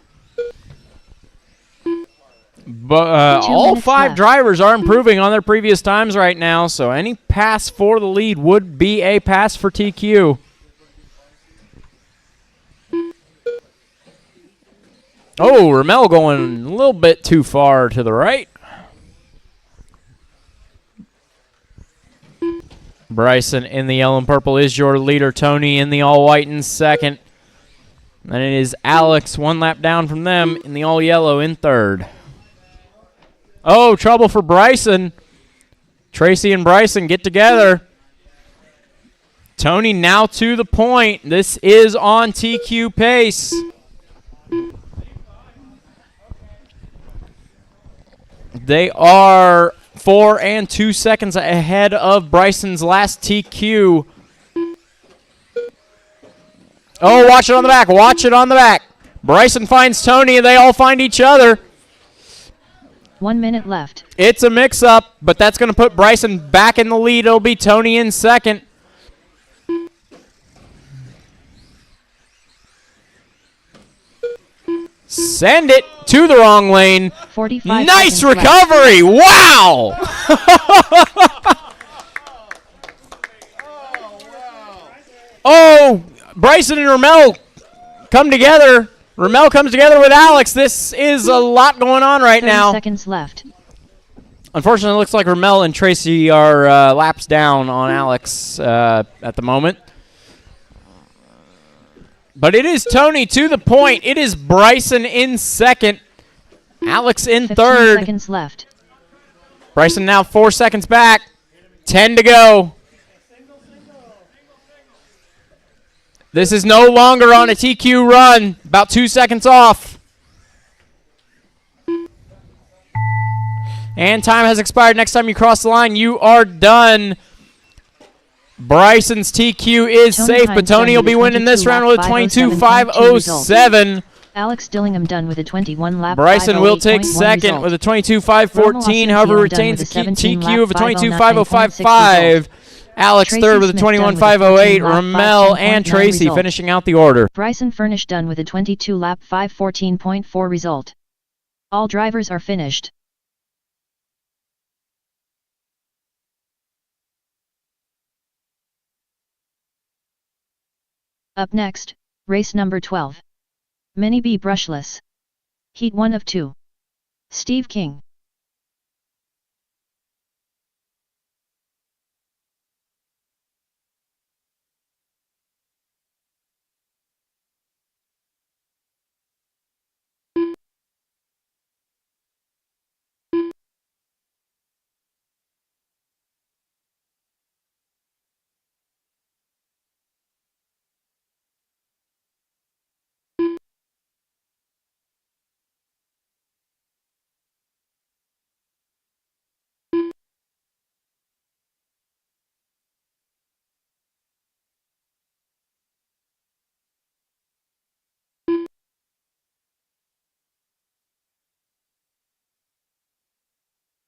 But all 5 drivers are improving on their previous times right now, so any pass for the lead would be a pass for TQ. Oh, Ramel going a little bit too far to the right. Bryson in the yellow and purple is your leader. Tony in the all white in second. And it is Alex 1 lap down from them in the all yellow in third. Oh, trouble for Bryson. Tracy and Bryson get together. Tony now to the point. This is on TQ pace. They are 4 and 2 seconds ahead of Bryson's last TQ. Oh, watch it on the back. Watch it on the back. Bryson finds Tony, and they all find each other. 1 minute left. It's a mix-up, but that's going to put Bryson back in the lead. It'll be Tony in second. Send it to the wrong lane. 45 nice seconds recovery. left. Wow. Oh, Bryson and Ramel come together. Ramel comes together with Alex. This is a lot going on right 30 now. seconds left. Unfortunately, it looks like Ramel and Tracy are laps down on Alex at the moment. But it is Tony to the point. It is Bryson in second. Alex in 15 third. seconds left. Bryson now 4 seconds back. 10 to go. This is no longer on a TQ run. About 2 seconds off. And time has expired. Next time you cross the line, you are done. Bryson's TQ is Tony safe, but Hines Tony will done be with winning this round with a 22.507. Alex Dillingham done with a 21 lap. Bryson will take 508.1 second result. with a 22.514. However, Romo retains the Cynthia done with a 17 TQ of a lap 22.505. 509.6 result. Alex Tracy third with a Smith done with a 21.508. 14 lap Ramel and 5:10.9 Tracy result. finishing out the order. Bryson Furnish done with a 22 lap 5:14.4 result. All drivers are finished. Up next, race number 12. Mini B brushless. Heat 1 of 2. Steve King.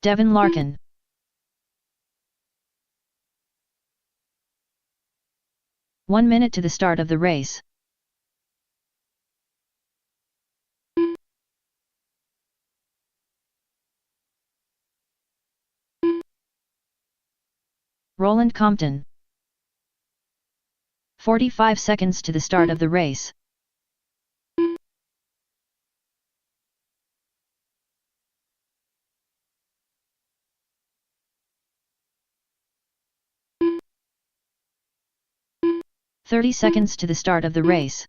Devin Larkin. One minute to the start of the race. Roland Compton. 45 seconds to the start of the race. "30 seconds to the start of the race.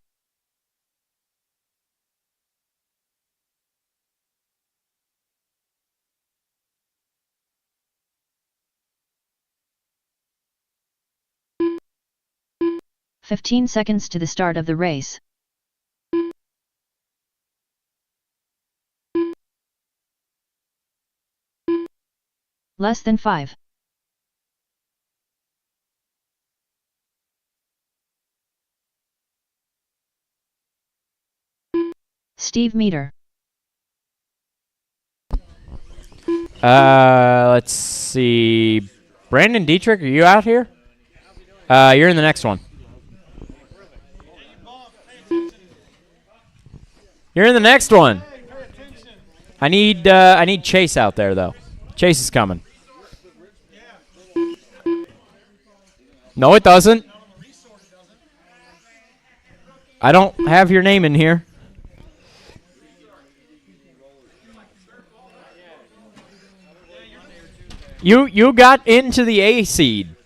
"15 seconds to the start of the race. Less than 5. Steve Meter. Let's see. Brandon Dietrich, are you out here? You're in the next one. You're in the next one. I need Chase out there though. Chase is coming. No, it doesn't. I don't have your name in here. You got into the A seed.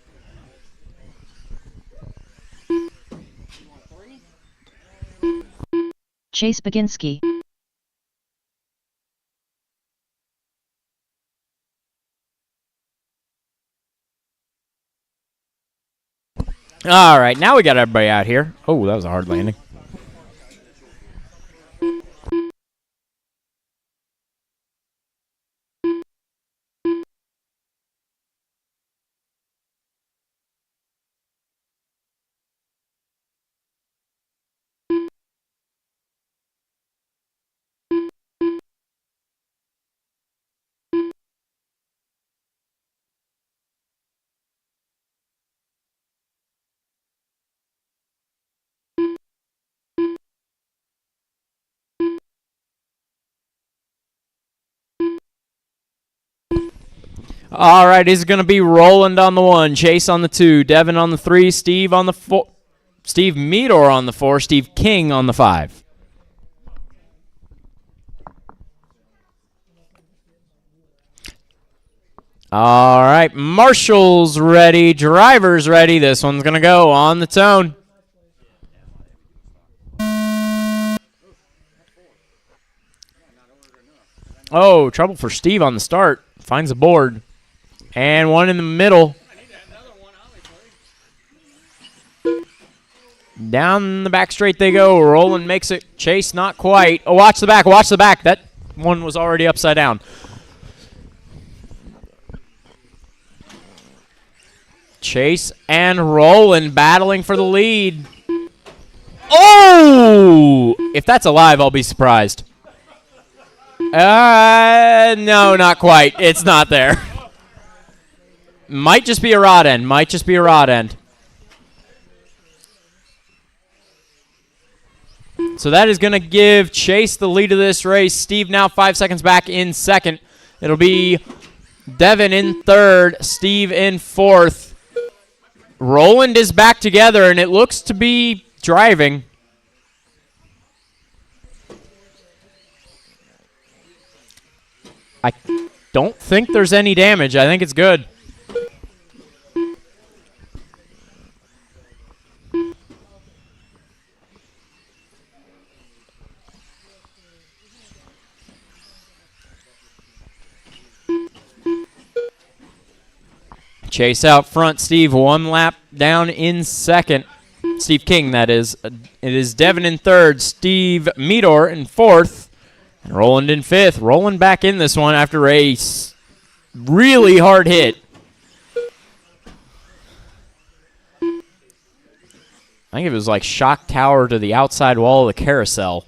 Chase Baginski. All right, now we got everybody out here. Oh, that was a hard landing. All right, it's going to be Roland on the 1, Chase on the 2, Devin on the 3, Steve on the 4, Steve Meador on the 4, Steve King on the 5. All right, Marshall's ready, driver's ready. This one's going to go on the tone. Oh, trouble for Steve on the start. Finds a board. And one in the middle. Down the back straight they go. Roland makes it. Chase not quite. Oh, watch the back. Watch the back. That one was already upside down. Chase and Roland battling for the lead. Oh! If that's alive, I'll be surprised. No, not quite. It's not there. Might just be a rod end. Might just be a rod end. So that is going to give Chase the lead of this race. Steve now 5 seconds back in second. It'll be Devin in third, Steve in fourth. Roland is back together, and it looks to be driving. I don't think there's any damage. I think it's good. Chase out front, Steve 1 lap down in second. Steve King, that is. It is Devin in third, Steve Meador in fourth, and Roland in fifth. Roland back in this one after a really hard hit. I think it was like shock tower to the outside wall of the carousel.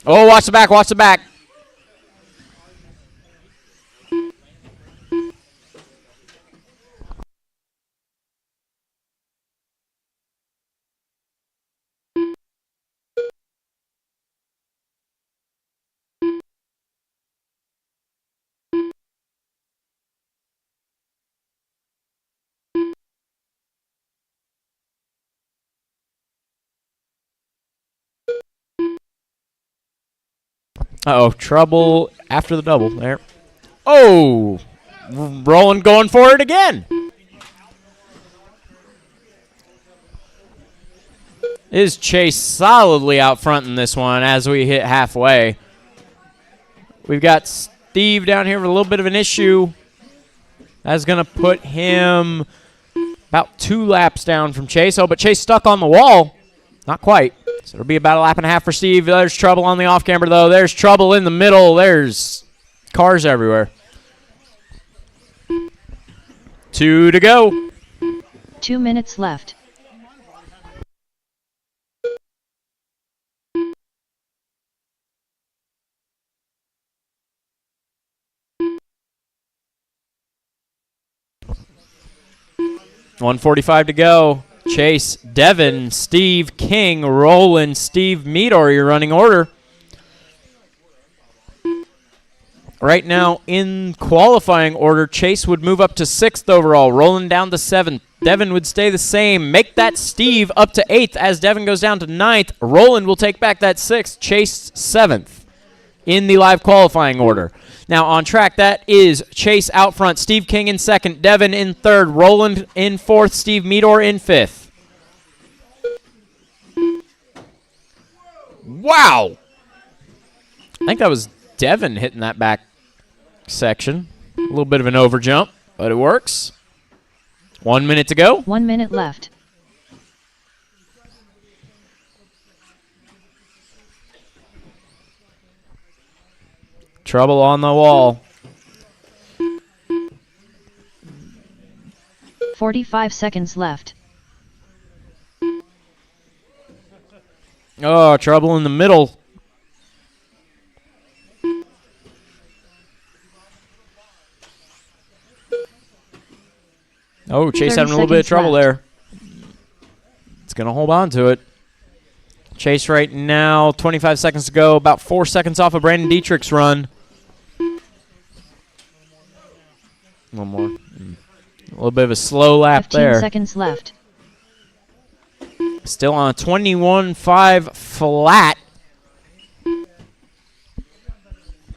Oh, watch the back, watch the back. Uh-oh, trouble after the double there. Oh, Roland going for it again. Is Chase solidly out front in this one as we hit halfway. We've got Steve down here with a little bit of an issue. That's going to put him about 2 laps down from Chase. Oh, but Chase stuck on the wall. Not quite. So it'll be about a lap and a half for Steve. There's trouble on the off-camber, though. There's trouble in the middle. There's cars everywhere. 2 to go. 2 minutes left. $1:45 to go. Chase, Devin, Steve, King, Roland, Steve, Meador, your running order. Right now, in qualifying order, Chase would move up to 6th overall, Roland down to 7th. Devin would stay the same. Make that Steve up to 8th as Devin goes down to 9th. Roland will take back that 6th. Chase 7th in the live qualifying order. Now, on track, that is Chase out front, Steve King in 2nd, Devin in 3rd, Roland in 4th, Steve Meador in 5th. Wow! I think that was Devin hitting that back section. A little bit of an overjump, but it works. 1 minute to go. 1 minute left. Trouble on the wall. 45 seconds left. Oh, trouble in the middle. Oh, Chase having a little bit of trouble there. It's going to hold on to it. Chase right now, 25 seconds to go, about 4 seconds off of Brandon Dietrich's run. One more. A little bit of a slow lap 15 there. seconds left. Still on a 21.5 flat.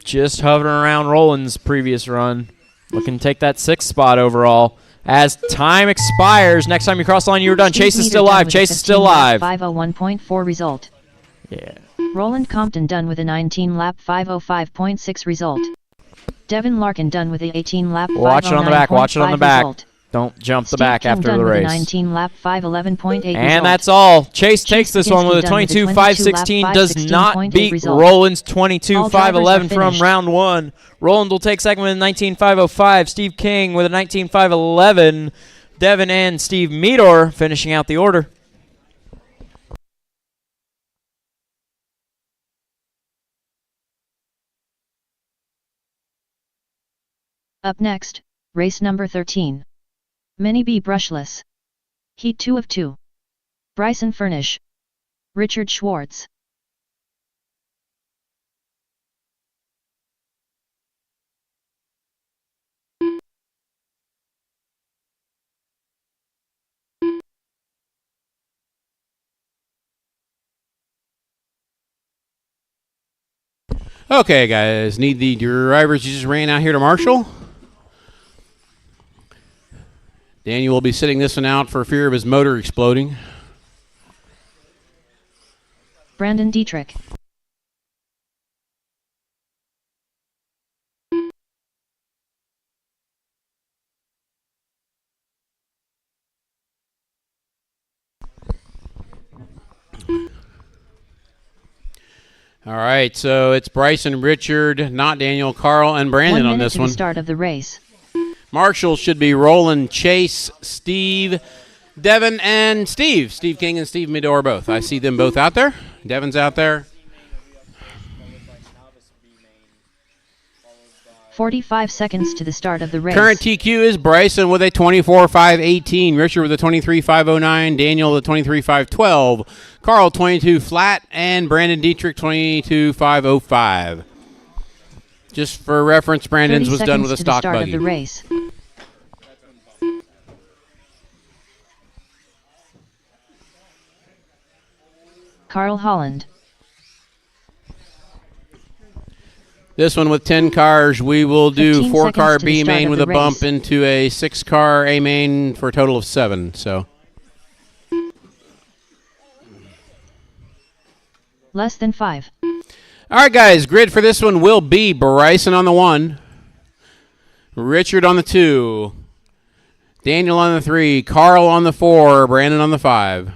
Just hovering around Roland's previous run. Looking to take that 6th spot overall. As time expires, next time you cross the line, you were done. Steve Chase is Meador still done live. with Chase a is still 15 lap live. 501.4 result. Yeah. Roland Compton done with a 19 lap 505.6 result. Devin Larkin done with a 18 lap 509.5 Watch it on the back. Watch it on the back. result. Don't jump the Steve back King after done the with a race. 19 lap 511.8 result. And that's all. Chase takes this one with a Done with a 22.516. Does 22 not lap beat 516.8 Roland's All drivers are 22.511 from finished. round 1. Roland will take second with a 19.505. Steve King with a 19.511. Devin and Steve Meador finishing out the order. Up next, race number 13. Mini B brushless. Heat 2 of 2. Bryson Furnish. Richard Schwartz. Okay, guys, need the drivers you just ran out here to marshal. Daniel will be sitting this one out for fear of his motor exploding. Brandon Dietrich. All right, so it's Bryson, Richard, not Daniel, Carl, and Brandon 1 minute on this to one. the start of the race. Marshall should be Roland, Chase, Steve, Devin, and Steve. Steve King and Steve Medor both. I see them both out there. Devin's out there. 45 seconds to the start of the race. Current TQ is Bryson with a 24.518, Richard with a 23.509, Daniel with a 23.512, Carl 22 flat, and Brandon Dietrich 22.505. Just for reference, Brandon's was done with a stock buggy. Of the race. Carl Holland. This one with 10 cars, we will do 4-car to B the start main of with the a bump race. into a 6-car A main for a total of 7. So Less than 5. all right, guys, grid for this one will be Bryson on the 1, Richard on the 2, Daniel on the 3, Carl on the 4, Brandon on the 5.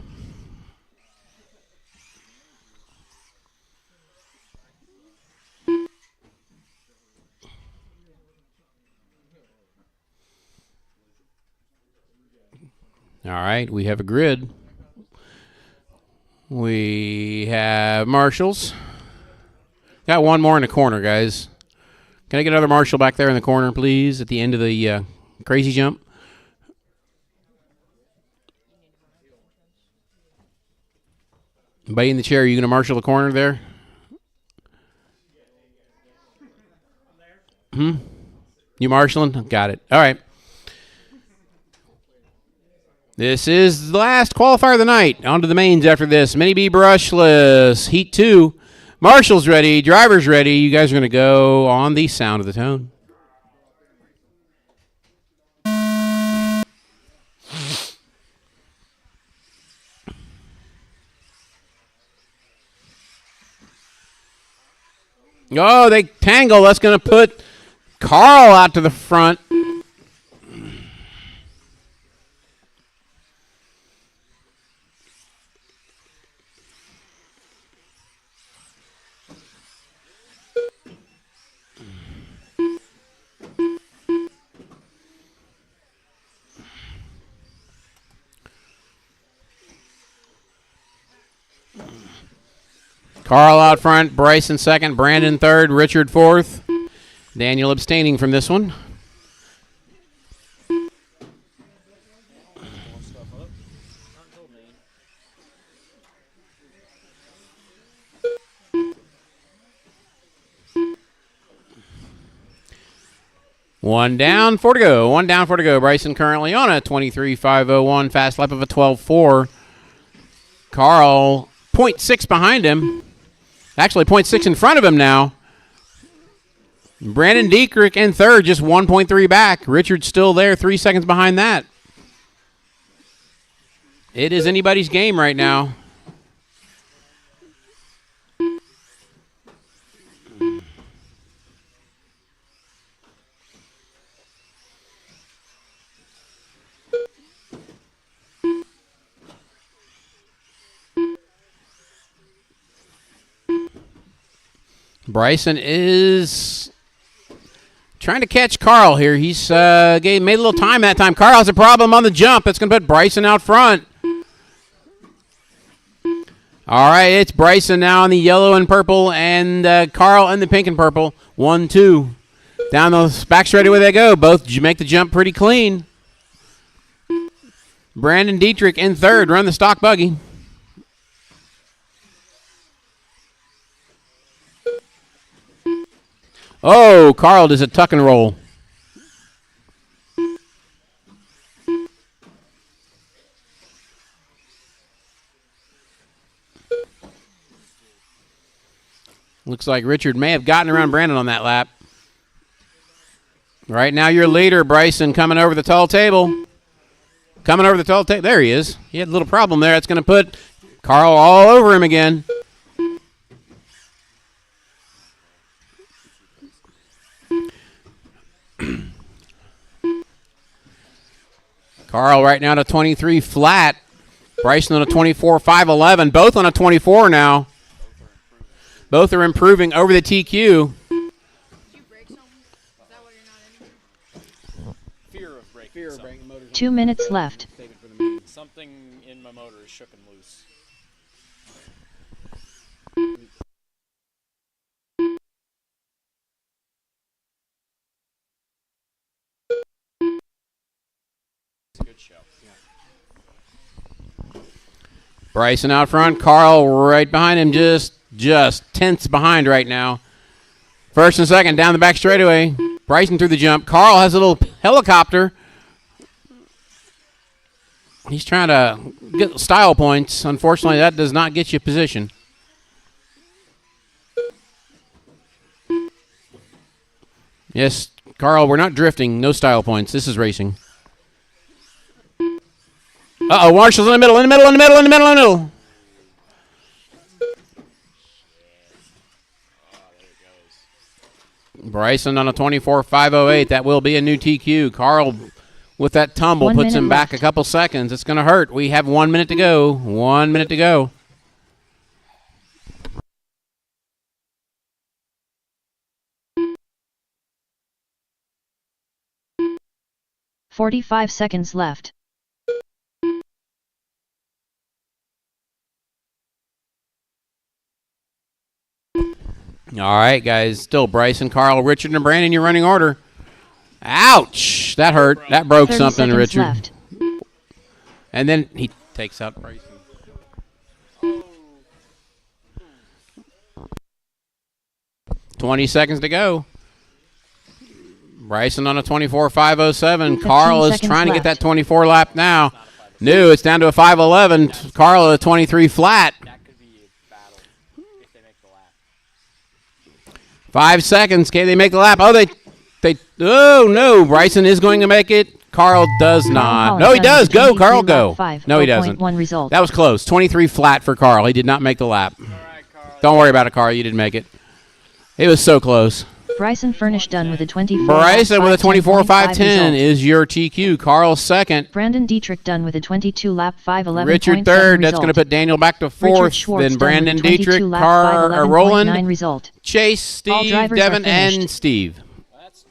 All right, we have a grid. We have marshals. Got one more in the corner, guys. Can I get another marshal back there in the corner, please, at the end of the crazy jump? Anybody in the chair, are you going to marshal the corner there? You marshaling? Got it. All right. This is the last qualifier of the night. On to the mains after this. Mini B brushless. Heat 2. Marshall's ready. Driver's ready. You guys are going to go on the sound of the tone. Oh, they tangle. That's going to put Carl out to the front. Carl out front, Bryson second, Brandon third, Richard fourth. Daniel abstaining from this one. One down, 4 to go. One down, 4 to go. Bryson currently on a 23.501 fast lap of a 12.4. Carl 0.6 behind him. Actually, 0.6 in front of him now. Brandon Dietrich in third, just 1.3 back. Richard's still there, 3 seconds behind that. It is anybody's game right now. Bryson is trying to catch Carl here. He's made a little time that time. Carl has a problem on the jump. That's going to put Bryson out front. All right, it's Bryson now in the yellow and purple, and Carl in the pink and purple. 1-2. Down the back straightaway they go. Both make the jump pretty clean. Brandon Dietrich in third, run the stock buggy. Oh, Carl does a tuck and roll. Looks like Richard may have gotten around Brandon on that lap. Right now your leader, Bryson, coming over the tall table. Coming over the tall table. There he is. He had a little problem there. That's going to put Carl all over him again. Carl right now to 23 flat. Bryson on a 24, 511. Both on a 24 now. Both are improving over the TQ. Did you break something? Is that why you're not in here? Fear of breaking motors. 2 minutes left. Something in my motor is shook and loose. It's a good show. Yeah. Bryson out front. Carl right behind him, just tenths behind right now. First and second down the back straightaway. Bryson through the jump. Carl has a little helicopter. He's trying to get style points. Unfortunately, that does not get you position. Yes, Carl, we're not drifting. No style points. This is racing. Uh-oh, Marshall's in the middle, in the middle, in the middle, in the middle, in the middle. Bryson on a 24.508. That will be a new TQ. Carl with that tumble 1 puts minute him back left. a couple seconds. It's going to hurt. We have 1 minute to go. 1 minute to go. "45 seconds left. All right, guys. Still Bryson, Carl, Richard, and Brandon, your running order. Ouch! That hurt. That broke 30 something, seconds Richard. left. And then he takes out Bryson. 20 seconds to go. Bryson on a 24.507. Carl is seconds trying to get left. that 24 lap now. No, it's down to a 511. Carl at a 23 flat. That could be a battle if they make the lap. 5 seconds. Can they make the lap? Oh, oh no. Bryson is going to make it. Carl does not. Holland No, he done does. with Go, 23 Carl, lap go. 5, No, he doesn't. 0.1 result. That was close. 23 flat for Carl. He did not make the lap. All right, Carl. Don't worry about it, Carl. You didn't make it. It was so close. Bryson Furnish done with a 24. Bryson with a 24 510 result. is your TQ. Carl second. Brandon Dietrich done with a 22 lap 511. Richard third. That's going to put Daniel back to fourth. Then Brandon Dietrich, Roland, result. Chase, All Steve, drivers Devin, are finished. and Steve. Well, that's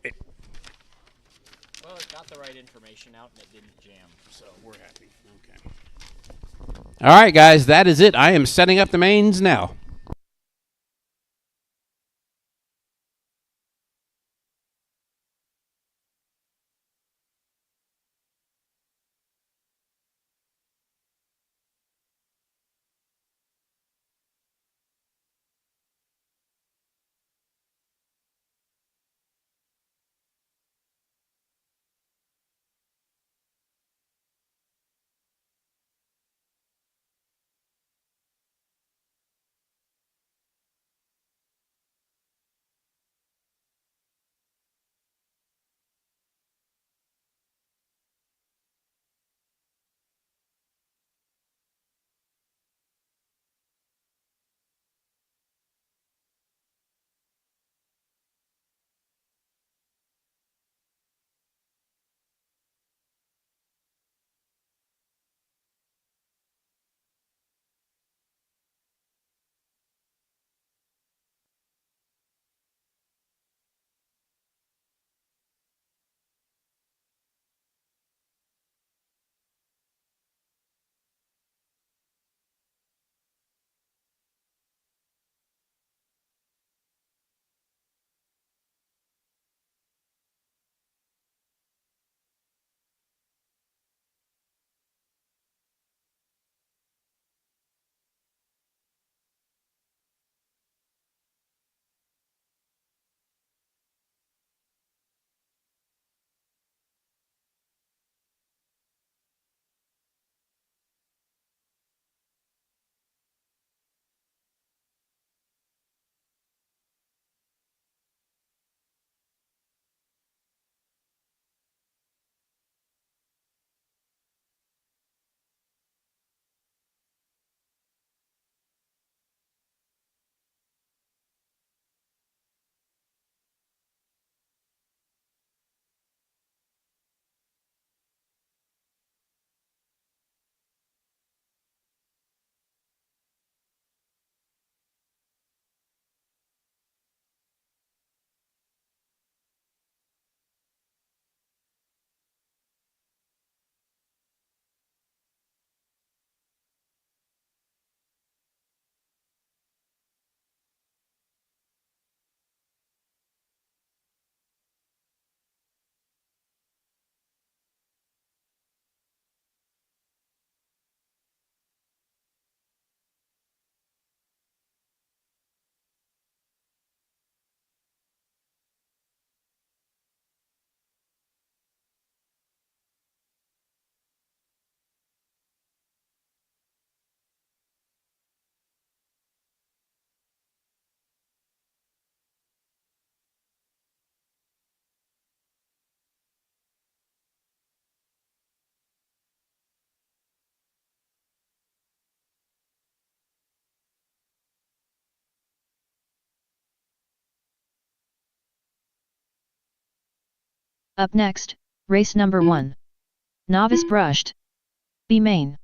new. Well, it got the right information out and it didn't jam, so we're happy. Okay. All right, guys, that is it. I am setting up the mains now. Up next, race number 1. Novice brushed. B main.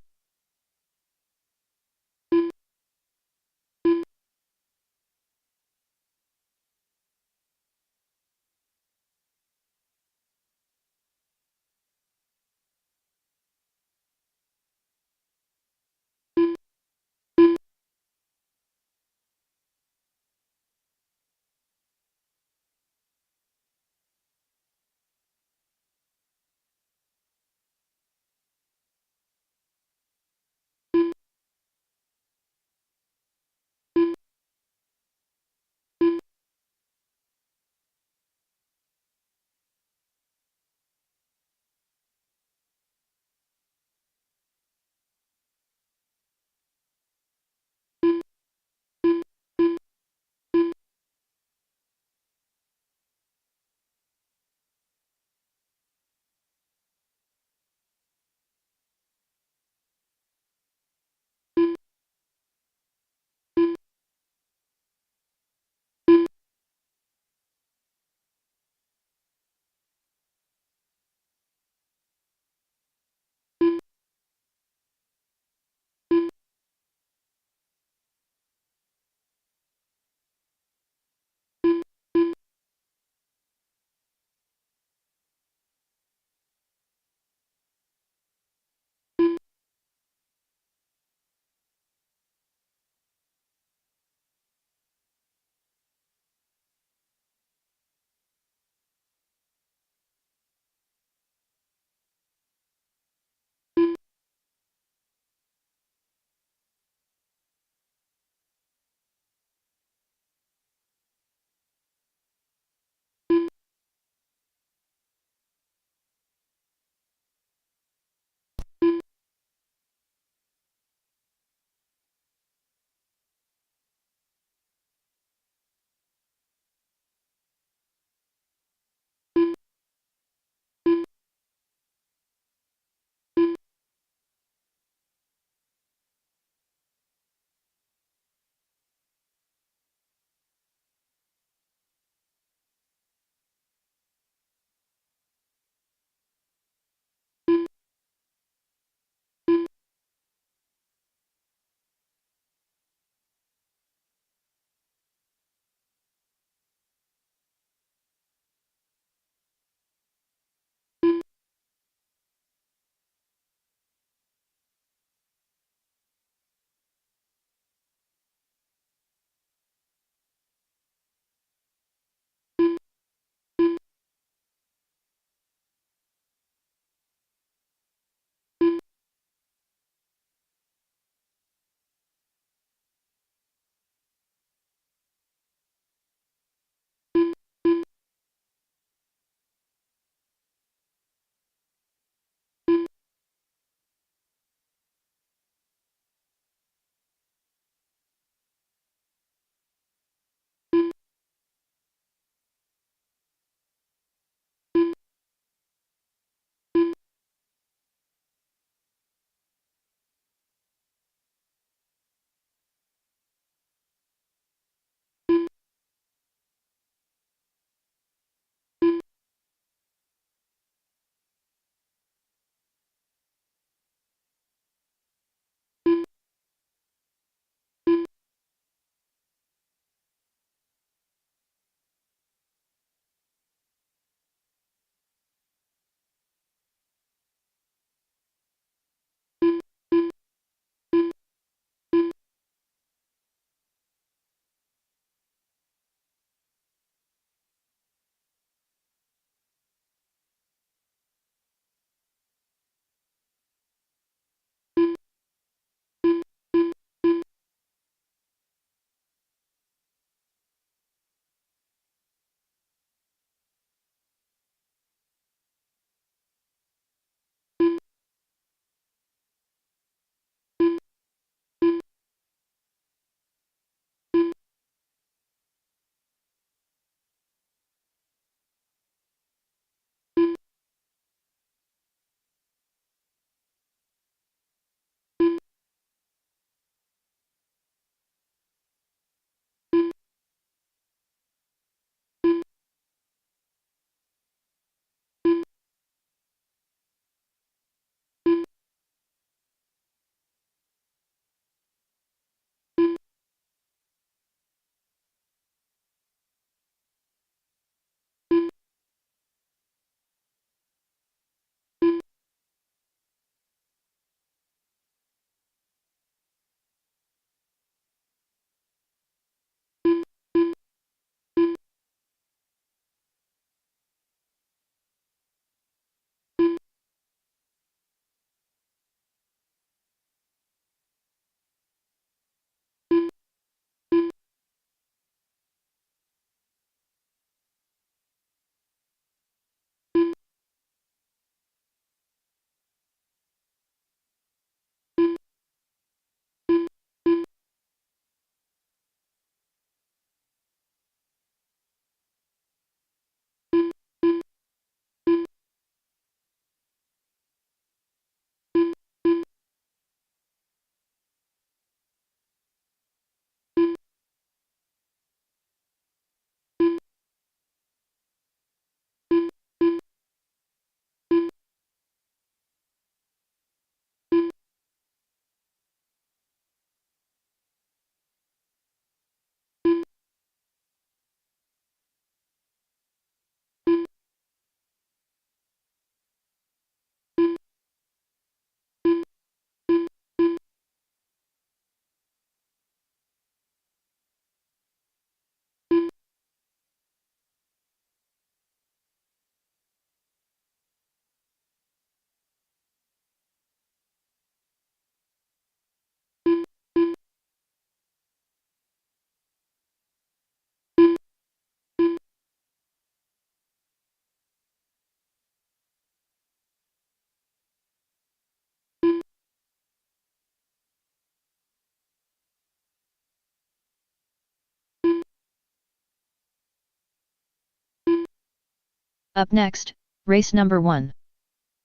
Up next, race number 1.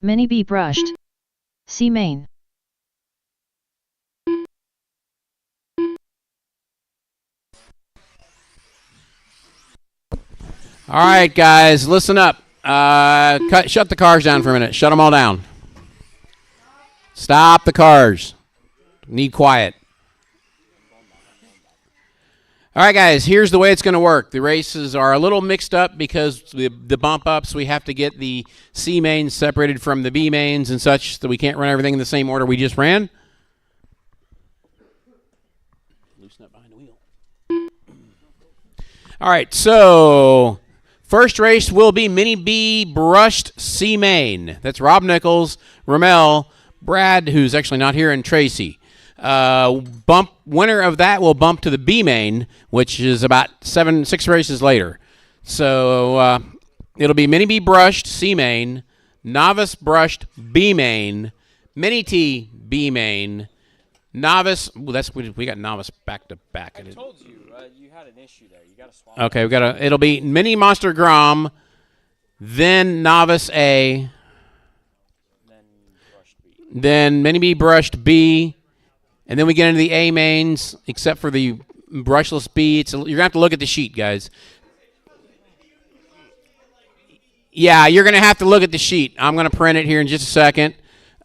Mini B brushed. C main. All right, guys, listen up. Shut the cars down for a minute. Shut them all down. Stop the cars. Need quiet. All right, guys, here's the way it's going to work. The races are a little mixed up because the bump ups, we have to get the C mains separated from the B mains and such, so we can't run everything in the same order we just ran. Loosen up behind the wheel. All right, so first race will be Mini B brushed C main. That's Rob Nichols, Ramel, Brad, who's actually not here, and Tracy. Winner of that will bump to the B main, which is about 6 races later. So it'll be Mini B brushed C main, Novice brushed B main, Mini T B main, Novice. Well, we got Novice back to back. I told you you had an issue there. You got to swap. Okay, it'll be Mini Monster Grom, then Novice A, then Mini B brushed B. And then we get into the A mains, except for the brushless B. You're going to have to look at the sheet, guys. Yeah, you're going to have to look at the sheet. I'm going to print it here in just a second.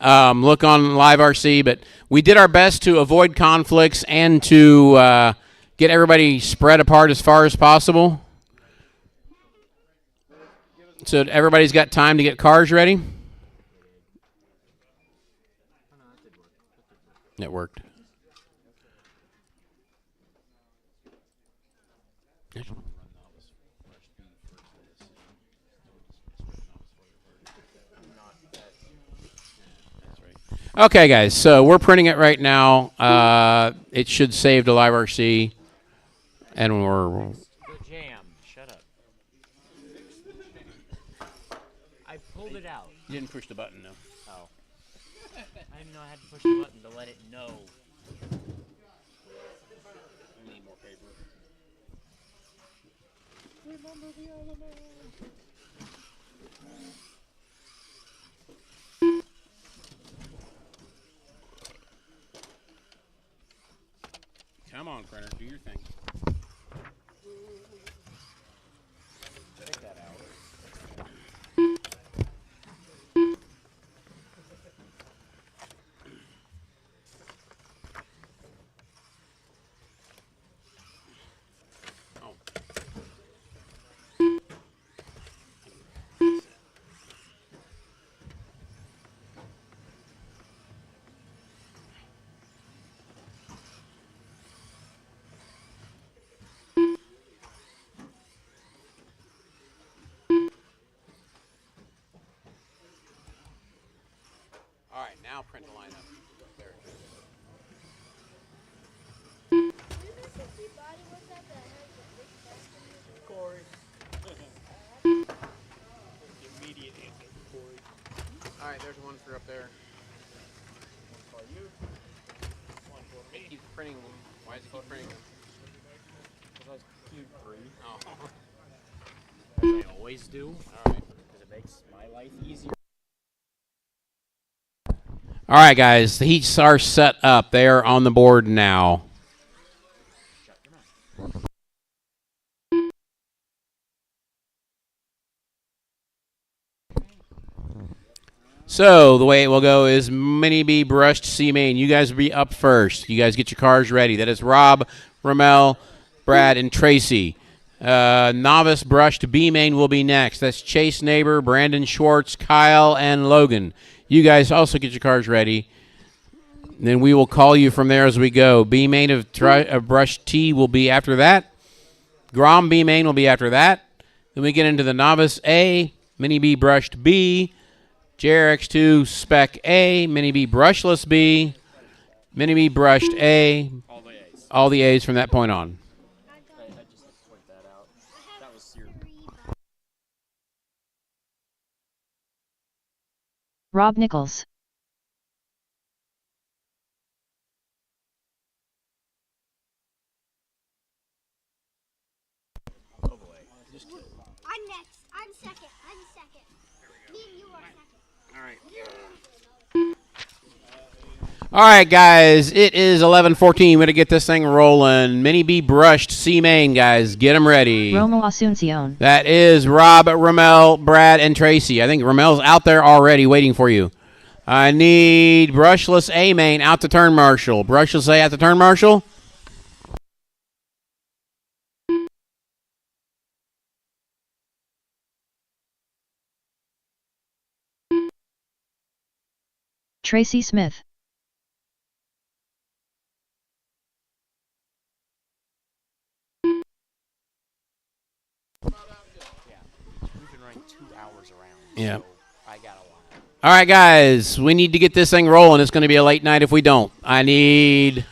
Look on Live RC. But we did our best to avoid conflicts and to get everybody spread apart as far as possible. So everybody's got time to get cars ready. It worked. Okay, guys, so we're printing it right now. It should save to Live RC, and we're... The jam. Shut up. I pulled it out. You didn't push the button, though. Oh. I didn't know I had to push the button to let it know. We need more paper. Remember the element. Come on, printer, do your thing. Take that out. All right, now print the lineup. There. Corey. Immediate answer for Corey. All right, there's one for up there. One for you. One for It me. keeps printing them. Why does it keep printing them? Because you agree. Oh. As I always do. All right. Because it makes my life easier. All right, guys, the heats are set up. They are on the board now. So the way it will go is Mini B brushed C main. You guys will be up first. You guys get your cars ready. That is Rob, Ramel, Brad, and Tracy. Novice brushed B main will be next. That's Chase Neighbor, Brandon Schwartz, Kyle, and Logan. You guys also get your cars ready. Then we will call you from there as we go. B main of brush T will be after that. Grom B main will be after that. Then we get into the Novice A, Mini B brushed B, JRX2 spec A, Mini B brushless B, Mini B brushed A. All the A's. All the A's from that point on. I just point that out. That was your... Rob Nichols. Oh boy. I'm next. I'm second. Me and you are second. All right. All right, guys. It is 11:14. We're going to get this thing rolling. Mini B brushed C main, guys. Get them ready. Romo Asuncion. That is Rob, Ramel, Brad, and Tracy. I think Ramel's out there already waiting for you. I need brushless A main out to turn marshal. Brushless A out to turn marshal. Tracy Smith. Yeah. All right, guys. We need to get this thing rolling. It's going to be a late night if we don't. I need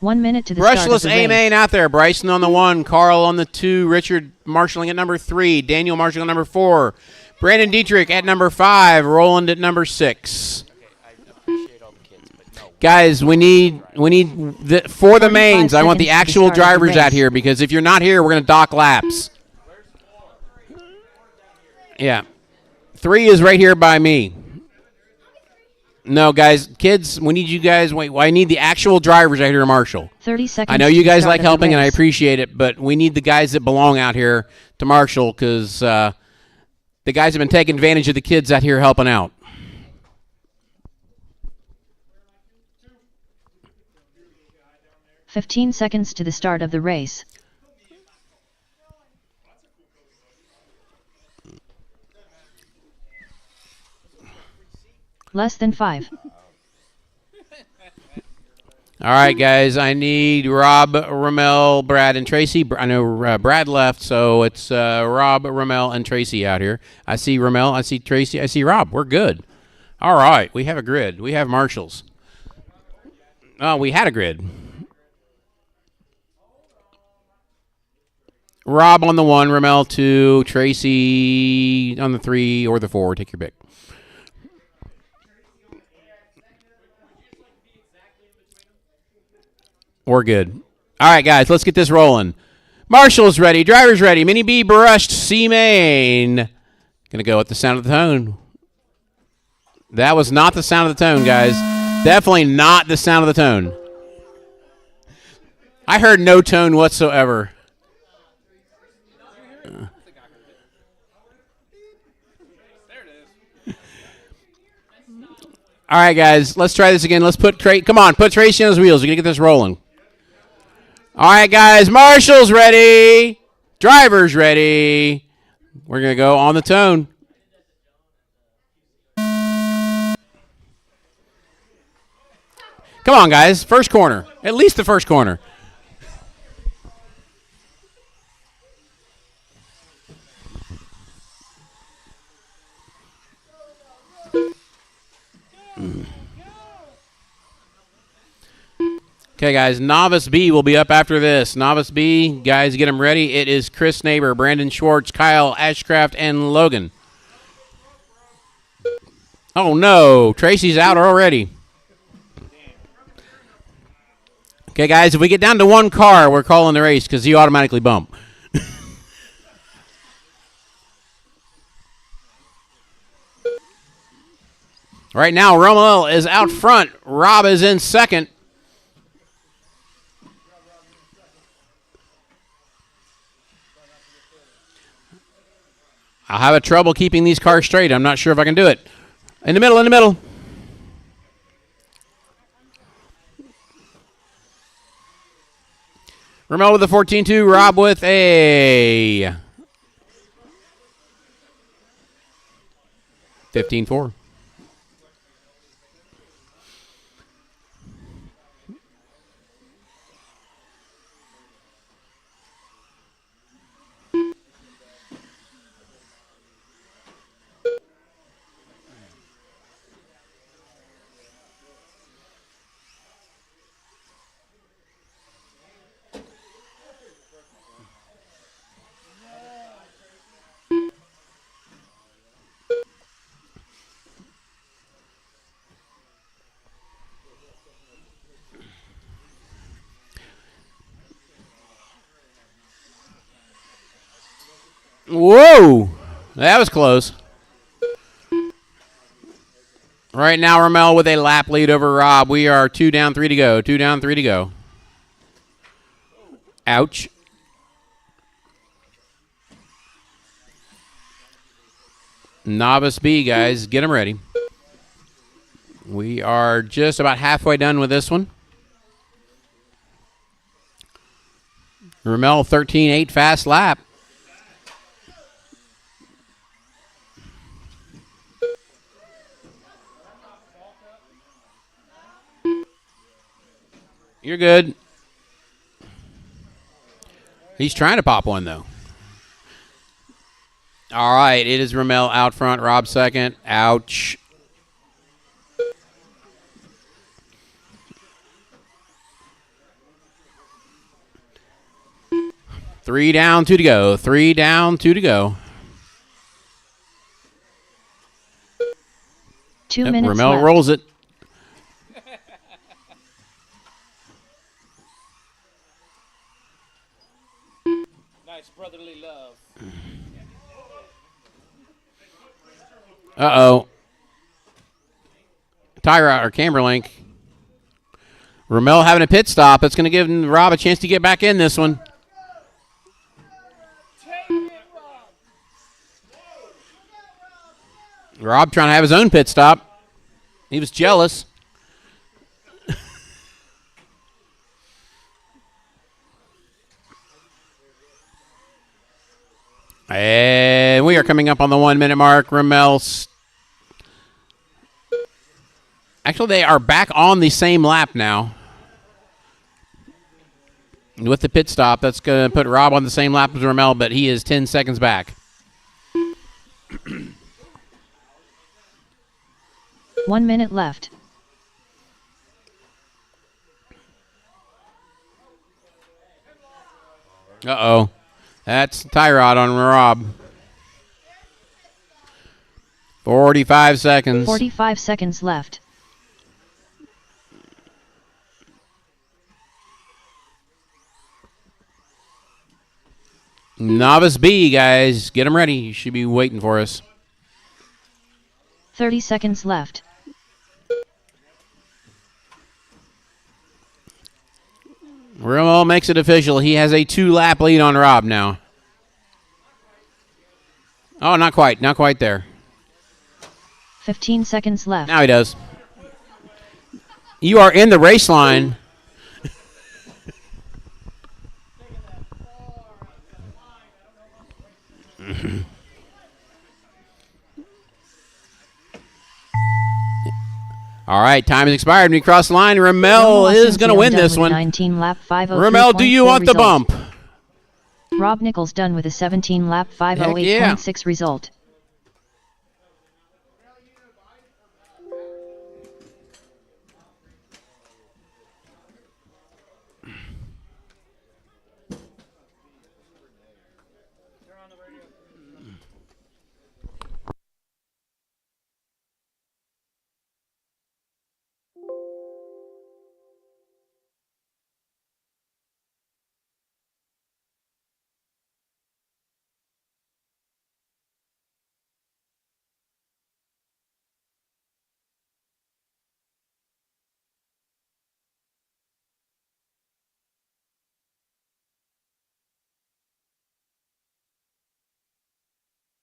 1 minute to the start of brushless the A race. main out there. Bryson on the 1, Carl on the 2, Richard marshalling at number 3, Daniel marshalling at number 4, Brandon Dietrich at number 5, Roland at number 6. Guys, we need for the mains. I want the actual drivers out here because if you're not here, we're going to dock laps. Yeah. 3 is right here by me. No, guys, kids, we need you guys. Wait, I need the actual drivers out here, Marshall. 30 seconds. I know you guys like helping, and I appreciate it, but we need the guys that belong out here to Marshall because the guys have been taking advantage of the kids out here helping out. "15 seconds to the start of the race. Less than 5. All right, guys, I need Rob, Ramel, Brad, and Tracy. I know Brad left, so it's Rob, Ramel, and Tracy out here. I see Ramel, I see Tracy, I see Rob. We're good. All right, we have a grid. We have marshals. Oh, we had a grid. Rob on the 1, Ramel 2, Tracy on the 3 or the 4. Take your pick. We're good. All right, guys, let's get this rolling. Marshall's ready. Driver's ready. Mini B brushed C main. Going to go with the sound of the tone. That was not the sound of the tone, guys. Definitely not the sound of the tone. I heard no tone whatsoever. All right, guys, let's try this again. Let's put come on, put Tracy on his wheels. We're going to get this rolling. All right, guys, Marshall's ready. Driver's ready. We're going to go on the tone. Come on, guys, first corner. At least the first corner. Okay, guys, Novice B will be up after this. Novice B, guys, get them ready. It is Chris Neighbor, Brandon Schwartz, Kyle Ashcraft, and Logan. Oh, no. Tracy's out already. Okay, guys, if we get down to 1 car, we're calling the race because you automatically bump. Right now, Rommel is out front. Rob is in second. I'll have trouble keeping these cars straight. I'm not sure if I can do it. In the middle, in the middle. Rommel with a 14-2. Rob with a 15-4. Whoa! That was close. Right now, Ramel with a lap lead over Rob. We are 2 down, 3 to go. 2 down, 3 to go. Ouch. Novice B, guys. Get them ready. We are just about halfway done with this one. Ramel 13.8 fast lap. You're good. He's trying to pop one, though. All right, it is Ramel out front. Rob second. Ouch. Three down, 2 to go. 3 down, 2 to go. 2 minutes Ramel left. rolls it. Nice brotherly love. Uh-oh. Tyra or Camberlink. Ramel having a pit stop. That's going to give Rob a chance to get back in this one. Rob trying to have his own pit stop. He was jealous. And we are coming up on the 1 minute mark. Ramel. Actually, they are back on the same lap now. With the pit stop, that's going to put Rob on the same lap as Ramel, but he is 10 seconds back. 1 minute left. Uh-oh. That's tie rod on Rob. 45 seconds. 45 seconds left. Novice B, guys. Get them ready. You should be waiting for us. 30 seconds left. Ramel makes it official. He has a 2-lap lead on Rob now. Oh, not quite. Not quite there. 15 seconds left. Now he does. You are in the race line. All right, time has expired. We cross the line. Ramel is going to win this one. 19 lap 503.4 Ramel, do you want the bump? Rob Nichols done with a 17 lap 508.6 result.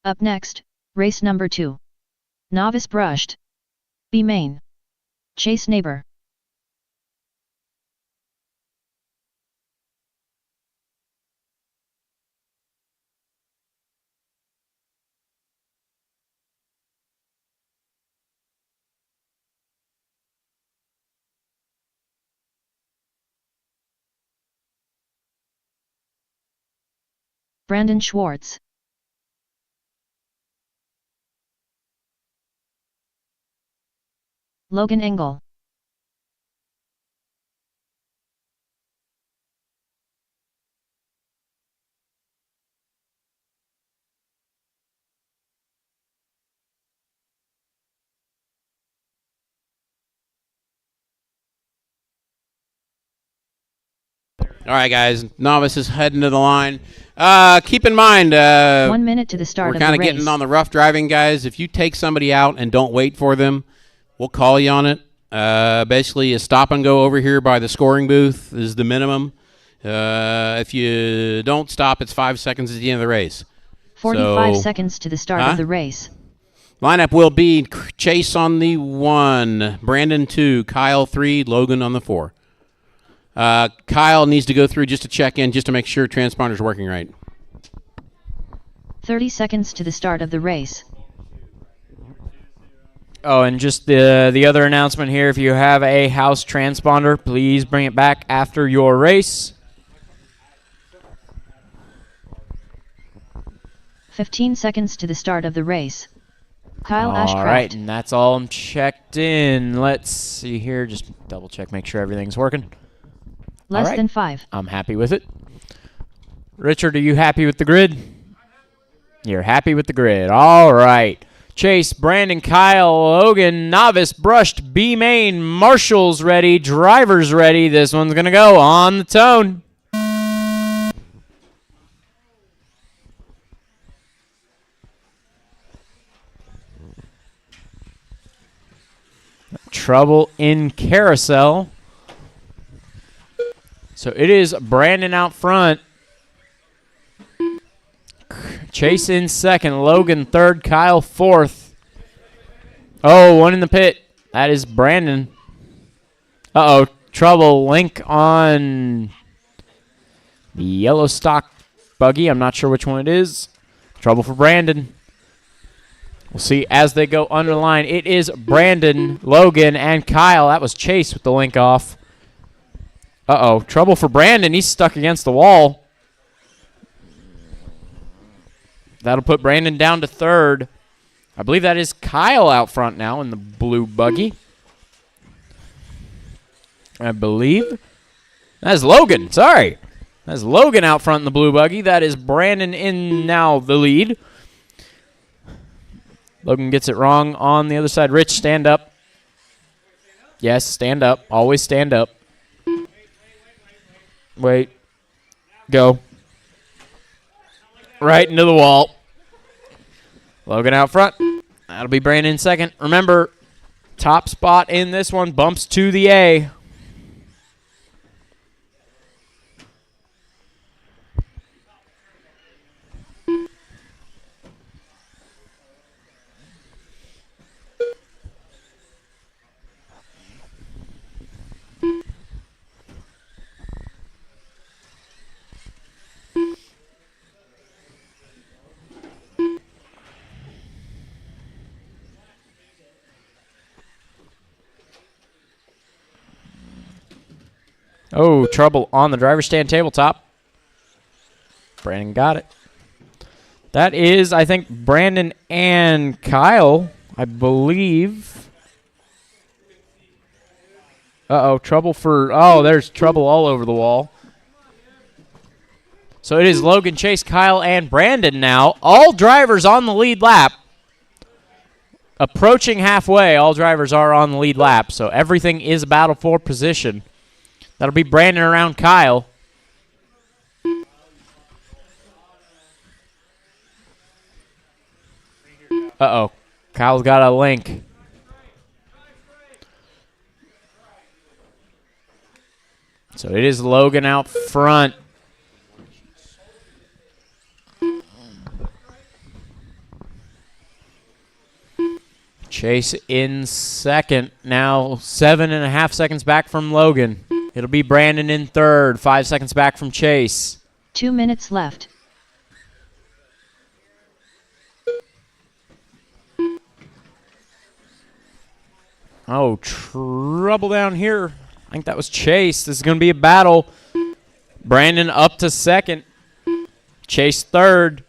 Up next, race number 2. Novice brushed. B main. Chase neighbor. Brandon Schwartz. Logan Engel. All right, guys. Novice is heading to the line. Keep in mind, 1 minute to the start we're of the kind of race. getting on the rough driving, guys. If you take somebody out and don't wait for them, we'll call you on it. Basically, a stop and go over here by the scoring booth is the minimum. If you don't stop, it's 5 seconds at the end of the race. 45 So- seconds to the start of the race. Lineup will be Chase on the 1, Brandon 2, Kyle 3, Logan on the 4. Kyle needs to go through just to check in, just to make sure transponder's working right. 30 seconds to the start of the race. Oh, and just the other announcement here, if you have a house transponder, please bring it back after your race. 15 seconds to the start of the race. Kyle All Ashcraft. right, and that's all I'm checked in. Let's see here, just double check, make sure everything's working. Less All right. than 5. I'm happy with it. Richard, are you happy with the grid? You're happy with the grid. All right. Chase, Brandon, Kyle, Logan, Novice, Brushed, B main, Marshall's ready, driver's ready. This one's going to go on the tone. Trouble in carousel. So it is Brandon out front. Chase in second. Logan third. Kyle fourth. Oh, one in the pit. That is Brandon. Uh-oh. Trouble. Link on the yellow stock buggy. I'm not sure which one it is. Trouble for Brandon. We'll see as they go under the line. It is Brandon, Logan, and Kyle. That was Chase with the link off. Uh-oh. Trouble for Brandon. He's stuck against the wall. That'll put Brandon down to third. I believe that is Kyle out front now in the blue buggy. I believe. That's Logan. Sorry. That's Logan out front in the blue buggy. That is Brandon in now the lead. Logan gets it wrong on the other side. Rich, stand up. Yes, stand up. Always stand up. Wait. Go. Right into the wall. Logan out front. That'll be Brandon in second. Remember, top spot in this one bumps to the A. Oh, trouble on the driver's stand tabletop. Brandon got it. That is, I think, Brandon and Kyle, I believe. Uh-oh, trouble for... Oh, there's trouble all over the wall. So it is Logan, Chase, Kyle, and Brandon now. All drivers on the lead lap. Approaching halfway, all drivers are on the lead lap. So everything is a battle for position. That'll be Brandon around Kyle. Uh-oh. Kyle's got a link. So it is Logan out front. Chase in second. Now 7.5 seconds back from Logan. It'll be Brandon in third. 5 seconds back from Chase. 2 minutes left. Oh, trouble down here. I think that was Chase. This is going to be a battle. Brandon up to second. Chase third.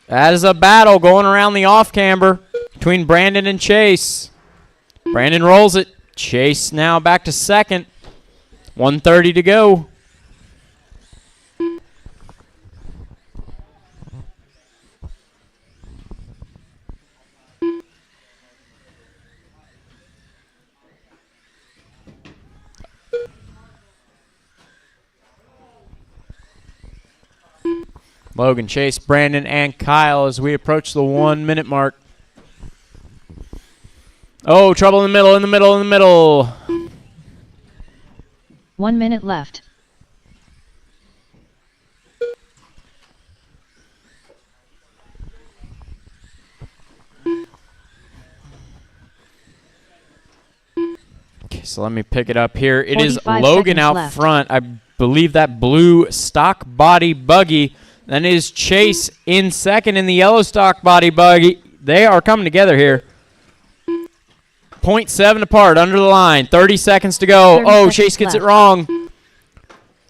That is a battle going around the off-camber between Brandon and Chase. Brandon rolls it. Chase now back to second. 1:30 to go. Logan, Chase, Brandon, and Kyle as we approach the 1 minute mark. Oh, trouble in the middle, in the middle, in the middle. 1 minute left. Okay, so let me pick it up here. It is 45 Logan out left. front. I believe that blue stock body buggy. Then is Chase in second in the yellow stock body buggy. They are coming together here. 0.7 apart under the line. 30 seconds to go. 30 Oh, seconds Chase gets it left. wrong.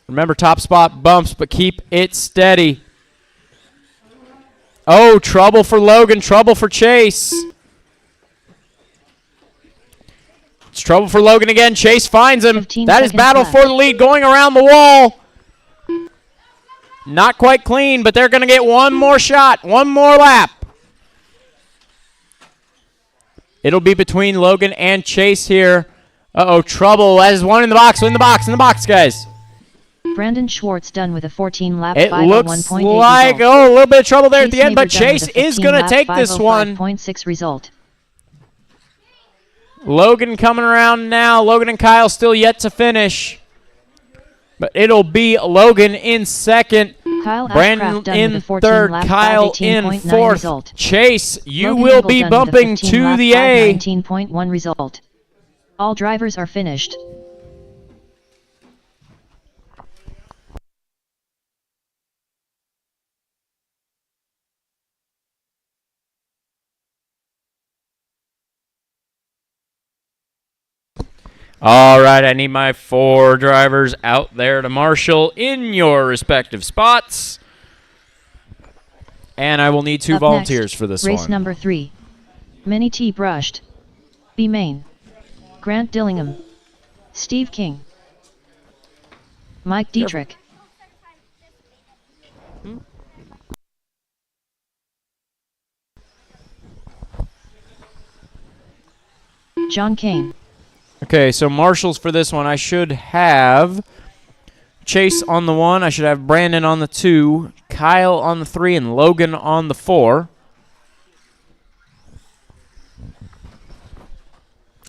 Remember, top spot bumps, but keep it steady. Oh, trouble for Logan. Trouble for Chase. It's trouble for Logan again. Chase finds him. 15 That is seconds battle left. for the lead going around the wall. Not quite clean, but they're going to get one more shot, one more lap. It'll be between Logan and Chase here. Uh-oh, trouble. That is one in the box, in the box, in the box, guys. Brandon Schwartz done with a 14 lap It looks 501.8 like, result. oh, a little bit of trouble there at the end, Neighbor but done with Chase a is 15 going to lap take this one. 505.6 result. Logan coming around now. Logan and Kyle still yet to finish. But it'll be Logan in second. Kyle Brandon Ashcraft done in with a 14 third. lap Kyle in 518.9 fourth. result. Chase, you Logan will Engel be done with a bumping 15 to lap the A. 519.1 result. All drivers are finished. All right, I need my 4 drivers out there to marshal in your respective spots. And I will need 2 Up volunteers next, for this race one. number 3. Minnie T. Brushed. B. Main. Grant Dillingham. Steve King. Mike Dietrich. John Kane. Okay, so marshals for this one. I should have Chase on the 1. I should have Brandon on the 2, Kyle on the 3, and Logan on the 4.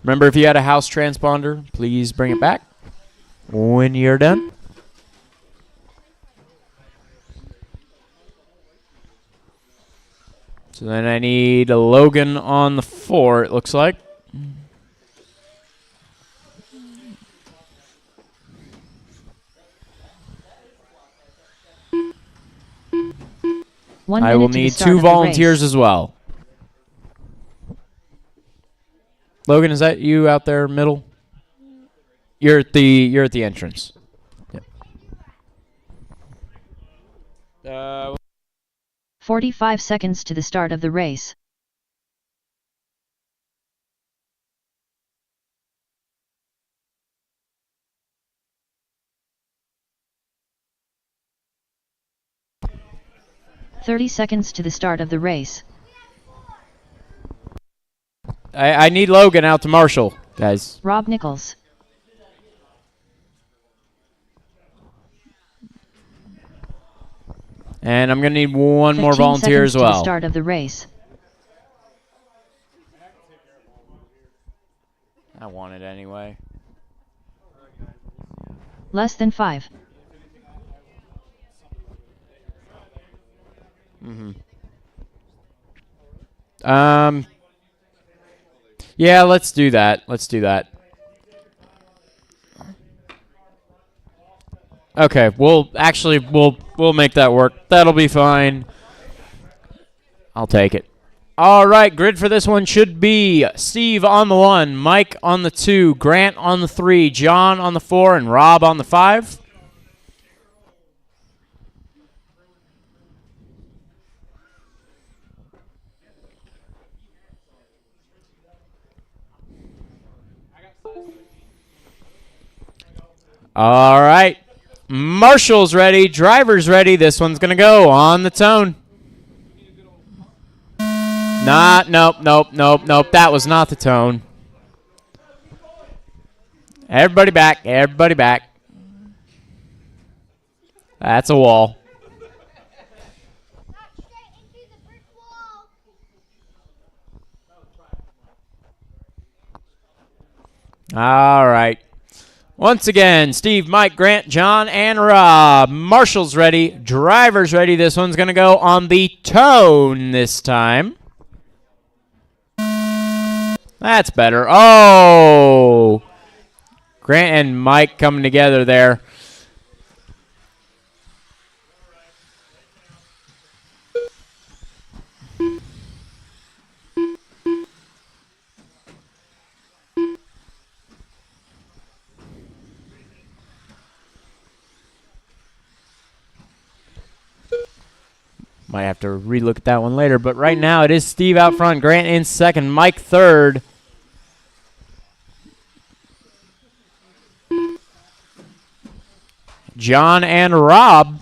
Remember, if you had a house transponder, please bring it back when you're done. So then I need a Logan on the 4, it looks like. I will need 2 volunteers as well. Logan, is that you out there middle? You're at the entrance. Yep. 45 seconds to the start of the race. "30 seconds to the start of the race. I need Logan out to marshal, guys. Rob Nichols. And I'm going to need 1 more 15 volunteer as seconds to well. the start of the race. I want it anyway. Less than 5. Yeah, let's do that. Let's do that. Okay, we'll make that work. That'll be fine. I'll take it. All right, grid for this one should be Steve on the 1, Mike on the 2, Grant on the 3, John on the 4, and Rob on the 5. All right. Marshall's ready. Driver's ready. This one's going to go on the tone. Nope. That was not the tone. Everybody back. Everybody back. That's a wall. All right. Once again, Steve, Mike, Grant, John, and Rob. Marshall's ready. Driver's ready. This one's going to go on the tone this time. That's better. Oh! Grant and Mike coming together there. Might have to relook at that one later, but right now it is Steve out front, Grant in second, Mike third. John and Rob.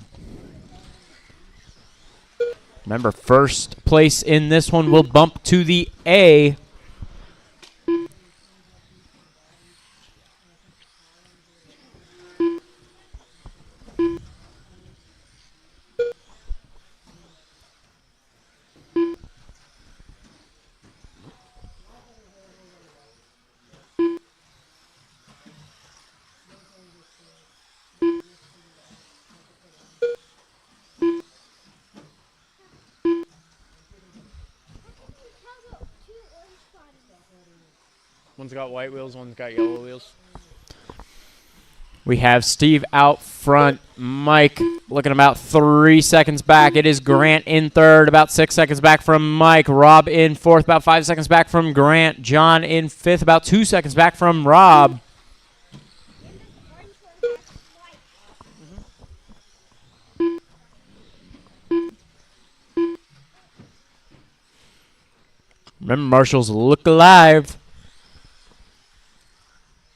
Remember, first place in this one will bump to the A. One's got white wheels, one's got yellow wheels. We have Steve out front, Mike looking about 3 seconds back. It is Grant in third, about 6 seconds back from Mike. Rob in fourth, about 5 seconds back from Grant. John in fifth, about 2 seconds back from Rob. Remember, Marshalls, look alive.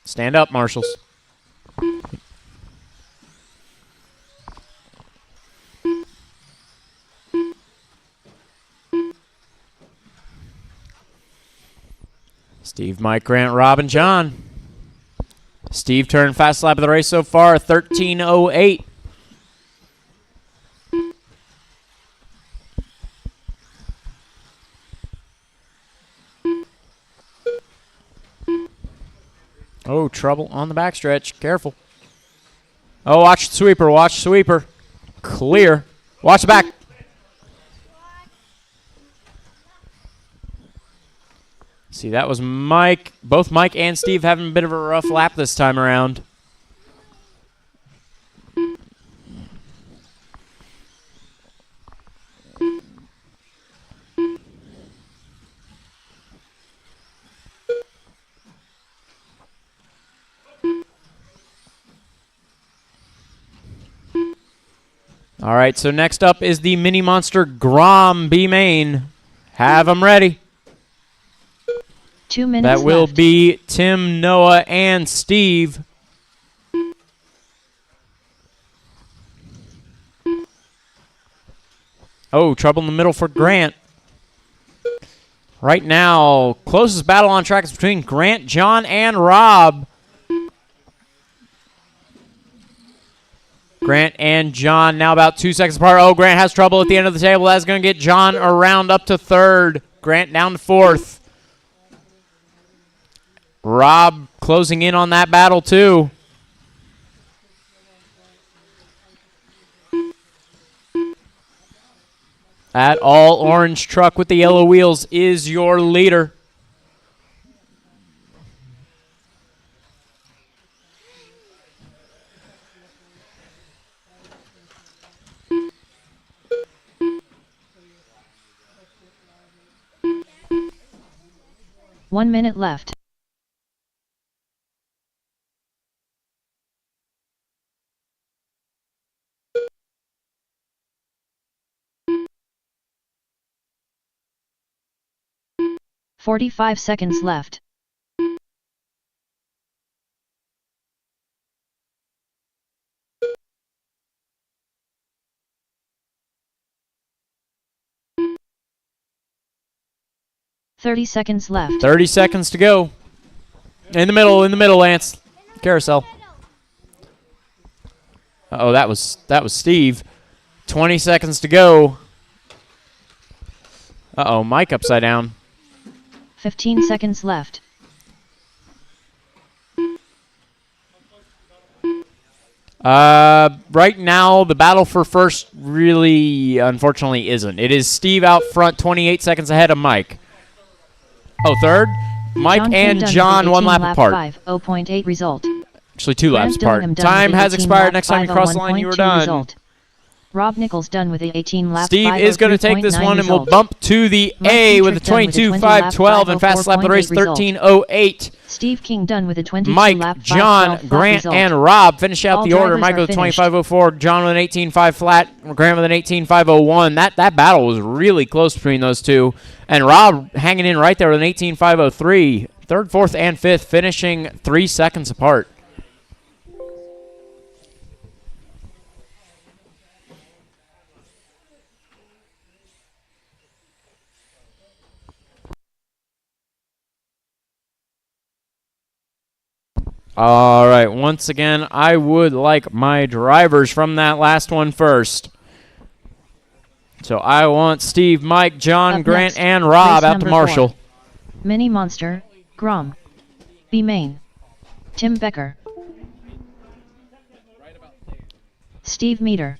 Stand up, Marshalls. Steve, Mike, Grant, Rob, and John. Steve turned fast lap of the race so far, 13:08. Oh, trouble on the backstretch. Careful. Oh, watch the sweeper. Watch the sweeper. Clear. Watch the back. See, that was Mike. Both Mike and Steve having a bit of a rough lap this time around. All right, so next up is the Mini Monster Grom B main. Have them ready. 2 minutes That will left. be Tim, Noah, and Steve. Oh, trouble in the middle for Grant. Right now, closest battle on track is between Grant, John, and Rob. Grant and John now about 2 seconds apart. Oh, Grant has trouble at the end of the table. That's going to get John around up to third. Grant down to fourth. Rob closing in on that battle too. That all orange truck with the yellow wheels is your leader. One minute left. "45 seconds left. "30 seconds left. 30 seconds to go. In the middle, Lance. Carousel. Uh-oh, that was Steve. 20 seconds to go. Uh-oh, Mike upside down. 15 seconds left. Right now, the battle for first really, unfortunately, isn't. It is Steve out front, 28 seconds ahead of Mike. Oh, third? Mike John and King John, 1 lap apart. 5:0.8 result. Actually, 2 laps Grant apart. Dillingham done Time with a has 18 expired. lap Next time you cross the line, you were 5:01.2 done. result. Rob Nichols done with a 18 lap Steve is going to take this 5:03.9 one and will result. bump to the Mike A with a Dietrich done with a 22.512 and fast lap of the race 20 lap 13.08. Steve King done with a 22 Mike, lap John, 5:12 Grant, result. and Rob finish out All the order. drivers Mike are with a finished. 25.04, John with an 18.5 flat, Grant with an 18.501. That battle was really close between those two. And Rob hanging in right there with an 18.503. Third, fourth, and fifth finishing 3 seconds apart. All right, once again, I would like my drivers from that last one first. So I want Steve, Mike, John, Up Grant, next, and Rob race out to number Marshall. 4. Mini Monster, Grom B main. Tim Becker. Steve Meter.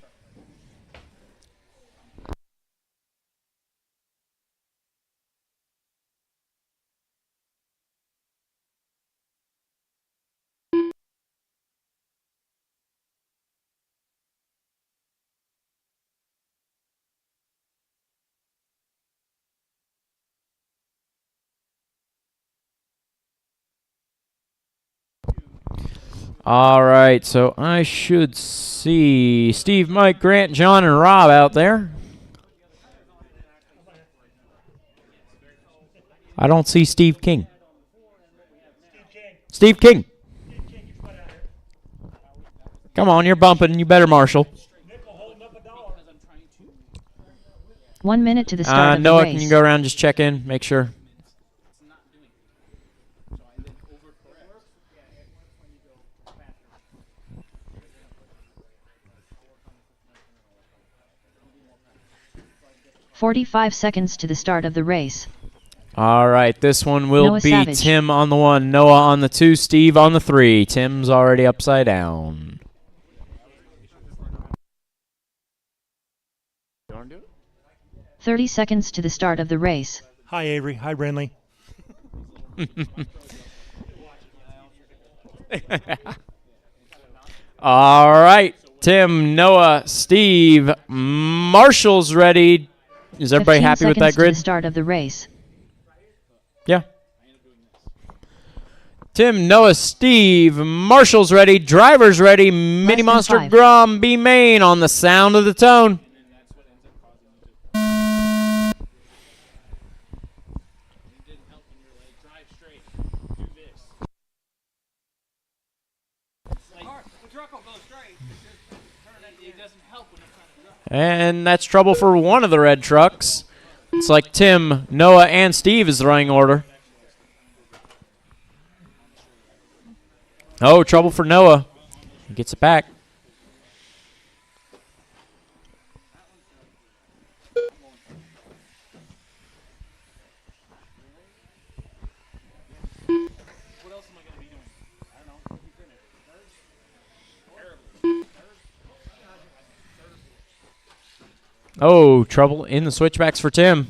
All right, so I should see Steve, Mike, Grant, John, and Rob out there. I don't see Steve King. Steve King. Come on, you're bumping. You better, Marshall. 1 minute to the start of Noah, the race. can you go around and just check in, make sure? "45 seconds to the start of the race. All right, this one will Noah be Savage. Tim on the 1, Noah on the 2, Steve on the 3. Tim's already upside down. 30 seconds to the start of the race. Hi, Avery. Hi, Brinley. All right, Tim, Noah, Steve, Marshall's ready. Is everybody 15 happy with that seconds to the grid? start of the race. Yeah. Tim, Noah, Steve, Marshall's ready, driver's ready, Mini than Monster 5. Grom B main on the sound of the tone. And that's trouble for one of the red trucks. It's like Tim, Noah, and Steve is the running order. Oh, trouble for Noah. He gets it back. Oh, trouble in the switchbacks for Tim.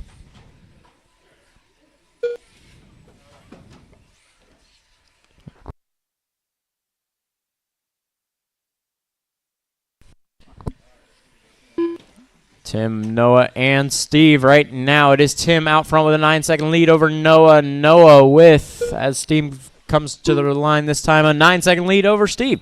Tim, Noah, and Steve. Right now, it is Tim out front with a 9-second lead over Noah. Noah with, as Steve comes to the line this time, a 9-second lead over Steve.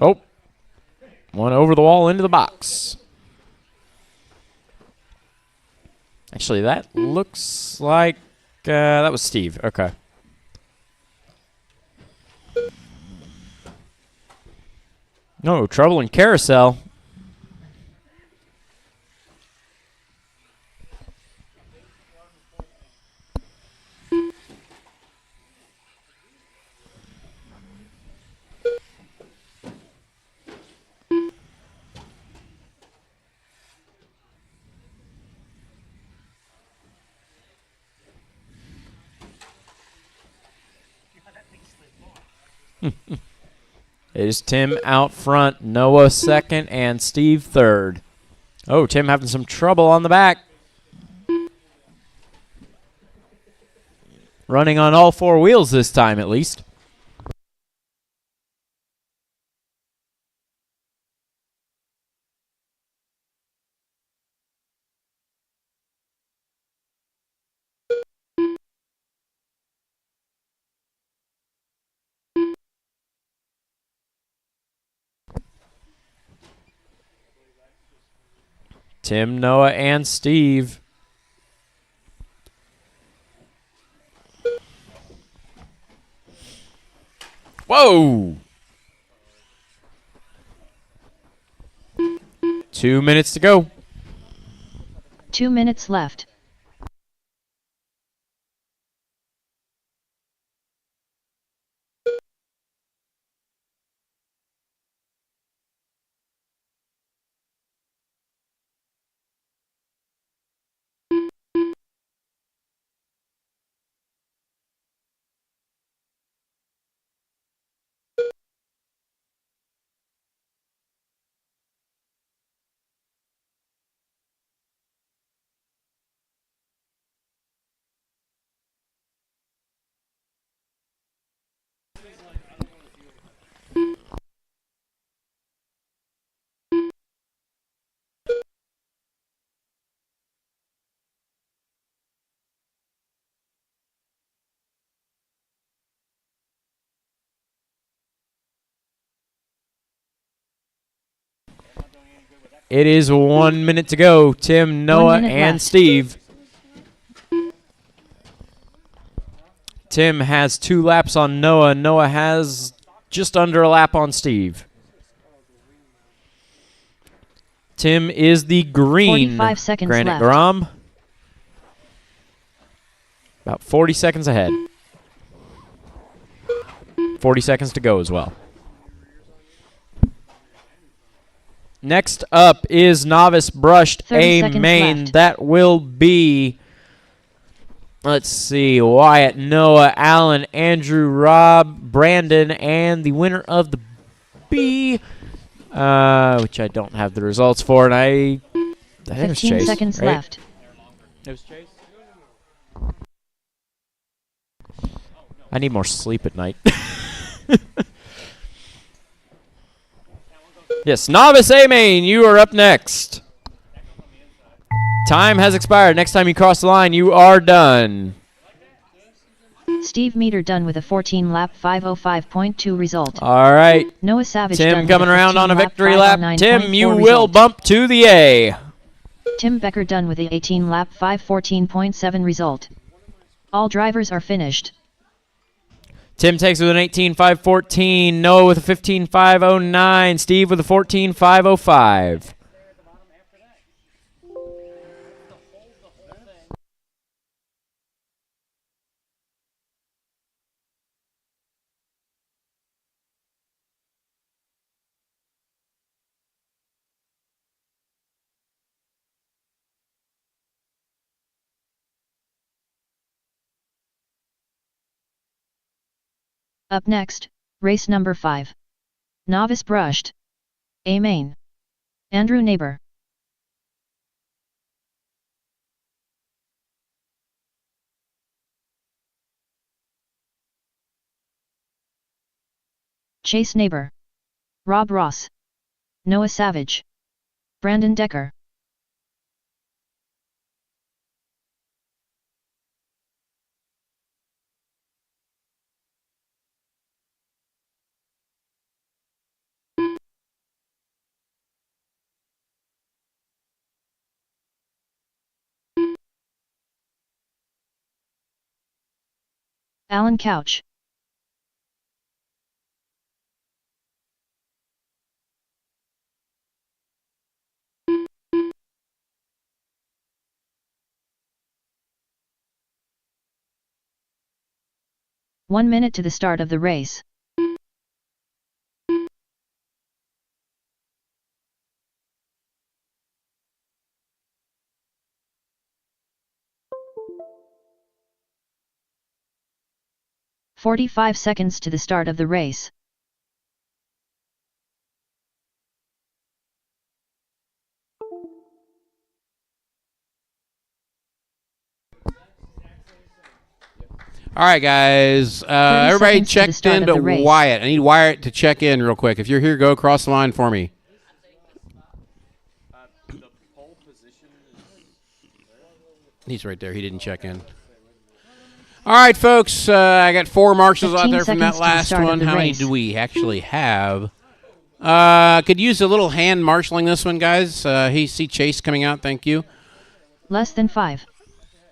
Oh, one over the wall into the box. Actually, that looks like that was Steve. Okay. No, trouble in carousel. It is Tim out front, Noah second, and Steve third. Oh, Tim having some trouble on the back. Running on all four wheels this time, at least. Tim, Noah, and Steve. Whoa! 2 minutes to go. 2 minutes left. It is 1 minute to go. Tim, Noah, minute and left. Steve. Tim has 2 laps on Noah. Noah has just under a lap on Steve. Tim is the green 45 seconds Granite left. Grom. About 40 seconds ahead. 40 seconds to go as well. Next up is Novice Brushed 30 A seconds main. left. That will be, let's see, Wyatt, Noah, Alan, Andrew, Rob, Brandon, and the winner of the B, which I don't have the results for, and I think it was 15 Chase, seconds right? left. It was Chase? I need more sleep at night. Yes, Novice A main, you are up next. Time has expired. Next time you cross the line, you are done. Steve Meter done with a 14 lap 505.2 result. All right. Noah Savage done Tim with coming around on a 15 victory lap. 509.4 Tim, you will result. bump to the A. Tim Becker done with a 18 lap 514.7 result. All drivers are finished. Tim takes with an 18.514. Noah with a 15.509. Steve with a 14.505. Up next, race number 5. Novice Brushed. A main. Andrew Neighbor. Chase Neighbor. Rob Ross. Noah Savage. Brandon Decker. Alan Couch. One minute to the start of the race. 45 seconds to the start of the race. All right, guys. Everybody checked in but Wyatt. I need Wyatt to check in real quick. If you're here, go across the line for me. He's right there. He didn't check in. All right, folks. I got 4 marshals out there from that last one. How many do we actually have? Could use a little hand marshalling this one, guys. He see Chase coming out. Thank you. Less than 5.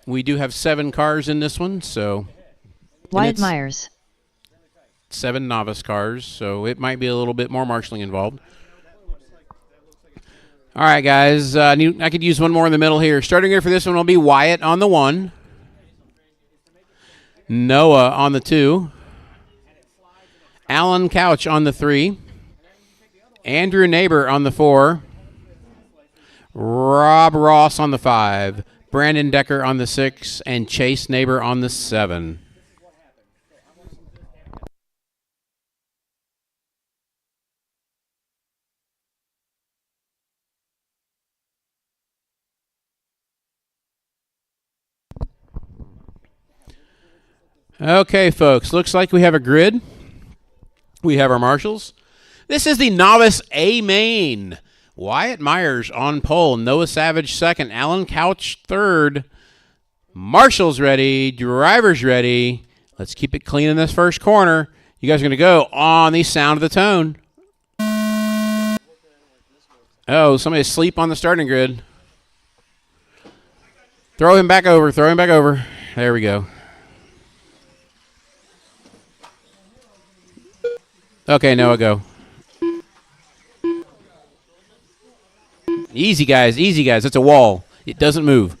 We do have 7 cars in this one, so. Wyatt Myers. 7 novice cars, so it might be a little bit more marshalling involved. All right, guys. I could use one more in the middle here. Starting here for this one will be Wyatt on the 1. Noah on the 2. Alan Couch on the 3. Andrew Neighbor on the 4. Rob Ross on the 5. Brandon Decker on the 6. And Chase Neighbor on the 7. Okay, folks, looks like we have a grid. We have our marshals. This is the Novice A main. Wyatt Myers on pole. Noah Savage second. Alan Couch third. Marshals ready. Drivers ready. Let's keep it clean in this first corner. You guys are going to go on the sound of the tone. Oh, somebody's asleep on the starting grid. Throw him back over. Throw him back over. There we go. Okay, Noah, go. Easy, guys. Easy, guys. It's a wall. It doesn't move.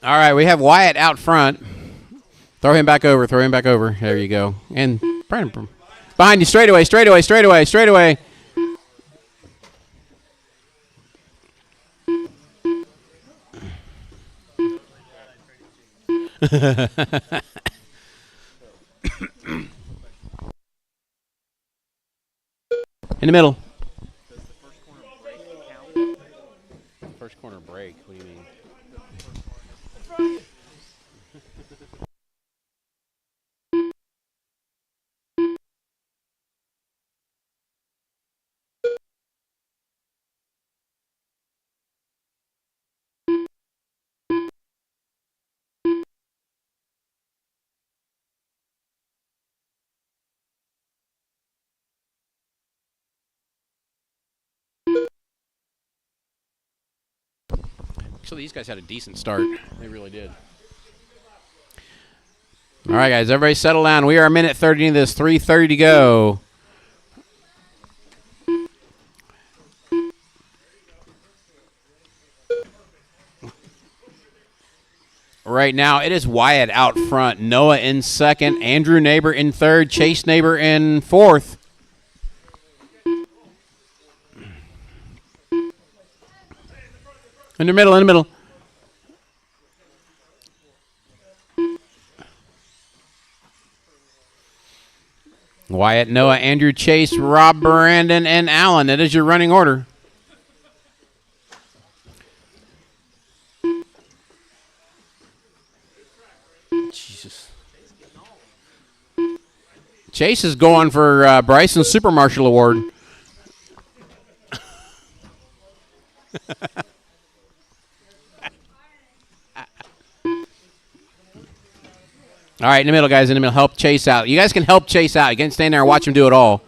All right, we have Wyatt out front. Throw him back over. Throw him back over. There you go. And Brandon, behind you, straight away, straight away, straight away, straight away. In the middle. Does the first corner break count? First corner break? What do you mean? So these guys had a decent start. They really did. All right, guys, everybody settle down. We are a minute 30 into this, 3:30 to go. Right now, it is Wyatt out front. Noah in second. Andrew Neighbor in third. Chase Neighbor in fourth. In the middle, in the middle. Wyatt, Noah, Andrew, Chase, Rob, Brandon, and Alan. That is your running order. Jesus. Chase is going for Bryson's Super Marshal Award. All right, in the middle, guys, in the middle. Help Chase out. You guys can help Chase out. You can't stand there and watch him do it all.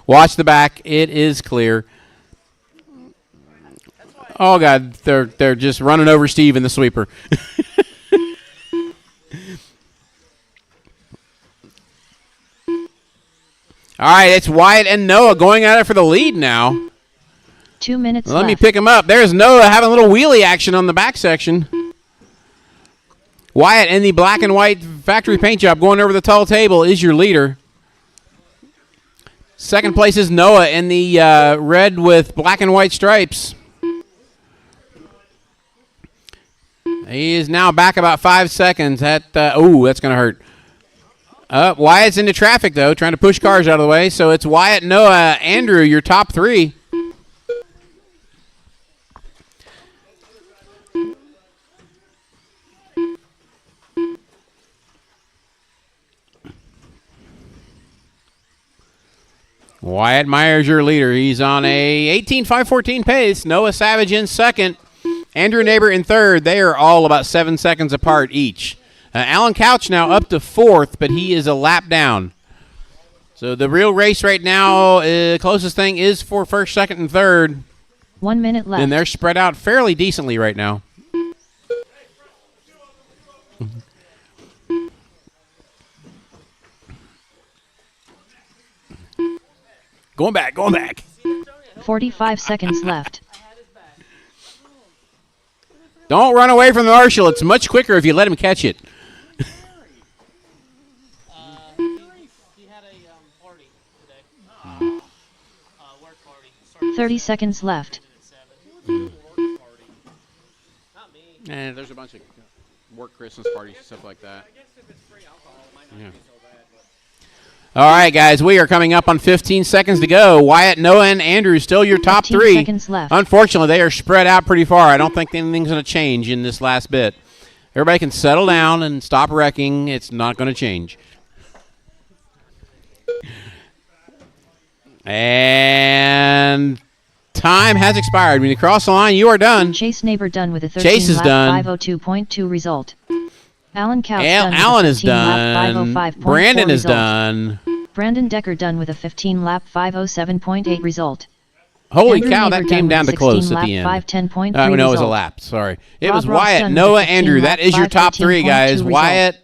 Watch the back. It is clear. Oh, God, they're just running over Steve in the sweeper. All right, it's Wyatt and Noah going at it for the lead now. 2 minutes Let left. me pick him up. There's Noah having a little wheelie action on the back section. Wyatt in the black and white factory paint job going over the tall table is your leader. Second place is Noah in the red with black and white stripes. He is now back about 5 seconds. That's going to hurt. Wyatt's into traffic, though, trying to push cars out of the way. So it's Wyatt, Noah, Andrew, your top three. Wyatt Myers, your leader. He's on a 18.514 pace. Noah Savage in second. Andrew Neighbor in third. They are all about 7 seconds apart each. Alan Couch now up to fourth, but he is a lap down. So the real race right now, closest thing is for first, second, and third. 1 minute left. And they're spread out fairly decently right now. Going back. 45 seconds left. Don't run away from the marshal. It's much quicker if you let him catch it. He had a party today. Work party. 30 seconds left. There's a bunch of work Christmas parties and stuff like that. Yeah. All right, guys, we are coming up on 15 seconds to go. Wyatt, Noah, and Andrew still your top 15 three. seconds left. Unfortunately, they are spread out pretty far. I don't think anything's going to change in this last bit. Everybody can settle down and stop wrecking. It's not going to change. And time has expired. When you cross the line, you are done. Chase Neighbor done with a 13 Chase is lap done. 502.2 result. Alan Couch Alan is done. done. Brandon is done. Brandon Decker done with a 15 lap 507.8 result. Holy Andrew cow, Neighbor that came done down with to close 16 at the end. lap 510.3 No, it was a result. lap. Sorry. It Rob was Ross Wyatt, done with Noah, 15 Andrew. lap That is your top three, 513.2 guys. result. Wyatt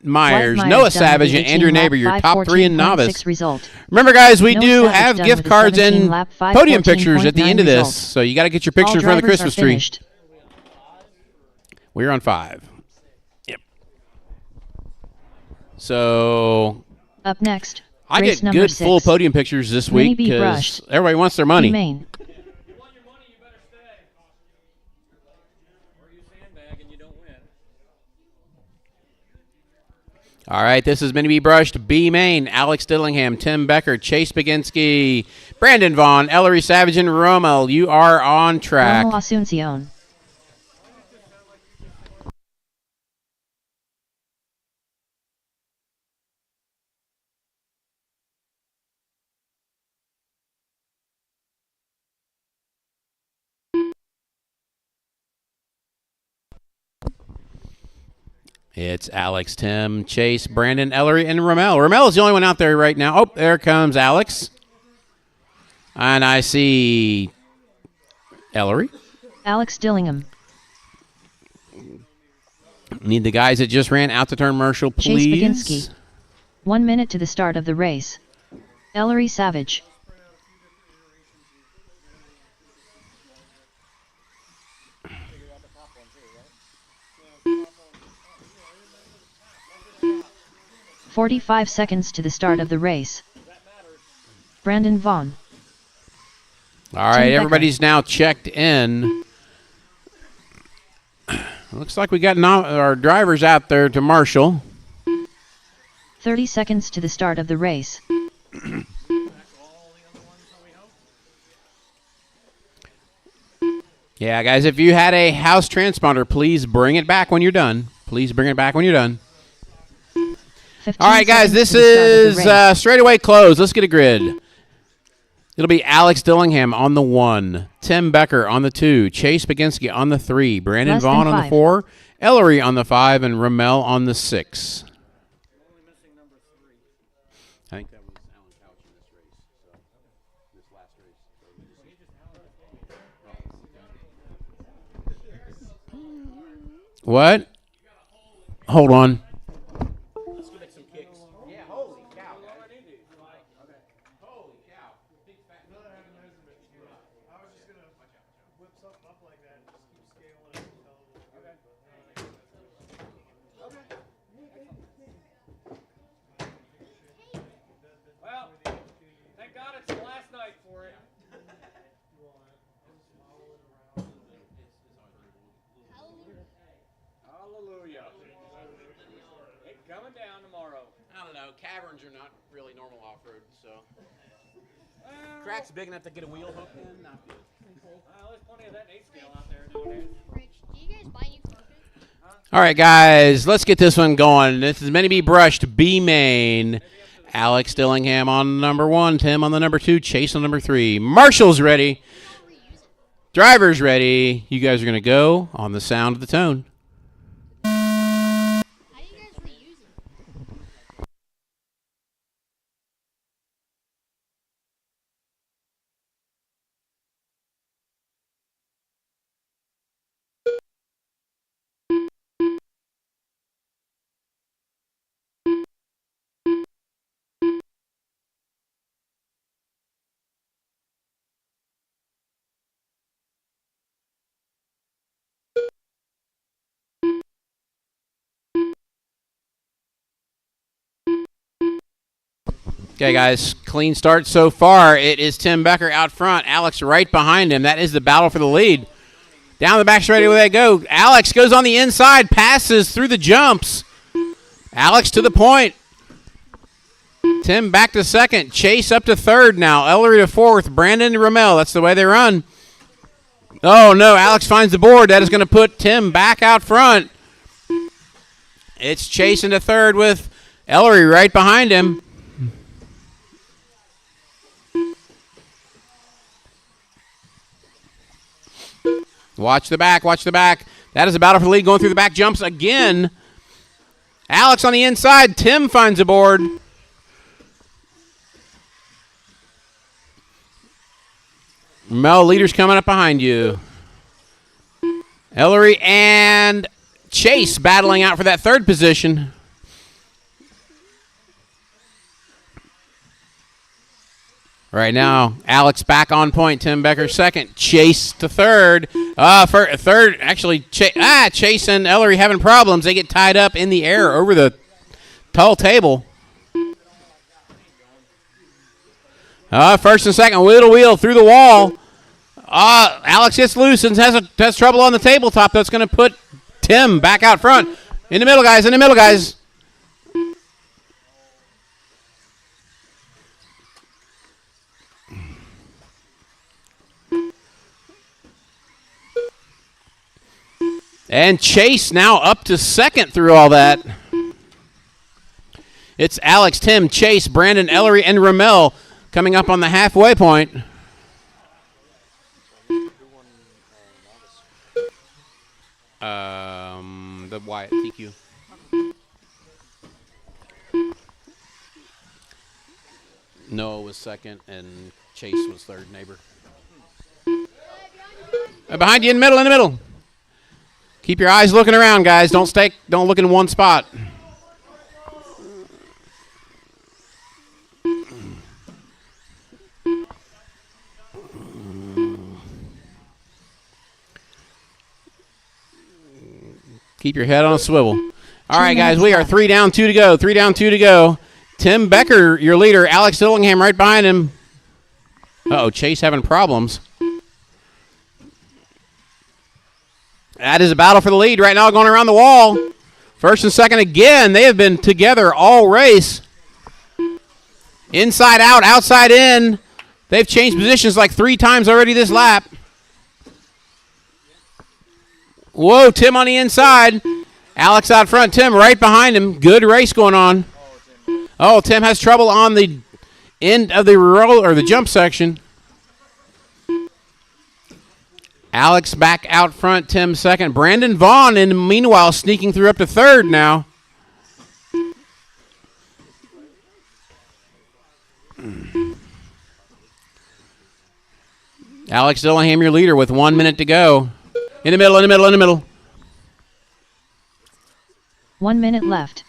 Myers, Wyatt Noah Myers done Savage, with and 18 Andrew lap Neighbor, your top three in 514.6 novice. result. Remember, guys, we Noah do Savage have done gift with a cards 17 and lap podium pictures at the 514.9 end of this, result. so you got to get your picture All in front of the drivers are Christmas tree. finished. We're on 5. Yep. So Up next, I race get number good 6. full podium pictures this Mini week B because brushed. everybody wants their money. Main. All right, this is Mini B Brushed, B Main, Alex Dillingham, Tim Becker, Chase Baginski, Brandon Vaughn, Ellery Savage, and Rommel. You are on track. Rommel Asuncion. It's Alex, Tim, Chase, Brandon, Ellery, and Rommel. Rommel is the only one out there right now. Oh, there comes Alex. And I see Ellery. Alex Dillingham. Need the guys that just ran out to turn Marshall, please. Chase Baginski. 1 minute to the start of the race. Ellery Savage. "45 seconds to the start of the race. Brandon Vaughn. All right, everybody's now checked in. Looks like we got our drivers out there to Marshall. 30 seconds to the start of the race. Yeah, guys, if you had a house transponder, please bring it back when you're done. Please bring it back when you're done. All right, guys, this is straightaway close. Let's get a grid. It'll be Alex Dillingham on the 1, Tim Becker on the 2, Chase Baginski on the 3, Brandon Vaughn on the 4, Ellery on the 5, and Rommel on the 6. I think that was Alan Couch in this race. So this last race. What? Hold on. Let's get some kicks. Yeah, holy cow. Holy cow. Big fat. I was just gonna whip something up like that and just keep scaling it until Well, thank God are not really normal off-road, so. Crack's big enough to get a wheel hooked in, not good. There's plenty of that 8 scale out there nowadays. Rich, do you guys buy new carpet? All right, guys, let's get this one going. This is meant to be brushed B main. Alex Dillingham on number 1, Tim on the number 2, Chase on number 3. Marshall's ready. Driver's ready. You guys are going to go on the sound of the tone. How do you guys reuse it? Okay, guys, clean start so far. It is Tim Becker out front. Alex right behind him. That is the battle for the lead. Down the back straight away they go. Alex goes on the inside, passes through the jumps. Alex to the point. Tim back to second. Chase up to third now. Ellery to fourth. Brandon to Ramel. That's the way they run. Oh, no. Alex finds the board. That is going to put Tim back out front. It's Chase into third with Ellery right behind him. Watch the back, watch the back. That is a battle for the lead going through the back jumps again. Alex on the inside. Tim finds a board. Mel, leader's coming up behind you. Ellery and Chase battling out for that third position. Right now, Alex back on point. Tim Becker second. Chase to third. Third, actually, Chase and Ellery having problems. They get tied up in the air over the tall table. First and second, wheel to wheel through the wall. Alex gets loose and has trouble on the tabletop. That's going to put Tim back out front. In the middle, guys. In the middle, guys. And Chase now up to second through all that. It's Alex, Tim, Chase, Brandon, Ellery, and Ramel coming up on the halfway point. The Wyatt TQ. Noah was second, and Chase was third, neighbor. Behind you in the middle, in the middle. Keep your eyes looking around, guys. Don't look in one spot. Keep your head on a swivel. All right, guys, we are 3 down, 2 to go. 3 down, 2 to go. Tim Becker, your leader. Alex Dillingham right behind him. Uh-oh, Chase having problems. That is a battle for the lead right now going around the wall. First and second again. They have been together all race. Inside out, outside in. They've changed positions like 3 times already this lap. Whoa, Tim on the inside. Alex out front. Tim right behind him. Good race going on. Oh, Tim has trouble on the end of the roll or the jump section. Alex back out front. Tim second. Brandon Vaughn, in the meanwhile, sneaking through up to third now. Alex Dillingham, your leader, with 1 minute to go. In the middle, in the middle, in the middle. 1 minute left.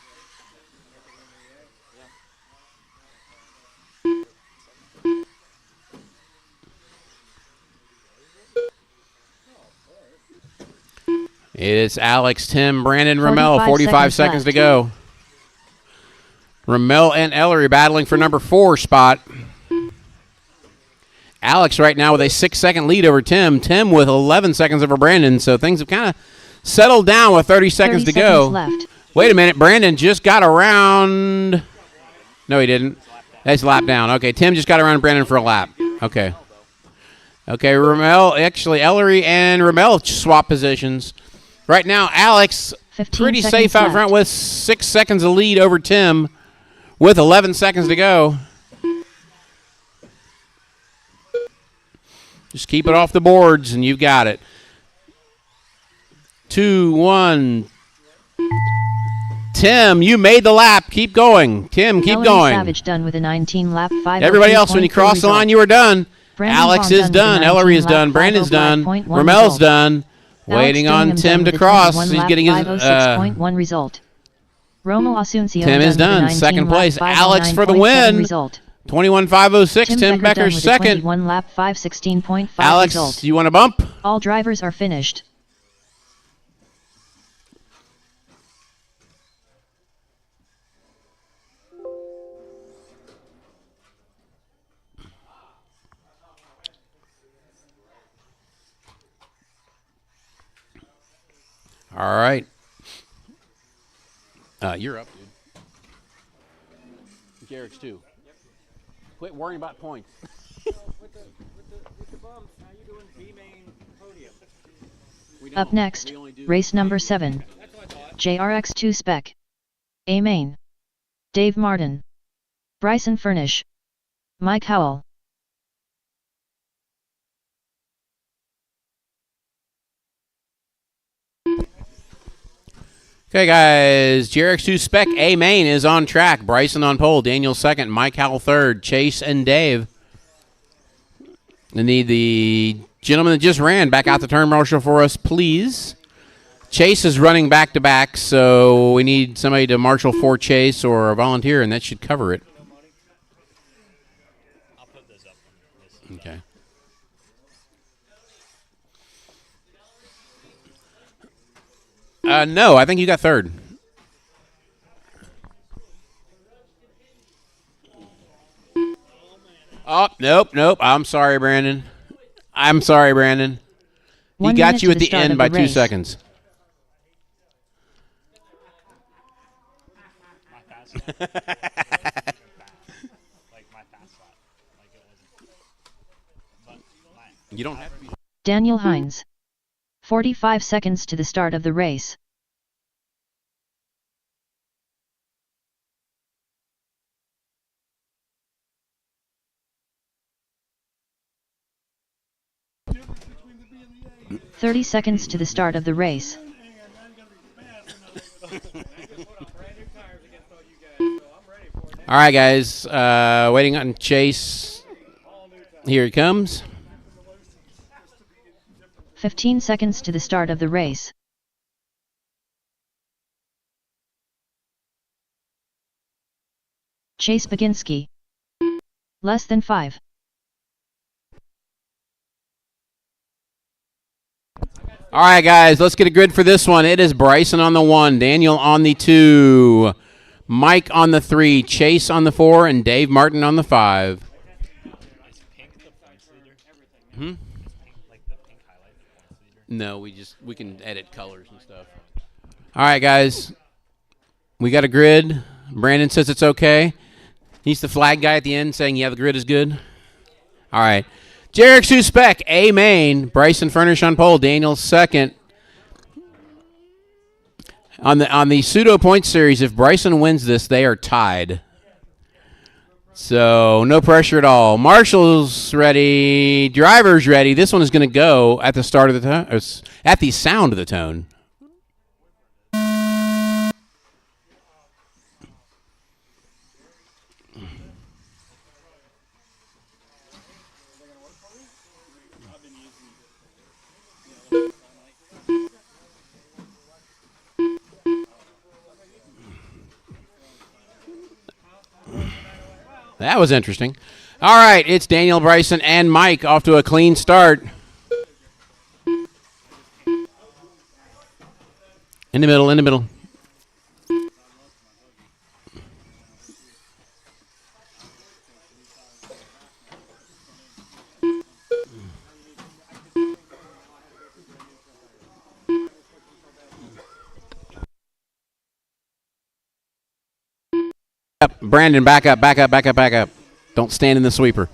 It's Alex, Tim, Brandon, Ramel. 45 seconds to left. go. Ramel and Ellery battling for number 4 spot. Alex right now with a 6-second lead over Tim. Tim with 11 seconds over Brandon. So things have kind of settled down with 30 seconds to go. Left. Wait a minute. Brandon just got around No, he didn't. That's a lap down. Okay, Tim just got around Brandon for a lap. Okay. Okay, Ramel, actually, Ellery and Ramel swap positions. Right now, Alex, 15 pretty seconds safe out left. front with 6 seconds of lead over Tim with 11 seconds to go. Just keep it off the boards, and you've got it. 2, 1. Tim, you made the lap. Keep going. Tim, keep Ellery going. Savage done with a 19 lap 5. Everybody else, when you cross the line, you are done. Brandon Alex Vaughn is done. with a Ellery is 19 done. lap Brandon's done. 505.1 Ramel's result. done. Waiting on Alex Tim Dillingham to done cross. with a He's 21 getting his. lap 506.1 result. Romo Asuncio Tim is done done. with a 19 Second lap place. Alex for the 509.7 win. Result. 21.506. Tim Becker Becker done with a second. 21 lap 516.5 Alex, result. you want a bump? All drivers are finished. All right. You're up, dude. Jarek's too. Quit worrying about points. With the bumps, how you doing B-main podium? Up next, race number 7. JRX2 Spec. A Main. Dave Martin. Bryson Furnish. Mike Howell. Okay, guys. JRX2 Spec A Main is on track. Bryson on pole. Daniel second. Mike Howell third. Chase and Dave. I need the gentleman that just ran back out the turn marshal for us, please. Chase is running back to back, so we need somebody to marshal for Chase or a volunteer, and that should cover it. Okay. No, I think you got third. Oh, nope. I'm sorry, Brandon. He 1 got minute you to at the the start end of by the 2 race. seconds. You don't have to be. Daniel Hines. 45 seconds to the start of the race. Between the B and the A. 30 seconds to the start of the race. All right, guys. Waiting on Chase. Here he comes. 15 seconds to the start of the race. Chase Baginski. Less than 5. All right, guys. Let's get a grid for this one. It is Bryson on the 1, Daniel on the 2, Mike on the 3, Chase on the 4, and Dave Martin on the 5. No, we can edit colors and stuff. All right, guys. We got a grid. Brandon says it's okay. He's the flag guy at the end saying, yeah, the grid is good. All right. JRX2 Spec, A Main. Bryson Furnish on pole. Daniel second. On the pseudo point series, if Bryson wins this, they are tied. So no pressure at all. Marshall's ready. Driver's ready. This one is going to go at the start of the tone, at the sound of the tone. That was interesting. All right, it's Daniel, Bryson, and Mike off to a clean start. In the middle. Brandon, back up, back up, back up, back up. Don't stand in the sweeper.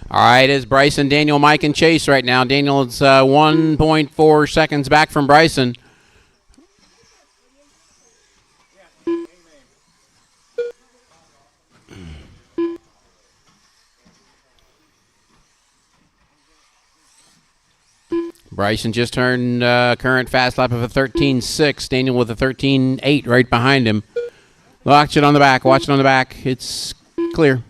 All right, it's Bryson, Daniel, Mike, and Chase right now. Daniel is 1.4 seconds back from Bryson. Bryson just turned current fast lap of a 13.6. Daniel with a 13.8 right behind him. Watch it on the back. Watch it on the back. It's clear.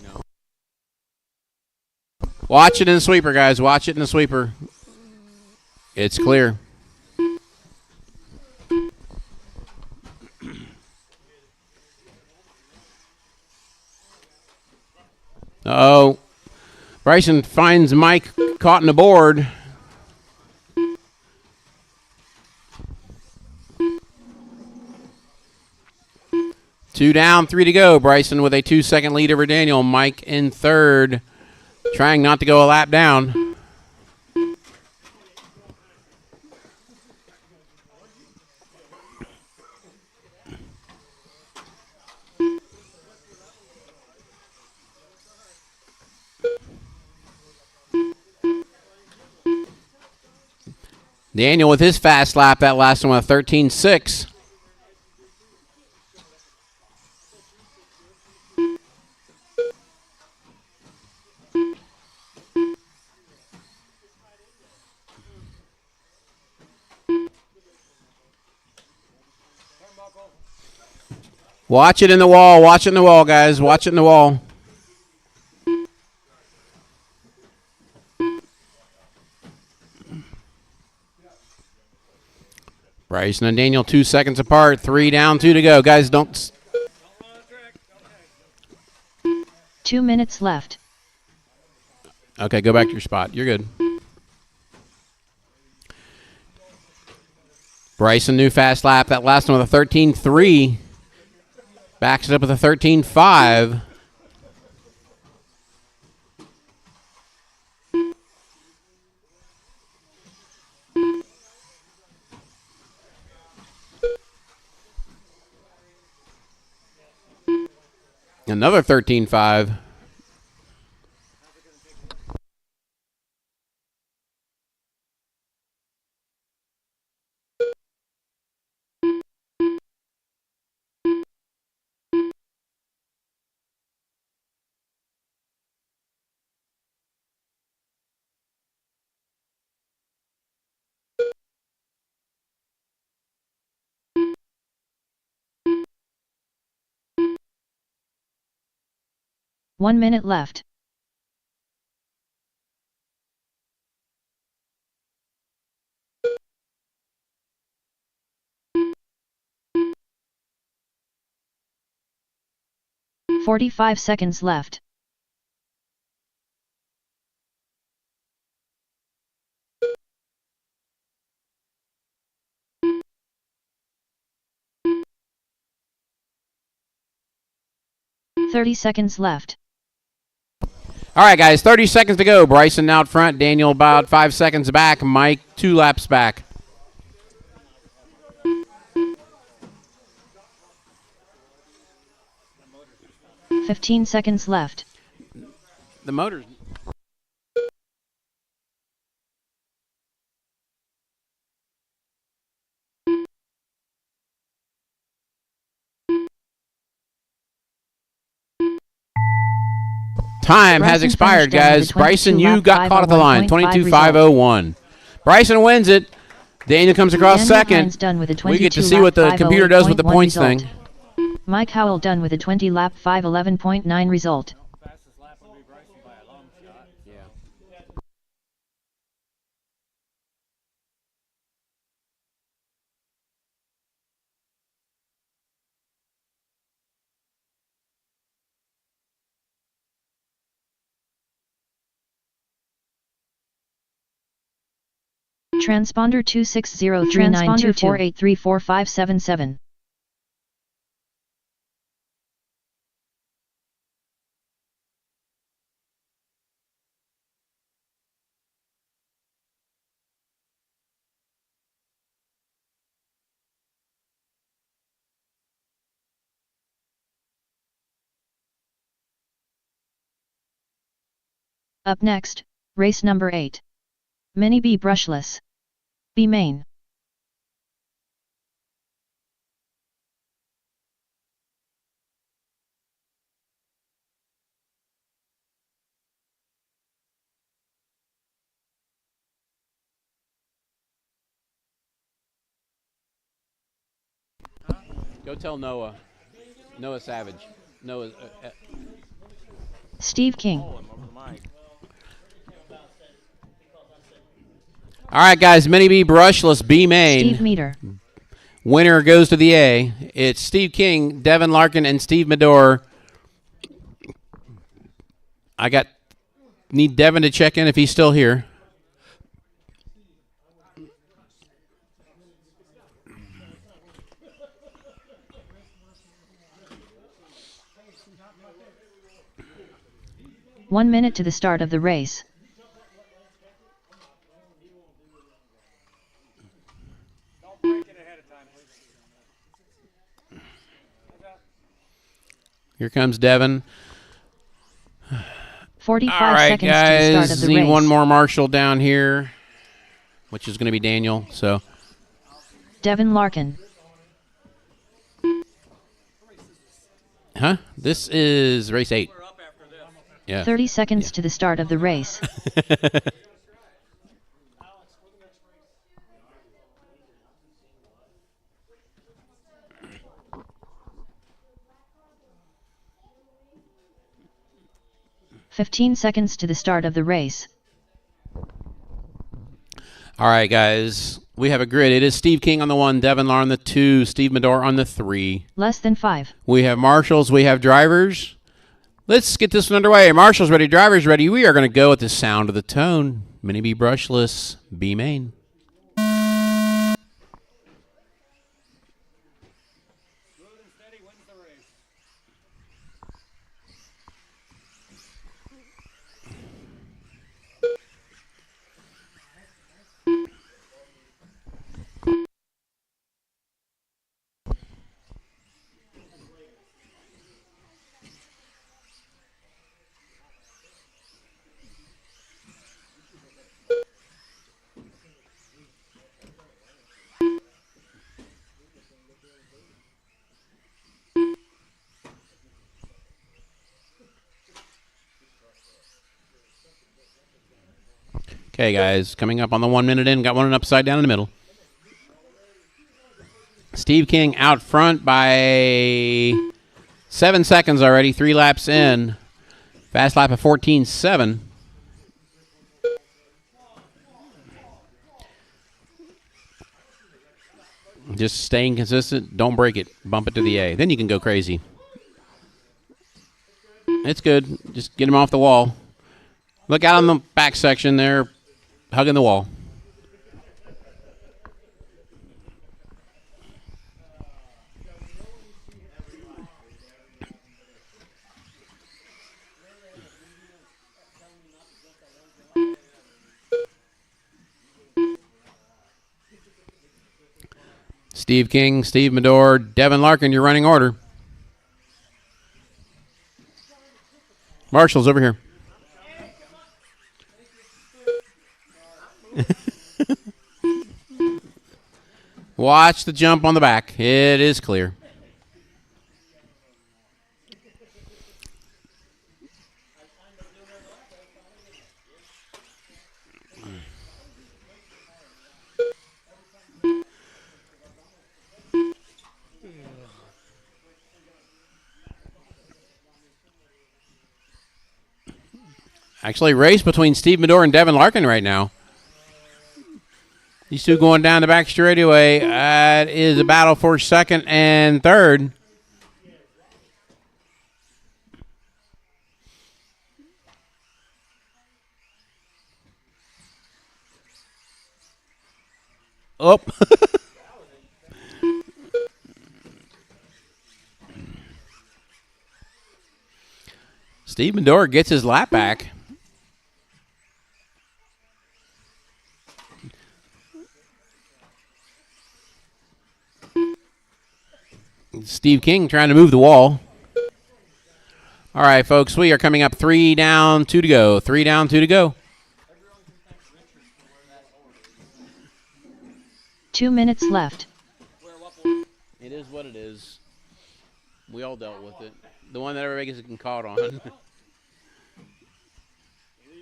No. Watch it in the sweeper, guys. Watch it in the sweeper. It's clear. Uh-oh. Bryson finds Mike caught in the board. Two down, 3 to go. Bryson with a 2-second lead over Daniel. Mike in third, trying not to go a lap down. Daniel with his fast lap, that last one, a 13.6. Watch it in the wall. Watch it in the wall, guys. Watch it in the wall. Bryson and Daniel 2 seconds apart. 3 down, 2 to go. Guys, don't. 2 minutes left. Okay, go back to your spot. You're good. Bryson, new fast lap. That last one with a 13.3. Backs it up with a 13.5. Another 13.5. One minute left. "45 seconds left. "30 seconds left. All right, guys, 30 seconds to go. Bryson out front. Daniel about 5 seconds back. Mike 2 laps back. "15 seconds left. The motor's... Time has expired, guys. Bryson, you got caught at the line. 22.501. Bryson wins it. Daniel comes across second. We get to see what the computer does with the points thing. Mike Howell done with a 20 lap 5:11.9 result. Transponder 2603924834577. Up next, race number 8. Mini B brushless. B main. Go tell Noah. Noah Savage. Noah. Steve King. All right, guys. Mini B brushless B main. Steve Meter. Winner goes to the A. It's Steve King, Devin Larkin, and Steve Medore. Need Devin to check in if he's still here. One minute to the start of the race. Here comes Devin. 45 All right, seconds to the start of guys. the Need race. one more marshal down here, which is going to be Daniel. So, Devin Larkin. huh? This is race 8. Yeah. 30 seconds to the start of the race. "15 seconds to the start of the race. All right, guys. We have a grid. It is Steve King on the 1, Devin Lar on the 2, Steve Medore on the 3. Less than 5. We have marshals. We have drivers. Let's get this one underway. Marshals ready. Drivers ready. We are going to go with the sound of the tone. Mini B brushless. B main. Okay, guys, coming up on the 1 minute in. Got one upside down in the middle. Steve King out front by 7 seconds already. 3 laps in. Fast lap of 14.7. Just staying consistent. Don't break it. Bump it to the A. Then you can go crazy. It's good. Just get him off the wall. Look out on the back section there. Hugging the wall. Steve King, Steve Medore, Devin Larkin, your running order. Marshall's over here. Watch the jump on the back. It is clear. Actually, race between Steve Medore and Devin Larkin right now. These two going down the back straightaway. It is a battle for second and third. Oh. Steve Medore gets his lap back. Steve King trying to move the wall. All All right, folks, we are coming up 3 down, 2 to go. 3 down, 2 to go. 2 minutes left. It is what it is. We all dealt with it. The one that everybody gets caught on. Either you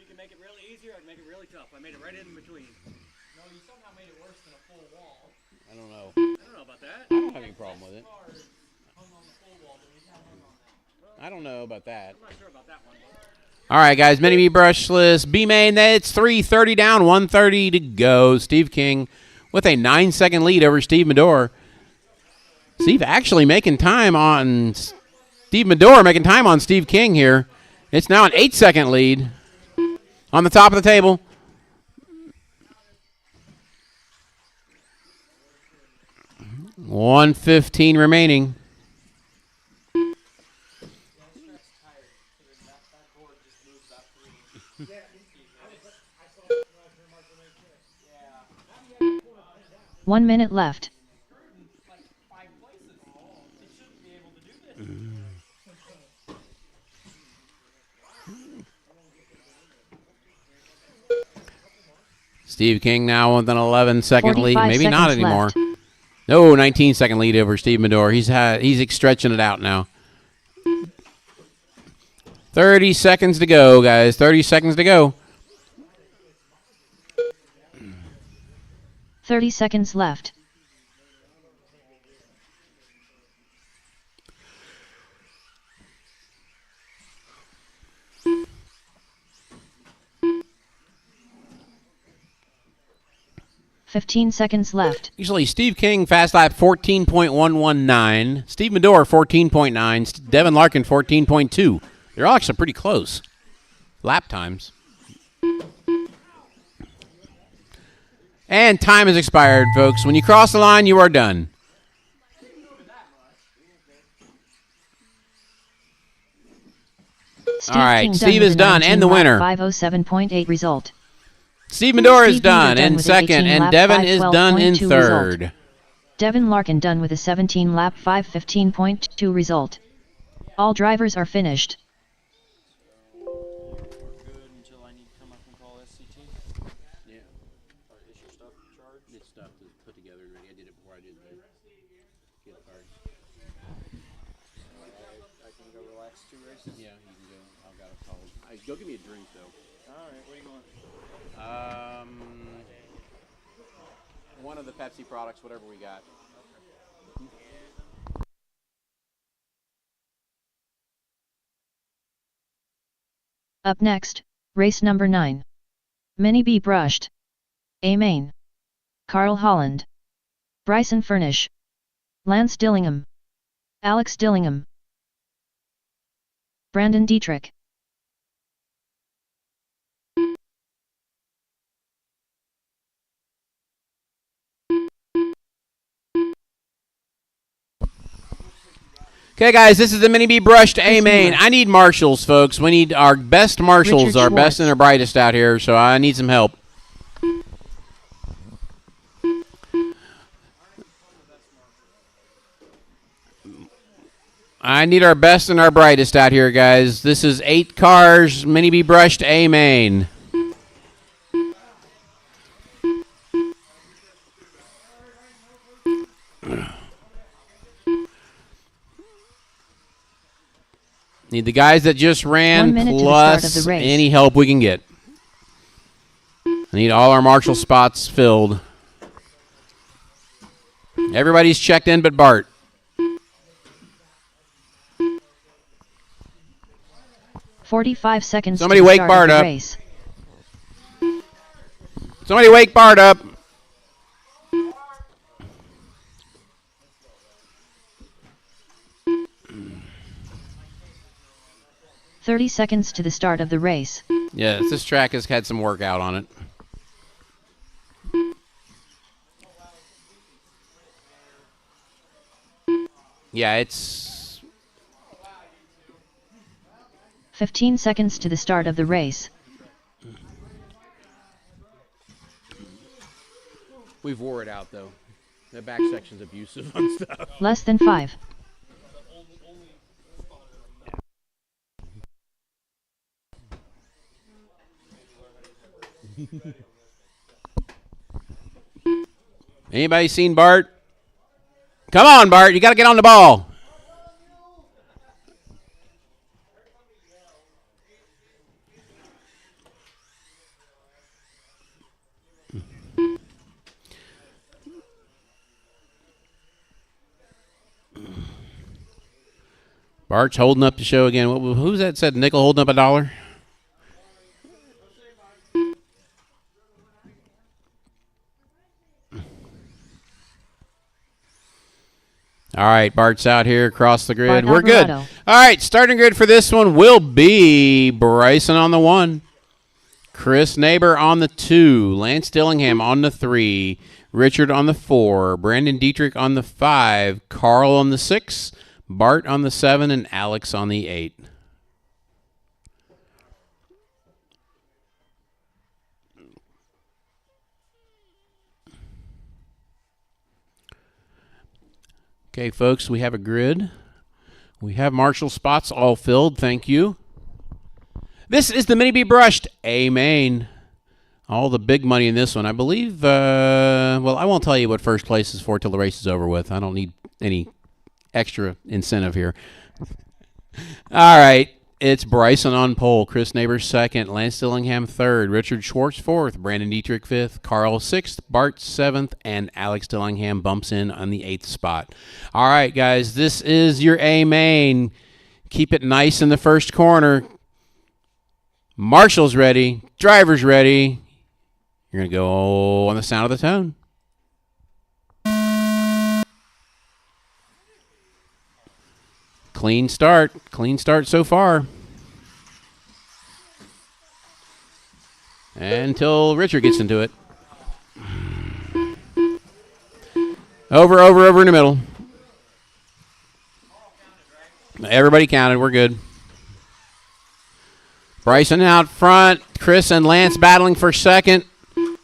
can make it really easy or make it really tough. I made it right in between. No, you somehow made it worse than a full wall. I don't know. I don't know about that. I don't have any problem with it. I don't know about that. I'm not sure about that one. All right, guys, Mini B brushless B main. That's 3:30 down, 1:30 to go. Steve King with a 9-second lead over Steve Medor. Steve actually making time on Steve Medor, making time on Steve King here. It's now an 8-second lead on the top of the table. $1:15 remaining. One minute left. Steve King now with an 11-second lead. 45 Maybe not seconds anymore. left. No, 19-second lead over Steve Medor. He's stretching it out now. 30 seconds to go, guys. 30 seconds to go. 30 seconds left. $15 seconds left. Usually Steve King fast lap 14.119. Steve Medor 14.9. Devin Larkin 14.2. They're all actually pretty close lap times. And time has expired, folks. When you cross the line, you are done. Steve All right, King Steve with is a done, and the 19 lap winner. 507.8 result. Steve Medor is Steve Medor done done in with an second, 18 and lap Devin is done in 512.2 third. result. Devin Larkin done with a 17 lap 515.2 result. All drivers are finished. We're good until I need to come up and call SCT. Yeah. Or is your stuff charged? It's stuff to put together. I did it before I did the gift cards. I can go relax 2 races? Yeah, you can go. I've got a call. Go give me a drink, though. Alright, what are you going? One of the Pepsi products, whatever we got. Up next, race number 9. Mini B brushed. A main. Carl Holland. Bryson Furnish. Lance Dillingham. Alex Dillingham. Brandon Dietrich. Okay, guys, this is the Mini B brushed A main. I need marshals, folks. We need our best marshals, Richard our best Schwartz. and our brightest out here, so I need some help. I need our best and our brightest out here, guys. This is 8 cars, Mini B brushed A main. Need the guys that just 1 ran minute to the start of plus the race. any help we can get. I need all our marshal spots filled. Everybody's checked in but Bart. $45 seconds Somebody to the wake start Bart of the up. race. Somebody wake Bart up. $30 seconds to the start of the race. Yes, this track has had some workout on it. Yeah, it's 15 seconds to the start of the race. we've wore it out though. The back section's abusive on stuff. Less than 5. Anybody seen Bart? Come on, Bart. You got to get on the ball. Bart's holding up the show again. Who's that said nickel holding up $1? All right, Bart's out here across the grid. Bart We're good. Alvarado. All right, starting grid for this one will be Bryson on the 1, Chris Neighbor on the 2, Lance Dillingham on the 3, Richard on the 4, Brandon Dietrich on the 5, Carl on the 6, Bart on the 7, and Alex on the 8. Okay, folks, we have a grid. We have Marshall spots all filled. Thank you. This is the Mini B Brushed A main. All the big money in this one. I believe, well, I won't tell you what first place is for till the race is over with. I don't need any extra incentive here. All right. It's Bryson on pole, Chris Neighbor 2nd, Lance Dillingham 3rd, Richard Schwartz 4th, Brandon Dietrich 5th, Carl 6th, Bart 7th, and Alex Dillingham bumps in on the 8th spot. All right, guys, this is your A main. Keep it nice in the first corner. Marshall's ready. Driver's ready. You're going to go on the sound of the tone. Clean start. Clean start so far. Until Richard gets into it. Over in the middle. Everybody counted. We're good. Bryson out front. Chris and Lance battling for 2nd.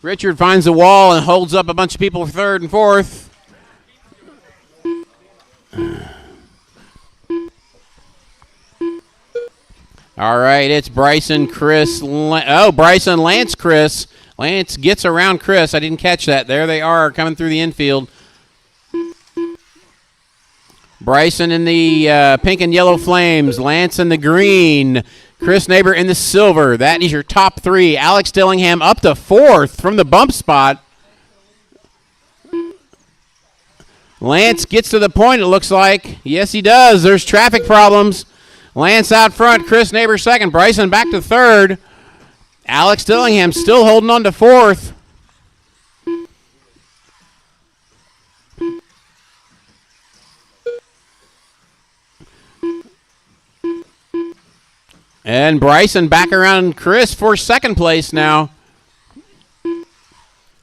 Richard finds the wall and holds up a bunch of people for 3rd and 4th. All right, it's Bryson, Chris. Bryson, Lance, Chris. Lance gets around Chris. I didn't catch that. There they are coming through the infield. Bryson in the pink and yellow flames. Lance in the green. Chris Neighbor in the silver. That is your top 3. Alex Dillingham up to 4th from the bump spot. Lance gets to the point, it looks like. Yes, he does. There's traffic problems. Lance out front, Chris Neighbor 2nd, Bryson back to 3rd. Alex Dillingham still holding on to 4th. And Bryson back around Chris for 2nd place now.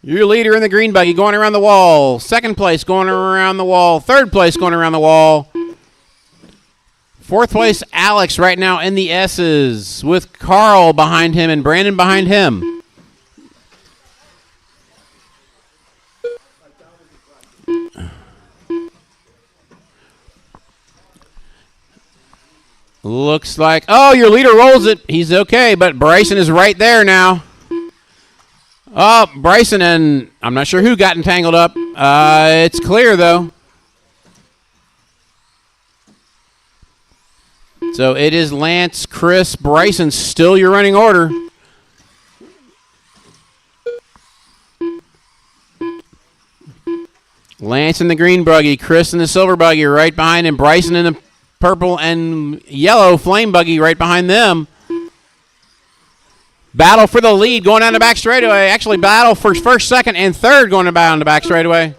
Your leader in the green buggy going around the wall. 2nd place going around the wall. 3rd place going around the wall. 4th place, Alex right now in the S's with Carl behind him and Brandon behind him. Looks like, oh, your leader rolls it. He's okay, but Bryson is right there now. Oh, Bryson and I'm not sure who got entangled up. It's clear, though. So it is Lance, Chris, Bryson, still your running order. Lance in the green buggy, Chris in the silver buggy right behind him, Bryson in the purple and yellow flame buggy right behind them. Battle for the lead going down the back straightaway. Actually, battle for 1st, 2nd, and 3rd going down the back straightaway.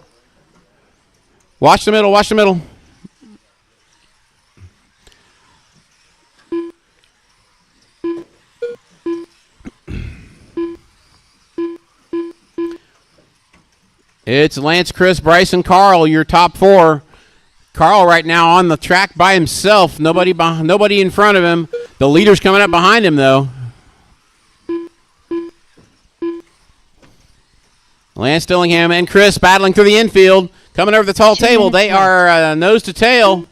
Watch the middle, watch the middle. It's Lance, Chris, Bryson, Carl, your top 4. Carl right now on the track by himself. Nobody in front of him. The leader's coming up behind him, though. Lance Dillingham and Chris battling through the infield. Coming over the tall table. They are nose to tail.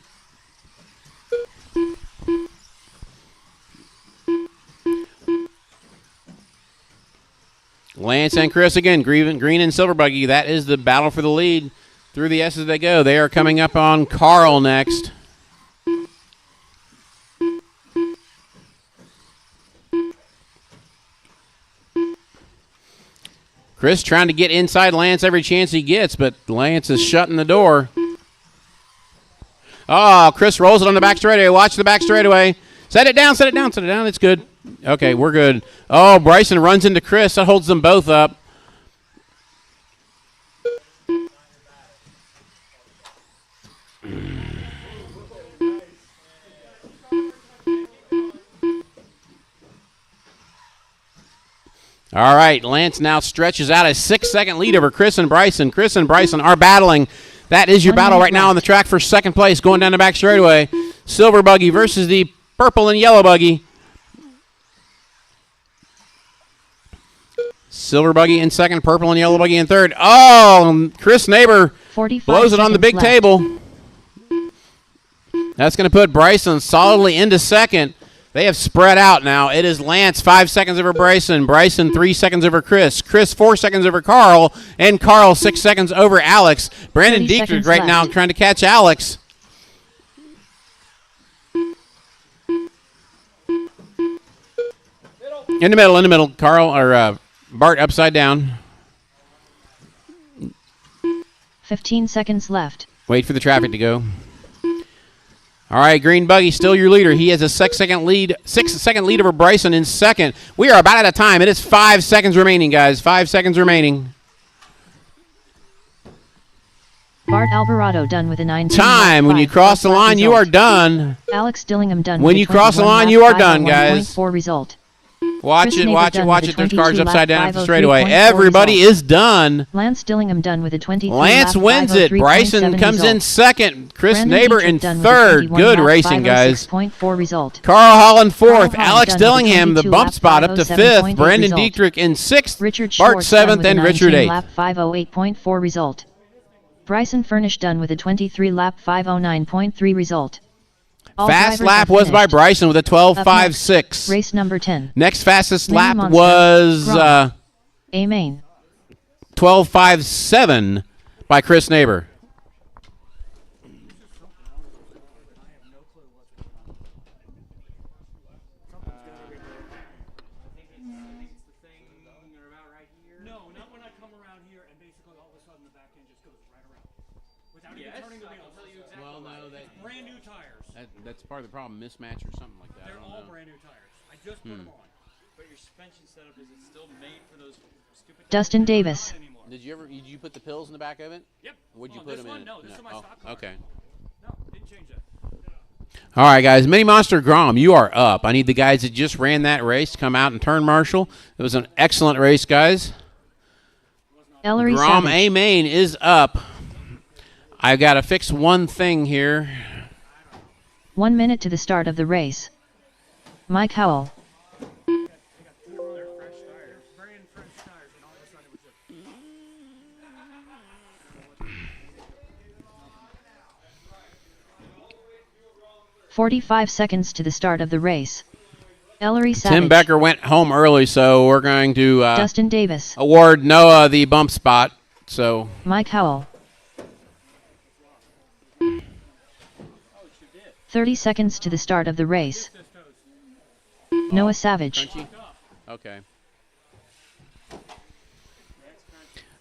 Lance and Chris again, green and silver buggy. That is the battle for the lead. Through the S's they go. They are coming up on Carl next. Chris trying to get inside Lance every chance he gets, but Lance is shutting the door. Oh, Chris rolls it on the back straightaway. Watch the back straightaway. Set it down, set it down, set it down. It's good. Okay, we're good. Oh, Bryson runs into Chris. That holds them both up. All right, Lance now stretches out a 6-second lead over Chris and Bryson. Chris and Bryson are battling. That is your battle right now on the track for second place, going down the back straightaway. Silver buggy versus the purple and yellow buggy. Silver buggy in second, purple and yellow buggy in third. Oh, Chris Neighbor blows it on the big table. That's going to put Bryson solidly into second. They have spread out now. It is Lance 5 seconds over Bryson. Bryson 3 seconds over Chris. Chris 4 seconds over Carl. And Carl 6 seconds over Alex. Brandon Dietrich right now trying to catch Alex. In the middle. Carl or Bart upside down. 15 seconds left. Wait for the traffic to go. All right, green buggy, still your leader. He has a 6-second lead over Bryson in second. We are about out of time. It is 5 seconds remaining, guys. 5 seconds remaining. Bart Alvarado done with a 9. Time. When you cross the line, you are done. Alex Dillingham done. When you cross the line, you are done, guys. Result. Watch it. There's cars upside down after straightaway. Everybody is done. Lance Dillingham done with a 23. Lance wins it. Bryson comes in second. Chris Neighbor in third. Good racing, guys. Carl Holland fourth. Alex Dillingham, the bump spot, up to fifth. Brandon Dietrich in sixth. Bart seventh, and Richard eighth. Lap 508.4 result. Bryson Furnish done with a 23 lap 509.3 result. Fast lap was by Bryson with a 12.56. Race number 10. Next fastest lap was A main. 12.57 by Chris Neighbor. No, not when I come around here and basically all of a sudden the back end just goes right around. Without even turning the wheel. I'll tell you exactly. Well, no, it's brand new tires. That's part of the problem, mismatch or something like that. They're all brand new tires. I just put them on. But your suspension setup, is it still made for those stupid Dustin Davis. Did you put the pills in the back of it? Yep. Would you put them in? No, this is my stock car. Okay. No, didn't change that. All right, guys. Mini Monster Grom, you are up. I need the guys that just ran that race to come out and turn marshal. It was an excellent race, guys. Ellery Grom Savage. A main is up. I've got to fix one thing here. 1 minute to the start of the race. Mike Howell. Brand fresh tires, and all of a sudden it was just. 45 seconds to the start of the race. Ellery Savage. Tim Becker went home early, so we're going to Dustin Davis. award Noah the bump spot. So Mike Howell. 30 seconds to the start of the race. Noah Savage. okay.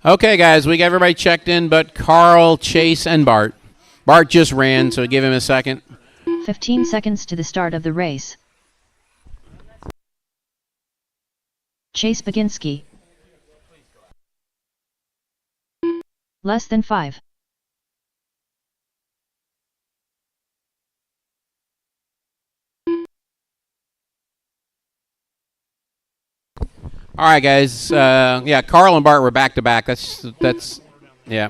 Okay, guys, we got everybody checked in but Carl, Chase, and Bart. Bart just ran, so give him a second. 15 seconds to the start of the race. Chase Baginski. Less than 5. All right, guys. Yeah, Carl and Bart were back to back. That's yeah.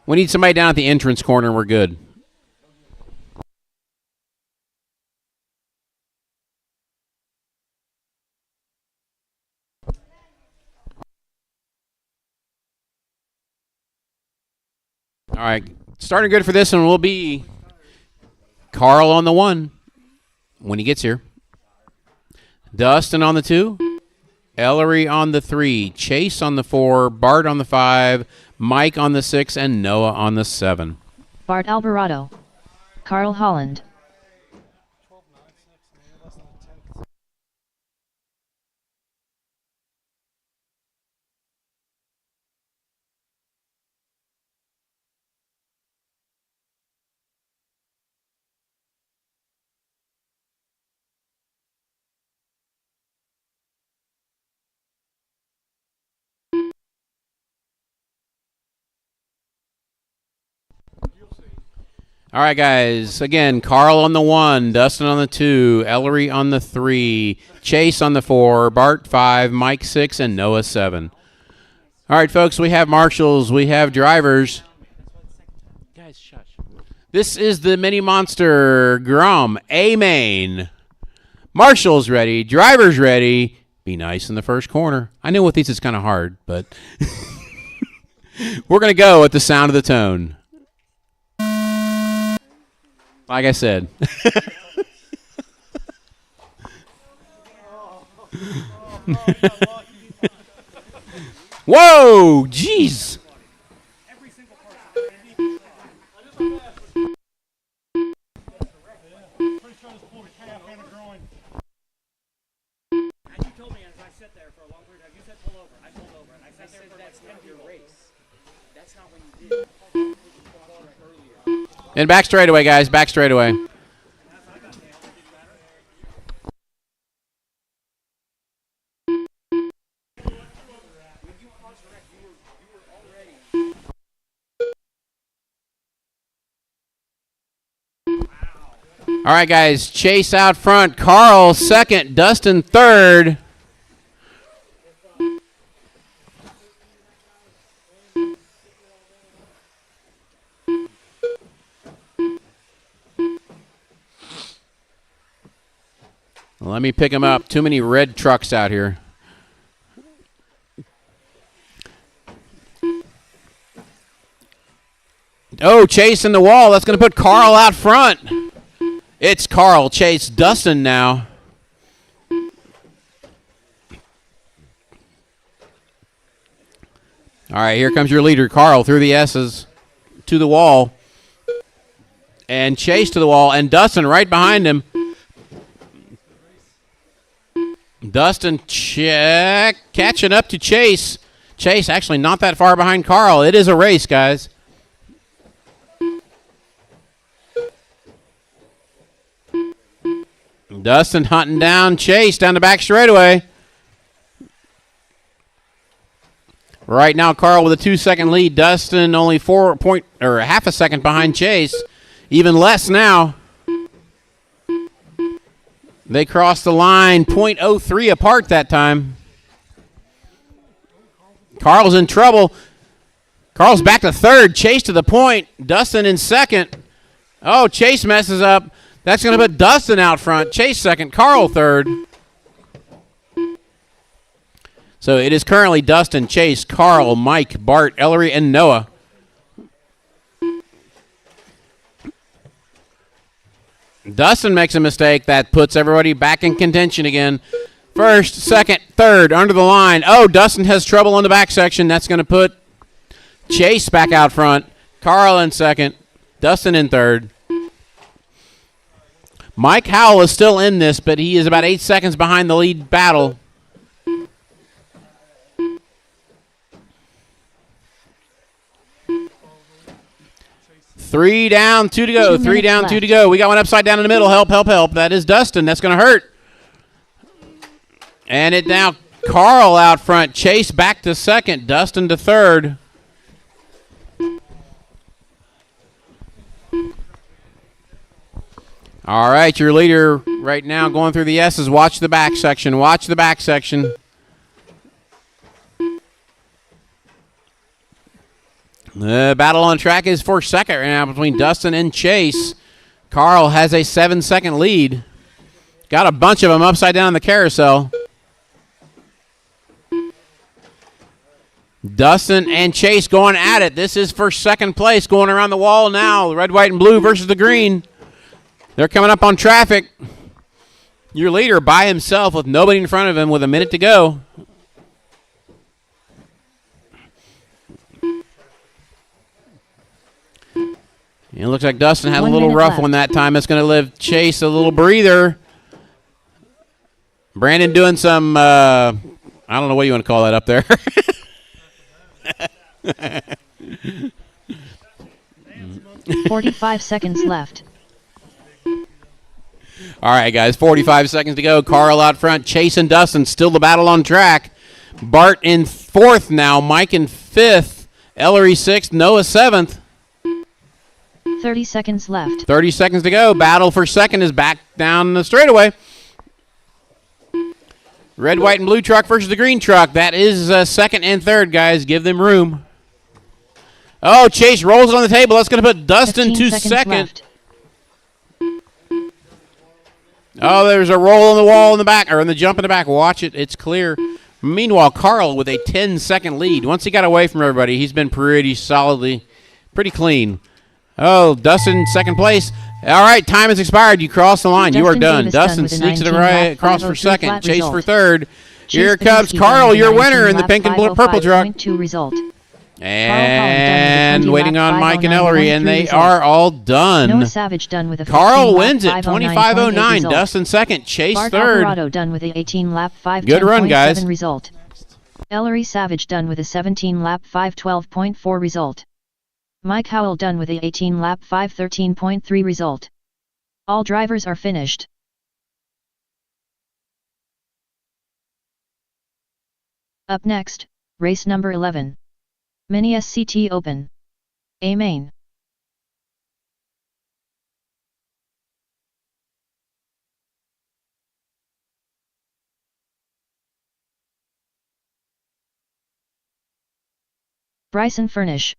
We need somebody down at the entrance corner. We're good. All right, starting good for this one will be Carl on the 1 when he gets here. Dustin on the 2. Ellery on the 3, Chase on the 4, Bart on the 5, Mike on the 6, and Noah on the 7. Bart Alvarado. Carl Holland. All right, guys. Again, Carl on the 1, Dustin on the 2, Ellery on the 3, Chase on the 4, Bart 5, Mike 6, and Noah 7. All right, folks, we have marshals, we have drivers. Guys, shush. This is the Mini Monster Grom A main. Marshals ready, drivers ready. Be nice in the first corner. I know with these it's kind of hard, but we're going to go at the sound of the tone. Like I said. Whoa, jeez. And back straightaway, guys. Back straightaway. All right, guys. Chase out front. Carl second. Dustin third. Let me pick him up. Too many red trucks out here. Oh, Chase in the wall. That's going to put Carl out front. It's Carl, Chase, Dustin now. All right, here comes your leader, Carl, through the S's to the wall. And Chase to the wall, and Dustin right behind him. Dustin catching up to Chase. Chase actually not that far behind Carl. It is a race, guys. Dustin hunting down Chase down the back straightaway. Right now, Carl with a 2-second lead. Dustin only half a second behind Chase. Even less now. They crossed the line, 0.03 apart that time. Carl's in trouble. Carl's back to third. Chase to the point. Dustin in second. Oh, Chase messes up. That's going to put Dustin out front. Chase second. Carl third. So it is currently Dustin, Chase, Carl, Mike, Bart, Ellery, and Noah. Dustin makes a mistake. That puts everybody back in contention again. First, second, third, under the line. Oh, Dustin has trouble on the back section. That's going to put Chase back out front. Carl in second. Dustin in third. Mike Howell is still in this, but he is about 8 seconds behind the lead battle. Three down, 2 to go. 3 down, 2 to go. We got one upside down in the middle. Help, help, help. That is Dustin. That's going to hurt. And it now Carl out front. Chase back to second. Dustin to third. All right, your leader right now going through the S's. Watch the back section. Watch the back section. The battle on track is for second right now between Dustin and Chase. Carl has a 7-second lead. Got a bunch of them upside down in the carousel. Dustin and Chase going at it. This is for second place, going around the wall now. Red, white, and blue versus the green. They're coming up on traffic. Your leader by himself with nobody in front of him with a minute to go. It looks like Dustin had a 1 little minute rough left. one that time. It's going to give Chase a little breather. Brandon doing some, I don't know what you want to call that up there. 45 seconds left. All right, guys, 45 seconds to go. Carl out front, Chase and Dustin, still the battle on track. Bart in 4th now, Mike in 5th, Ellery 6th, Noah 7th. 30 seconds left. 30 seconds to go. Battle for 2nd is back down the straightaway. Red, white, and blue truck versus the green truck. That is 2nd and 3rd, guys. Give them room. Oh, Chase rolls it on the table. That's going to put Dustin to 2nd. Left. Oh, there's a roll on the wall in the back, or in the jump in the back. Watch it. It's clear. Meanwhile, Carl with a 10-second lead. Once he got away from everybody, he's been pretty clean. Oh, Dustin, 2nd place. All right, time has expired. You crossed the line. You are done. Davis Dustin with a sneaks it 19 right lap across for 502 2nd. flat Chase result. for 3rd. Here Chase comes Beninsky Carl, with a your 19 winner in the lap pink and blue purple truck. 505.2 result. And Holland waiting done on with a 20 Mike and lap Ellery, and 509.13 they result. are all done. Noah Savage done with a 15 Carl lap wins it, 509.8 25.09. result. Dustin 2nd. Chase Bart 3rd. Alvarado done with a 18 lap 510.7 Good run, guys. result. Ellery Savage done with a 17 lap 512.4 result. Mike Howell done with a 18 lap 513.3 result. All drivers are finished. Up next, race number 11. Mini SCT Open. A main. Bryson Furnish.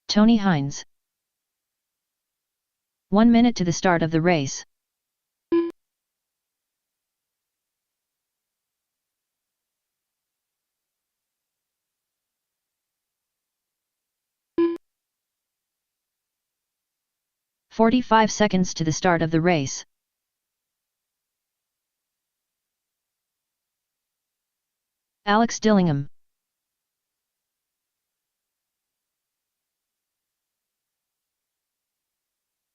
Tony Hines. 1 minute to the start of the race. "45 seconds to the start of the race. Alex Dillingham.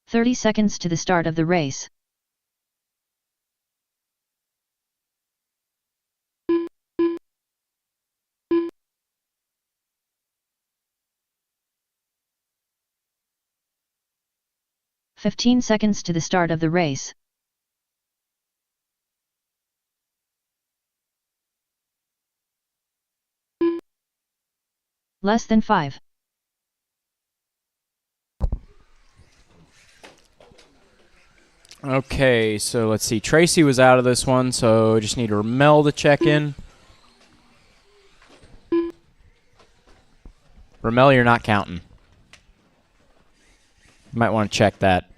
"30 seconds to the start of the race. "15 seconds to the start of the race. Less than 5. Okay, so let's see. Tracy was out of this one, so just need Ramel to check in. Ramel, you're not counting. You might want to check that.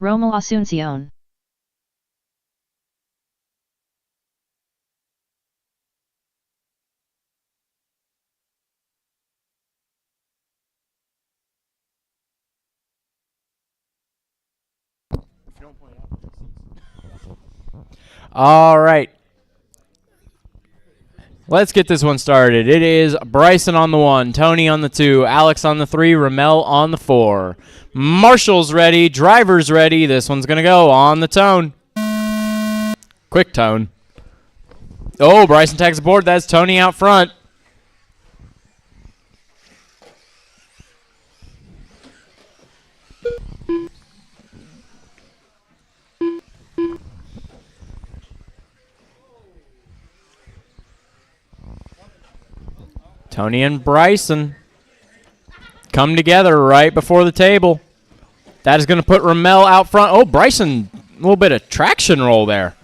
Rommel Asuncion. All right. Let's get this one started. It is Bryson on the 1, Tony on the 2, Alex on the 3, Ramel on the 4. Marshall's ready, driver's ready. This one's going to go on the tone. Quick tone. Oh, Bryson tags aboard. That's Tony out front. Tony and Bryson come together right before the table. That is going to put Ramel out front. Oh, Bryson, a little bit of traction roll there.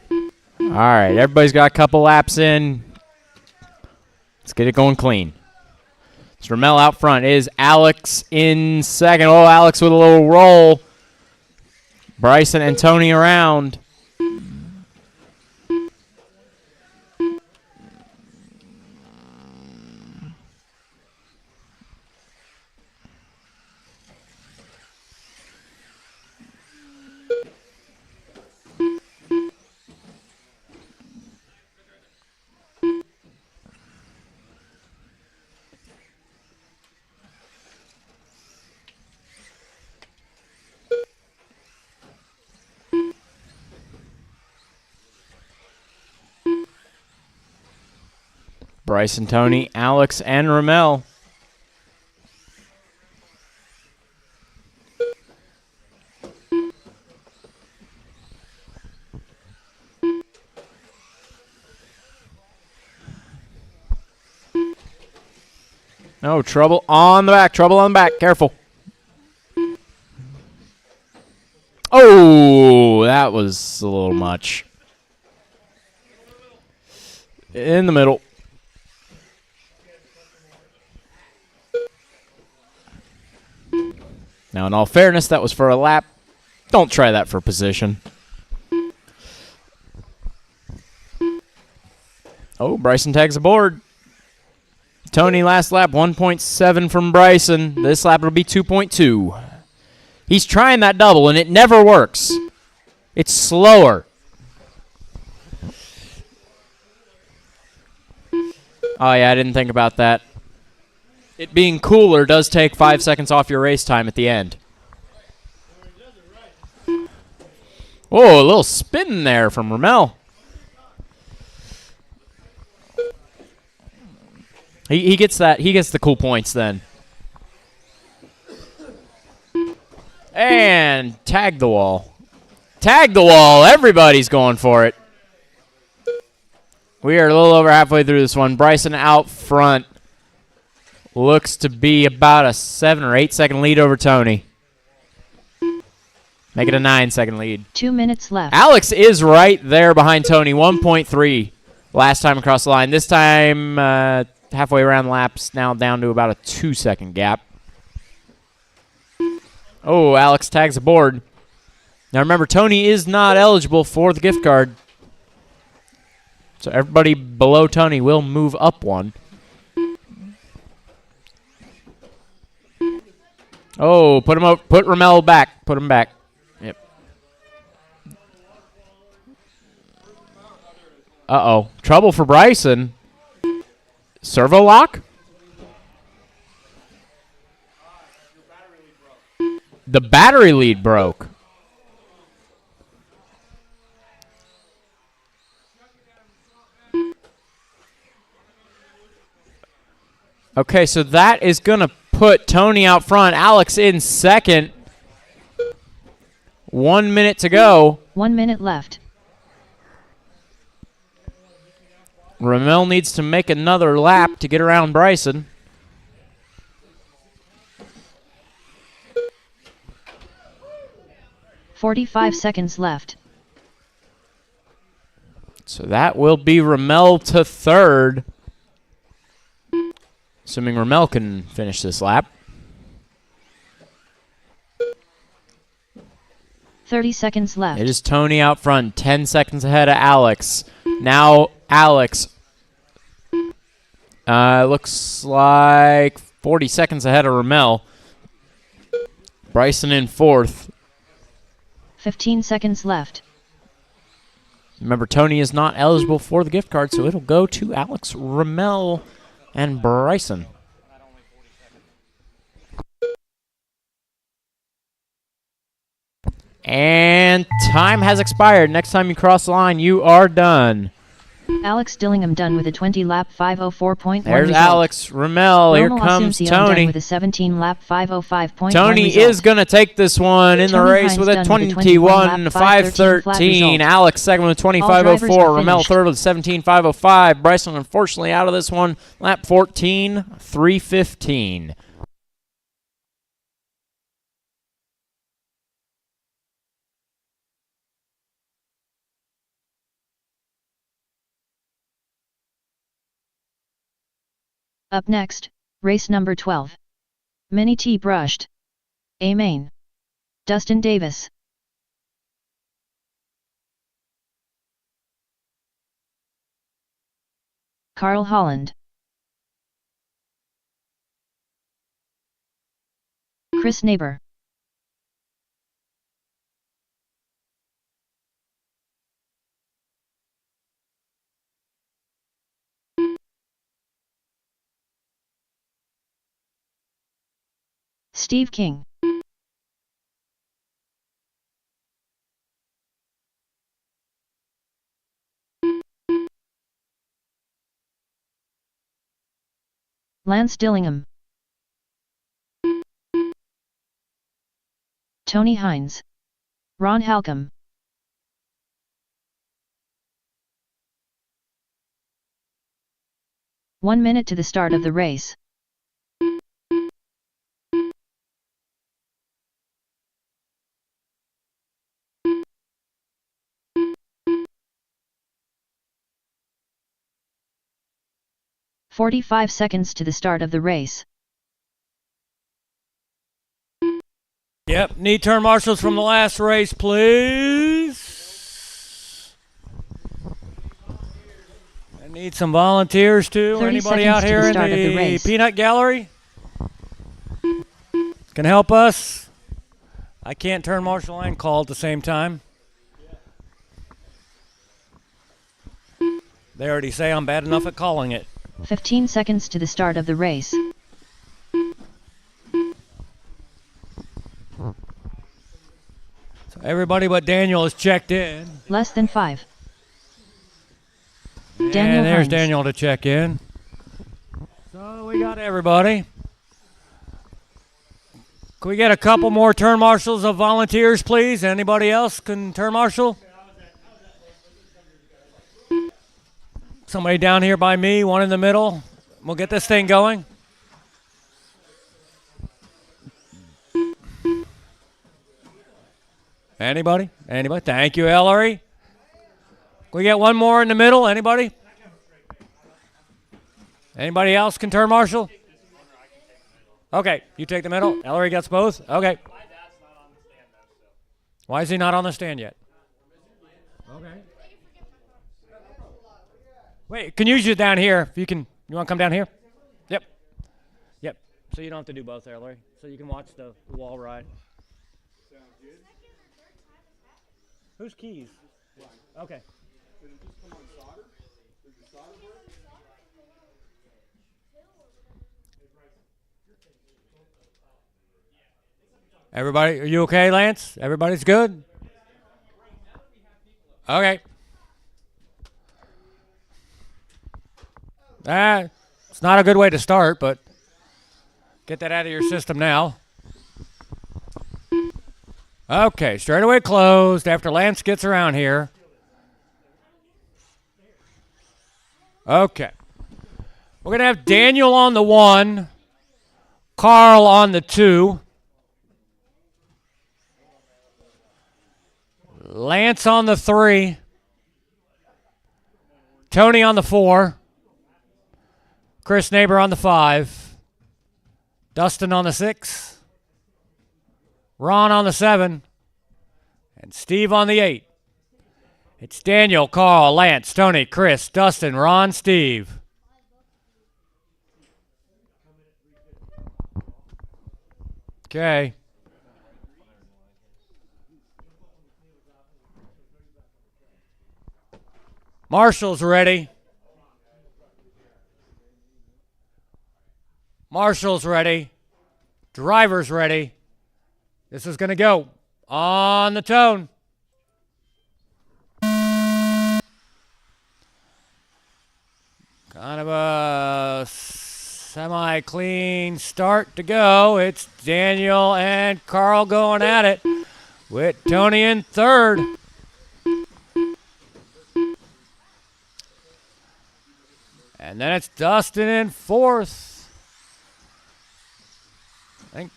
All right, everybody's got a couple laps in. Let's get it going clean. It's Ramel out front. It is Alex in second. Oh, Alex with a little roll. Bryson and Tony around. Bryson, Tony, Alex, and Ramel. Oh, trouble on the back. Trouble on the back. Careful. Oh, that was a little much. In the middle. Now, in all fairness, that was for a lap. Don't try that for position. Oh, Bryson tags aboard. Tony, last lap, 1.7 from Bryson. This lap will be 2.2. He's trying that double, and it never works. It's slower. Oh, yeah, I didn't think about that. It being cooler does take 5 seconds off your race time at the end. Whoa, a little spin there from Ramel. He gets that. He gets the cool points then. And tag the wall. Tag the wall. Everybody's going for it. We are a little over halfway through this one. Bryson out front. Looks to be about a 7 or 8 second lead over Tony. Make it a 9 second lead. 2 minutes left. Alex is right there behind Tony. 1.3 last time across the line. This time, halfway around the laps, now down to about a 2 second gap. Oh, Alex tags aboard. Now remember, Tony is not eligible for the gift card. So everybody below Tony will move up one. Oh, put him up. Put Ramel back. Put him back. Yep. Uh-oh. Trouble for Bryson. Servo lock? The battery lead broke. Okay, so that is going to put Tony out front. Alex in second. 1 minute to go. 1 minute left. Ramel needs to make another lap to get around Bryson. .45 seconds left. So that will be Ramel to third. Assuming Ramel can finish this lap. 30 seconds left. It is Tony out front, 10 seconds ahead of Alex. Now Alex looks like 40 seconds ahead of Ramel. Bryson in fourth. 15 seconds left. Remember, Tony is not eligible for the gift card, so it'll go to Alex, Ramel, and Bryson. And time has expired. Next time you cross the line, you are done. Alex Dillingham done with a 20-lap 504.1 There's result. Alex, Ramel. Here Rommel comes Asuncion done Tony. with a 17-lap 505.1 Tony result. is going to take this one in the Tony race Hines with a done with a 21 lap 513 flat 21.513. result. Alex second with All drivers 25.04. are Ramel finished. third with 17.505. Bryson unfortunately out of this one. Lap 14, 3:15. Up next, race number 12. Mini T brushed. A main. Dustin Davis. Carl Holland. Chris Neighbor. Steve King. Lance Dillingham. Tony Hines. Ron Halcomb. One minute to the start of the race. "45 seconds to the start of the race. Yep, need turn marshals from the last race, please. I need some volunteers too. 30 Anybody seconds out to here the in start of the the race. peanut gallery can help us? I can't turn marshal and call at the same time. They already say I'm bad enough at calling it. 15 seconds to the start of the race. So everybody but Daniel is checked in. Less than 5. And Daniel there's Hines. Daniel to check in. So we got everybody. Can we get a couple more turn marshals of volunteers, please? Anybody else can turn marshal? Somebody down here by me, one in the middle. We'll get this thing going. Anybody? Anybody? Thank you, Ellery. Can we get one more in the middle? Anybody? Anybody else can turn marshal? Okay, you take the middle. Ellery gets both? Okay. Why is he not on the stand yet? Okay. Wait, can you use it down here? If you can, you want to come down here? Yep. Yep. So you don't have to do both there, Larry. So you can watch the wall ride. Whose keys? Okay. Everybody, are you okay, Lance? Everybody's good? Okay. It's not a good way to start, but get that out of your system now. Okay, straightaway closed after Lance gets around here. Okay. We're going to have Daniel on the 1, Carl on the 2, Lance on the 3, Tony on the 4, Chris Neighbor on the 5, Dustin on the 6, Ron on the 7, And Steve on the 8. It's Daniel, Carl, Lance, Tony, Chris, Dustin, Ron, Steve. Okay. Marshall's ready. Marshall's ready. Driver's ready. This is going to go on the tone. Kind of a semi-clean start to go. It's Daniel and Carl going at it with Tony in third. And then it's Dustin in fourth. I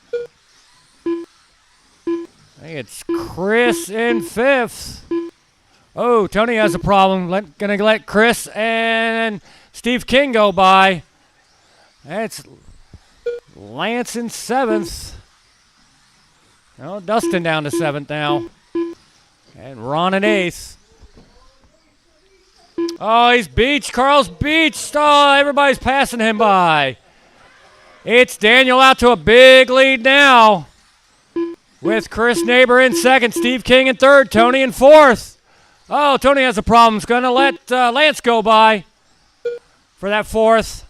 think it's Chris in fifth. Oh, Tony has a problem. Gonna let Chris and Steve King go by. That's Lance in seventh. Oh, Dustin down to seventh now. And Ron in eighth. Oh, he's beached. Carl's beached. Oh, everybody's passing him by. It's Daniel out to a big lead now. With Chris Neighbor in second, Steve King in third, Tony in fourth. Oh, Tony has a problem. He's going to let Lance go by for that fourth.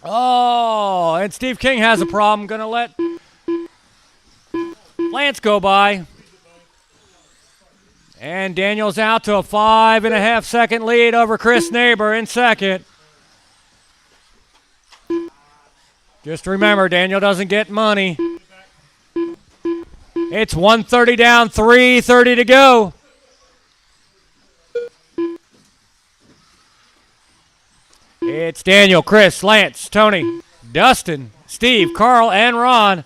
Oh, and Steve King has a problem. Going to let Lance go by. And Daniel's out to a 5.5 second lead over Chris Neighbor in second. Just remember, Daniel doesn't get money. It's 1:30 down, 3:30 to go. It's Daniel, Chris, Lance, Tony, Dustin, Steve, Carl, and Ron.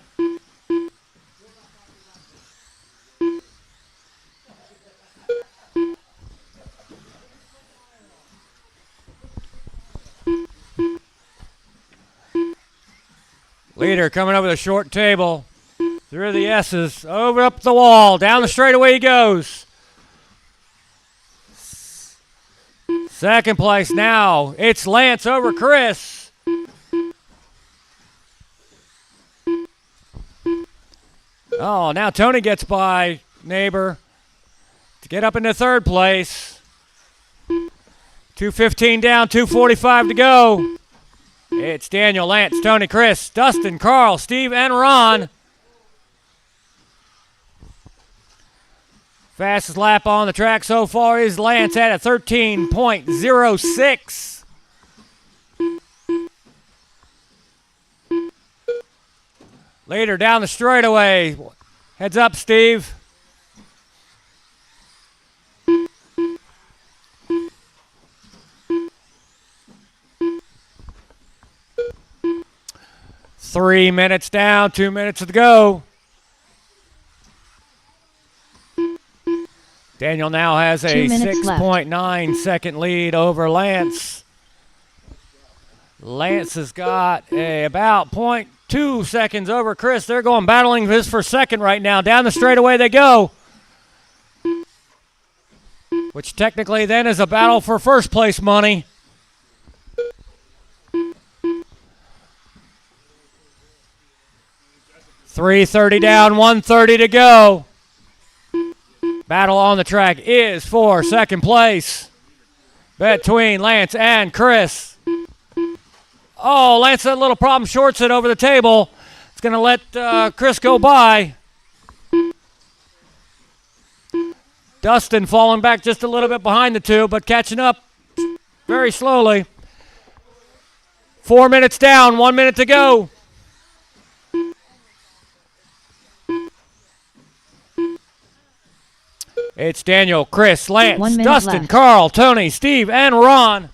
Leader coming over the short table. Through the S's, over up the wall, down the straightaway he goes. Second place now, it's Lance over Chris. Oh, now Tony gets by Neighbor to get up into third place. 2:15 down, 2:45 to go. It's Daniel, Lance, Tony, Chris, Dustin, Carl, Steve, and Ron. Fastest lap on the track so far is Lance at a 13.06. Later down the straightaway. Heads up, Steve. Three minutes down, 2 minutes to go. Daniel now has a 6.9 second lead over Lance. Lance has got about 0.2 seconds over Chris. They're going battling this for second right now. Down the straightaway they go. Which technically then is a battle for first place money. $3:30 down, 1:30 to go. Battle on the track is for second place between Lance and Chris. Oh, Lance had a little problem, shorts it over the table. It's going to let Chris go by. Dustin falling back just a little bit behind the two, but catching up very slowly. 4 minutes down, 1 minute to go. It's Daniel, Chris, Lance, Dustin, left. Carl, Tony, Steve, and Ron.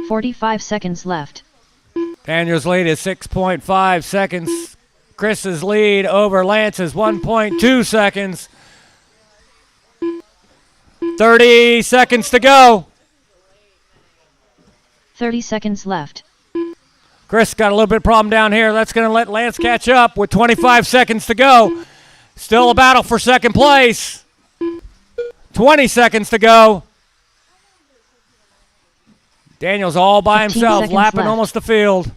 .45 seconds left. Daniel's lead is 6.5 seconds. Chris's lead over Lance is 1.2 seconds. 30 seconds to go. 30 seconds left. Chris got a little bit of problem down here. That's going to let Lance catch up with 25 seconds to go. Still a battle for second place. 20 seconds to go. Daniel's all by 15 himself, seconds lapping left. almost the field.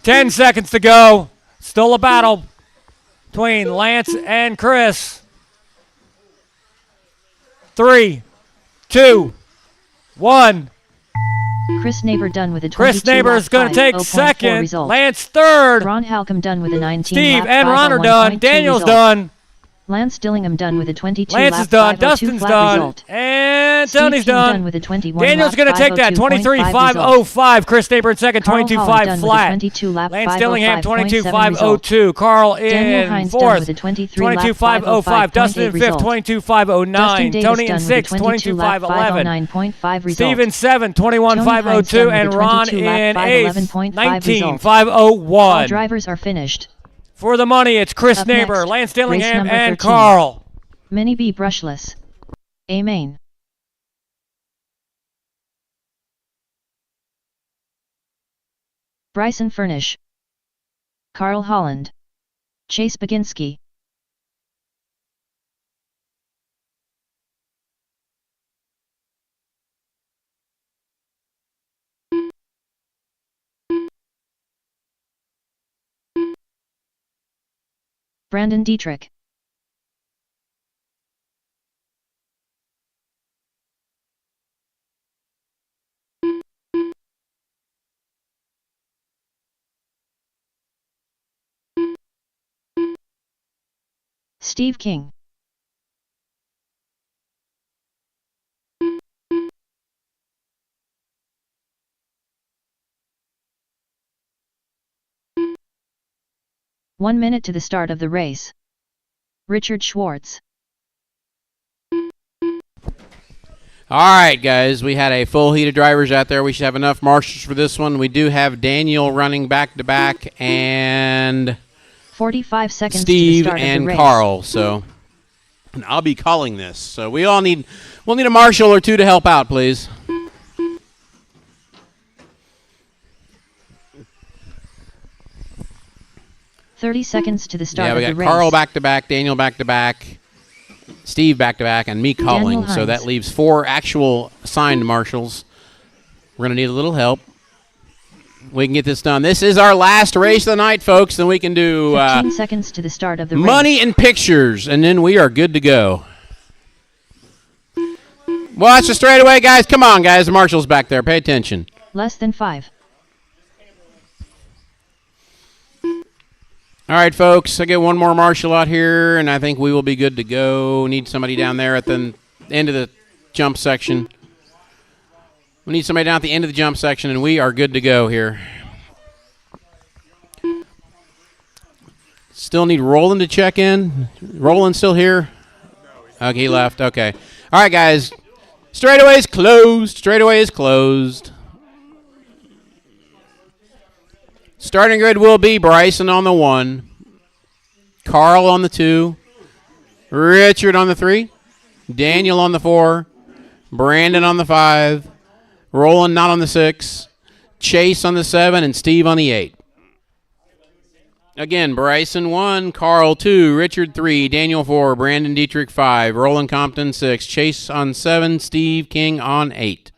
10 seconds to go. Still a battle between Lance and Chris. 3, 2, 1. Chris Neighbor done with a 22 Chris Neighbor is going to take 0.4 second. result. Lance third. Ron Halcomb done with a 19 Steve lap and Ron are 501.2 done. Daniel's result. done. Lance Dillingham done with a 22 Lance lap is done. 502 Dustin's flat done. result. And Steve Tony's King done. with a 21 Daniel's lap going to take that 23.505. Chris Neighbor in second, Carl Holland 22.5 done flat. With a 22 lap Lance Dillingham 505.7 22.502. Carl Daniel in Hines done fourth, with a 23 lap 22.505. Dustin in fifth, result. 22.509. Dustin Davis Tony in done with a sixth, 22 lap 22.511. 509.5 result. Steve in seventh, Tony Hines 21.502. done with And a Ron 22 lap in eighth, 511.5 result. 19.501. All drivers are finished. For the money, it's Chris Up Neighbor, next, Lance race Dillingham, number and 13. Carl. Mini B brushless. A main. Bryson Furnish. Carl Holland. Chase Baginski. Brandon Dietrich. Steve King. One minute to the start of the race. Richard Schwartz. All right, guys, we had a full heat of drivers out there. We should have enough marshals for this one. We do have Daniel running back-to-back and 45 seconds Steve to the start and of the race. Carl. So and I'll be calling this. So we'll need a marshal or two to help out, please. "30 seconds to the start Yeah, we of the got race. Carl back-to-back, Daniel back-to-back, Steve back-to-back, and me calling. So Hines. that leaves 4 actual assigned marshals. We're going to need a little help. We can get this done. This is our last race of the night, folks, and we can do 15 seconds to the start of the money race. and pictures, and then we are good to go. Watch the straightaway, guys. Come on, guys. The marshal's back there. Pay attention. Less than 5. All right, folks. I get one more marshal out here, and I think we will be good to go. Need somebody down there at the end of the jump section. We need somebody down at the end of the jump section, and we are good to go here. Still need Roland to check in. Roland still here? Okay, he left. Okay. All right, guys. Straightaway is closed. Straightaway is closed. Starting grid will be Bryson on the 1, Carl on the 2, Richard on the 3, Daniel on the 4, Brandon on the 5, Roland not on the 6, Chase on the 7, and Steve on the 8. Again, Bryson 1, Carl 2, Richard 3, Daniel 4, Brandon Dietrich 5, Roland Compton 6, Chase on 7, Steve King on 8.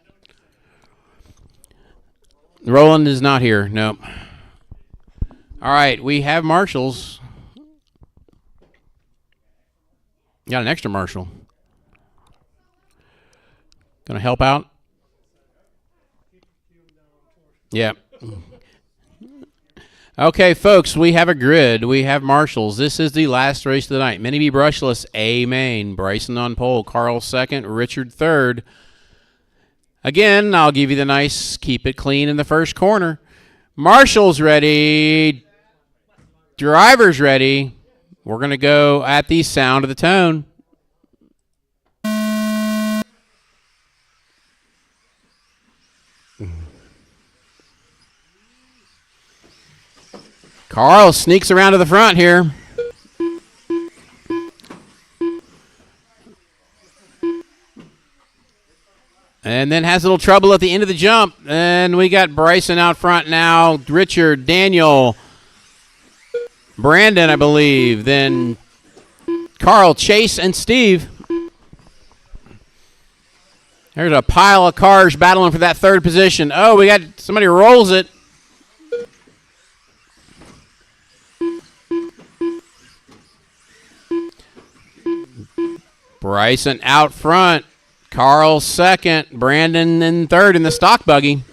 Roland is not here. Nope. All right, we have marshals. Got an extra marshal. Gonna help out? Yeah. Okay, folks, we have a grid. We have marshals. This is the last race of the night. Mini B brushless, A main. Bryson on pole. Carl second. Richard third. Again, I'll give you the nice keep it clean in the first corner. Marshals ready. Drivers ready. We're going to go at the sound of the tone. Carl sneaks around to the front here. And then has a little trouble at the end of the jump. And we got Bryson out front now. Richard, Daniel, Brandon, I believe. Then Carl, Chase, and Steve. There's a pile of cars battling for that third position. Oh, we got somebody rolls it. Bryson out front. Carl second. Brandon in third in the stock buggy.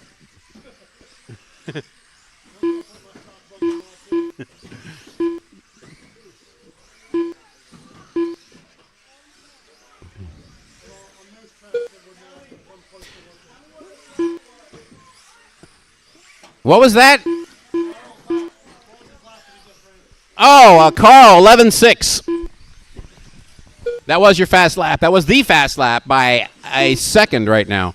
What was that? Oh, Carl, 11.6. That was your fast lap. That was the fast lap by a second right now.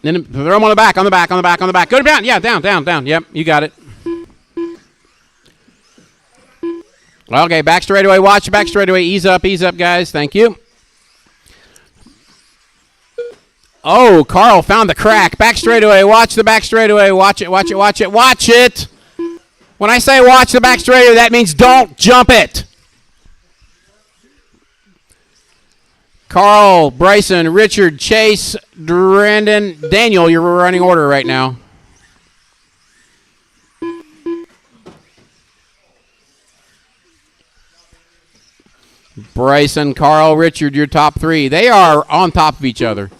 Then throw him on the back, on the back, on the back, on the back. Go down. Yeah, down, down, down. Yep, you got it. Okay, back straightaway. Watch back straightaway. Ease up, guys. Thank you. Oh, Carl found the crack. Back straightaway. Watch the back straightaway. Watch it, watch it, watch it, watch it. When I say watch the back straightaway, that means don't jump it. Carl, Bryson, Richard, Chase, Brandon, Daniel, you're running order right now. Bryson, Carl, Richard, your top three. They are on top of each other.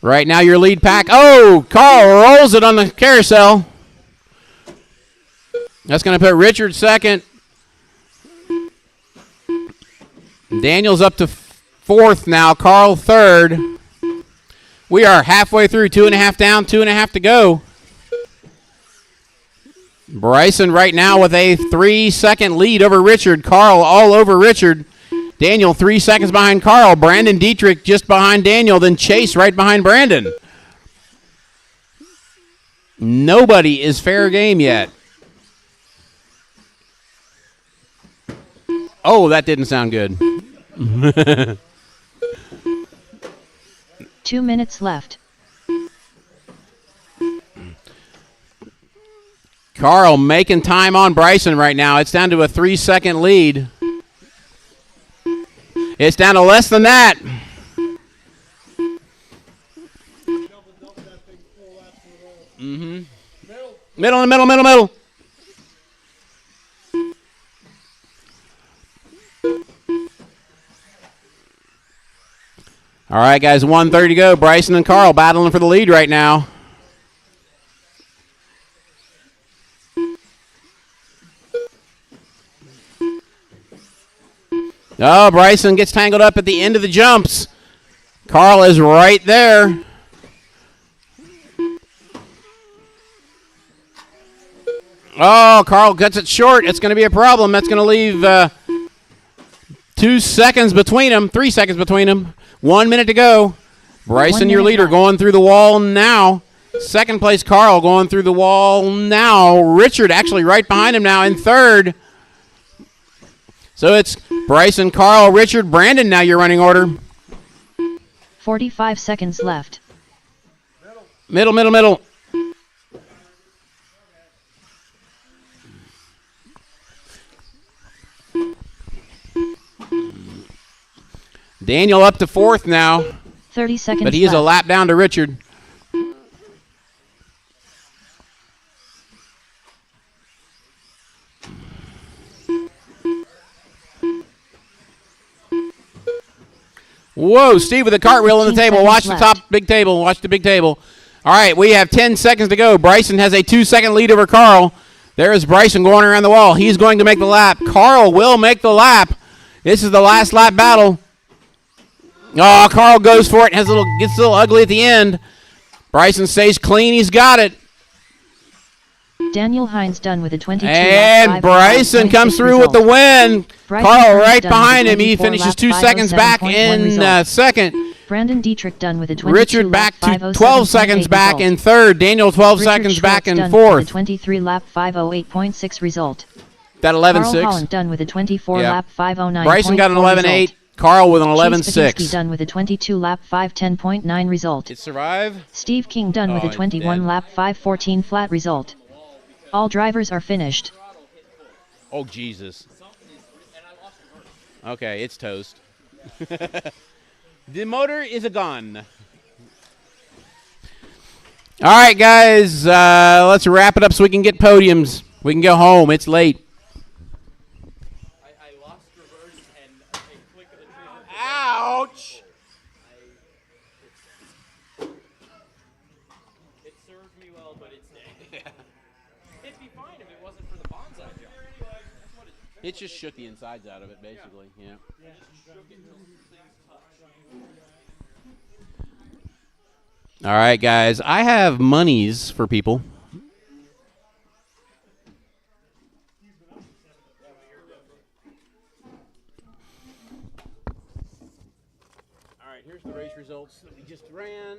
Right now, your lead pack. Oh, Carl rolls it on the carousel. That's going to put Richard second. Daniel's up to fourth now. Carl third. We are halfway through. 2.5 down, 2.5 to go. Bryson right now with a 3-second lead over Richard. Carl all over Richard. Daniel 3 seconds behind Carl. Brandon Dietrich just behind Daniel. Then Chase right behind Brandon. Nobody is fair game yet. Oh, that didn't sound good. 2 minutes left. Carl making time on Bryson right now. It's down to a 3-second lead. It's down to less than that. Mm-hmm. Middle, middle, middle, middle. All right, guys, 1:30 to go. Bryson and Carl battling for the lead right now. Oh, Bryson gets tangled up at the end of the jumps. Carl is right there. Oh, Carl cuts it short. It's going to be a problem. That's going to leave 2 seconds between them, 3 seconds between them. 1 minute to go. Bryson, your leader, going through the wall now. Second place, Carl, going through the wall now. Richard actually right behind him now in third. So it's Bryson, Carl, Richard, Brandon now your running order. 45 seconds left. Middle, middle, middle. Daniel up to fourth now. 30 seconds but he is left. a lap down to Richard. Whoa, Steve with a cartwheel on the table. Watch the top big table. Watch the big table. All right, we have 10 seconds to go. Bryson has a 2-second lead over Carl. There is Bryson going around the wall. He's going to make the lap. Carl will make the lap. This is the last lap battle. Oh, Carl goes for it. Gets a little ugly at the end. Bryson stays clean. He's got it. Daniel Hines done with a 22. And Bryson comes through with the win. Carl right behind him. He finishes 2 seconds back in second. Brandon Dietrich done with a 22 Richard lap back to 507.8 12 seconds back result. in third. Daniel 12 Richard seconds back Schwartz in done with a fourth. 23 lap 508.6 result. That Carl 11.6. Holland done with a 24 Yeah. lap 509.4 Bryson got an result. 11.8. Carl with an Chase Patinsky 11.6. done with a 22 lap 510.9 result. It survive. Steve King done with a it's 21 dead. lap 514 flat result. All drivers are finished. Oh, Jesus. Okay, it's toast. The motor is a gun. All right, guys, let's wrap it up so we can get podiums. We can go home. It's late. I lost reverse and a click of the trigger. Ouch! It served me well, but it's dead. It'd be fine if it wasn't for the bonsai jump. It just shook the insides out of it, basically. Yeah. All right, guys. I have monies for people. All right, here's the race results that we just ran.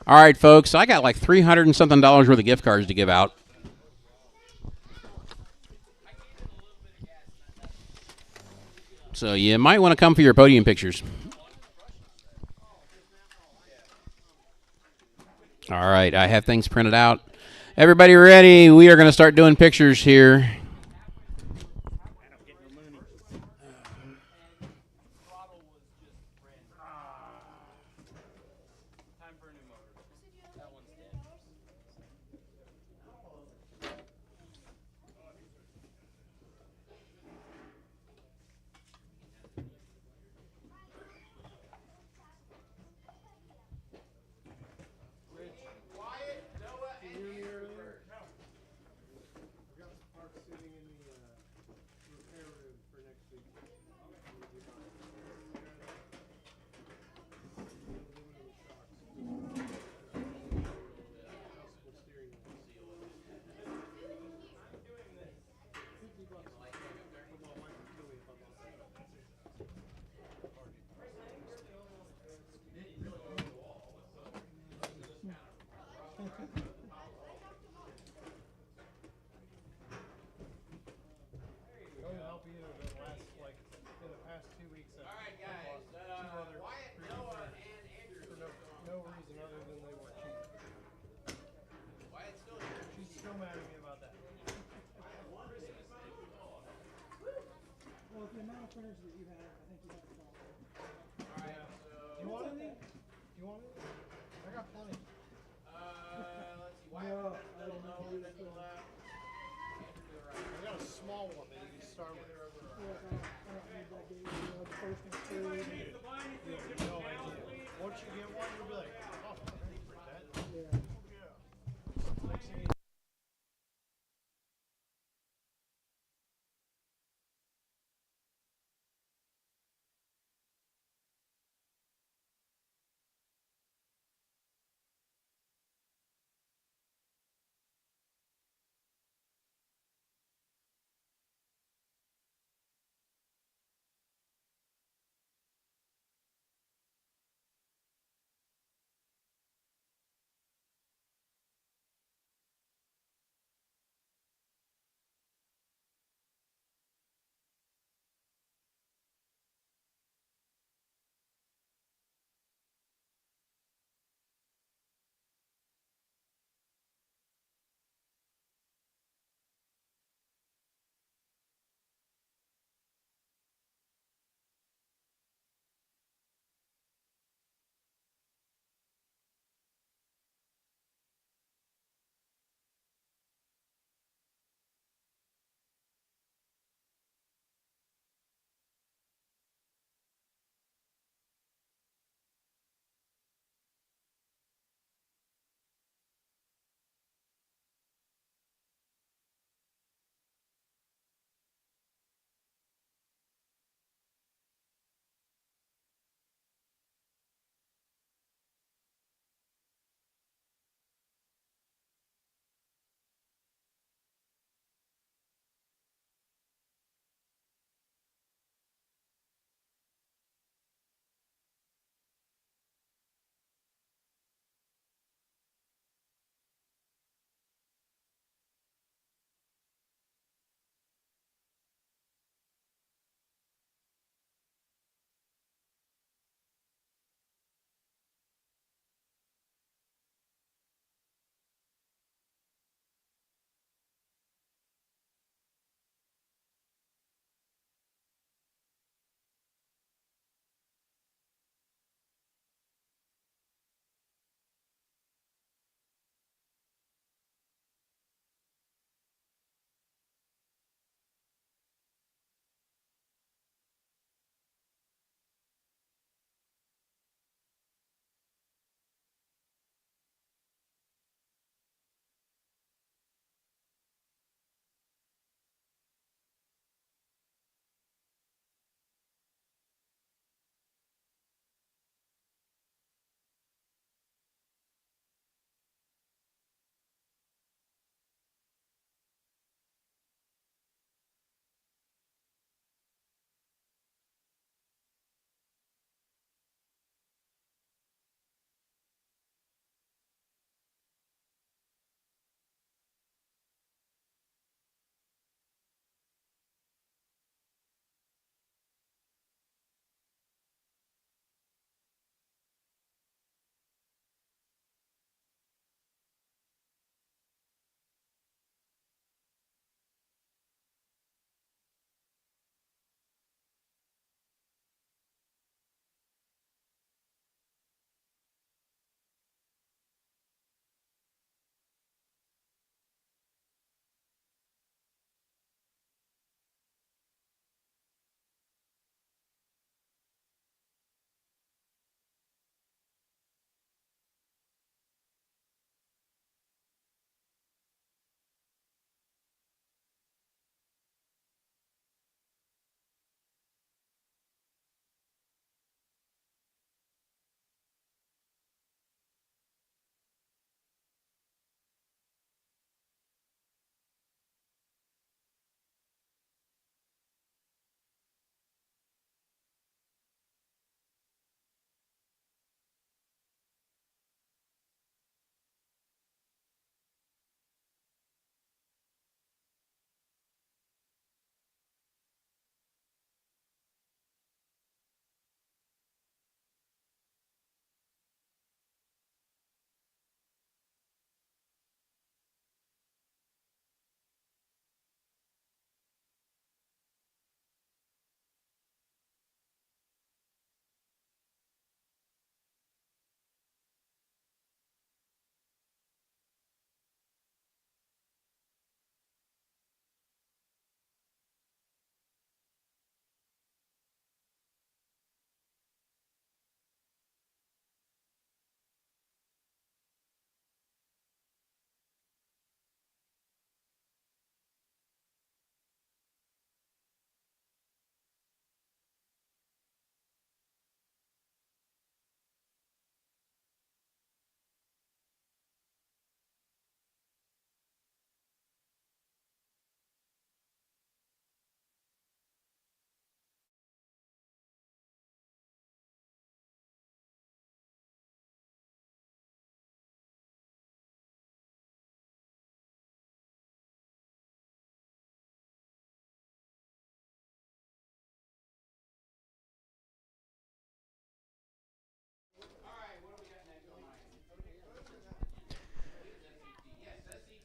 All right, folks. I got like $300 and something worth of gift cards to give out. So you might want to come for your podium pictures. All right, I have things printed out. Everybody ready? We are going to start doing pictures here.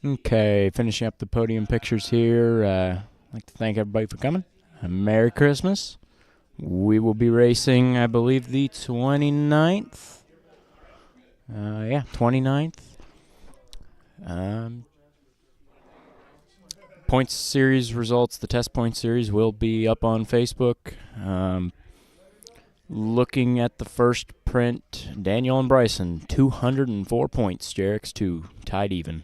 Okay, finishing up the podium pictures here. I'd like to thank everybody for coming. Merry Christmas. We will be racing, I believe, the 29th. 29th. Points series results, the test point series will be up on Facebook. Looking at the first print, Daniel and Bryson, 204 points. Jarek's 2, tied even.